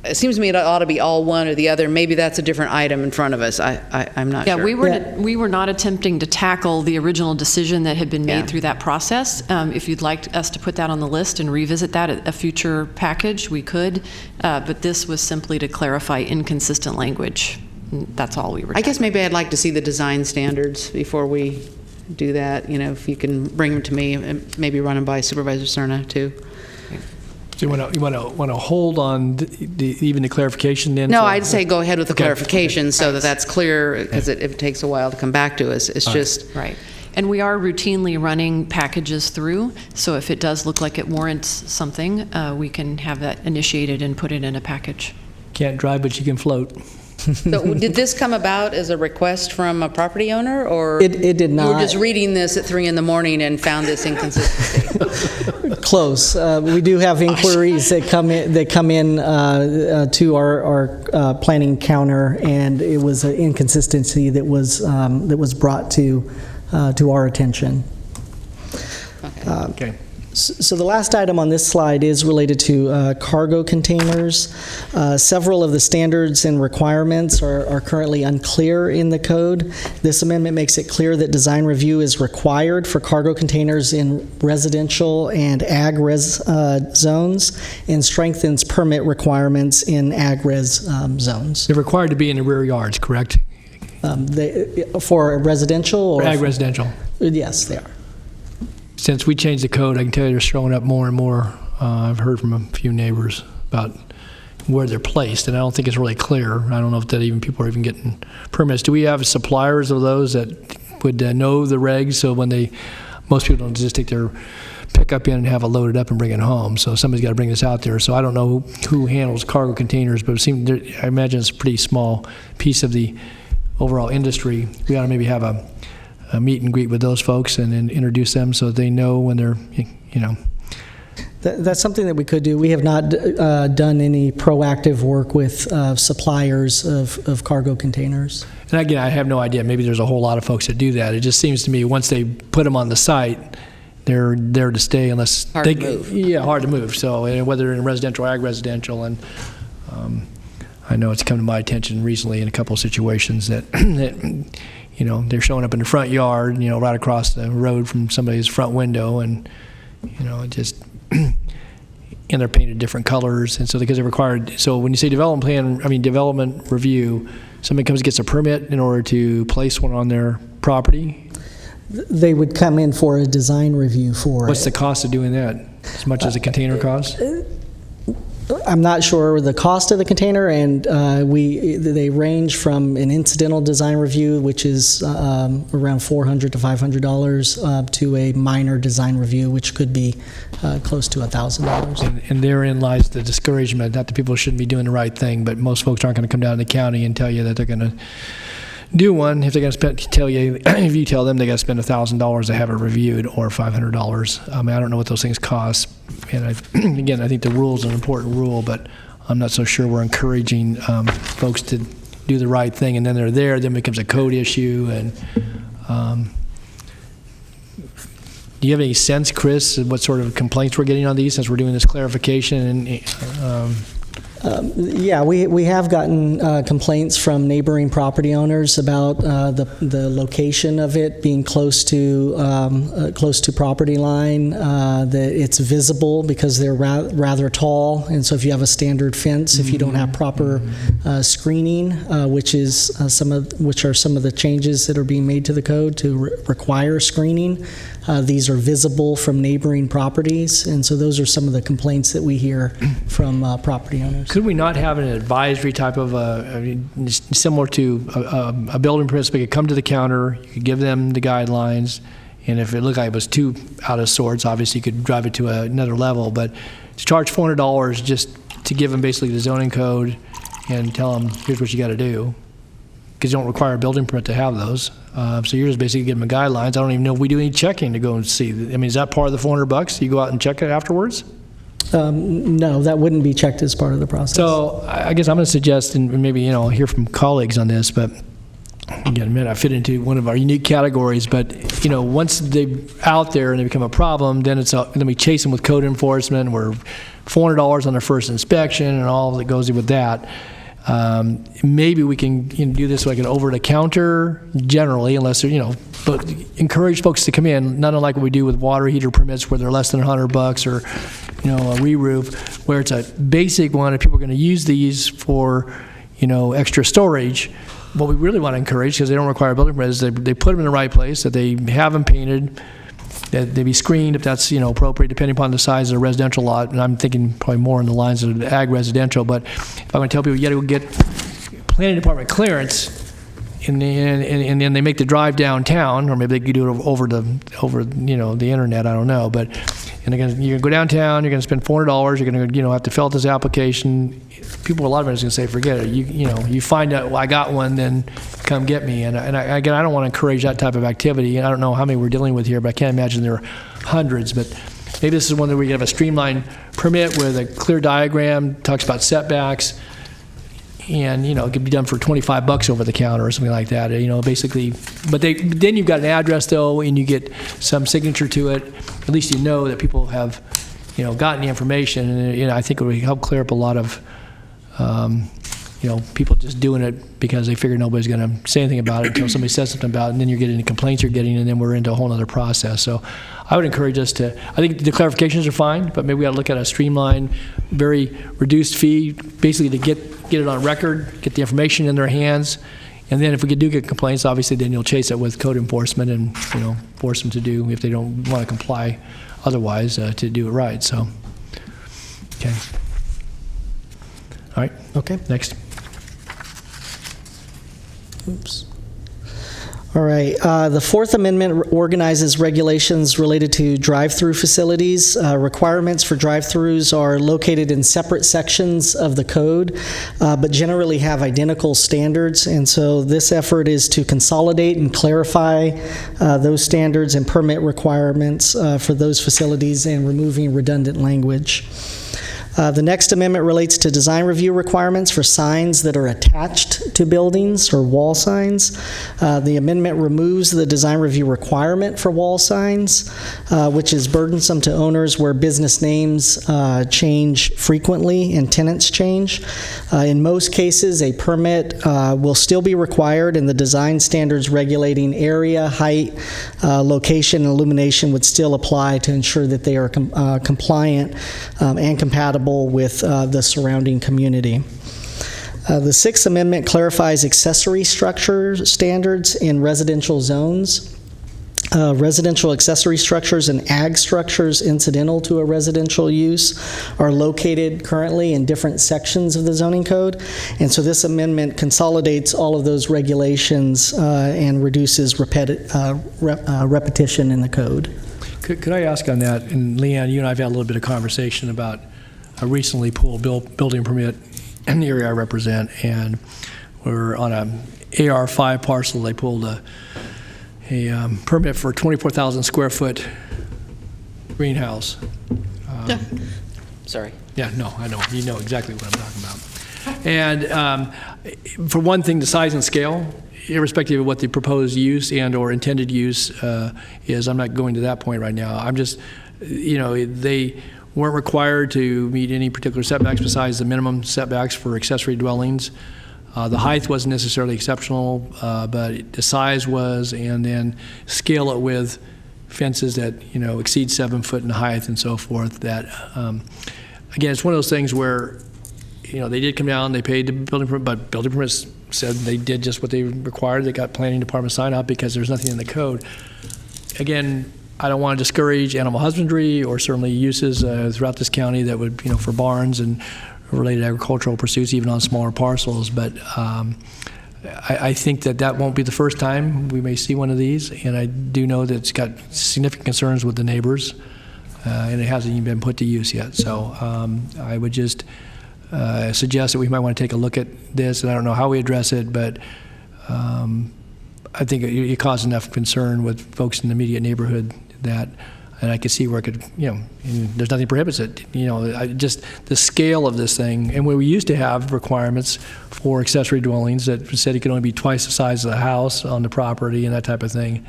It seems to me it ought to be all one or the other. Maybe that's a different item in front of us. I'm not sure. We were not attempting to tackle the original decision that had been made through that process. If you'd like us to put that on the list and revisit that at a future package, we could. But this was simply to clarify inconsistent language. That's all we were. I guess maybe I'd like to see the design standards before we do that, if you can bring them to me, and maybe run them by Supervisor Cerna too. So you want to hold on even the clarification then? No, So- I'd say go ahead with the Okay. clarification so that that's clear, because it takes a while to come back to us. It's just, Right. And we are routinely running packages through, so if it does look like it warrants something, we can have that initiated and put it in a package. Can't drive, but you can float. so did this come about as a request from a property owner, or It did you were not. just reading this at 3 a.m. and found this inconsistency? Close. We do have inquiries that come in to our planning counter, and it was an inconsistency that was brought to our attention. Okay. So the last item on this slide is related to cargo containers. Several of the standards and requirements are currently unclear in the code. This amendment makes it clear that design review is required for cargo containers in residential and ag-res zones, and strengthens permit requirements in ag-res zones. They're required to be in the rear yards, correct? For residential? Or Ag residential. Yes, they are. Since we changed the code, I can tell you they're showing up more and more. I've heard from a few neighbors about where they're placed, and I don't think it's really clear. I don't know if that even people are even getting permits. Do we have suppliers of those that would know the regs? So when most people don't just take their pickup in and have it loaded up and bring it home. So somebody's got to bring this out there. So I don't know who handles cargo containers, but I imagine it's a pretty small piece of the overall industry. We ought to maybe have a meet and greet with those folks and then introduce them so they know when they're, That's something that we could do. We have not done any proactive work with suppliers of cargo containers. And again, I have no idea. Maybe there's a whole lot of folks that do that. It just seems to me once they put them on the site, they're there to stay unless hard to move. Yeah, hard to move. So whether in residential, ag residential, and I know it's come to my attention recently in a couple of situations that they're showing up in the front yard, right across the road from somebody's front window, and and they're painted different colors, and so because they're required. So when you say development review, somebody comes and gets a permit in order to place one on their property. They would come in for a design review for What's it. the cost of doing that? As much as a container costs? I'm not sure the cost of the container, and they range from an incidental design review, which is around $400 to $500, to a minor design review, which could be close to $1,000. And therein lies the discouragement. Not that people shouldn't be doing the right thing, but most folks aren't going to come down to the county and tell you that they're going to do one. If they're going to if you tell them they got to spend $1,000 to have it reviewed, or $500. I don't know what those things cost. And again, I think the rule is an important rule, but I'm not so sure we're encouraging folks to do the right thing. And then they're there, then it becomes a code issue. And do you have any sense, Chris, of what sort of complaints we're getting on these since we're doing this clarification? And Yeah, we have gotten complaints from neighboring property owners about the location of it being close to property line, that it's visible because they're rather tall, and so if you have a standard fence, if you don't have proper screening, which are some of the changes that are being made to the code to require screening, these are visible from neighboring properties, and so those are some of the complaints that we hear from property owners. could we not have an advisory type of, similar to a building permit, so we could come to the counter, you could give them the guidelines, and if it looked like it was too out of sorts, obviously you could drive it to another level, but to charge $400 just to give them basically the zoning code and tell them, here's what you got to do, because you don't require a building permit to have those. So you're just basically giving them guidelines. I don't even know if we do any checking to go and see. I mean, is that part of the $400? You go out and check it afterwards? No, that wouldn't be checked as part of the process. So I guess I'm going to suggest, and maybe I'll hear from colleagues on this, but again, I fit into one of our unique categories. But once they're out there and they become a problem, then then we chase them with code enforcement. We're $400 on their first inspection and all that goes with that. Maybe we can do this like an over-the-counter generally, unless they're, but encourage folks to come in, not unlike what we do with water heater permits where they're less than $100 or, a re-roof, where it's a basic one, and people are going to use these for, extra storage. what we really want to encourage, because they don't require a building permit, is they put them in the right place, that they have them painted, that they be screened if that's, appropriate, depending upon the size of the residential lot. And I'm thinking probably more in the lines of the ag residential. But if I'm going to tell people, you got to go get planning department clearance, and then they make the drive downtown, or maybe they could do it over the internet. I don't know, but you're going to go downtown. You're going to spend $400. You're going to have to fill out this application. People, a lot of it is going to say, forget it. You find out, well, I got one, then come get me. And again, I don't want to encourage that type of activity. I don't know how many we're dealing with here, but I can't imagine there are hundreds. But maybe this is one that we have a streamlined permit with a clear diagram, talks about setbacks. And it could be done for $25 over the counter or something like that. Basically, but then you've got an address though, and you get some signature to it. At least you know that people have, gotten the information, and I think it would help clear up a lot of, people just doing it because they figure nobody's going to say anything about it until somebody says something about it, and then you're getting the complaints you're getting, and then we're into a whole other process. So I would encourage us to, I think the clarifications are fine, but maybe we got to look at a streamlined, very reduced fee, basically to get it on record, get the information in their hands, and then if we do get complaints, obviously then you'll chase it with code enforcement and force them to do, if they don't want to comply otherwise, to do it right. So, okay. All right. Okay. Next. Oops. All right. The Fourth Amendment organizes regulations related to drive-through facilities. Requirements for drive-throughs are located in separate sections of the code, but generally have identical standards. And so this effort is to consolidate and clarify those standards and permit requirements for those facilities and removing redundant language. The next amendment relates to design review requirements for signs that are attached to buildings or wall signs. The amendment removes the design review requirement for wall signs, which is burdensome to owners where business names change frequently and tenants change. In most cases, a permit will still be required, and the design standards regulating area, height, location, and illumination would still apply to ensure that they are compliant and compatible with the surrounding community. The Sixth Amendment clarifies accessory structure standards in residential zones. Residential accessory structures and ag structures incidental to a residential use are located currently in different sections of the zoning code. And so this amendment consolidates all of those regulations and reduces repetition in the code. Could I ask on that? And Leanne, you and I have had a little bit of conversation about a recently pulled building permit in the area I represent, and we're on a AR5 parcel. They pulled a permit for a 24,000 square foot greenhouse. Sorry. Yeah, no, I know. You know exactly what I'm talking about. And for one thing, the size and scale, irrespective of what the proposed use and or intended use is, I'm not going to that point right now. I'm just, they weren't required to meet any particular setbacks besides the minimum setbacks for accessory dwellings. The height wasn't necessarily exceptional, but the size was, and then scale it with fences that exceed 7 foot in height and so forth. That again, it's one of those things where they did come down, they paid the building permit, but building permits said they did just what they required. They got planning department sign off because there's nothing in the code. Again, I don't want to discourage animal husbandry or certainly uses throughout this county that would, for barns and related agricultural pursuits, even on smaller parcels. But I think that won't be the first time we may see one of these. And I do know that it's got significant concerns with the neighbors, and it hasn't even been put to use yet. So I would just suggest that we might want to take a look at this. And I don't know how we address it, but I think it caused enough concern with folks in the immediate neighborhood that, and I could see where it could, there's nothing prohibits it. Just the scale of this thing, and where we used to have requirements for accessory dwellings that said it could only be twice the size of the house on the property and that type of thing.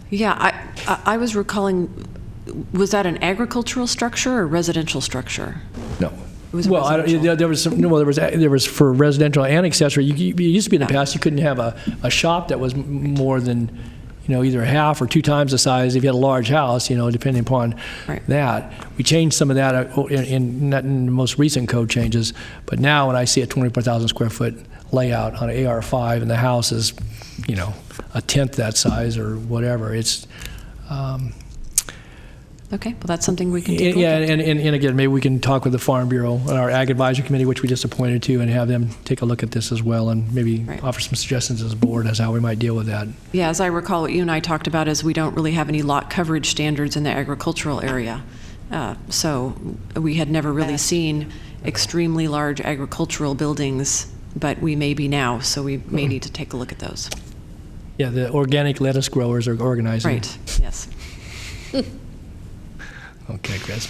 Yeah, I was recalling, was that an agricultural structure or residential structure? No. Well, there was for residential and accessory. You used to be in the past, you couldn't have a shop that was more than, either half or 2 times the size if you had a large house, depending upon that. We changed some of that in the most recent code changes, but now when I see a 24,000 square foot layout on an AR5 and the house is, you know, a tenth that size or whatever. It's Okay, well, that's something we can take a look yeah, at. and again, maybe we can talk with the Farm Bureau and our Ag Advisory Committee, which we just appointed to, and have them take a look at this as well, and maybe offer some suggestions as a board as how we might deal with that. Yeah, as I recall, what you and I talked about is we don't really have any lot coverage standards in the agricultural area. So we had never really seen extremely large agricultural buildings, but we may be now, so we may need to take a look at those. Yeah, the organic lettuce growers are organizing. Right, yes. Okay, Chris.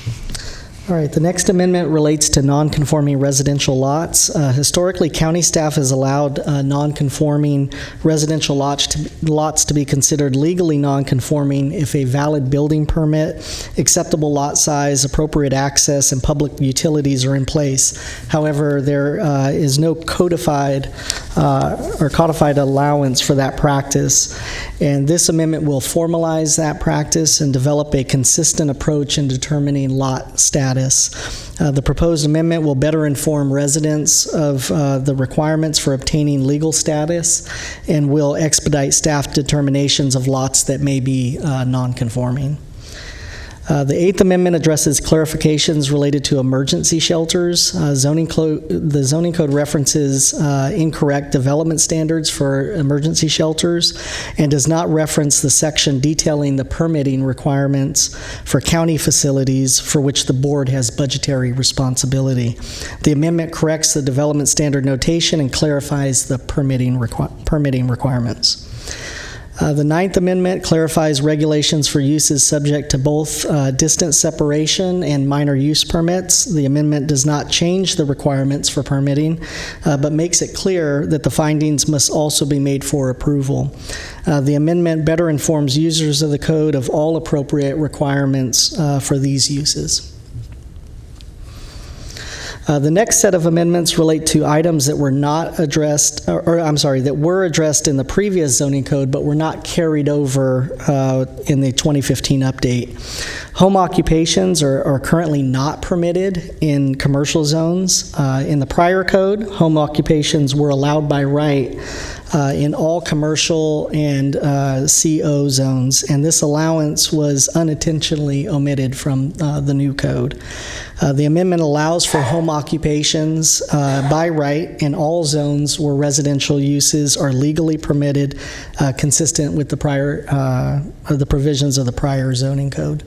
All right, the next amendment relates to non-conforming residential lots. Historically, county staff has allowed non-conforming residential lots to be considered legally non-conforming if a valid building permit, acceptable lot size, appropriate access, and public utilities are in place. However, there is no codified allowance for that practice, and this amendment will formalize that practice and develop a consistent approach in determining lot status. The proposed amendment will better inform residents of the requirements for obtaining legal status and will expedite staff determinations of lots that may be non-conforming. The Eighth Amendment addresses clarifications related to emergency shelters. The zoning code references incorrect development standards for emergency shelters and does not reference the section detailing the permitting requirements for county facilities for which the board has budgetary responsibility. The amendment corrects the development standard notation and clarifies the permitting requirements. The Ninth Amendment clarifies regulations for uses subject to both distance separation and minor use permits. The amendment does not change the requirements for permitting, but makes it clear that the findings must also be made for approval. The amendment better informs users of the code of all appropriate requirements for these uses. The next set of amendments relate to items that were not addressed, that were addressed in the previous zoning code, but were not carried over in the 2015 update. Home occupations are currently not permitted in commercial zones. In the prior code, home occupations were allowed by right in all commercial and CO zones, and this allowance was unintentionally omitted from the new code. The amendment allows for home occupations by right in all zones where residential uses are legally permitted, consistent with the provisions of the prior zoning code.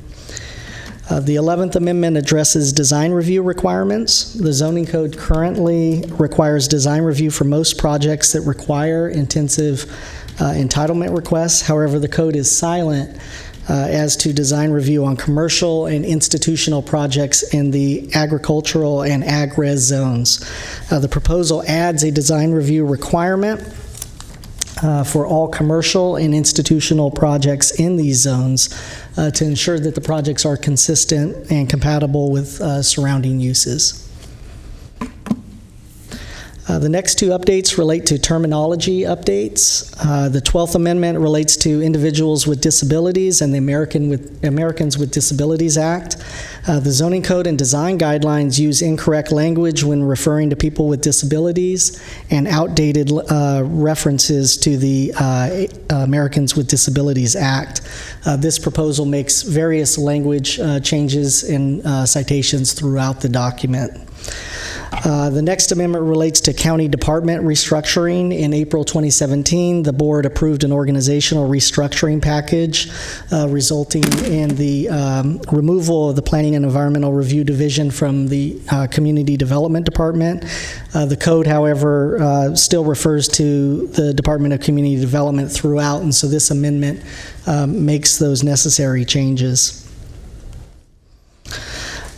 The 11th Amendment addresses design review requirements. The zoning code currently requires design review for most projects that require intensive entitlement requests. However, the code is silent as to design review on commercial and institutional projects in the agricultural and ag-res zones. The proposal adds a design review requirement for all commercial and institutional projects in these zones to ensure that the projects are consistent and compatible with surrounding uses. The next two updates relate to terminology updates. The 12th Amendment relates to individuals with disabilities and the Americans with Disabilities Act. The Zoning Code and Design Guidelines use incorrect language when referring to people with disabilities and outdated references to the Americans with Disabilities Act. This proposal makes various language changes and citations throughout the document. The next amendment relates to county department restructuring. In April 2017, the board approved an organizational restructuring package resulting in the removal of the Planning and Environmental Review Division from the Community Development Department. The code, however, still refers to the Department of Community Development throughout, and so this amendment makes those necessary changes.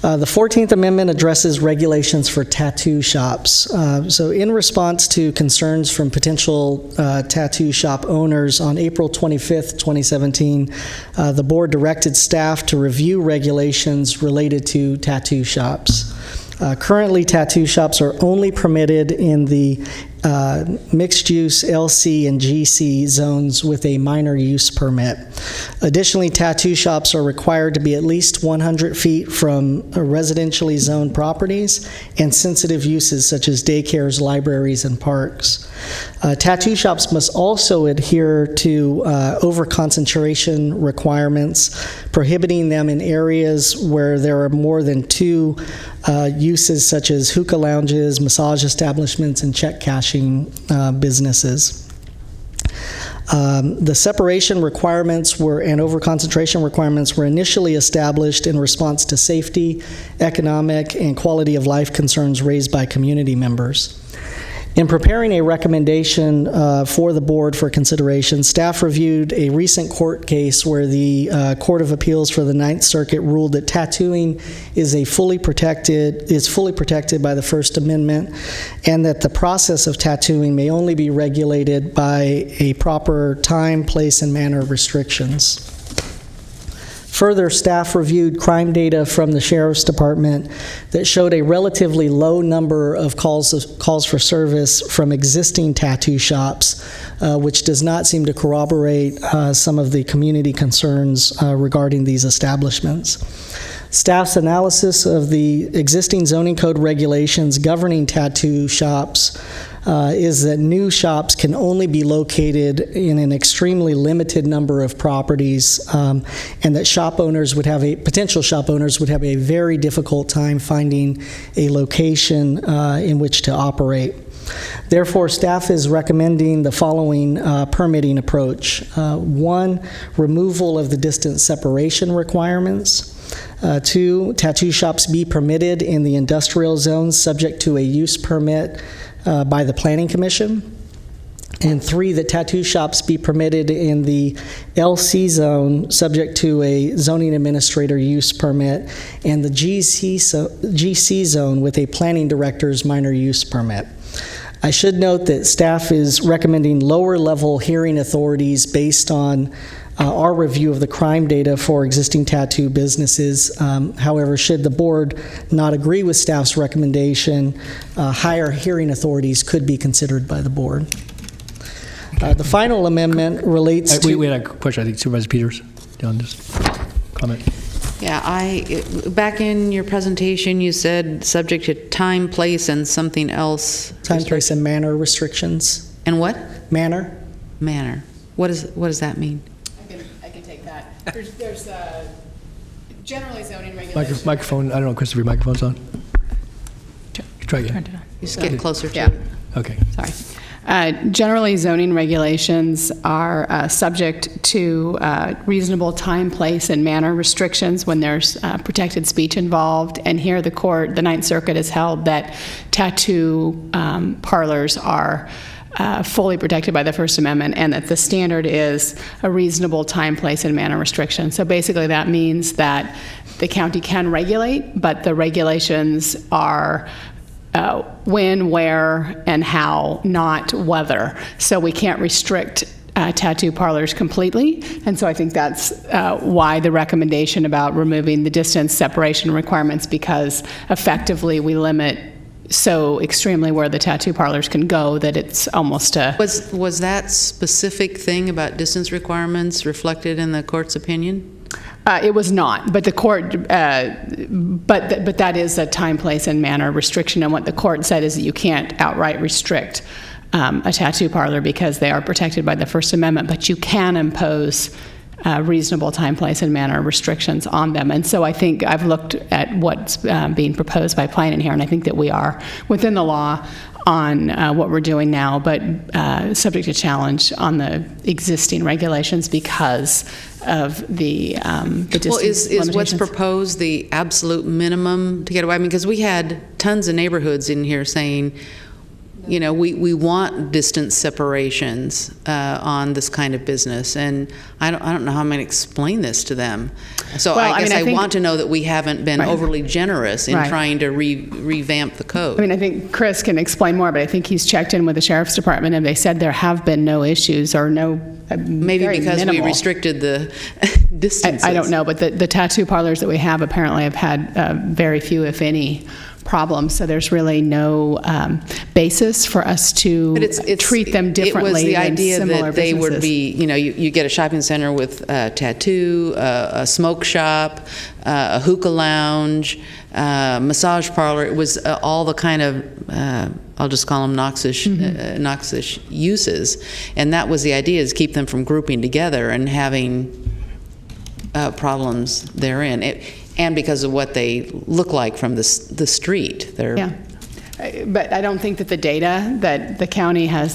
The 14th Amendment addresses regulations for tattoo shops. So in response to concerns from potential tattoo shop owners, on April 25th, 2017, the board directed staff to review regulations related to tattoo shops. Currently, tattoo shops are only permitted in the mixed-use LC and GC zones with a minor use permit. Additionally, tattoo shops are required to be at least 100 feet from residentially zoned properties and sensitive uses such as daycares, libraries, and parks. Tattoo shops must also adhere to over-concentration requirements, prohibiting them in areas where there are more than 2 uses such as hookah lounges, massage establishments, and check cashing businesses. The separation requirements and over-concentration requirements were initially established in response to safety, economic, and quality of life concerns raised by community members. In preparing a recommendation for the board for consideration, staff reviewed a recent court case where the Court of Appeals for the Ninth Circuit ruled that tattooing is fully protected by the First Amendment, and that the process of tattooing may only be regulated by a proper time, place, and manner restrictions. Further, staff reviewed crime data from the Sheriff's Department that showed a relatively low number of calls for service from existing tattoo shops, which does not seem to corroborate some of the community concerns regarding these establishments. Staff's analysis of the existing zoning code regulations governing tattoo shops is that new shops can only be located in an extremely limited number of properties, and that potential shop owners would have a very difficult time finding a location in which to operate. Therefore, staff is recommending the following permitting approach. 1, removal of the distance separation requirements. 2, tattoo shops be permitted in the industrial zones subject to a use permit by the Planning Commission. And 3, that tattoo shops be permitted in the LC zone subject to a zoning administrator use permit, and the GC zone with a planning director's minor use permit. I should note that staff is recommending lower level hearing authorities based on our review of the crime data for existing tattoo businesses. However, should the board not agree with staff's recommendation, higher hearing authorities could be considered by the board. The final amendment relates to... We had a question, I think Supervisor Peters, on this comment. Yeah, back in your presentation, you said subject to time, place, and something else. Time, place, and manner restrictions. And what? Manner. Manner. What does that mean? I can take that. There's generally zoning regulations. Microphone, I don't know, Christopher, your microphone's on? Try again. Turn it on. You just get closer to it. Okay. Sorry. Generally, zoning regulations are subject to reasonable time, place, and manner restrictions when there's protected speech involved. And here the Ninth Circuit has held that tattoo parlors are fully protected by the First Amendment, and that the standard is a reasonable time, place, and manner restriction. So basically that means that the county can regulate, but the regulations are when, where, and how, not whether. So we can't restrict tattoo parlors completely. And so I think that's why the recommendation about removing the distance separation requirements, because effectively we limit so extremely where the tattoo parlors can go that it's almost a... Was that specific thing about distance requirements reflected in the court's opinion? It was not, but the court, but that is a time, place, and manner restriction. And what the court said is that you can't outright restrict a tattoo parlor because they are protected by the First Amendment, but you can impose reasonable time, place, and manner restrictions on them. And so I think I've looked at what's being proposed by planning here, and I think that we are within the law on what we're doing now, but subject to challenge on the existing regulations because of the distance limitations. Is what's proposed the absolute minimum to get away? I mean, because we had tons of neighborhoods in here saying, you know, we want distance separations on this kind of business, and I don't know how I'm going to explain this to them. So well, I guess I want to know that we haven't been overly generous in trying to revamp the code. I mean, I think Chris can explain more, but I think he's checked in with the Sheriff's Department, and they said there have been no issues or no maybe because minimal. We restricted the distances. I don't know, but the tattoo parlors that we have apparently have had very few, if any, problem, so there's really no basis for us to treat them differently. It was the than idea similar that they would businesses. be, you get a shopping center with a tattoo, a smoke shop, a hookah lounge, massage parlor. It was all the kind of, I'll just call them noxious uses. And that was the idea, is keep them from grouping together and having problems therein. And because of what they look like from the street. Yeah. But I don't think that the data that the county has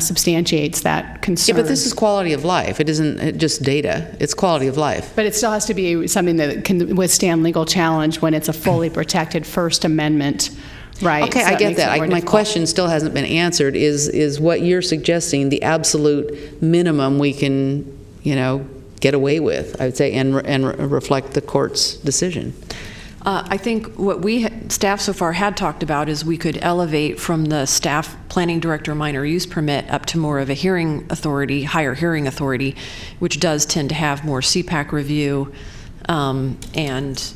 substantiates that concern. Yeah, but this is quality of life. It isn't just data. It's quality of life. But it still has to be something that can withstand legal challenge when it's a fully protected First Amendment right. Okay, So I it get makes it that. more My difficult. question still hasn't been answered. Is what you're suggesting the absolute minimum we can, get away with, I would say, and reflect the court's decision? I think what staff so far had talked about is we could elevate from the staff planning director minor use permit up to more of a hearing authority, higher hearing authority, which does tend to have more CPAC review and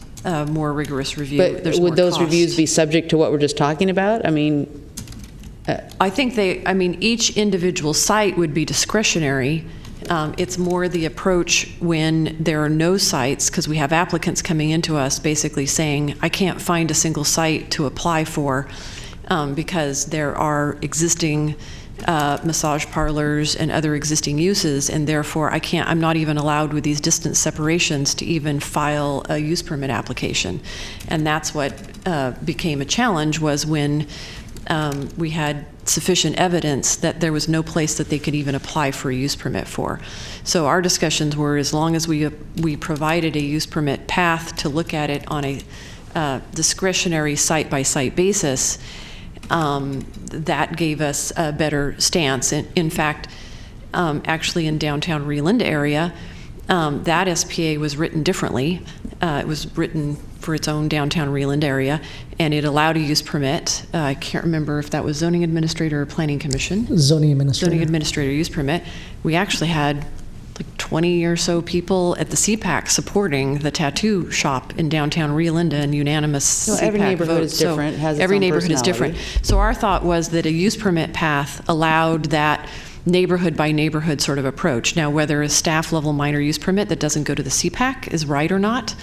more rigorous review. But There's would more those cost. reviews be subject to what we're just talking about? I think each individual site would be discretionary. It's more the approach when there are no sites, because we have applicants coming into us basically saying, I can't find a single site to apply for because there are existing massage parlors and other existing uses, and therefore I'm not even allowed with these distance separations to even file a use permit application. And that's what became a challenge, was when we had sufficient evidence that there was no place that they could even apply for a use permit for. So our discussions were, as long as we provided a use permit path to look at it on a discretionary site-by-site basis, that gave us a better stance. In fact, actually in downtown Rio-Linda area, that SPA was written differently. It was written for its own downtown Rio-Linda area, and it allowed a use permit. I can't remember if that was zoning administrator or planning commission. Zoning administrator. Zoning administrator use permit. We actually had like 20 or so people at the CPAC supporting the tattoo shop in downtown Rio-Linda, and unanimous CPAC every neighborhood vote. is different, has its every own neighborhood is different. personality. So our thought was that a use permit path allowed that neighborhood by neighborhood sort of approach. Now, whether a staff level minor use permit that doesn't go to the CPAC is right or not,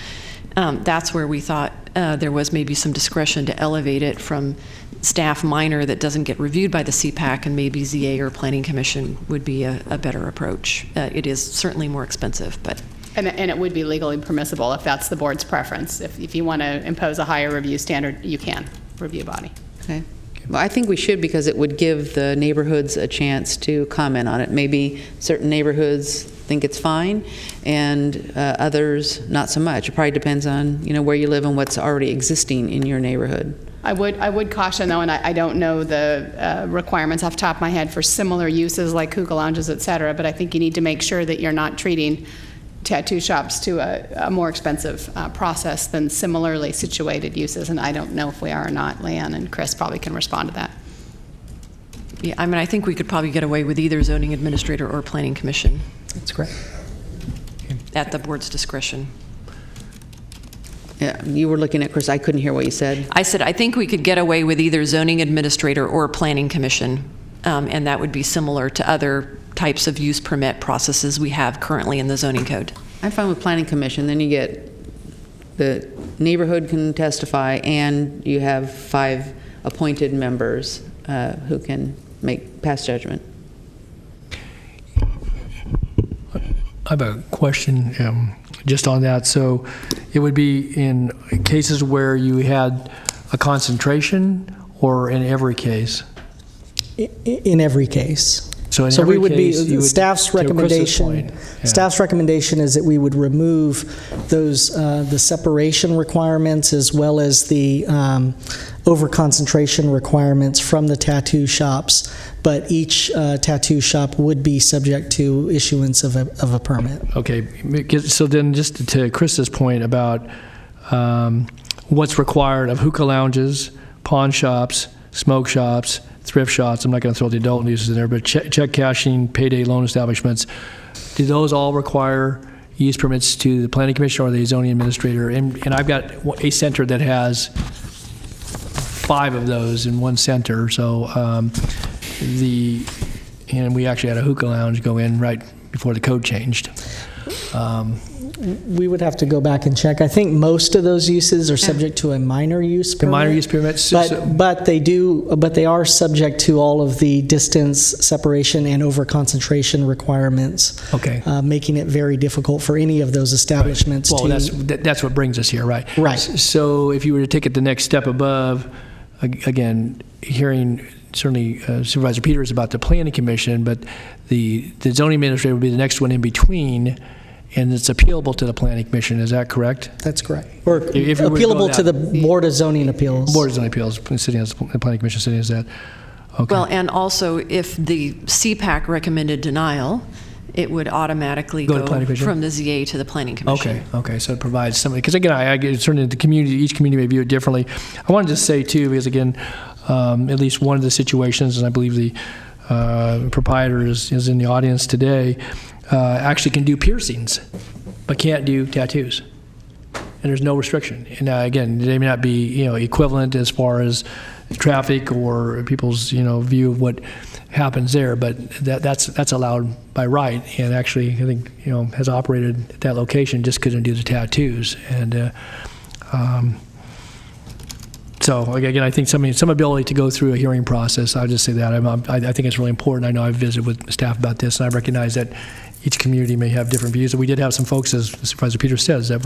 that's where we thought there was maybe some discretion to elevate it from staff minor that doesn't get reviewed by the CPAC, and maybe ZA or Planning Commission would be a better approach. It is certainly more expensive, but. And it would be legally permissible if that's the board's preference. If you want to impose a higher review standard, you can, review body. Okay. Well, I think we should, because it would give the neighborhoods a chance to comment on it. Maybe certain neighborhoods think it's fine, and others not so much. It probably depends on where you live and what's already existing in your neighborhood. I would caution, though, and I don't know the requirements off the top of my head for similar uses like hookah lounges, et cetera, but I think you need to make sure that you're not treating tattoo shops to a more expensive process than similarly situated uses, and I don't know if we are or not. Leanne and Chris probably can respond to that. Yeah, I think we could probably get away with either zoning administrator or planning commission. That's great. At the board's discretion. Yeah, you were looking at Chris. I couldn't hear what you said. I said I think we could get away with either zoning administrator or planning commission, and that would be similar to other types of use permit processes we have currently in the zoning code. I'm fine with planning commission. Then you get the neighborhood can testify, and you have 5 appointed members who can pass judgment. I have a question just on that. So it would be in cases where you had a concentration, or in every case? In every case. So in we every would case, you be would, staff's to Chris's recommendation. point, yeah. Staff's recommendation is that we would remove those the separation requirements as well as the over-concentration requirements from the tattoo shops, but each tattoo shop would be subject to issuance of a permit. Okay, so then just to Chris's point about what's required of hookah lounges, pawn shops, smoke shops, thrift shops, I'm not going to throw the adult uses in there, but check cashing, payday loan establishments, do those all require use permits to the planning commission or the zoning administrator? And I've got a center that has 5 of those in one center. So and we actually had a hookah lounge go in right before the code changed. We would have to go back and check. I think most of those uses are subject to a minor use permit. Minor use permits. But they are subject to all of the distance, separation, and over-concentration requirements. Okay. Making it very difficult for any of those establishments Well, to... that's what brings us here, right? Right. So if you were to take it the next step above, again, hearing certainly Supervisor Peters about the Planning Commission, but the zoning administrator would be the next one in between, and it's appealable to the Planning Commission. Is that correct? That's correct. Or if you were to go appealable to the Board of Zoning Appeals. Board of Zoning Appeals, the Planning Commission sitting as that. Okay. Well, and also if the CPAC recommended denial, it would automatically Go to Planning Commission? from the ZA to the Planning Commission. Okay, so it provides somebody, because again, I certainly the community, each community may view it differently. I wanted to say too, because again, at least one of the situations, and I believe the proprietor is in the audience today, actually can do piercings, but can't do tattoos. And there's no restriction. And again, they may not be equivalent as far as traffic or people's view of what happens there, but that's allowed by right. And actually, I think has operated at that location just couldn't do the tattoos. And so again, I think some ability to go through a hearing process. I'll just say that I think it's really important. I know I've visited with staff about this, and I recognize that each community may have different views. And we did have some folks, as Supervisor Peters says, that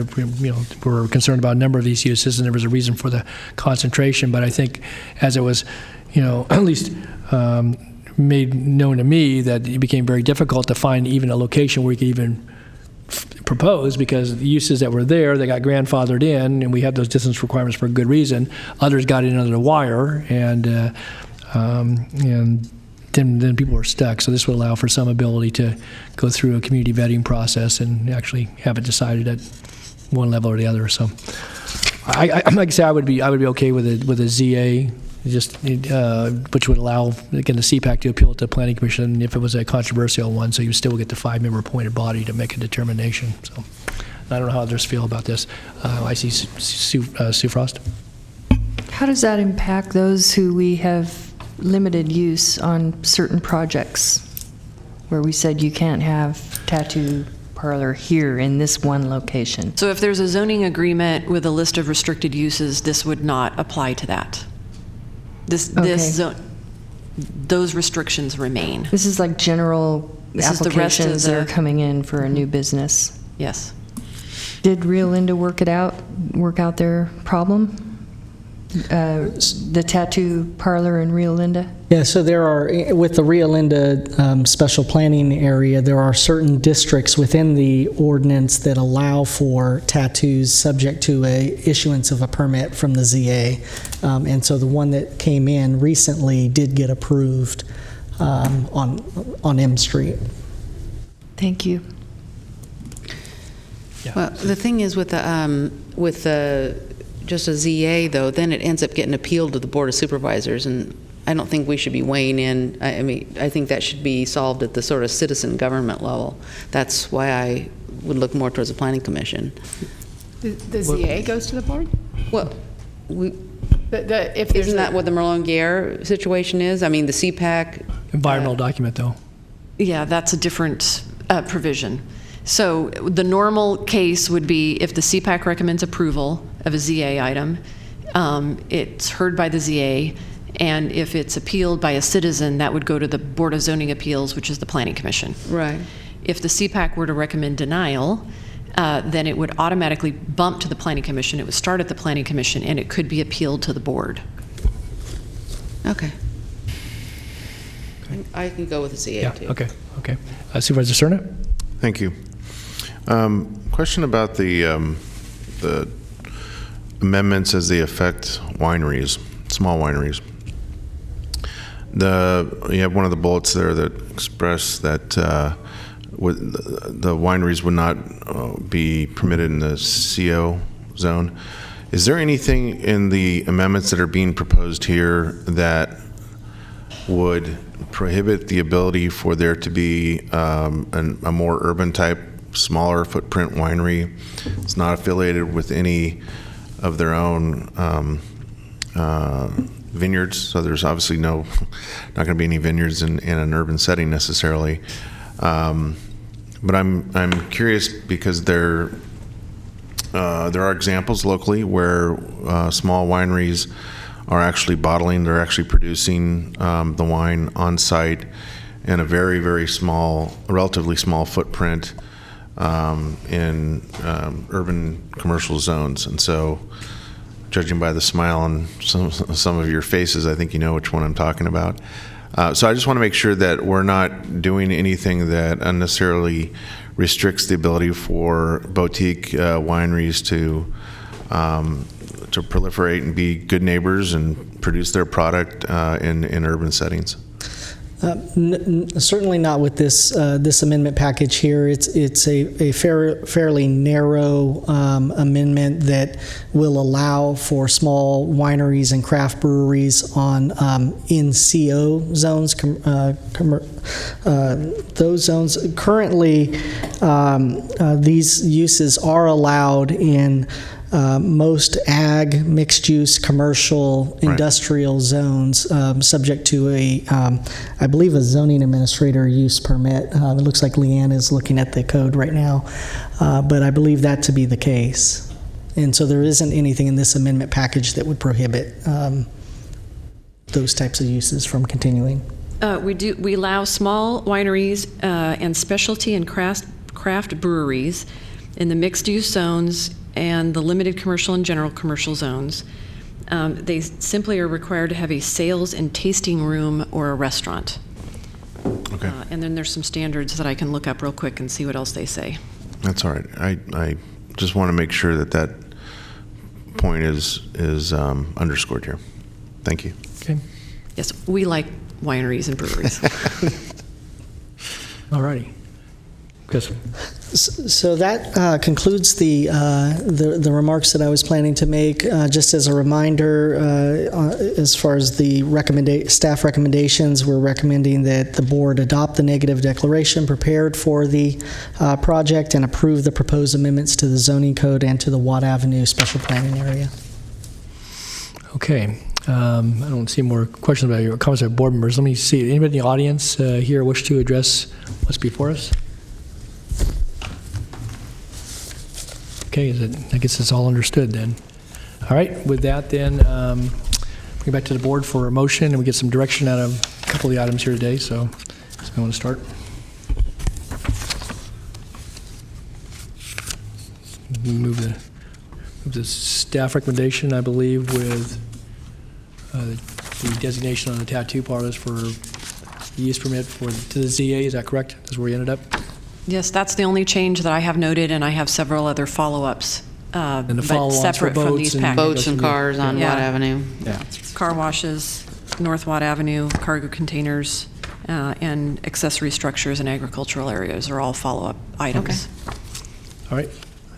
were concerned about a number of these uses, and there was a reason for the concentration. But I think as it was, at least made known to me, that it became very difficult to find even a location where you could even propose, because the uses that were there, they got grandfathered in, and we have those distance requirements for a good reason. Others got in under the wire, and then people were stuck. So this would allow for some ability to go through a community vetting process and actually have it decided at one level or the other. So, like I say, I would be okay with a ZA, just which would allow again the CPAC to appeal to the Planning Commission if it was a controversial one. So you still would get the 5-member appointed body to make a determination. So I don't know how others feel about this. I see Sue Frost. How does that impact those who we have limited use on certain projects where we said you can't have tattoo parlor here in this one location? So if there's a zoning agreement with a list of restricted uses, this would not apply to that. Those restrictions remain. This is like general applications that are coming in for a new business. Yes. Did Rio Linda work out their problem? The tattoo parlor in Rio Linda? Yeah, so there are, with the Rio Linda special planning area, there are certain districts within the ordinance that allow for tattoos subject to a issuance of a permit from the ZA. And so the one that came in recently did get approved on M Street. Thank you. Yeah. Well, the thing is with the just a ZA, though, then it ends up getting appealed to the Board of Supervisors, and I don't think we should be weighing in. I mean, I think that should be solved at the sort of citizen government level. That's why I would look more towards the Planning Commission. The ZA goes to the board? Well, if isn't that what the Merlin-Guerre situation is? I mean, the CPAC... Environmental document, though. Yeah, that's a different provision. So the normal case would be if the CPAC recommends approval of a ZA item, it's heard by the ZA, and if it's appealed by a citizen, that would go to the Board of Zoning Appeals, which is the Planning Commission. Right. If the CPAC were to recommend denial, then it would automatically bump to the Planning Commission. It would start at the Planning Commission, and it could be appealed to the board. Okay. I can go with the ZA, too. Okay. Supervisor Cerna? Thank you. Question about the amendments as they affect wineries, small wineries. You have one of the bullets there that express that the wineries would not be permitted in the CO zone. Is there anything in the amendments that are being proposed here that would prohibit the ability for there to be a more urban type, smaller footprint winery? It's not affiliated with any of their own vineyards, so there's obviously not going to be any vineyards in an urban setting necessarily. But I'm curious because there are examples locally where small wineries are actually bottling, they're actually producing the wine on site in a very, very small, relatively small footprint in urban commercial zones. And so, judging by the smile on some of your faces, I think you know which one I'm talking about. So I just want to make sure that we're not doing anything that unnecessarily restricts the ability for boutique wineries to proliferate and be good neighbors and produce their product in urban settings. Certainly not with this amendment package here. It's a fairly narrow amendment that will allow for small wineries and craft breweries on NCO zones. Those zones currently, these uses are allowed in most ag, mixed-use, commercial, industrial zones, subject to I believe, a zoning administrator use permit. It looks like Leanne is looking at the code right now, but I believe that to be the case. And so there isn't anything in this amendment package that would prohibit those types of uses from continuing. We allow small wineries and specialty and craft breweries in the mixed-use zones and the limited commercial and general commercial zones. They simply are required to have a sales and tasting room or a restaurant. Okay. And then there's some standards that I can look up real quick and see what else they say. That's all right. I just want to make sure that point is underscored here. Thank you. Okay. Yes, we like wineries and breweries. All righty. Yes. So that concludes the remarks that I was planning to make. Just as a reminder, as far as the staff recommendations, we're recommending that the board adopt the negative declaration prepared for the project and approve the proposed amendments to the zoning code and to the Watt Avenue special planning area. Okay. I don't see more questions about your comments about board members. Let me see. Anybody in the audience here wish to address what's before us? Okay, I guess it's all understood then. All right, with that then, bring it back to the board for a motion, and we get some direction out of a couple of the items here today. So, I want to start. We move the staff recommendation, I believe, with the designation on the tattoo parlors for the use permit to the ZA. Is that correct? That's where we ended up. Yes, that's the only change that I have noted, and I have several other follow-ups, and the but follow-ons separate for from these packages. Boats and cars on Watt Avenue. Yeah. Car washes, North Watt Avenue, cargo containers, and accessory structures and agricultural areas are all follow-up items. Okay. All right.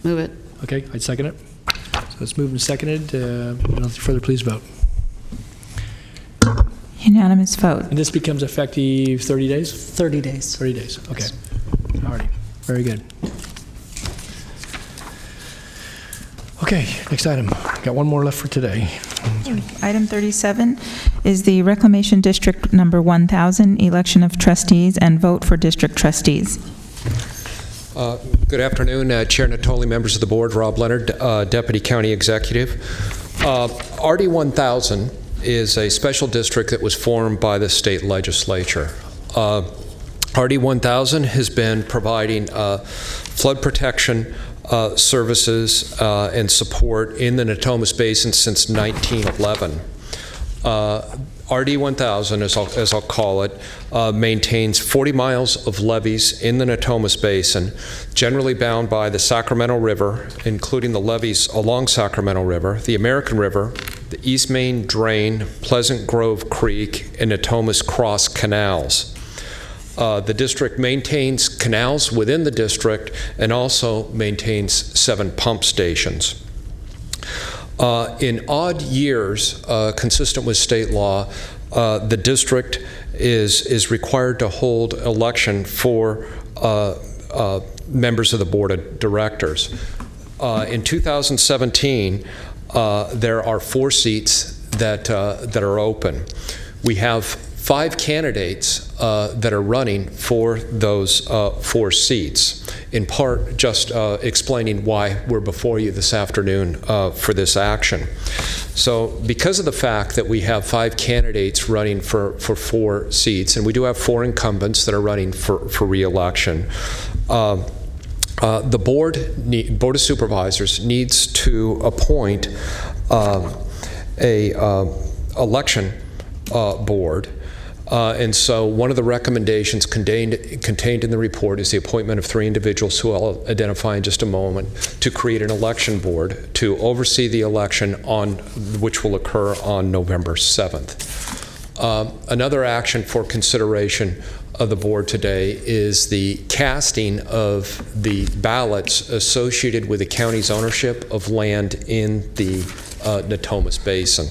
Move it. Okay, I'd second it. So it's moved and seconded. Nothing further, please vote. Unanimous vote. And this becomes effective 30 days? 30 days. 30 days, okay. All righty, very good. Okay, next item. Got one more left for today. Item 37 is the Reclamation District Number 1000, election of trustees and vote for district trustees. Good afternoon, Chair Natoli, members of the board, Rob Leonard, Deputy County Executive. RD 1000 is a special district that was formed by the state legislature. RD 1000 has been providing flood protection services and support in the Natomas Basin since 1911. RD 1000, as I'll call it, maintains 40 miles of levees in the Natomas Basin, generally bound by the Sacramento River, including the levees along Sacramento River, the American River, the East Main Drain, Pleasant Grove Creek, and Natomas Cross Canals. The district maintains canals within the district and also maintains 7 pump stations. In odd years, consistent with state law, the district is required to hold election for members of the board of directors. In 2017, there are 4 seats that are open. We have 5 candidates that are running for those 4 seats, in part just explaining why we're before you this afternoon for this action. So because of the fact that we have 5 candidates running for 4 seats, and we do have 4 incumbents that are running for re-election, the Board of Supervisors needs to appoint a election board. And so one of the recommendations contained in the report is the appointment of 3 individuals who I'll identify in just a moment to create an election board to oversee the election which will occur on November 7th. Another action for consideration of the board today is the casting of the ballots associated with the county's ownership of land in the Natomas Basin.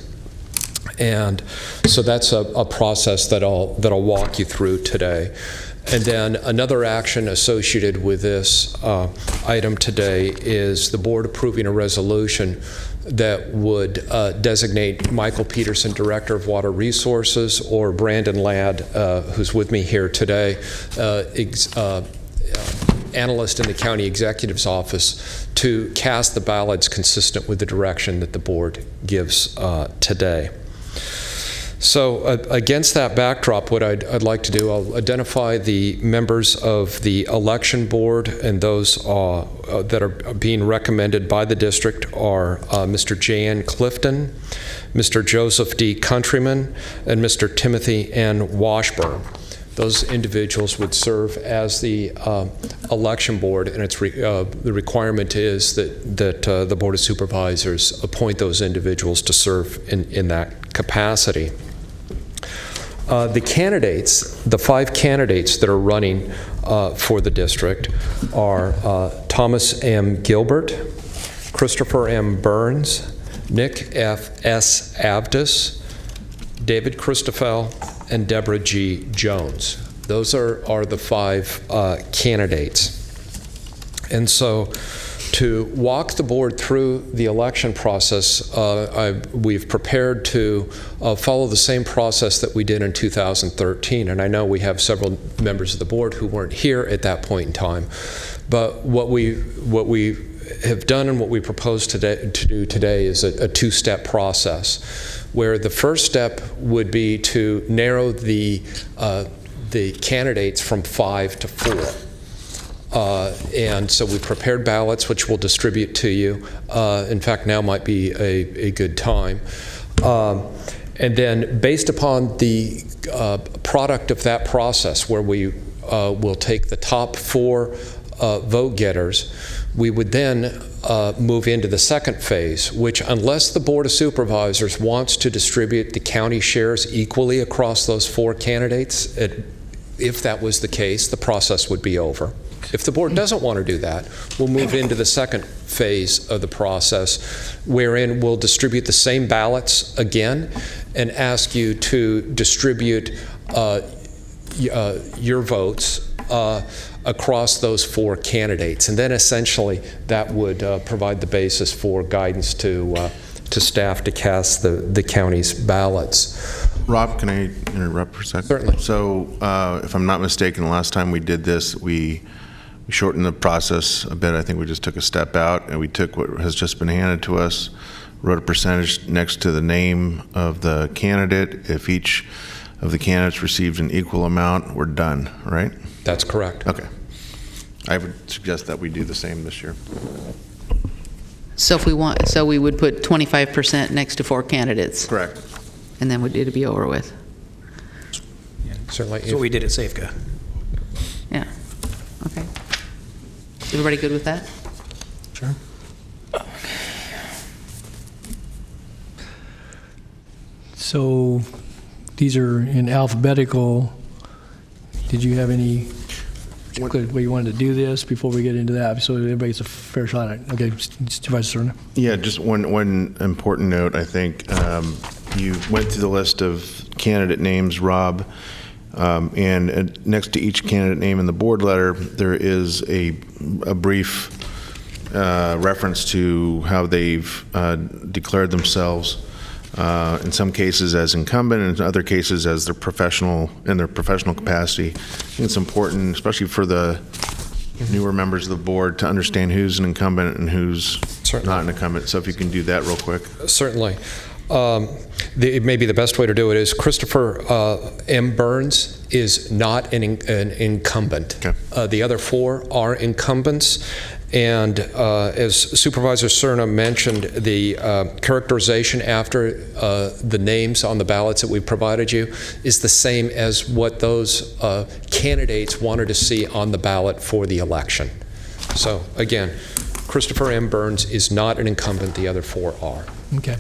And so that's a process that I'll walk you through today. And then another action associated with this item today is the board approving a resolution that would designate Michael Peterson, Director of Water Resources, or Brandon Ladd, who's with me here today, analyst in the county executive's office, to cast the ballots consistent with the direction that the board gives today. So against that backdrop, what I'd like to do, I'll identify the members of the election board, and those that are being recommended by the district are Mr. J.N. Clifton, Mr. Joseph D. Countryman, and Mr. Timothy N. Washburn. Those individuals would serve as the election board, and the requirement is that the Board of Supervisors appoint those individuals to serve in that capacity. The candidates, the 5 candidates that are running for the district are Thomas M. Gilbert, Christopher M. Burns, Nick F.S. Avdis, David Christoffel, and Deborah G. Jones. Those are the 5 candidates. And so to walk the board through the election process, we've prepared to follow the same process that we did in 2013. And I know we have several members of the board who weren't here at that point in time. But what we have done and what we propose to do today is a 2-step process, where the first step would be to narrow the candidates from 5 to 4. And so we prepared ballots, which we'll distribute to you. In fact, now might be a good time. And then based upon the product of that process, where we will take the top 4 vote getters, we would then move into the second phase, which, unless the Board of Supervisors wants to distribute the county shares equally across those 4 candidates, if that was the case, the process would be over. If the board doesn't want to do that, we'll move into the second phase of the process, wherein we'll distribute the same ballots again and ask you to distribute your votes across those 4 candidates. And then essentially that would provide the basis for guidance to staff to cast the county's ballots. Rob, can I interrupt for a second? Certainly. So if I'm not mistaken, the last time we did this, we shortened the process a bit. I think we just took a step out, and we took what has just been handed to us, wrote a percentage next to the name of the candidate. If each of the candidates received an equal amount, we're done, right? That's correct. Okay. I would suggest that we do the same this year. So if we want, so we would put 25% next to 4 candidates. Correct. And then it'd be over with. Certainly. That's what we did at Safeco. Yeah. Okay. Everybody good with that? Sure. So these are in alphabetical. Did you have any particular way you wanted to do this before we get into that, so everybody gets a fair shot at it? Okay, Supervisor Serna. Yeah, just one important note. I think you went through the list of candidate names, Rob, and next to each candidate name in the board letter, there is a brief reference to how they've declared themselves in some cases as incumbent, and in other cases as their professional capacity. I think it's important, especially for the newer members of the board, to understand who's an incumbent and who's not an incumbent. So if you can do that real quick. Certainly. Maybe the best way to do it is Christopher M. Burns is not an incumbent. Okay. The other 4 are incumbents. And as Supervisor Cerna mentioned, the characterization after the names on the ballots that we provided you is the same as what those candidates wanted to see on the ballot for the election. So again, Christopher M. Burns is not an incumbent. The other 4 are. Okay.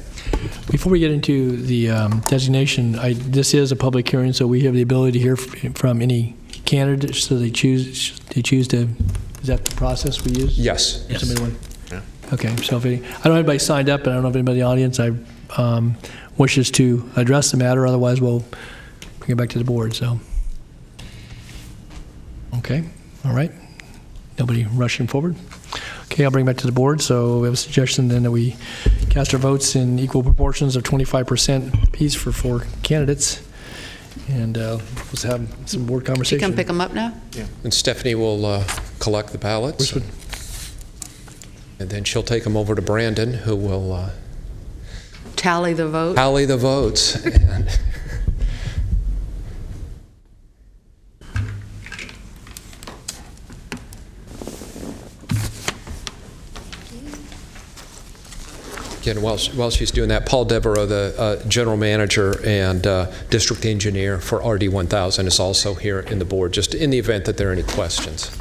Before we get into the designation, this is a public hearing, so we have the ability to hear from any candidates. So they choose to. Is that the process we use? Yes. Somebody want? Yeah. Okay. So if I don't have anybody signed up, and I don't know if anybody in the audience wishes to address the matter. Otherwise, we'll bring it back to the board. So. Okay. All right. Nobody rushing forward. Okay, I'll bring it back to the board. So we have a suggestion then that we cast our votes in equal proportions of 25% apiece for 4 candidates. And let's have some board conversation. You come pick them up now? Yeah. And Stephanie will collect the ballots. And then she'll take them over to Brandon, who will Tally the vote. tally the votes. And again, while she's doing that, Paul Devereaux, the general manager and district engineer for RD 1000, is also here in the board, just in the event that there are any questions.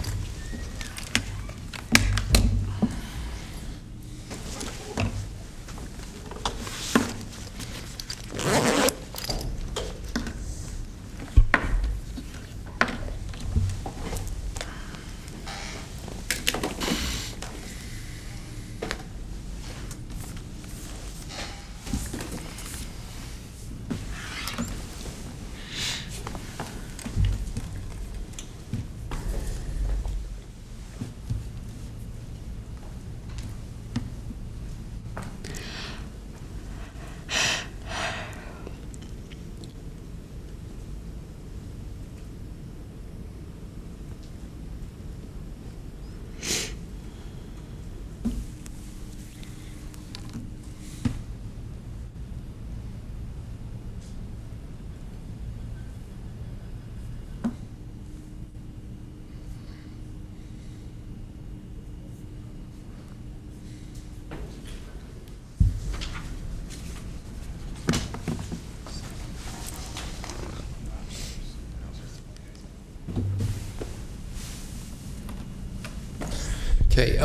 Okay,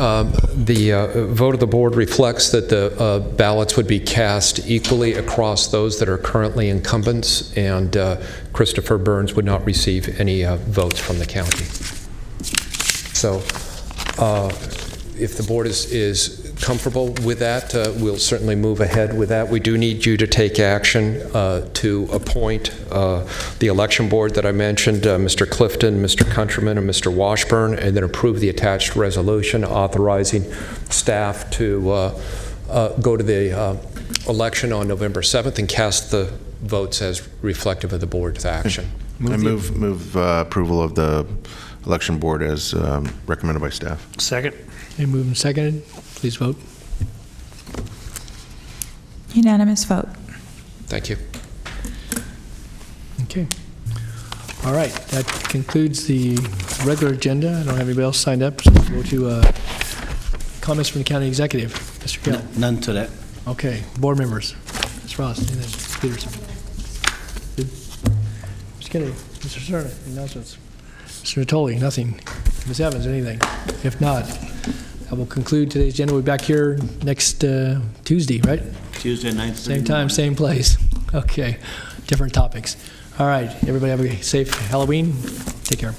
the vote of the board reflects that the ballots would be cast equally across those that are currently incumbents, and Christopher Burns would not receive any votes from the county. So if the board is comfortable with that, we'll certainly move ahead with that. We do need you to take action to appoint the election board that I mentioned, Mr. Clifton, Mr. Countryman, and Mr. Washburn, and then approve the attached resolution authorizing staff to go to the election on November 7th and cast the votes as reflective of the board's action. I move approval of the election board as recommended by staff. Second. Moved and seconded. Please vote. Unanimous vote. Thank you. Okay. All right. That concludes the regular agenda. I don't have anybody else signed up. So we'll go to comments from the county executive. Mr. Kell. None to that. Okay. Board members. Ms. Ross. Anything? Peterson. Good. Mr. Kennedy. Mr. Cerna. Announcements. Mr. Natoli. Nothing. Ms. Evans. Anything? If not, I will conclude today's agenda. We'll be back here next Tuesday, right? Tuesday night. Same time, same place. Okay. Different topics. All right. Everybody have a safe Halloween. Take care.